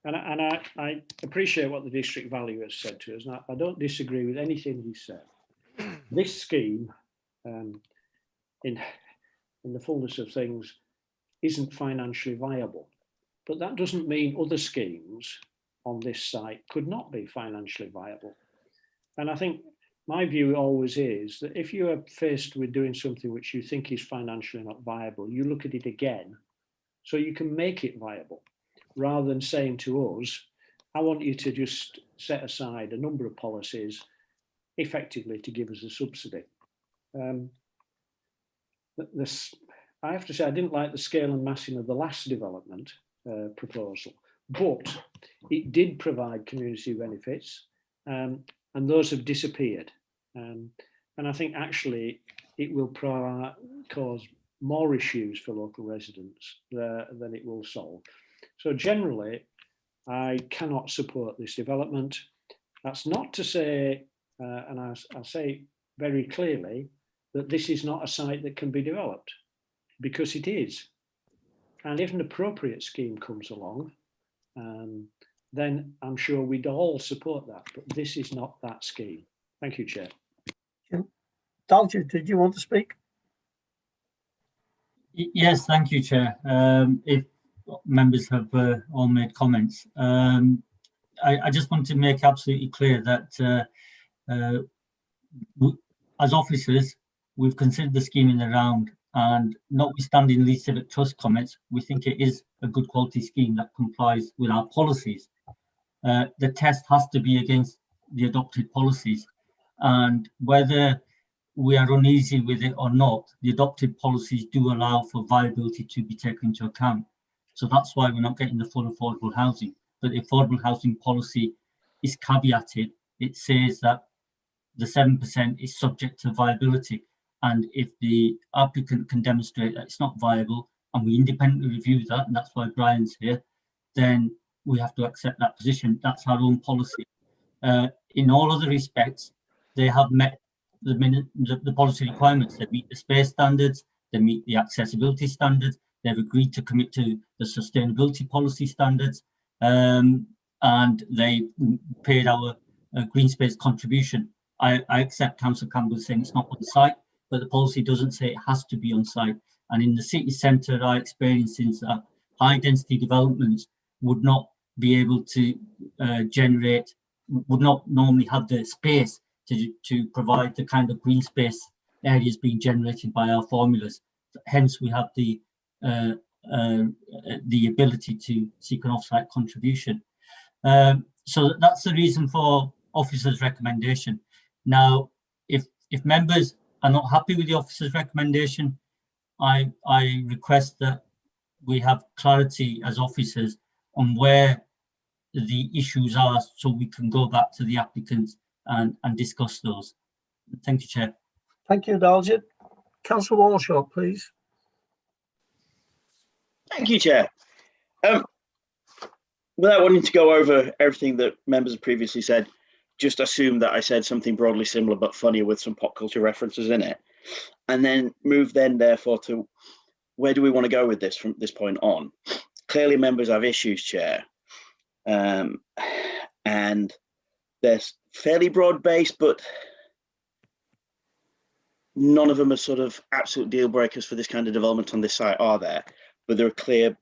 I appreciate what the district valuer has said to us, and I don't disagree with anything he said. This scheme, in the fullness of things, isn't financially viable. But that doesn't mean other schemes on this site could not be financially viable. And I think my view always is that if you are faced with doing something which you think is financially not viable, you look at it again so you can make it viable, rather than saying to us, I want you to just set aside a number of policies effectively to give us a subsidy. I have to say, I didn't like the scale and massing of the last development proposal, but it did provide community benefits, and those have disappeared. And I think actually it will cause more issues for local residents than it will solve. So generally, I cannot support this development. That's not to say, and I'll say very clearly, that this is not a site that can be developed, because it is. And if an appropriate scheme comes along, then I'm sure we'd all support that, but this is not that scheme. Thank you, Chair. Dalton, did you want to speak? Yes, thank you, Chair. If members have all made comments, I just want to make absolutely clear that as officers, we've considered the scheme in the round, and notwithstanding Leeds Civic Trust comments, we think it is a good quality scheme that complies with our policies. The test has to be against the adopted policies, and whether we are uneasy with it or not, the adopted policies do allow for viability to be taken into account. So that's why we're not getting the full affordable housing. But the affordable housing policy is caveated. It says that the 7% is subject to viability. And if the applicant can demonstrate that it's not viable, and we independently review that, and that's why Brian's here, then we have to accept that position. That's our own policy. In all other respects, they have met the policy requirements. They meet the space standards, they meet the accessibility standards, they've agreed to commit to the sustainability policy standards, and they paid our green space contribution. I accept Councillor Campbell saying it's not on site, but the policy doesn't say it has to be on site. And in the city centre, our experience is that high density developments would not be able to would not normally have the space to provide the kind of green space areas being generated by our formulas. Hence, we have the ability to seek an off-site contribution. So that's the reason for officer's recommendation. Now, if members are not happy with the officer's recommendation, I request that we have clarity as officers on where the issues are, so we can go back to the applicants and discuss those. Thank you, Chair. Thank you, Daljit. Councillor Walshaw, please. Thank you, Chair. Without wanting to go over everything that members have previously said, just assume that I said something broadly similar but funnier with some pop culture references in it, and then move therefore to where do we want to go with this from this point on. Clearly members have issues, Chair, and they're fairly broad-based, but none of them are sort of absolute deal breakers for this kind of development on this site, are there? But there are clear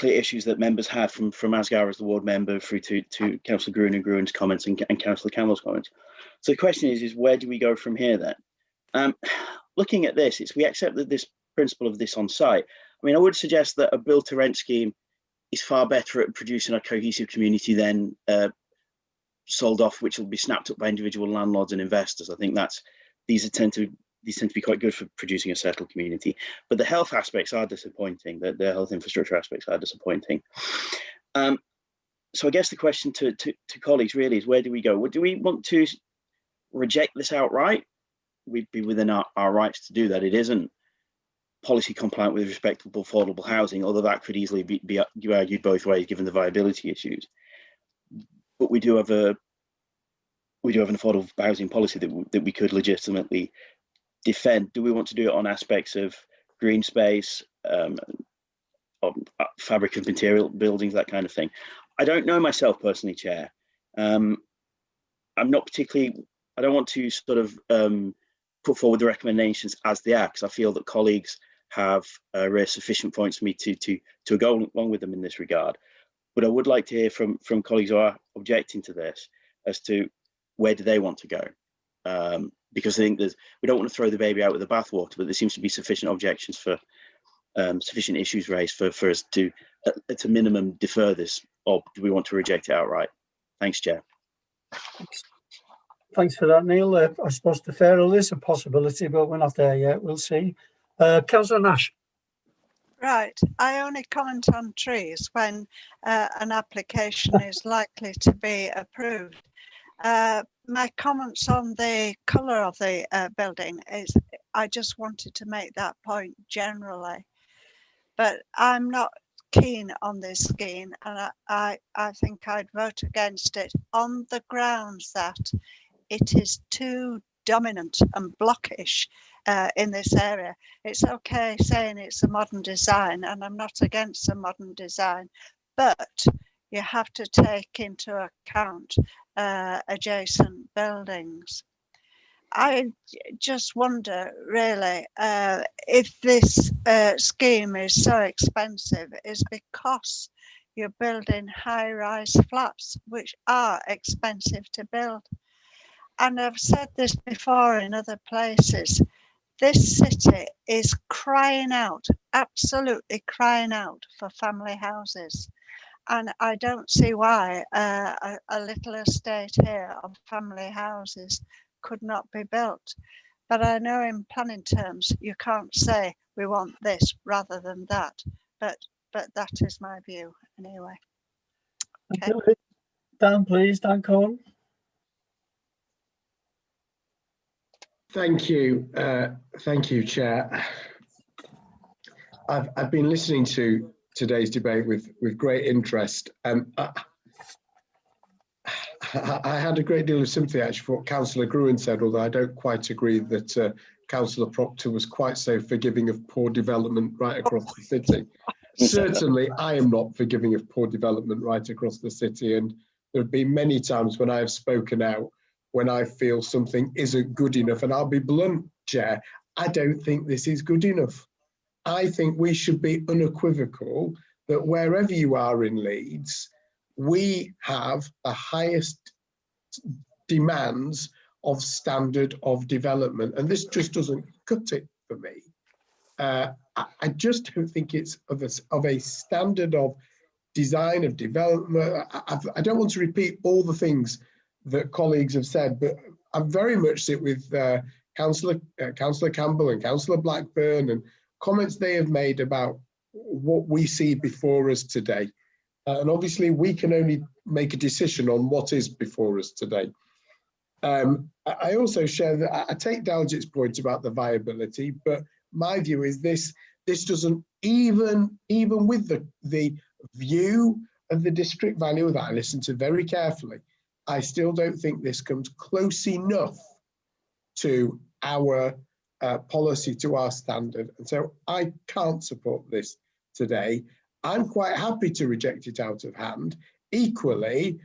issues that members had from Asgar as the ward member through to Councillor Gruen and Gruen's comments and Councillor Campbell's comments. So the question is where do we go from here then? Looking at this, we accept that this principle of this on site. I mean, I would suggest that a build to rent scheme is far better at producing a cohesive community than sold off, which will be snapped up by individual landlords and investors. I think these tend to be quite good for producing a settled community. But the health aspects are disappointing. The health infrastructure aspects are disappointing. So I guess the question to colleagues really is, where do we go? Do we want to reject this outright? We'd be within our rights to do that. It isn't policy compliant with respectable affordable housing, although that could easily be argued both ways given the viability issues. But we do have an affordable housing policy that we could legitimately defend. Do we want to do it on aspects of green space, fabric and material buildings, that kind of thing? I don't know myself personally, Chair. I'm not particularly, I don't want to sort of put forward the recommendations as they are, because I feel that colleagues have raised sufficient points for me to go along with them in this regard. But I would like to hear from colleagues who are objecting to this as to where do they want to go. Because I think we don't want to throw the baby out with the bathwater, but there seems to be sufficient objections for sufficient issues raised for us to, at a minimum, defer this, or do we want to reject it outright? Thanks, Chair. Thanks for that, Neil. I suppose deferral is a possibility, but we're not there yet. We'll see. Councillor Nash. Right. I only comment on trees when an application is likely to be approved. My comments on the colour of the building is, I just wanted to make that point generally, but I'm not keen on this scheme, and I think I'd vote against it on the grounds that it is too dominant and blockish in this area. It's okay saying it's a modern design, and I'm not against a modern design, but you have to take into account adjacent buildings. I just wonder really if this scheme is so expensive is because you're building high-rise flats, which are expensive to build. And I've said this before in other places, this city is crying out, absolutely crying out for family houses. And I don't see why a little estate here of family houses could not be built. But I know in planning terms, you can't say we want this rather than that. But that is my view anyway. Okay. Dan, please, Dan Cohen. Thank you, Chair. I've been listening to today's debate with great interest. I had a great deal of sympathy actually for what Councillor Gruen said, although I don't quite agree that Councillor Proctor was quite so forgiving of poor development right across the city. Certainly, I am not forgiving of poor development right across the city, and There have been many times when I have spoken out when I feel something isn't good enough. And I'll be blunt, Chair, I don't think this is good enough. I think we should be unequivocal that wherever you are in Leeds, we have the highest demands of standard of development. And this just doesn't cut it for me. I just don't think it's of a standard of design, of development. I don't want to repeat all the things that colleagues have said, but I very much sit with Councillor Campbell and Councillor Blackburn and comments they have made about what we see before us today. And obviously we can only make a decision on what is before us today. I also share that I take Daljit's point about the viability, but my view is this doesn't even with the view of the district value that I listened to very carefully, I still don't think this comes close enough to our policy, to our standard. And so I can't support this today. I'm quite happy to reject it out of hand. Equally,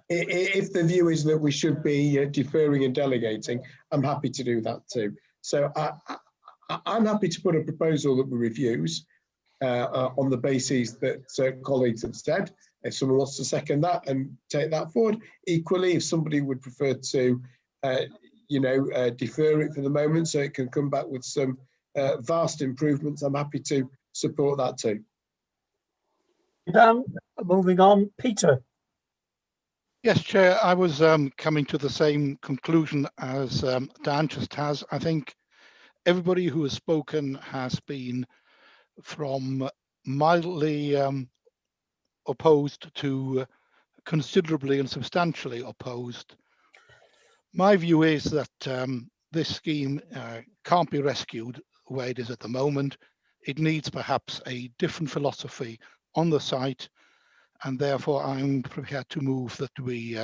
if the view is that we should be deferring and delegating, I'm happy to do that too. So I'm happy to put a proposal that we refuse on the basis that colleagues have said. If someone wants to second that and take that forward, equally, if somebody would prefer to, defer it for the moment so it can come back with some vast improvements, I'm happy to support that too. Dan, moving on, Peter. Yes, Chair, I was coming to the same conclusion as Dan just has. I think everybody who has spoken has been from mildly opposed to considerably and substantially opposed. My view is that this scheme can't be rescued the way it is at the moment. It needs perhaps a different philosophy on the site, and therefore I'm prepared to move that we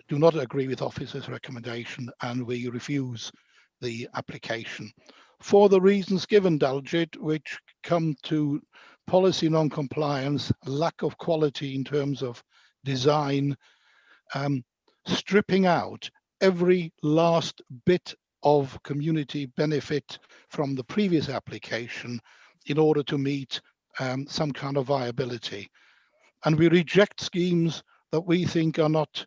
do not agree with officer's recommendation and we refuse the application for the reasons given, Daljit, which come to policy non-compliance, lack of quality in terms of design, stripping out every last bit of community benefit from the previous application in order to meet some kind of viability. And we reject schemes that we think are not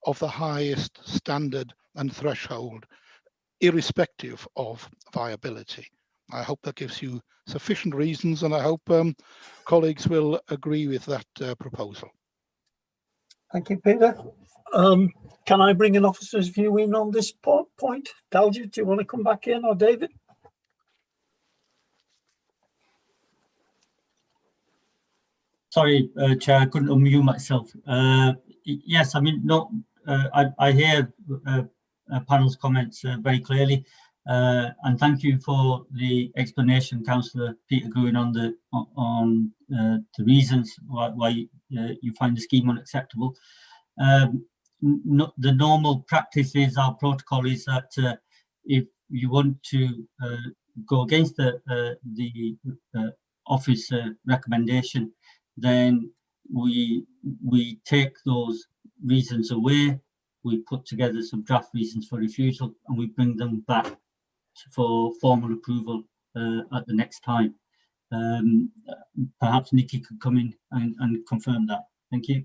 of the highest standard and threshold, irrespective of viability. I hope that gives you sufficient reasons, and I hope colleagues will agree with that proposal. Thank you, Peter. Can I bring an officer's view in on this point? Daljit, do you want to come back in, or David? Sorry, Chair, I couldn't unmute myself. Yes, I mean, no, I hear panel's comments very clearly, and thank you for the explanation, Councillor Peter Gruen, on the reasons why you find the scheme unacceptable. The normal practice is, our protocol is that if you want to go against the office recommendation, then we take those reasons away, we put together some draft reasons for refusal, and we bring them back for formal approval at the next time. Perhaps Nikki could come in and confirm that. Thank you.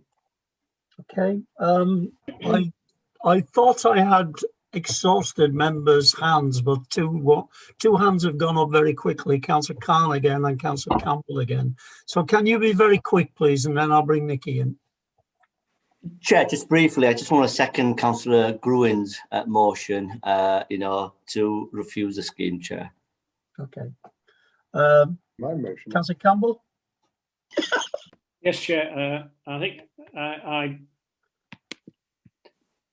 Okay. I thought I had exhausted members' hands, but two hands have gone up very quickly. Councillor Khan again and Councillor Campbell again. So can you be very quick, please, and then I'll bring Nikki in. Chair, just briefly, I just want to second Councillor Gruen's motion, to refuse the scheme, Chair. Okay. My motion. Councillor Campbell? Yes, Chair. I think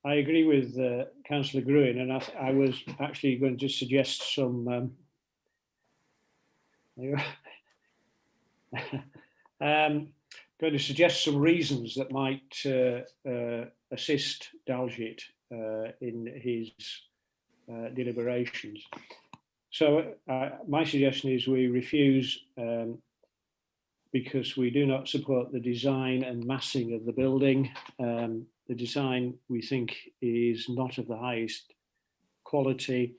I agree with Councillor Gruen, and I was actually going to suggest some going to suggest some reasons that might assist Daljit in his deliberations. So my suggestion is we refuse because we do not support the design and massing of the building. The design, we think, is not of the highest quality,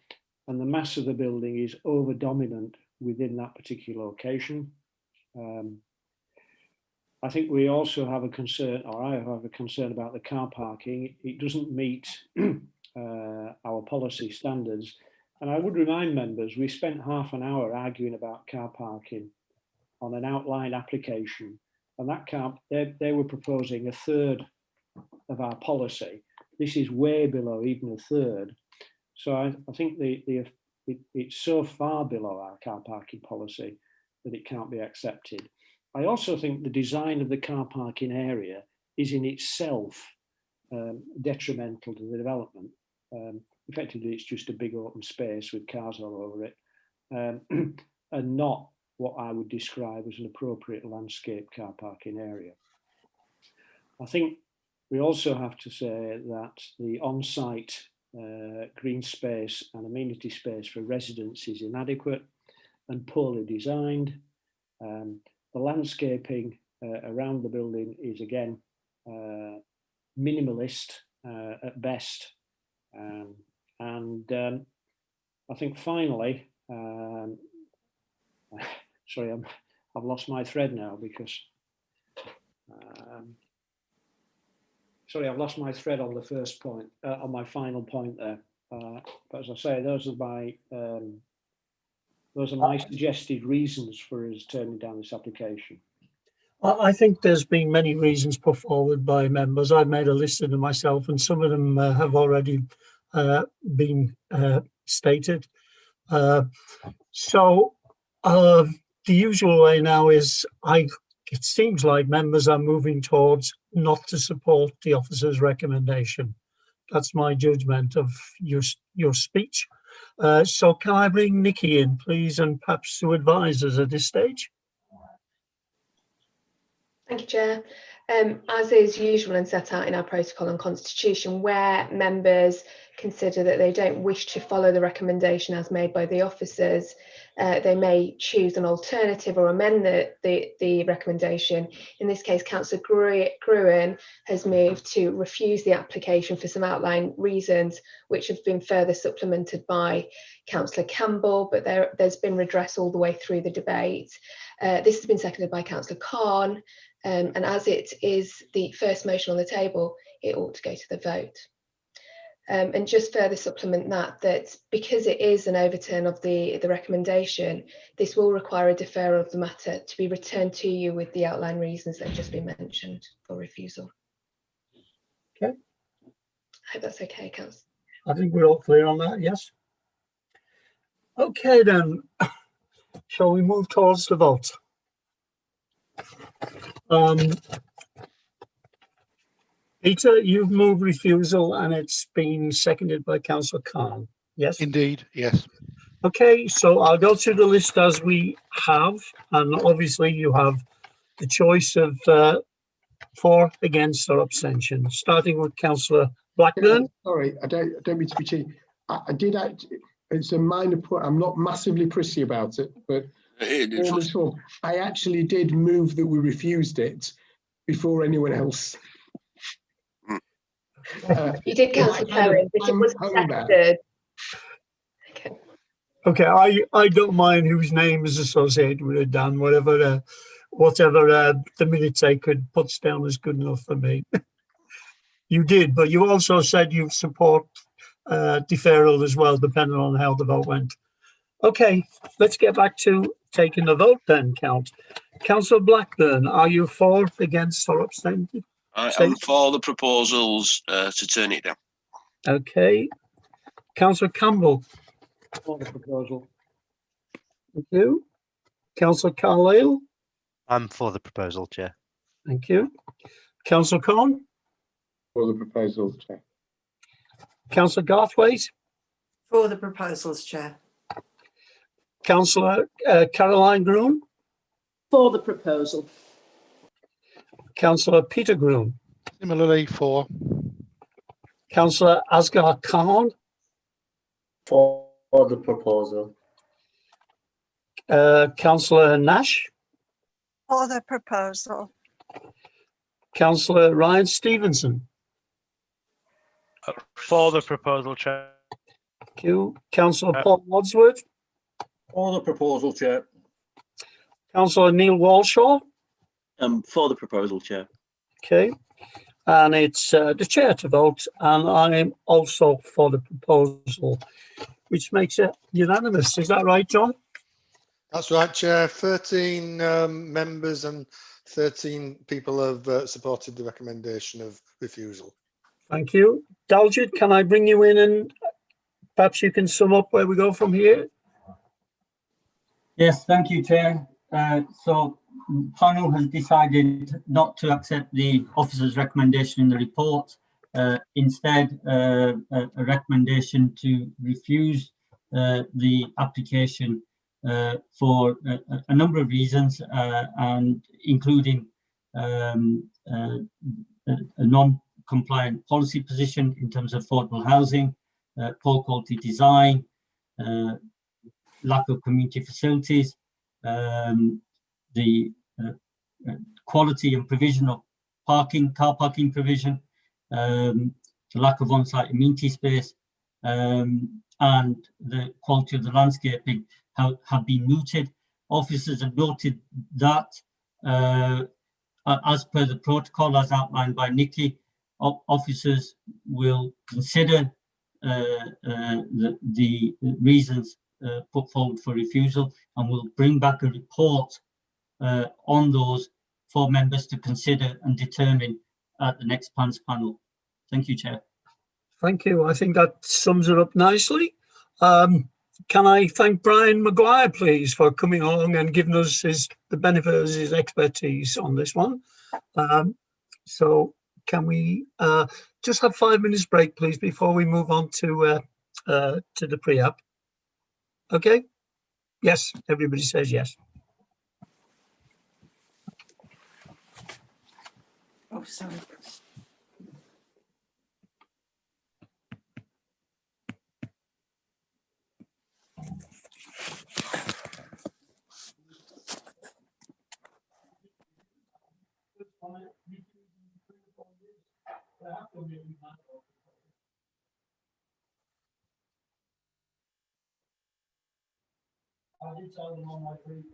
and the mass of the building is over dominant within that particular location. I think we also have a concern, or I have a concern about the car parking. It doesn't meet our policy standards. And I would remind members, we spent half an hour arguing about car parking on an outline application, and that they were proposing a third of our policy. This is way below even a third. So I think it's so far below our car parking policy that it can't be accepted. I also think the design of the car parking area is in itself detrimental to the development. Effectively, it's just a big open space with cars all over it, and not what I would describe as an appropriate landscape car parking area. I think we also have to say that the on-site green space and amenity space for residents is inadequate and poorly designed. The landscaping around the building is again minimalist at best. I think finally, sorry, I've lost my thread now because, sorry, I've lost my thread on the first point, on my final point there. But as I say, those are my suggested reasons for us turning down this application. I think there's been many reasons put forward by members. I've made a list of them myself, and some of them have already been stated. So the usual way now is it seems like members are moving towards not to support the officer's recommendation. That's my judgment of your speech. So can I bring Nikki in, please, and perhaps to advise us at this stage? Thank you, Chair. As is usual and set out in our protocol and constitution, where members consider that they don't wish to follow the recommendation as made by the officers, they may choose an alternative or amend the recommendation. In this case, Councillor Gruen has moved to refuse the application for some outline reasons, which have been further supplemented by Councillor Campbell, but there's been redress all the way through the debate. This has been seconded by Councillor Khan, and as it is the first motion on the table, it ought to go to the vote. And just further supplement that because it is an overturn of the recommendation, this will require a deferral of the matter to be returned to you with the outline reasons that have just been mentioned for refusal. Okay. I hope that's okay, Councillor. I think we're all clear on that, yes. Okay then, shall we move towards the vote? Peter, you've moved refusal and it's been seconded by Councillor Khan. Yes? Indeed, yes. Okay, so I'll go through the list as we have, and obviously you have the choice of for, against or abstention, starting with Councillor Blackburn. Sorry, I don't mean to be cheeky. I did actually, it's a minor point, I'm not massively prissy about it, but I actually did move that we refused it before anyone else. You did, Councillor Perrin, but it was seconded. Okay, I don't mind whose name is associated with it, Dan. Whatever the minute taker puts down is good enough for me. You did, but you also said you support deferral as well, depending on how the vote went. Okay, let's get back to taking the vote then, Councillor Blackburn, are you for, against or abstaining? I am for the proposals to turn it down. Okay. Councillor Campbell. For the proposal. Thank you. Councillor Carlyle. I'm for the proposal, Chair. Thank you. Councillor Cohn. For the proposal, Chair. Councillor Garthwaite. For the proposals, Chair. Councillor Caroline Groom. For the proposal. Councillor Peter Groom. Similarly for. Councillor Asghar Khan. For the proposal. Councillor Nash. For the proposal. Councillor Ryan Stevenson. For the proposal, Chair. Thank you. Councillor Paul Wadsworth. For the proposal, Chair. Councillor Neil Walshaw. For the proposal, Chair. Okay. And it's the chair to vote, and I'm also for the proposal, which makes it unanimous. Is that right, John? That's right, Chair. 13 members and 13 people have supported the recommendation of refusal. Thank you. Daljit, can I bring you in and perhaps you can sum up where we go from here? Yes, thank you, Chair. So panel has decided not to accept the officer's recommendation in the report. Instead, a recommendation to refuse the application for a number of reasons, and including a non-compliant policy position in terms of affordable housing, poor quality design, lack of community facilities, the quality and provision of parking, car parking provision, the lack of on-site amenity space, and the quality of the landscaping have been mooted. Officers have noted that, as per the protocol as outlined by Nikki, officers will consider the reasons put forward for refusal, and will bring back a report on those for members to consider and determine at the next plans panel. Thank you, Chair. Thank you. I think that sums it up nicely. Can I thank Brian Maguire, please, for coming along and giving us the benefit of his expertise on this one. So can we just have 5 minutes break, please, before we move on to the pre-app? Okay. Yes, everybody says yes. Oh, sorry. I did tell them on my brief.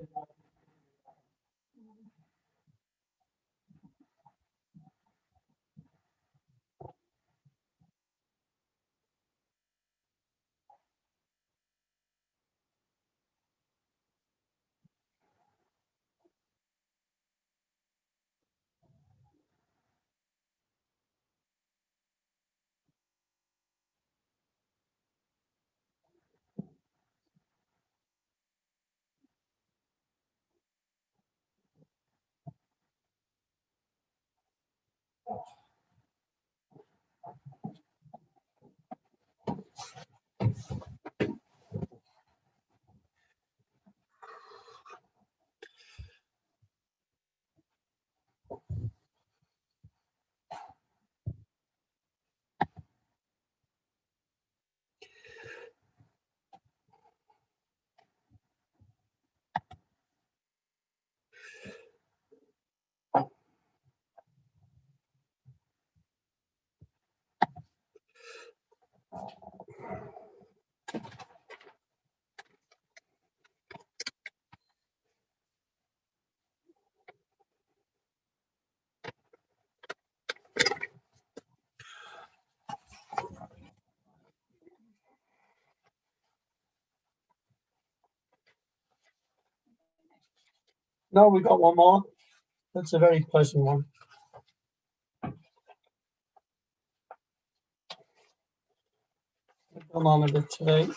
No, we got one more. That's a very pleasant one. Come on a bit today.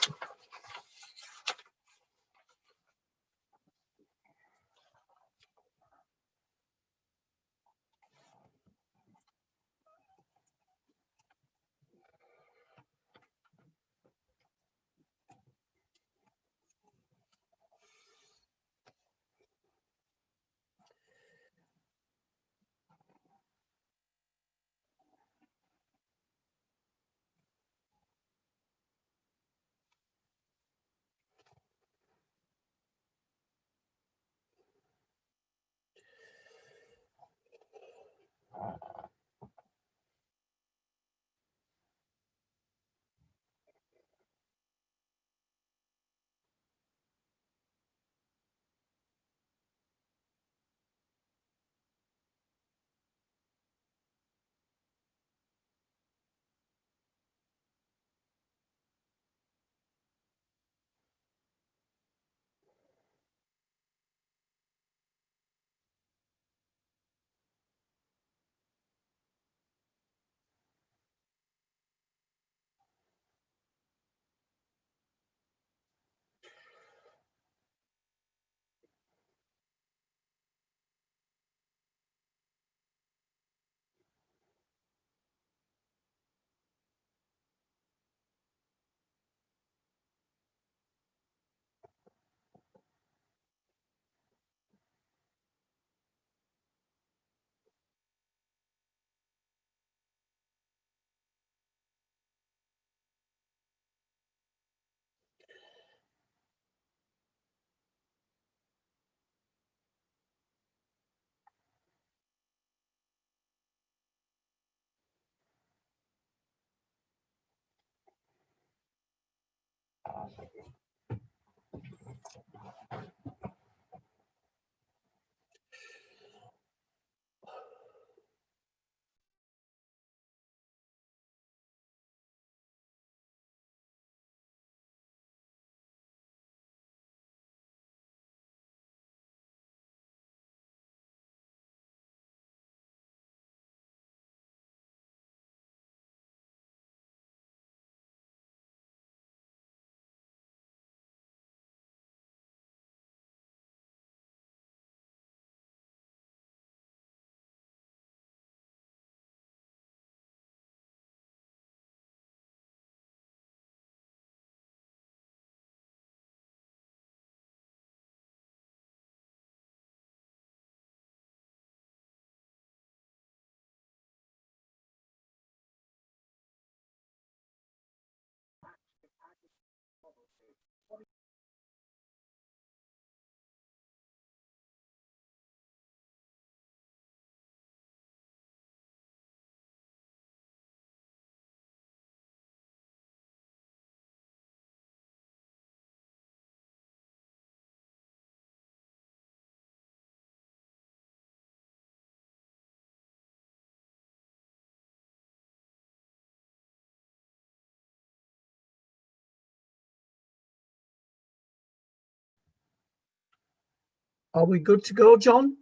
Are we good to go, John?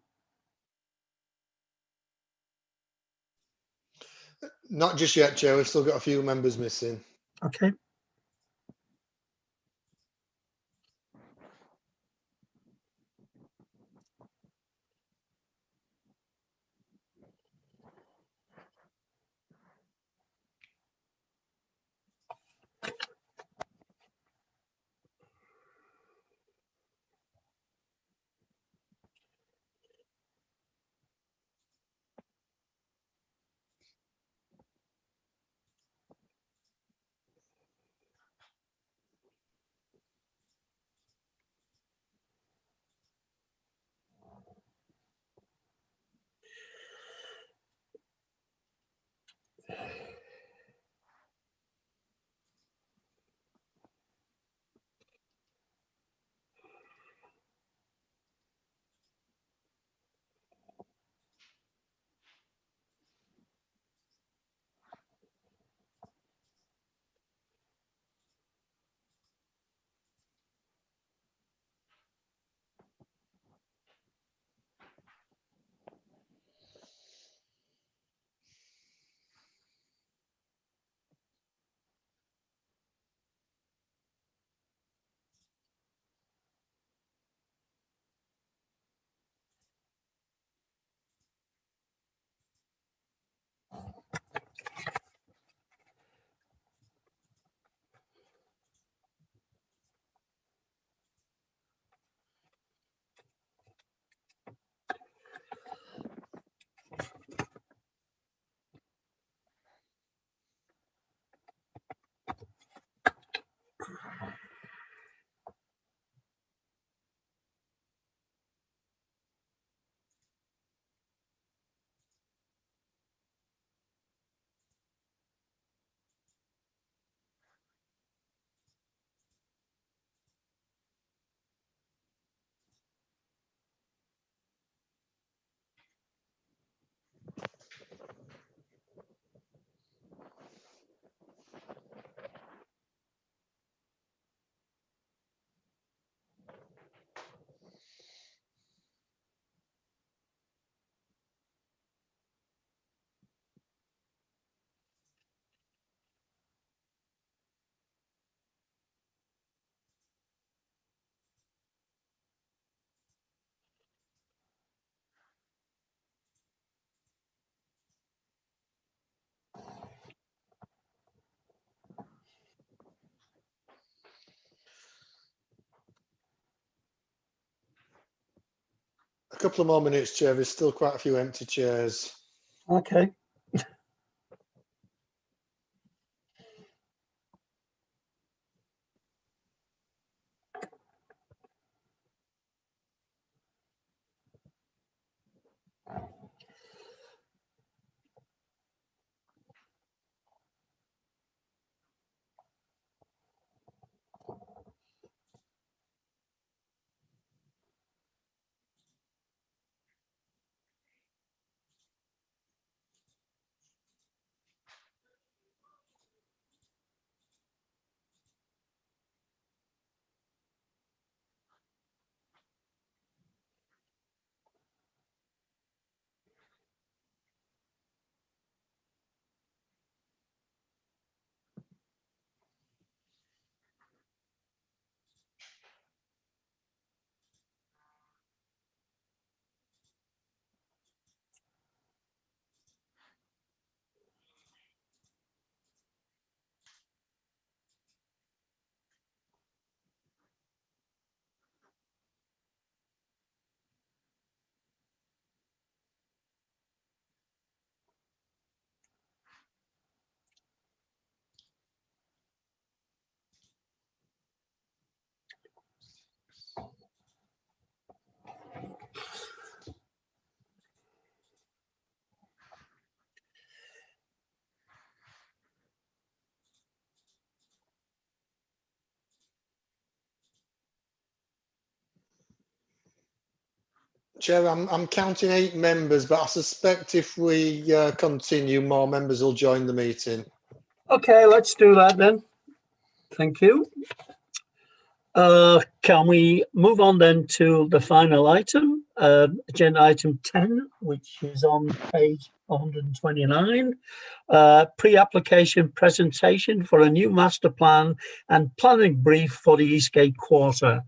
Not just yet, Chair. We've still got a few members missing. Okay. couple of more minutes, Chair. There's still quite a few empty chairs. Okay. Chair, I'm counting 8 members, but I suspect if we continue, more members will join the meeting. Okay, let's do that then. Thank you. Can we move on then to the final item, agenda item 10, which is on page 129, pre-application presentation for a new master plan and planning brief for the Eastgate Quarter.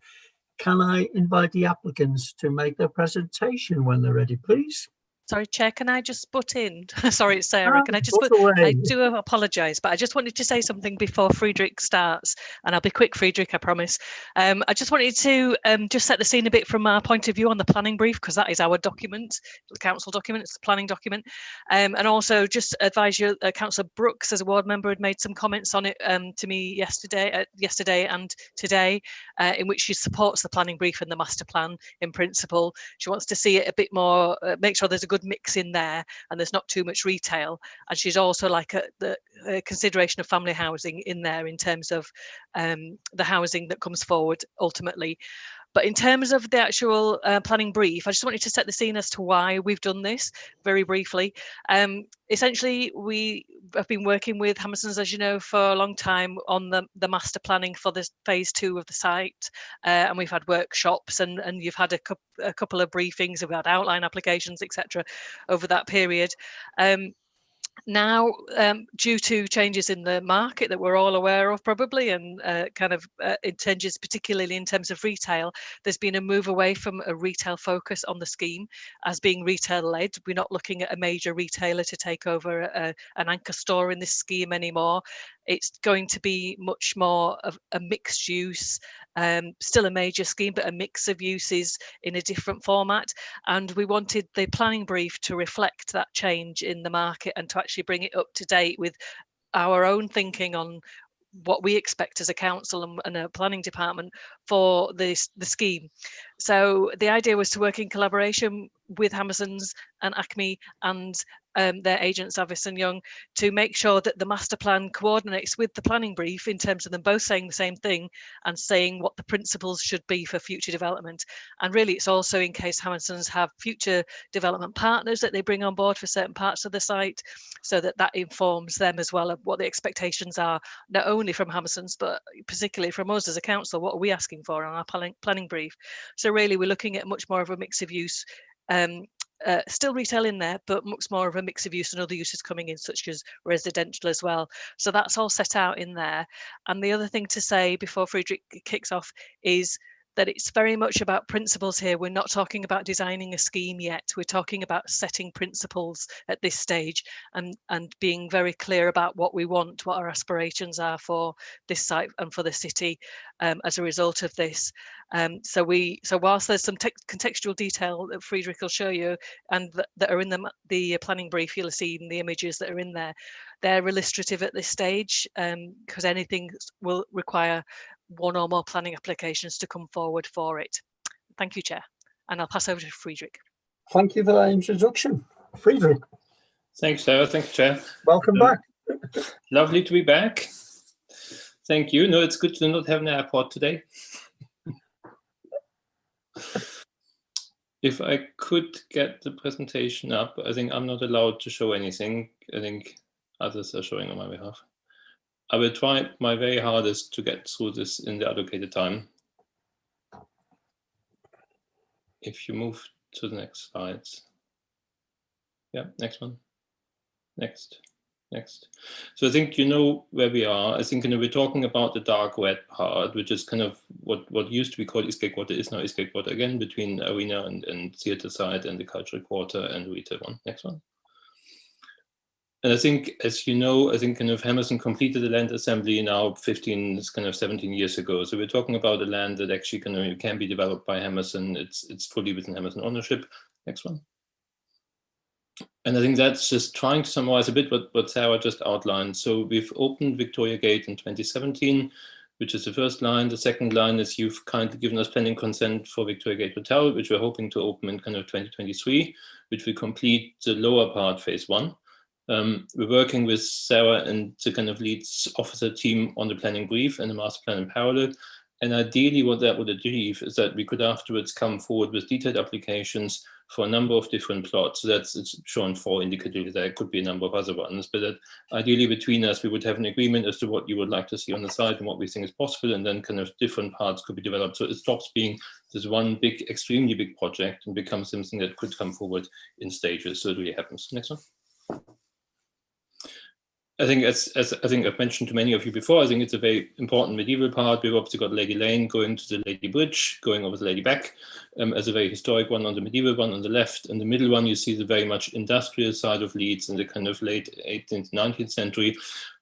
Can I invite the applicants to make their presentation when they're ready, please? Sorry, Chair, can I just butt in? Sorry, it's Sarah. Can I just butt away. I do apologise, but I just wanted to say something before Friedrich starts, and I'll be quick, Friedrich, I promise. I just wanted to just set the scene a bit from our point of view on the planning brief, because that is our document, the council document, it's the planning document. And also just advise you, Councillor Brooks, as a ward member, had made some comments on it to me yesterday and today, in which she supports the planning brief and the master plan in principle. She wants to see it a bit more, make sure there's a good mix in there and there's not too much retail, and she's also like the consideration of family housing in there in terms of the housing that comes forward ultimately. But in terms of the actual planning brief, I just wanted to set the scene as to why we've done this very briefly. Essentially, we have been working with Hammersons, as you know, for a long time on the master planning for this phase 2 of the site. And we've had workshops and you've had a couple of briefings, we've had outline applications, etc. over that period. Now, due to changes in the market that we're all aware of probably, and it changes particularly in terms of retail, there's been a move away from a retail focus on the scheme as being retail led. We're not looking at a major retailer to take over an anchor store in this scheme anymore. It's going to be much more of a mixed use, still a major scheme, but a mix of uses in a different format. And we wanted the planning brief to reflect that change in the market and to actually bring it up to date with our own thinking on what we expect as a council and a planning department for the scheme. So the idea was to work in collaboration with Hammersons and Acme and their agents, Avis and Young, to make sure that the master plan coordinates with the planning brief in terms of them both saying the same thing and saying what the principles should be for future development. And really, it's also in case Hammersons have future development partners that they bring on board for certain parts of the site, so that informs them as well of what the expectations are, not only from Hammersons, but particularly from us as a council. What are we asking for on our planning brief? So really, we're looking at much more of a mix of use, still retail in there, but much more of a mix of use and other uses coming in, such as residential as well. So that's all set out in there. And the other thing to say before Friedrich kicks off is that it's very much about principles here. We're not talking about designing a scheme yet. We're talking about setting principles at this stage and being very clear about what we want, what our aspirations are for this site and for the city as a result of this. So whilst there's some contextual detail that Friedrich will show you and that are in the planning brief, you'll see in the images that are in there, they're illustrative at this stage because anything will require one or more planning applications to come forward for it. Thank you, Chair. And I'll pass over to Friedrich. Thank you for that introduction. Friedrich. Thanks, Sarah. Thank you, Chair. Welcome back. Lovely to be back. Thank you. No, it's good to not have an airport today. If I could get the presentation up, I think I'm not allowed to show anything. I think others are showing on my behalf. I will try my very hardest to get through this in the allocated time. If you move to the next slides. Yeah, next one. Next. So I think you know where we are. I think we're talking about the dark red part, which is kind of what used to be called Eastgate Quarter is now Eastgate Quarter again, between Arena and Theatre Side and the Cultural Quarter and Retail one. Next one. And I think, as you know, I think Hammerson completed the land assembly now 17 years ago. So we're talking about a land that actually can be developed by Hammerson. It's fully within Hammerson ownership. Next one. And I think that's just trying to summarize a bit what Sarah just outlined. So we've opened Victoria Gate in 2017, which is the first line. The second line is you've kindly given us planning consent for Victoria Gate Hotel, which we're hoping to open in 2023, which will complete the lower part, phase 1. We're working with Sarah and the Leeds officer team on the planning brief and the master plan in parallel. And ideally what that would achieve is that we could afterwards come forward with detailed applications for a number of different plots. So it's shown 4 indicatively. There could be a number of other ones, but that ideally between us, we would have an agreement as to what you would like to see on the site and what we think is possible. And then different parts could be developed. So it stops being this one big, extremely big project and becomes something that could come forward in stages. So it really happens. Next one. I think, as I think I've mentioned to many of you before, I think it's a very important medieval part. We've obviously got Lady Lane going to the Lady Bridge, going over the Lady Beck as a very historic one on the medieval one on the left. And the middle one, you see the very much industrial side of Leeds in the late 18th, 19th century,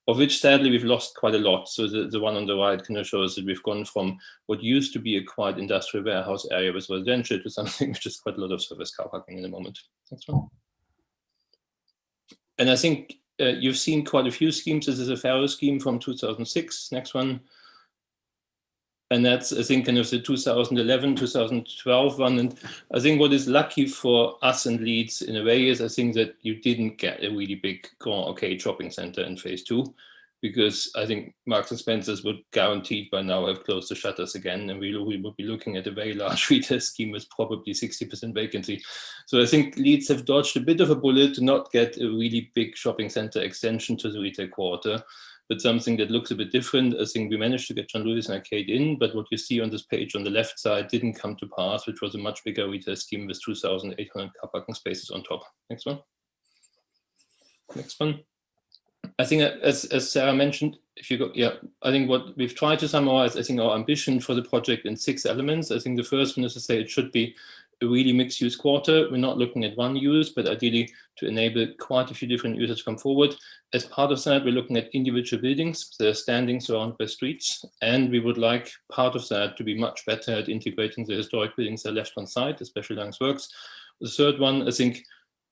of which sadly we've lost quite a lot. So the one on the right shows that we've gone from what used to be a quite industrial warehouse area with residential to something which is quite a lot of service car parking in the moment. Next one. And I think you've seen quite a few schemes. This is a Faro scheme from 2006. Next one. And that's, I think, the 2011, 2012 one. And I think what is lucky for us and Leeds in a way is I think that you didn't get a really big Grand Arcade shopping center in phase 2, because I think Marks and Spencer's would guaranteed by now have closed the shutters again, and we would be looking at a very large retail scheme with probably 60% vacancy. So I think Leeds have dodged a bit of a bullet to not get a really big shopping center extension to the retail quarter, but something that looks a bit different. I think we managed to get John Lewis and Arcade in, but what you see on this page on the left side didn't come to pass, which was a much bigger retail scheme with 2,800 car parking spaces on top. Next one. Next one. I think as Sarah mentioned, if you go, I think what we've tried to summarize, I think our ambition for the project in 6 elements. I think the first one is to say it should be a really mixed use quarter. We're not looking at one use, but ideally to enable quite a few different users to come forward. As part of that, we're looking at individual buildings that are standing surrounded by streets. And we would like part of that to be much better at integrating the historic buildings that are left on site, especially Langs Works. The third one, I think,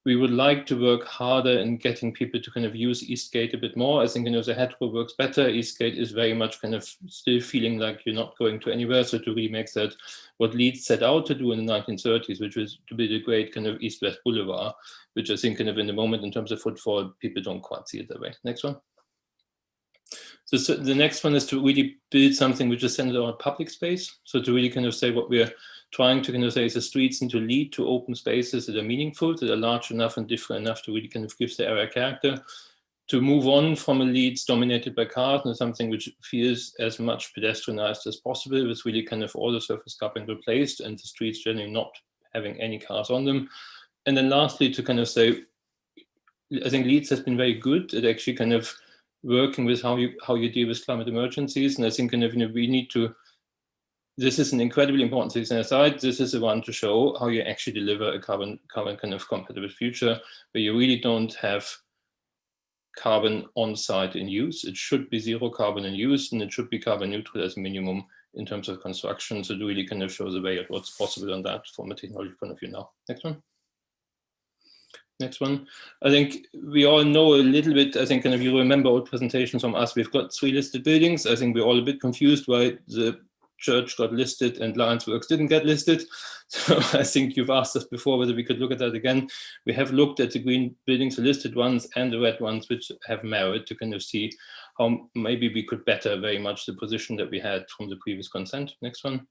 we would like to work harder in getting people to use Eastgate a bit more. I think the Heathrow works better. Eastgate is very much still feeling like you're not going to anywhere. So to really make that what Leeds set out to do in the 1930s, which was to be the great East-West boulevard, which I think in the moment in terms of footfall, people don't quite see it that way. Next one. So the next one is to really build something which is centered on public space. So to really say what we're trying to say is the streets need to lead to open spaces that are meaningful, that are large enough and different enough to really give the area character. To move on from a Leeds dominated by cars and something which feels as much pedestrianized as possible, with really all the surface car being replaced and the streets generally not having any cars on them. And then lastly, to say, I think Leeds has been very good at actually working with how you deal with climate emergencies. And I think we need to this is an incredibly important citizen aside. This is the one to show how you actually deliver a carbon kind of compatible future where you really don't have carbon on site in use. It should be zero carbon in use, and it should be carbon neutral as a minimum in terms of construction. So it really kind of shows the way of what's possible on that from a technology point of view now. Next one. Next one. I think we all know a little bit, I think, kind of you remember old presentations from us. We've got 3 listed buildings. I think we're all a bit confused why the church got listed and Lions Works didn't get listed. So I think you've asked us before whether we could look at that again. We have looked at the green buildings, the listed ones and the red ones, which have merit, to kind of see how maybe we could better very much the position that we had from the previous consent. Next one.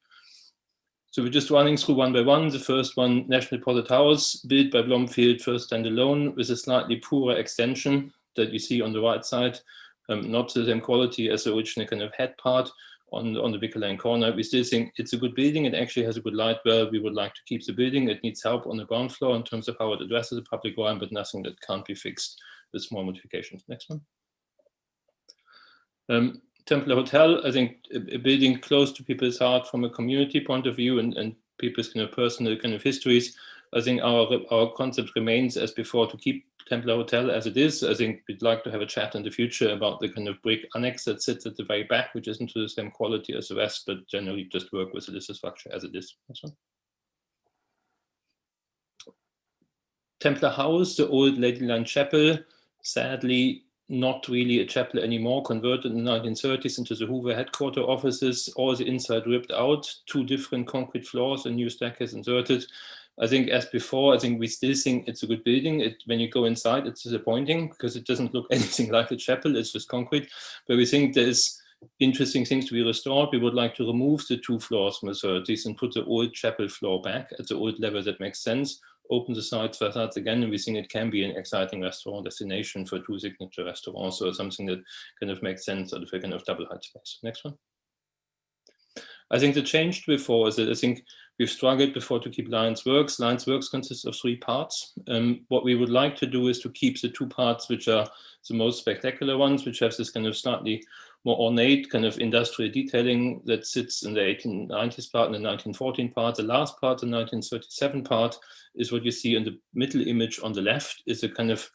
So we're just running through one by one. The first one, National Deposit House, built by Blomfield, first standalone, with a slightly poorer extension that you see on the right side, not the same quality as the original kind of head part on the Wicker Lane corner. We still think it's a good building. It actually has a good light well. We would like to keep the building. It needs help on the ground floor in terms of how it addresses the public realm, but nothing that can't be fixed with small modifications. Next one. Templar Hotel, I think a building close to people's heart from a community point of view and people's kind of personal kind of histories. I think our concept remains as before to keep Templar Hotel as it is. I think we'd like to have a chat in the future about the kind of brick annex that sits at the very back, which isn't to the same quality as the rest, but generally just work with the listed structure as it is. Next one. Templar House, the old Lady Line Chapel, sadly not really a chapel anymore, converted in the 1930s into the Hoover headquarter offices, all the inside ripped out, 2 different concrete floors, a new staircase inserted. I think as before, I think we still think it's a good building. When you go inside, it's disappointing because it doesn't look anything like a chapel, it's just concrete. But we think there's interesting things to be restored. We would like to remove the 2 floors from the 30s and put the old chapel floor back at the old level that makes sense. Open the facades again, and we think it can be an exciting restaurant destination for 2 signature restaurants, so something that kind of makes sense out of a kind of double height space. Next one. I think the change before is that I think we've struggled before to keep Lions Works. Lions Works consists of 3 parts. What we would like to do is to keep the 2 parts which are the most spectacular ones, which have this kind of slightly more ornate kind of industrial detailing that sits in the 1890s part and the 1914 part. The last part, the 1937 part, is what you see in the middle image on the left, is a kind of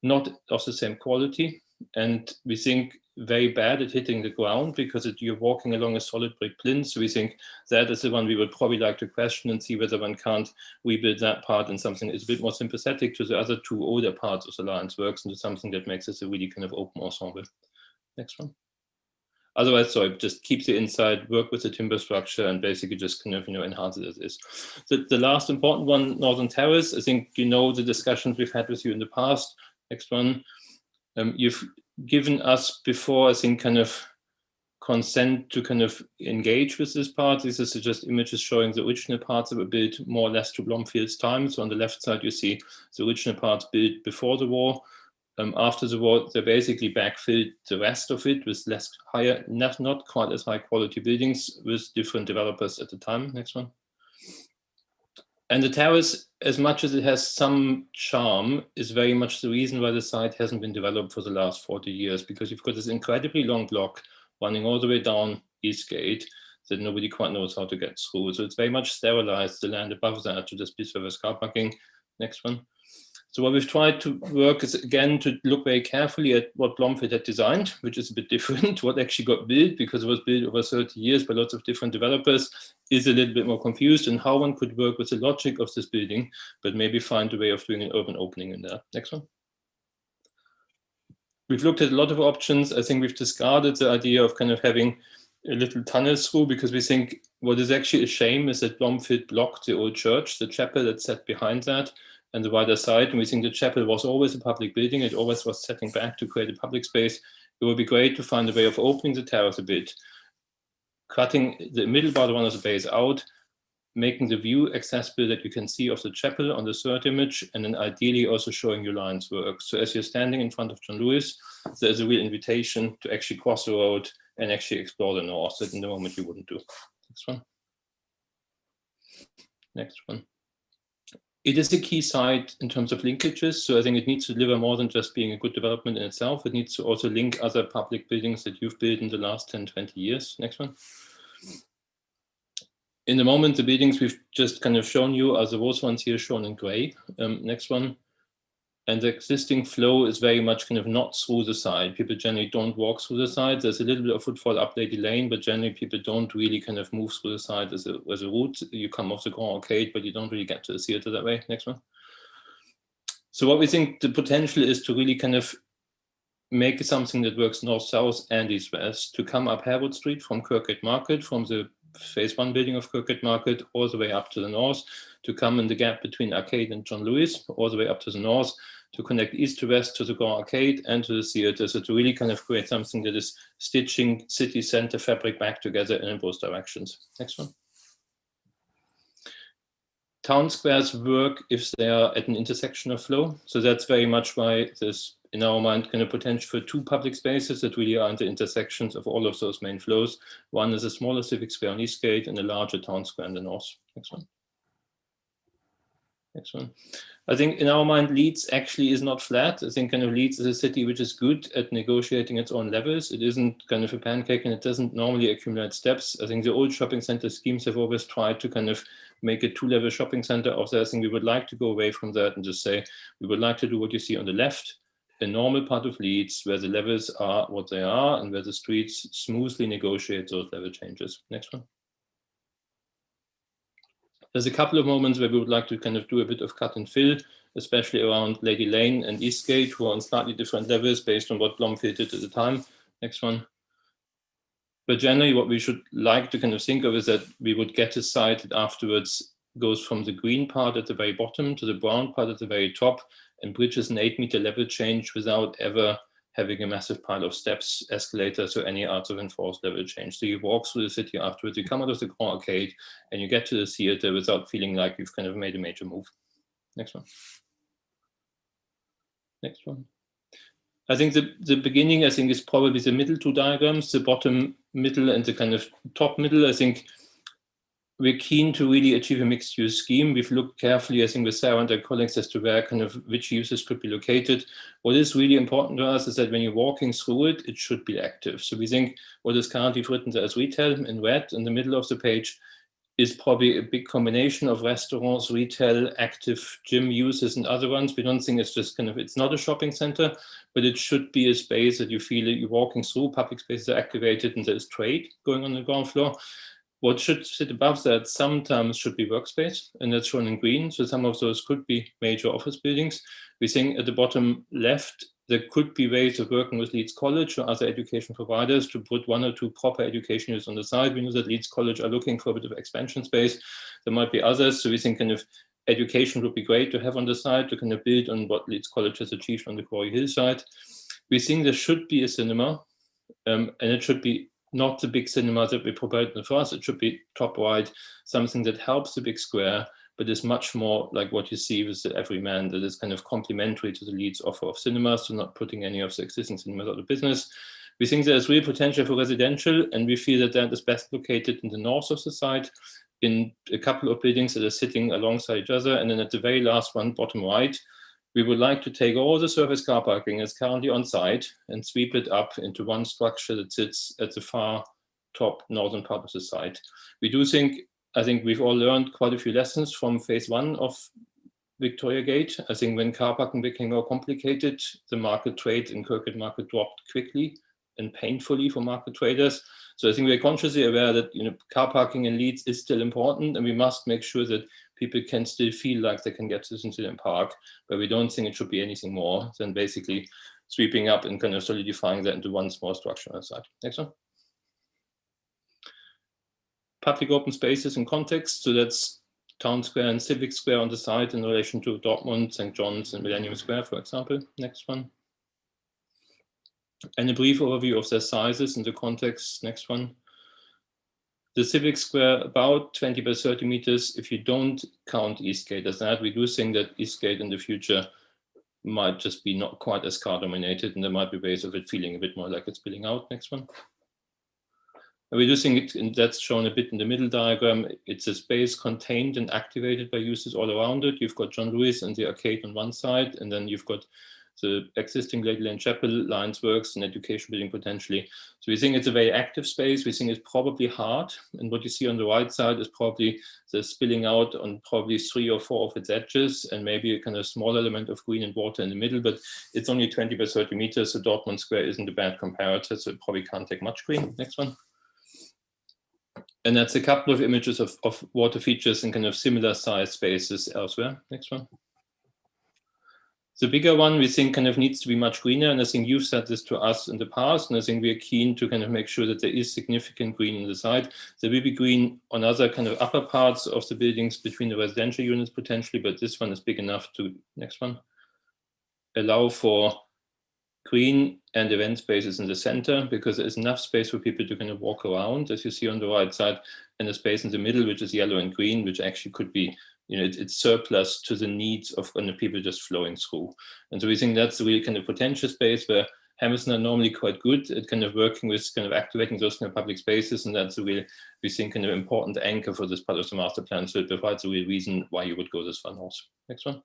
not of the same quality. And we think very bad at hitting the ground because you're walking along a solid brick plinth. So we think that is the one we would probably like to question and see whether one can't rebuild that part in something that's a bit more sympathetic to the other 2 older parts of the Lions Works, into something that makes this a really kind of open ensemble. Next one. Otherwise, sorry, just keep the inside, work with the timber structure, and basically just kind of enhance it as is. The last important one, Northern Terrace. I think you know the discussions we've had with you in the past. Next one. You've given us before, I think, kind of consent to kind of engage with this part. These are just images showing the original parts that were built more or less to Blomfield's time. So on the left side, you see the original parts built before the war. After the war, they basically backfilled the rest of it with less higher, not quite as high quality buildings with different developers at the time. Next one. And the terrace, as much as it has some charm, is very much the reason why the site hasn't been developed for the last 40 years, because you've got this incredibly long block running all the way down Eastgate that nobody quite knows how to get through. So it's very much sterilized, the land above that, to just be service car parking. Next one. So what we've tried to work is, again, to look very carefully at what Blomfield had designed, which is a bit different. What actually got built, because it was built over 30 years by lots of different developers, is a little bit more confused, and how one could work with the logic of this building, but maybe find a way of doing an urban opening in there. Next one. We've looked at a lot of options. I think we've discarded the idea of kind of having a little tunnel through, because we think what is actually a shame is that Blomfield blocked the old church, the chapel that sat behind that, and the wider side. And we think the chapel was always a public building. It always was setting back to create a public space. It would be great to find a way of opening the terrace a bit, cutting the middle part one of the base out, making the view accessible that you can see of the chapel on the 3rd image, and then ideally also showing your Lions Work. So as you're standing in front of John Lewis, there's a real invitation to actually cross the road and actually explore the north that in the moment you wouldn't do. Next one. Next one. It is a key site in terms of linkages. So I think it needs to deliver more than just being a good development in itself. It needs to also link other public buildings that you've built in the last 10, 20 years. Next one. in the moment, the buildings we've just kind of shown you are those ones here shown in gray. Next one. And the existing flow is very much kind of not through the side. People generally don't walk through the side. There's a little bit of footfall up Lady Lane, but generally people don't really kind of move through the side as a route. You come off the Grand Arcade, but you don't really get to the theatre that way. Next one. So what we think the potential is to really kind of make something that works north-south and east-west, to come up Harewood Street from Kirkgate Market, from the phase 1 building of Kirkgate Market, all the way up to the north, to come in the gap between Arcade and John Lewis, all the way up to the north, to connect east to west to the Grand Arcade and to the theatre. So to really kind of create something that is stitching city center fabric back together in both directions. Next one. Town squares work if they are at an intersection of flow. So that's very much why there's, in our mind, kind of potential for 2 public spaces that really are at the intersections of all of those main flows. One is a smaller civic square on Eastgate and a larger town square in the north. Next one. Next one. I think in our mind, Leeds actually is not flat. I think kind of Leeds is a city which is good at negotiating its own levels. It isn't kind of a pancake and it doesn't normally accumulate steps. I think the old shopping center schemes have always tried to kind of make a 2-level shopping center of that. I think we would like to go away from that and just say, we would like to do what you see on the left, a normal part of Leeds where the levels are what they are and where the streets smoothly negotiate those level changes. Next one. There's a couple of moments where we would like to kind of do a bit of cut and fill, especially around Lady Lane and Eastgate, who are on slightly different levels based on what Blomfield did at the time. Next one. But generally what we should like to kind of think of is that we would get a site that afterwards goes from the green part at the very bottom to the brown part at the very top and bridges an 8-meter level change without ever having a massive pile of steps, escalators, or any other enforced level change. So you walk through the city afterwards, you come out of the Grand Arcade, and you get to the theatre without feeling like you've kind of made a major move. Next one. Next one. I think the beginning, I think, is probably the middle 2 diagrams, the bottom middle and the kind of top middle. I think we're keen to really achieve a mixed use scheme. We've looked carefully, I think, with Sarah and her colleagues as to where kind of which uses could be located. What is really important to us is that when you're walking through it, it should be active. So we think what is currently written there as retail in red in the middle of the page is probably a big combination of restaurants, retail, active gym uses and other ones. We don't think it's just kind of, it's not a shopping center, but it should be a space that you feel that you're walking through, public spaces are activated and there's trade going on the ground floor. What should sit above that sometimes should be workspace, and that's shown in green. So some of those could be major office buildings. We think at the bottom left, there could be ways of working with Leeds College or other education providers to put 1 or 2 proper education units on the side. We know that Leeds College are looking for a bit of expansion space. There might be others. So we think kind of education would be great to have on the side to kind of build on what Leeds College has achieved on the Quarry Hill side. We think there should be a cinema, and it should be not the big cinema that we provide for us. It should be top right, something that helps the big square, but is much more like what you see with the Everyman, that is kind of complementary to the Leeds offer of cinemas, so not putting any of the existing cinemas out of business. We think there's real potential for residential, and we feel that that is best located in the north of the site, in a couple of buildings that are sitting alongside each other. And then at the very last one, bottom right, we would like to take all the surface car parking that's currently on site and sweep it up into one structure that sits at the far top northern part of the site. We do think, I think we've all learned quite a few lessons from phase 1 of Victoria Gate. I think when car parking became more complicated, the market trade in Kirkgate Market dropped quickly and painfully for market traders. So I think we're consciously aware that, you know, car parking in Leeds is still important, and we must make sure that people can still feel like they can get to St. Park, but we don't think it should be anything more than basically sweeping up and kind of solidifying that into one small structure on the site. Next one. Public open spaces in context. So that's Town Square and Civic Square on the site in relation to Dortmund, St. John's and Millennium Square, for example. Next one. And a brief overview of their sizes in the context. Next one. The Civic Square, about 20 by 30 meters. If you don't count Eastgate as that, we do think that Eastgate in the future might just be not quite as car dominated, and there might be ways of it feeling a bit more like it's spilling out. Next one. And we do think and that's shown a bit in the middle diagram. It's a space contained and activated by uses all around it. You've got John Lewis and the arcade on one side, and then you've got the existing Lady Lane Chapel, Lions Works, and education building potentially. So we think it's a very active space. We think it's probably hard. And what you see on the right side is probably the spilling out on probably 3 or 4 of its edges, and maybe a kind of small element of green and water in the middle, but it's only 20 by 30 meters. So Dortmund Square isn't a bad comparator, so it probably can't take much green. Next one. And that's a couple of images of water features in kind of similar size spaces elsewhere. Next one. The bigger one we think kind of needs to be much greener, and I think you've said this to us in the past, and I think we're keen to kind of make sure that there is significant green on the side. There will be green on other kind of upper parts of the buildings between the residential units potentially, but this one is big enough to, next one, allow for green and event spaces in the center, because there's enough space for people to kind of walk around, as you see on the right side, and a space in the middle, which is yellow and green, which actually could be, you know, it's surplus to the needs of kind of people just flowing through. And so we think that's a really kind of potential space where Hammerson are normally quite good at kind of working with kind of activating those kind of public spaces, and that's a real, we think, kind of important anchor for this part of the master plan. So it provides a real reason why you would go this far north. Next one.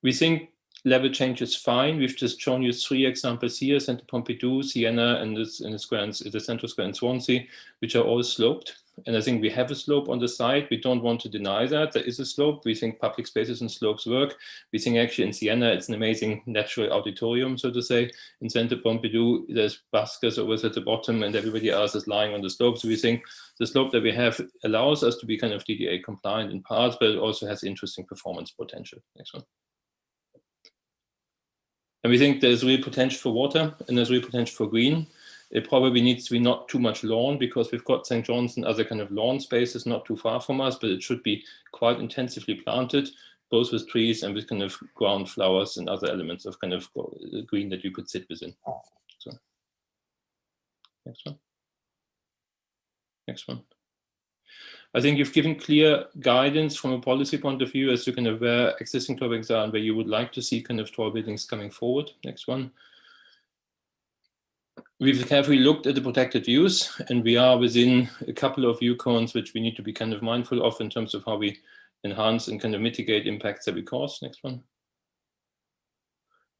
We think level change is fine. We've just shown you 3 examples here: Centre Pompidou, Siena, and the Central Square in Swansea, which are all sloped. And I think we have a slope on the side. We don't want to deny that there is a slope. We think public spaces and slopes work. We think actually in Siena, it's an amazing natural auditorium, so to say. In Centre Pompidou, there's buskers always at the bottom and everybody else is lying on the slope. So we think the slope that we have allows us to be kind of DDA compliant in parts, but it also has interesting performance potential. Next one. And we think there's real potential for water and there's real potential for green. It probably needs to be not too much lawn, because we've got St. John's and other kind of lawn spaces not too far from us, but it should be quite intensively planted, both with trees and with kind of ground flowers and other elements of kind of green that you could sit within. So, next one. Next one. I think you've given clear guidance from a policy point of view as to kind of where existing topics are and where you would like to see kind of tall buildings coming forward. Next one. We've carefully looked at the protected views, and we are within a couple of view cones which we need to be kind of mindful of in terms of how we enhance and kind of mitigate impacts that we cause. Next one.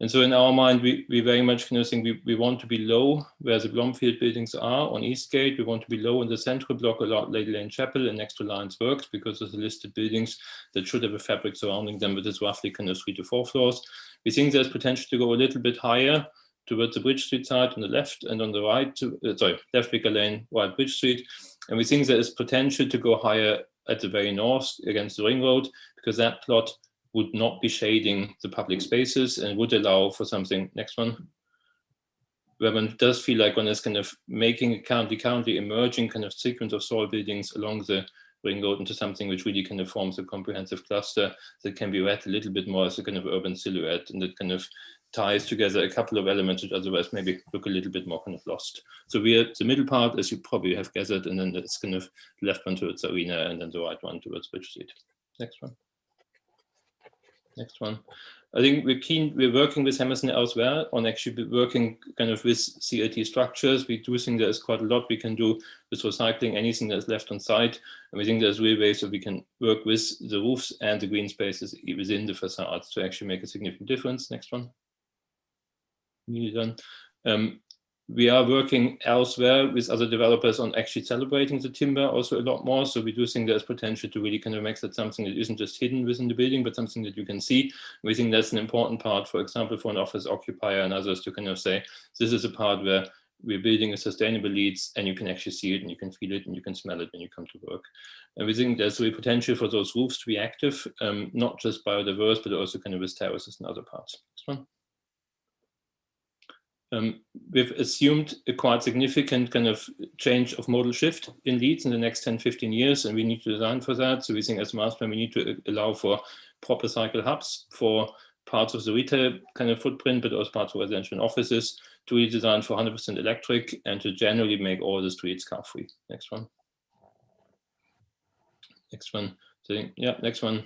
And so in our mind, we very much kind of think we want to be low where the Blomfield buildings are on Eastgate. We want to be low in the central block along Lady Lane Chapel and next to Lions Works, because of the listed buildings that should have a fabric surrounding them, but it's roughly kind of 3 to 4 floors. We think there's potential to go a little bit higher towards the Bridge Street side on the left, and on the right, left Vicar Lane, right Bridge Street. And we think there is potential to go higher at the very north against the Ring Road, because that plot would not be shading the public spaces and would allow for something, next one, where one does feel like one is kind of making a currently emerging kind of sequence of soil buildings along the Ring Road into something which really kind of forms a comprehensive cluster that can be read a little bit more as a kind of urban silhouette, and that kind of ties together a couple of elements which otherwise maybe look a little bit more kind of lost. So we are the middle part, as you probably have gathered, and then it's kind of the left one towards Arena and then the right one towards Bridge Street. Next one. Next one. I think we're working with Hammerson elsewhere on actually working kind of with CLT structures. We do think there's quite a lot we can do with recycling anything that's left on site. And we think there's real ways that we can work with the roofs and the green spaces within the facades to actually make a significant difference. Next one. Nearly done. We are working elsewhere with other developers on actually celebrating the timber also a lot more. So we do think there's potential to really kind of make that something that isn't just hidden within the building, but something that you can see. We think that's an important part, for example, for an office occupier and others to kind of say, this is a part where we're building a sustainable Leeds, and you can actually see it and you can feel it and you can smell it when you come to work. And we think there's real potential for those roofs to be active, not just biodiverse, but also kind of with terraces and other parts. Next one. We've assumed a quite significant kind of change of modal shift in Leeds in the next 10, 15 years, and we need to design for that. So we think as master plan, we need to allow for proper cycle hubs for parts of the retail kind of footprint, but also parts of residential and offices, to redesign for 100% electric and to generally make all the streets car-free. Next one. Next one. So, yeah, next one.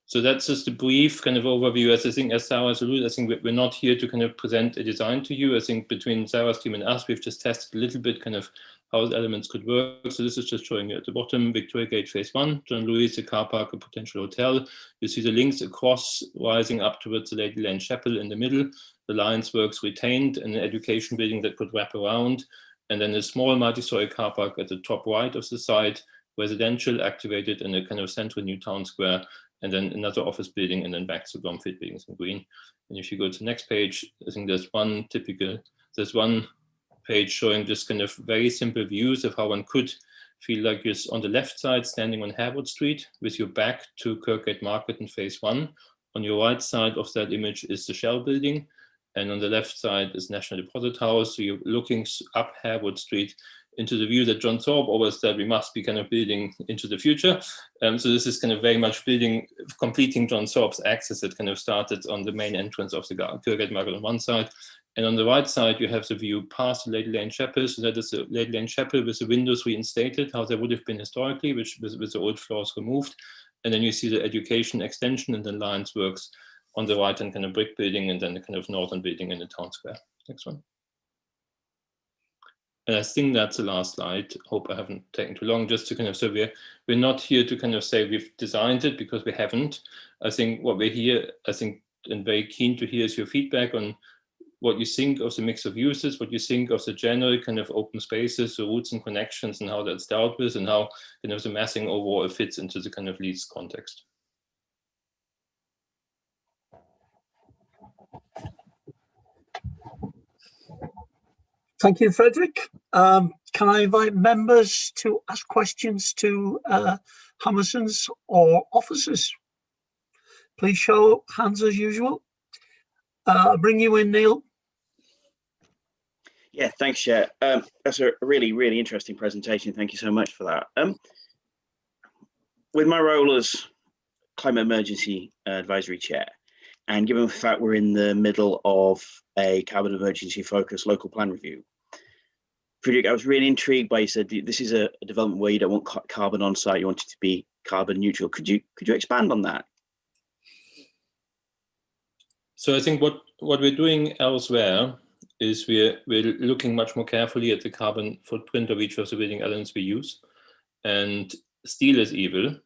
So that's just a brief kind of overview. As I think, as Sarah has alluded, I think we're not here to kind of present a design to you. I think between Sarah's team and us, we've just tested a little bit kind of how the elements could work. So this is just showing you at the bottom, Victoria Gate Phase 1, John Lewis, a car park, a potential hotel. You see the links across rising up towards the Lady Lane Chapel in the middle, the Lions Works retained, and an education building that could wrap around, and then a small multi-story car park at the top right of the site, residential activated in a kind of central new town square, and then another office building, and then back to Bromfield buildings in green. And if you go to the next page, I think there's one page showing just kind of very simple views of how one could feel like you're on the left side standing on Harewood Street with your back to Kirkgate Market in Phase 1. On your right side of that image is the Shell building, and on the left side is National Deposit House. So you're looking up Harewood Street into the view that John Thorpe always said we must be kind of building into the future. So this is kind of very much completing John Thorpe's axis that kind of started on the main entrance of the Kirkgate Market on one side. And on the right side, you have the view past the Lady Lane Chapel. So that is the Lady Lane Chapel with the windows reinstated, how they would have been historically, which with the old floors removed. And then you see the education extension and then Lions Works on the right, and kind of brick building, and then the kind of northern building in the town square. Next one. And I think that's the last slide. Hope I haven't taken too long, just to kind of, so we're not here to kind of say we've designed it, because we haven't. I think what we're here, I think, and very keen to hear is your feedback on what you think of the mix of uses, what you think of the general kind of open spaces, the routes and connections, and how that's dealt with, and how kind of the massing overall fits into the kind of Leeds context. Thank you, Frederick. Can I invite members to ask questions to Hammerson's or officers? Please show hands as usual. I'll bring you in, Neil. Yeah, thanks, Chair. That's a really, really interesting presentation. Thank you so much for that. With my role as Climate Emergency Advisory Chair, and given the fact we're in the middle of a carbon emergency focused local plan review, Frederick, I was really intrigued by you said this is a development where you don't want carbon on site, you want it to be carbon neutral. Could you expand on that? So I think what we're doing elsewhere is we're looking much more carefully at the carbon footprint of each of the building elements we use. And steel is evil,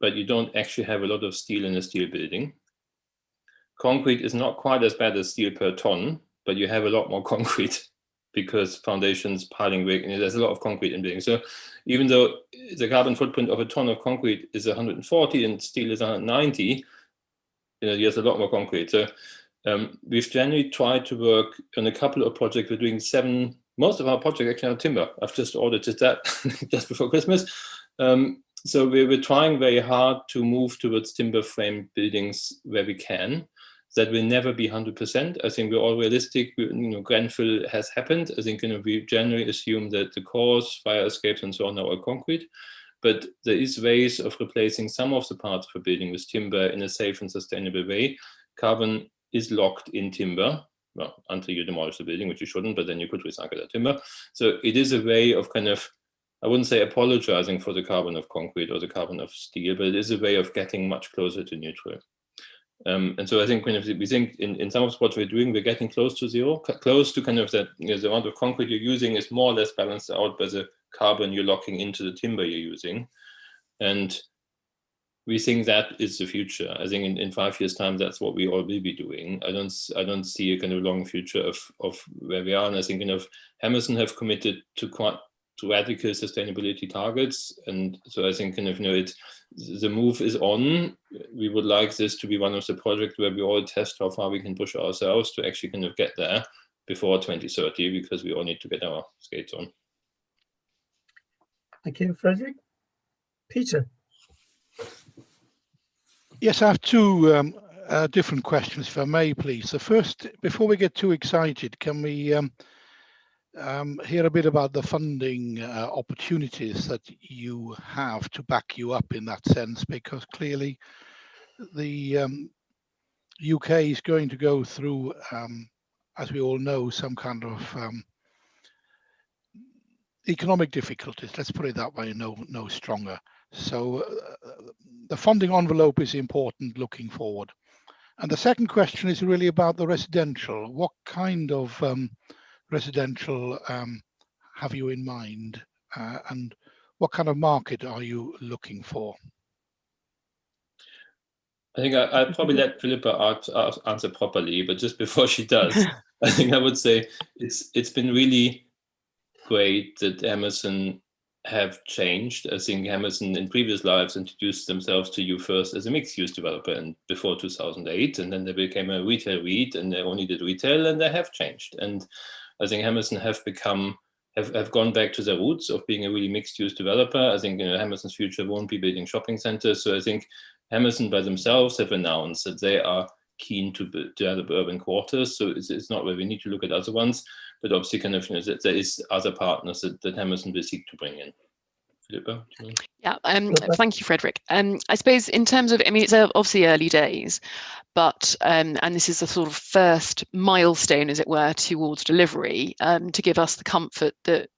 but you don't actually have a lot of steel in a steel building. Concrete is not quite as bad as steel per ton, but you have a lot more concrete because foundations, piling brick, and there's a lot of concrete in buildings. So even though the carbon footprint of a ton of concrete is 140 and steel is 190, there's a lot more concrete. So we've generally tried to work on a couple of projects. We're doing most of our projects actually are timber. I've just audited that just before Christmas. So we're trying very hard to move towards timber frame buildings where we can. That will never be 100%. I think we're all realistic. Grenfell has happened. I think we generally assume that the cores, fire escapes, and so on are all concrete. But there is ways of replacing some of the parts of a building with timber in a safe and sustainable way. Carbon is locked in timber, well, until you demolish the building, which you shouldn't, but then you could recycle that timber. So it is a way of kind of, I wouldn't say apologizing for the carbon of concrete or the carbon of steel, but it is a way of getting much closer to neutral. And so I think we think in some of what we're doing, we're getting close to zero, close to kind of that, the amount of concrete you're using is more or less balanced out by the carbon you're locking into the timber you're using. And we think that is the future. I think in 5 years' time, that's what we all will be doing. I don't see a kind of long future of where we are. And I think Hammerson have committed to quite radical sustainability targets, and so I think the move is on. We would like this to be one of the projects where we all test how far we can push ourselves to actually kind of get there before 2030, because we all need to get our skates on. Thank you, Frederick. Peter. Yes, I have two different questions, if I may, please. The first, before we get too excited, can we hear a bit about the funding opportunities that you have to back you up in that sense? Because clearly the UK is going to go through, as we all know, some kind of economic difficulties. Let's put it that way, no stronger. So the funding envelope is important looking forward. And the second question is really about the residential. What kind of residential have you in mind, and what kind of market are you looking for? I think I'll probably let Philippa answer properly, but just before she does, I think I would say it's been really great that Amazon have changed. I think Amazon in previous lives introduced themselves to you first as a mixed-use developer and before 2008, and then they became a retail REIT, and they only did retail, and they have changed. And I think Amazon have gone back to their roots of being a really mixed-use developer. I think Amazon's future won't be building shopping centers. So I think Amazon by themselves have announced that they are keen to develop urban quarters. So it's not where we need to look at other ones, but obviously kind of there is other partners that Amazon will seek to bring in. Philippa? Yeah, thank you, Frederick. I suppose in terms of, I mean, it's obviously early days, but, and this is the sort of first milestone, as it were, towards delivery, to give us the comfort that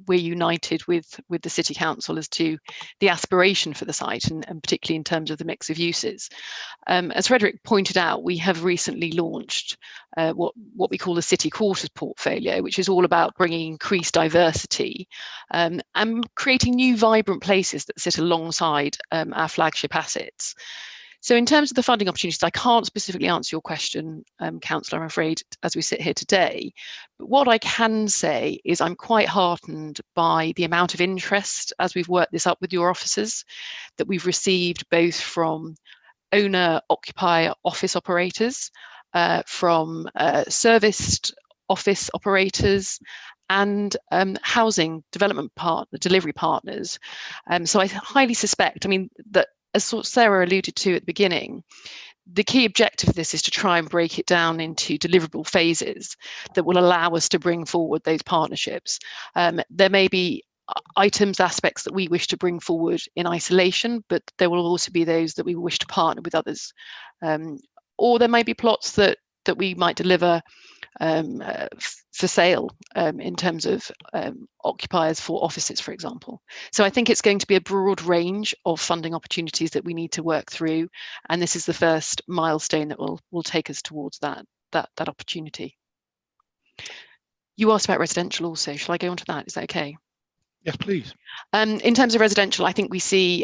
we're united with the City Council as to the aspiration for the site, and particularly in terms of the mix of uses. As Frederick pointed out, we have recently launched what we call the City Quarters portfolio, which is all about bringing increased diversity and creating new vibrant places that sit alongside our flagship assets. So in terms of the funding opportunities, I can't specifically answer your question, Councillor, I'm afraid, as we sit here today. But what I can say is I'm quite heartened by the amount of interest as we've worked this up with your officers that we've received, both from owner-occupier office operators, from serviced office operators, and housing development delivery partners. So I highly suspect, I mean, that as Sarah alluded to at the beginning, the key objective of this is to try and break it down into deliverable phases that will allow us to bring forward those partnerships. There may be items, aspects that we wish to bring forward in isolation, but there will also be those that we wish to partner with others. Or there may be plots that we might deliver for sale in terms of occupiers for offices, for example. So I think it's going to be a broad range of funding opportunities that we need to work through, and this is the first milestone that will take us towards that opportunity. You asked about residential also. Shall I go on to that? Is that okay? Yes, please. In terms of residential, I think we see,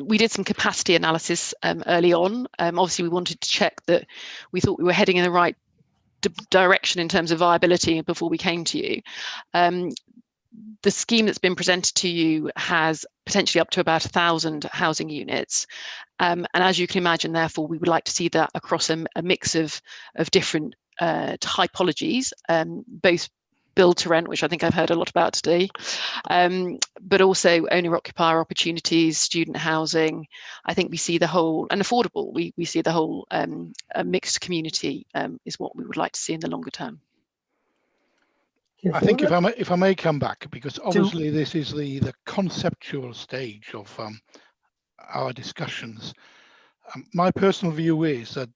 we did some capacity analysis early on. Obviously, we wanted to check that we thought we were heading in the right direction in terms of viability before we came to you. The scheme that's been presented to you has potentially up to about 1,000 housing units. And as you can imagine, therefore, we would like to see that across a mix of different typologies, both build to rent, which I think I've heard a lot about today, but also owner-occupier opportunities, student housing. I think we see the whole, and affordable, we see the whole mixed community is what we would like to see in the longer term. I think if I may come back, because obviously this is the conceptual stage of our discussions. My personal view is that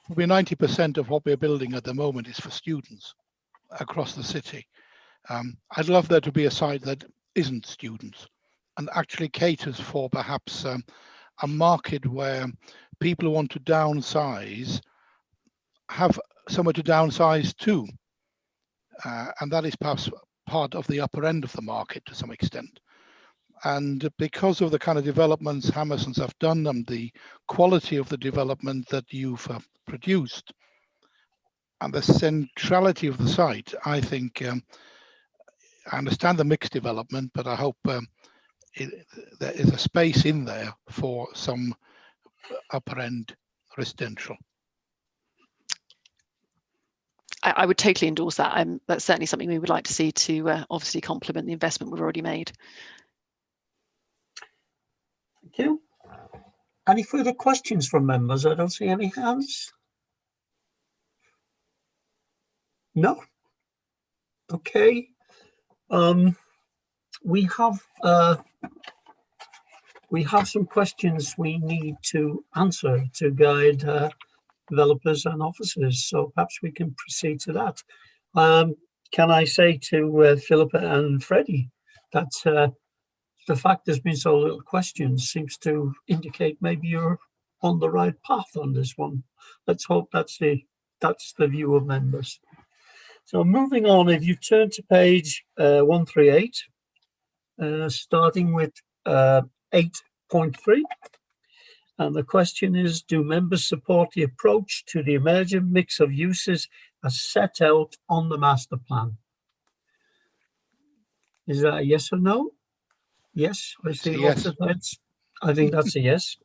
probably 90% of what we're building at the moment is for students across the city. I'd love there to be a site that isn't students and actually caters for perhaps a market where people who want to downsize have somewhere to downsize to. And that is perhaps part of the upper end of the market to some extent. And because of the kind of developments Hammersons have done and the quality of the development that you've produced and the centrality of the site, I think I understand the mixed development, but I hope there is a space in there for some upper end residential. I would totally endorse that. That's certainly something we would like to see to obviously complement the investment we've already made. Thank you. Any further questions from members? I don't see any hands. No. Okay. We have some questions we need to answer to guide developers and officers, so perhaps we can proceed to that. Can I say to Philippa and Freddie that the fact there's been so little questions seems to indicate maybe you're on the right path on this one. Let's hope that's the view of members. So moving on, if you turn to page 138, starting with 8.3, and the question is, do members support the approach to the emerging mix of uses as set out on the master plan? Is that a yes or no? Yes, I see lots of heads. I think that's a yes.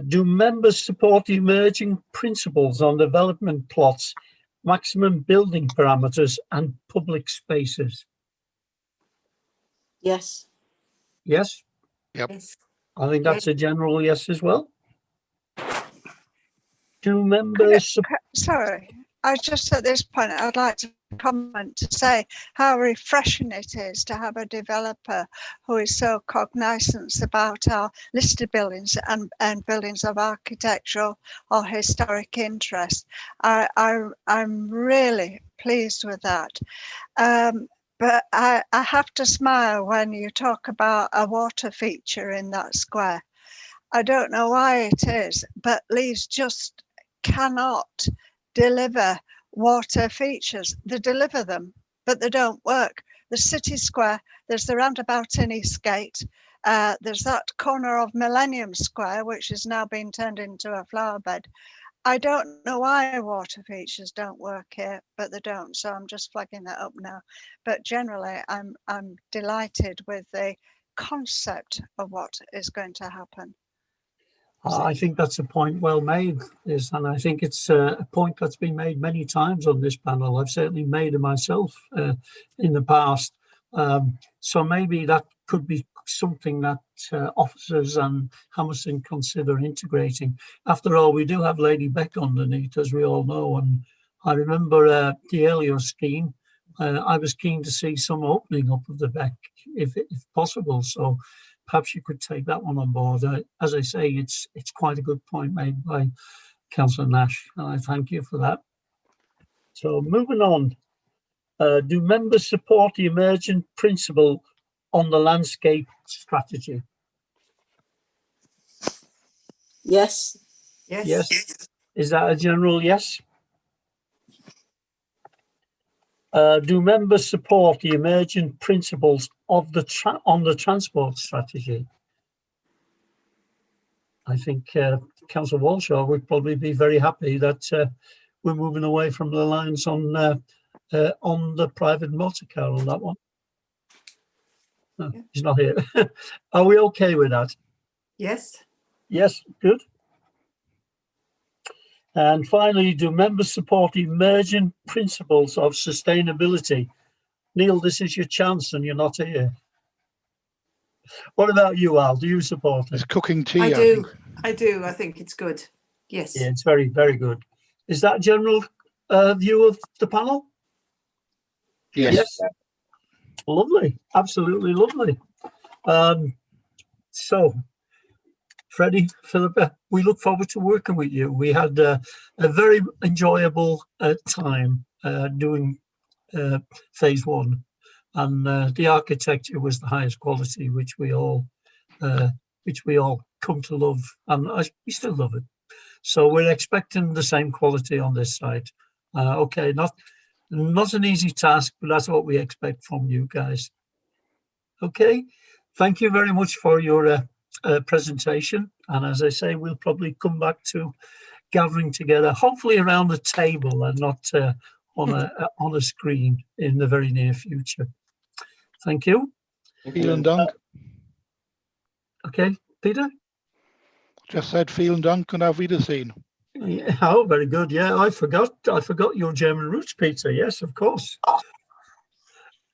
Do members support the emerging principles on development plots, maximum building parameters and public spaces? Yes. Yes? Yep. Yes. I think that's a general yes as well. Do members... Sorry, I just at this point, I'd like to comment to say how refreshing it is to have a developer who is so cognizant about our listed buildings and buildings of architectural or historic interest. I'm really pleased with that. But I have to smile when you talk about a water feature in that square. I don't know why it is, but Leeds just cannot deliver water features. They deliver them, but they don't work. The city square, there's the roundabout in Eastgate, there's that corner of Millennium Square, which is now being turned into a flower bed. I don't know why water features don't work here, but they don't. So I'm just flagging that up now. But generally, I'm delighted with the concept of what is going to happen. I think that's a point well made, and I think it's a point that's been made many times on this panel. I've certainly made it myself in the past. So maybe that could be something that officers and Hammerson consider integrating. After all, we do have Lady Beck underneath, as we all know, and I remember the earlier scheme. I was keen to see some opening up of the Beck, if possible. So perhaps you could take that one on board. As I say, it's quite a good point made by Councillor Nash, and I thank you for that. So moving on, do members support the emergent principle on the landscape strategy? Yes. Yes. Yes. Is that a general yes? Do members support the emergent principles of the on the transport strategy? I think Councillor Walshaw would probably be very happy that we're moving away from the lines on the private motor car on that one. No, yeah. He's not here. Are we okay with that? Yes. Yes, good. And finally, do members support the emergent principles of sustainability? Neil, this is your chance and you're not here. What about you, Al? Do you support it? It's cooking tea. I do. I do. I think it's good. Yes. Yeah, it's very, very good. Is that a general view of the panel? Yes. Lovely. Absolutely lovely. So, Freddie, Philippa, we look forward to working with you. We had a very enjoyable time doing phase one, and the architecture was the highest quality, which we all come to love, and we still love it. So we're expecting the same quality on this side. Okay, not an easy task, but that's what we expect from you guys. Okay, thank you very much for your presentation. And as I say, we'll probably come back to gathering together, hopefully around the table and not on a screen in the very near future. Thank you. Vielen Dank. Okay, Peter? Just said vielen Dank und auf Wiedersehen. Yeah, oh, very good. Yeah, I forgot your German roots, Peter. Yes, of course.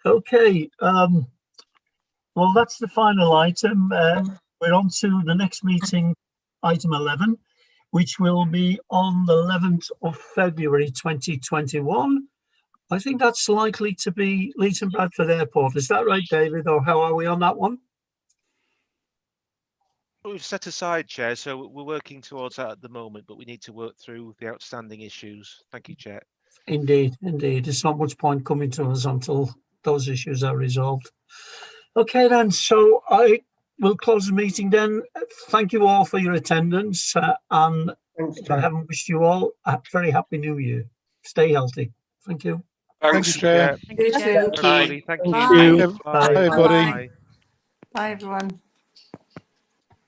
Okay. Well, that's the final item. We're on to the next meeting, item 11, which will be on the 11th of February 2021. I think that's likely to be Leeds and Bradford Airport. Is that right, David, or how are we on that one? We've set aside, Chair, so we're working towards that at the moment, but we need to work through the outstanding issues. Thank you, Chair. Indeed, indeed. There's not much point coming to us until those issues are resolved. Okay, then. So I will close the meeting then. Thank you all for your attendance. And if I haven't wished you all a very happy New Year. Stay healthy. Thank you. Thanks. Thank you, Chair. You too. Everybody, thank you. Bye. Bye, everybody. Bye, everyone.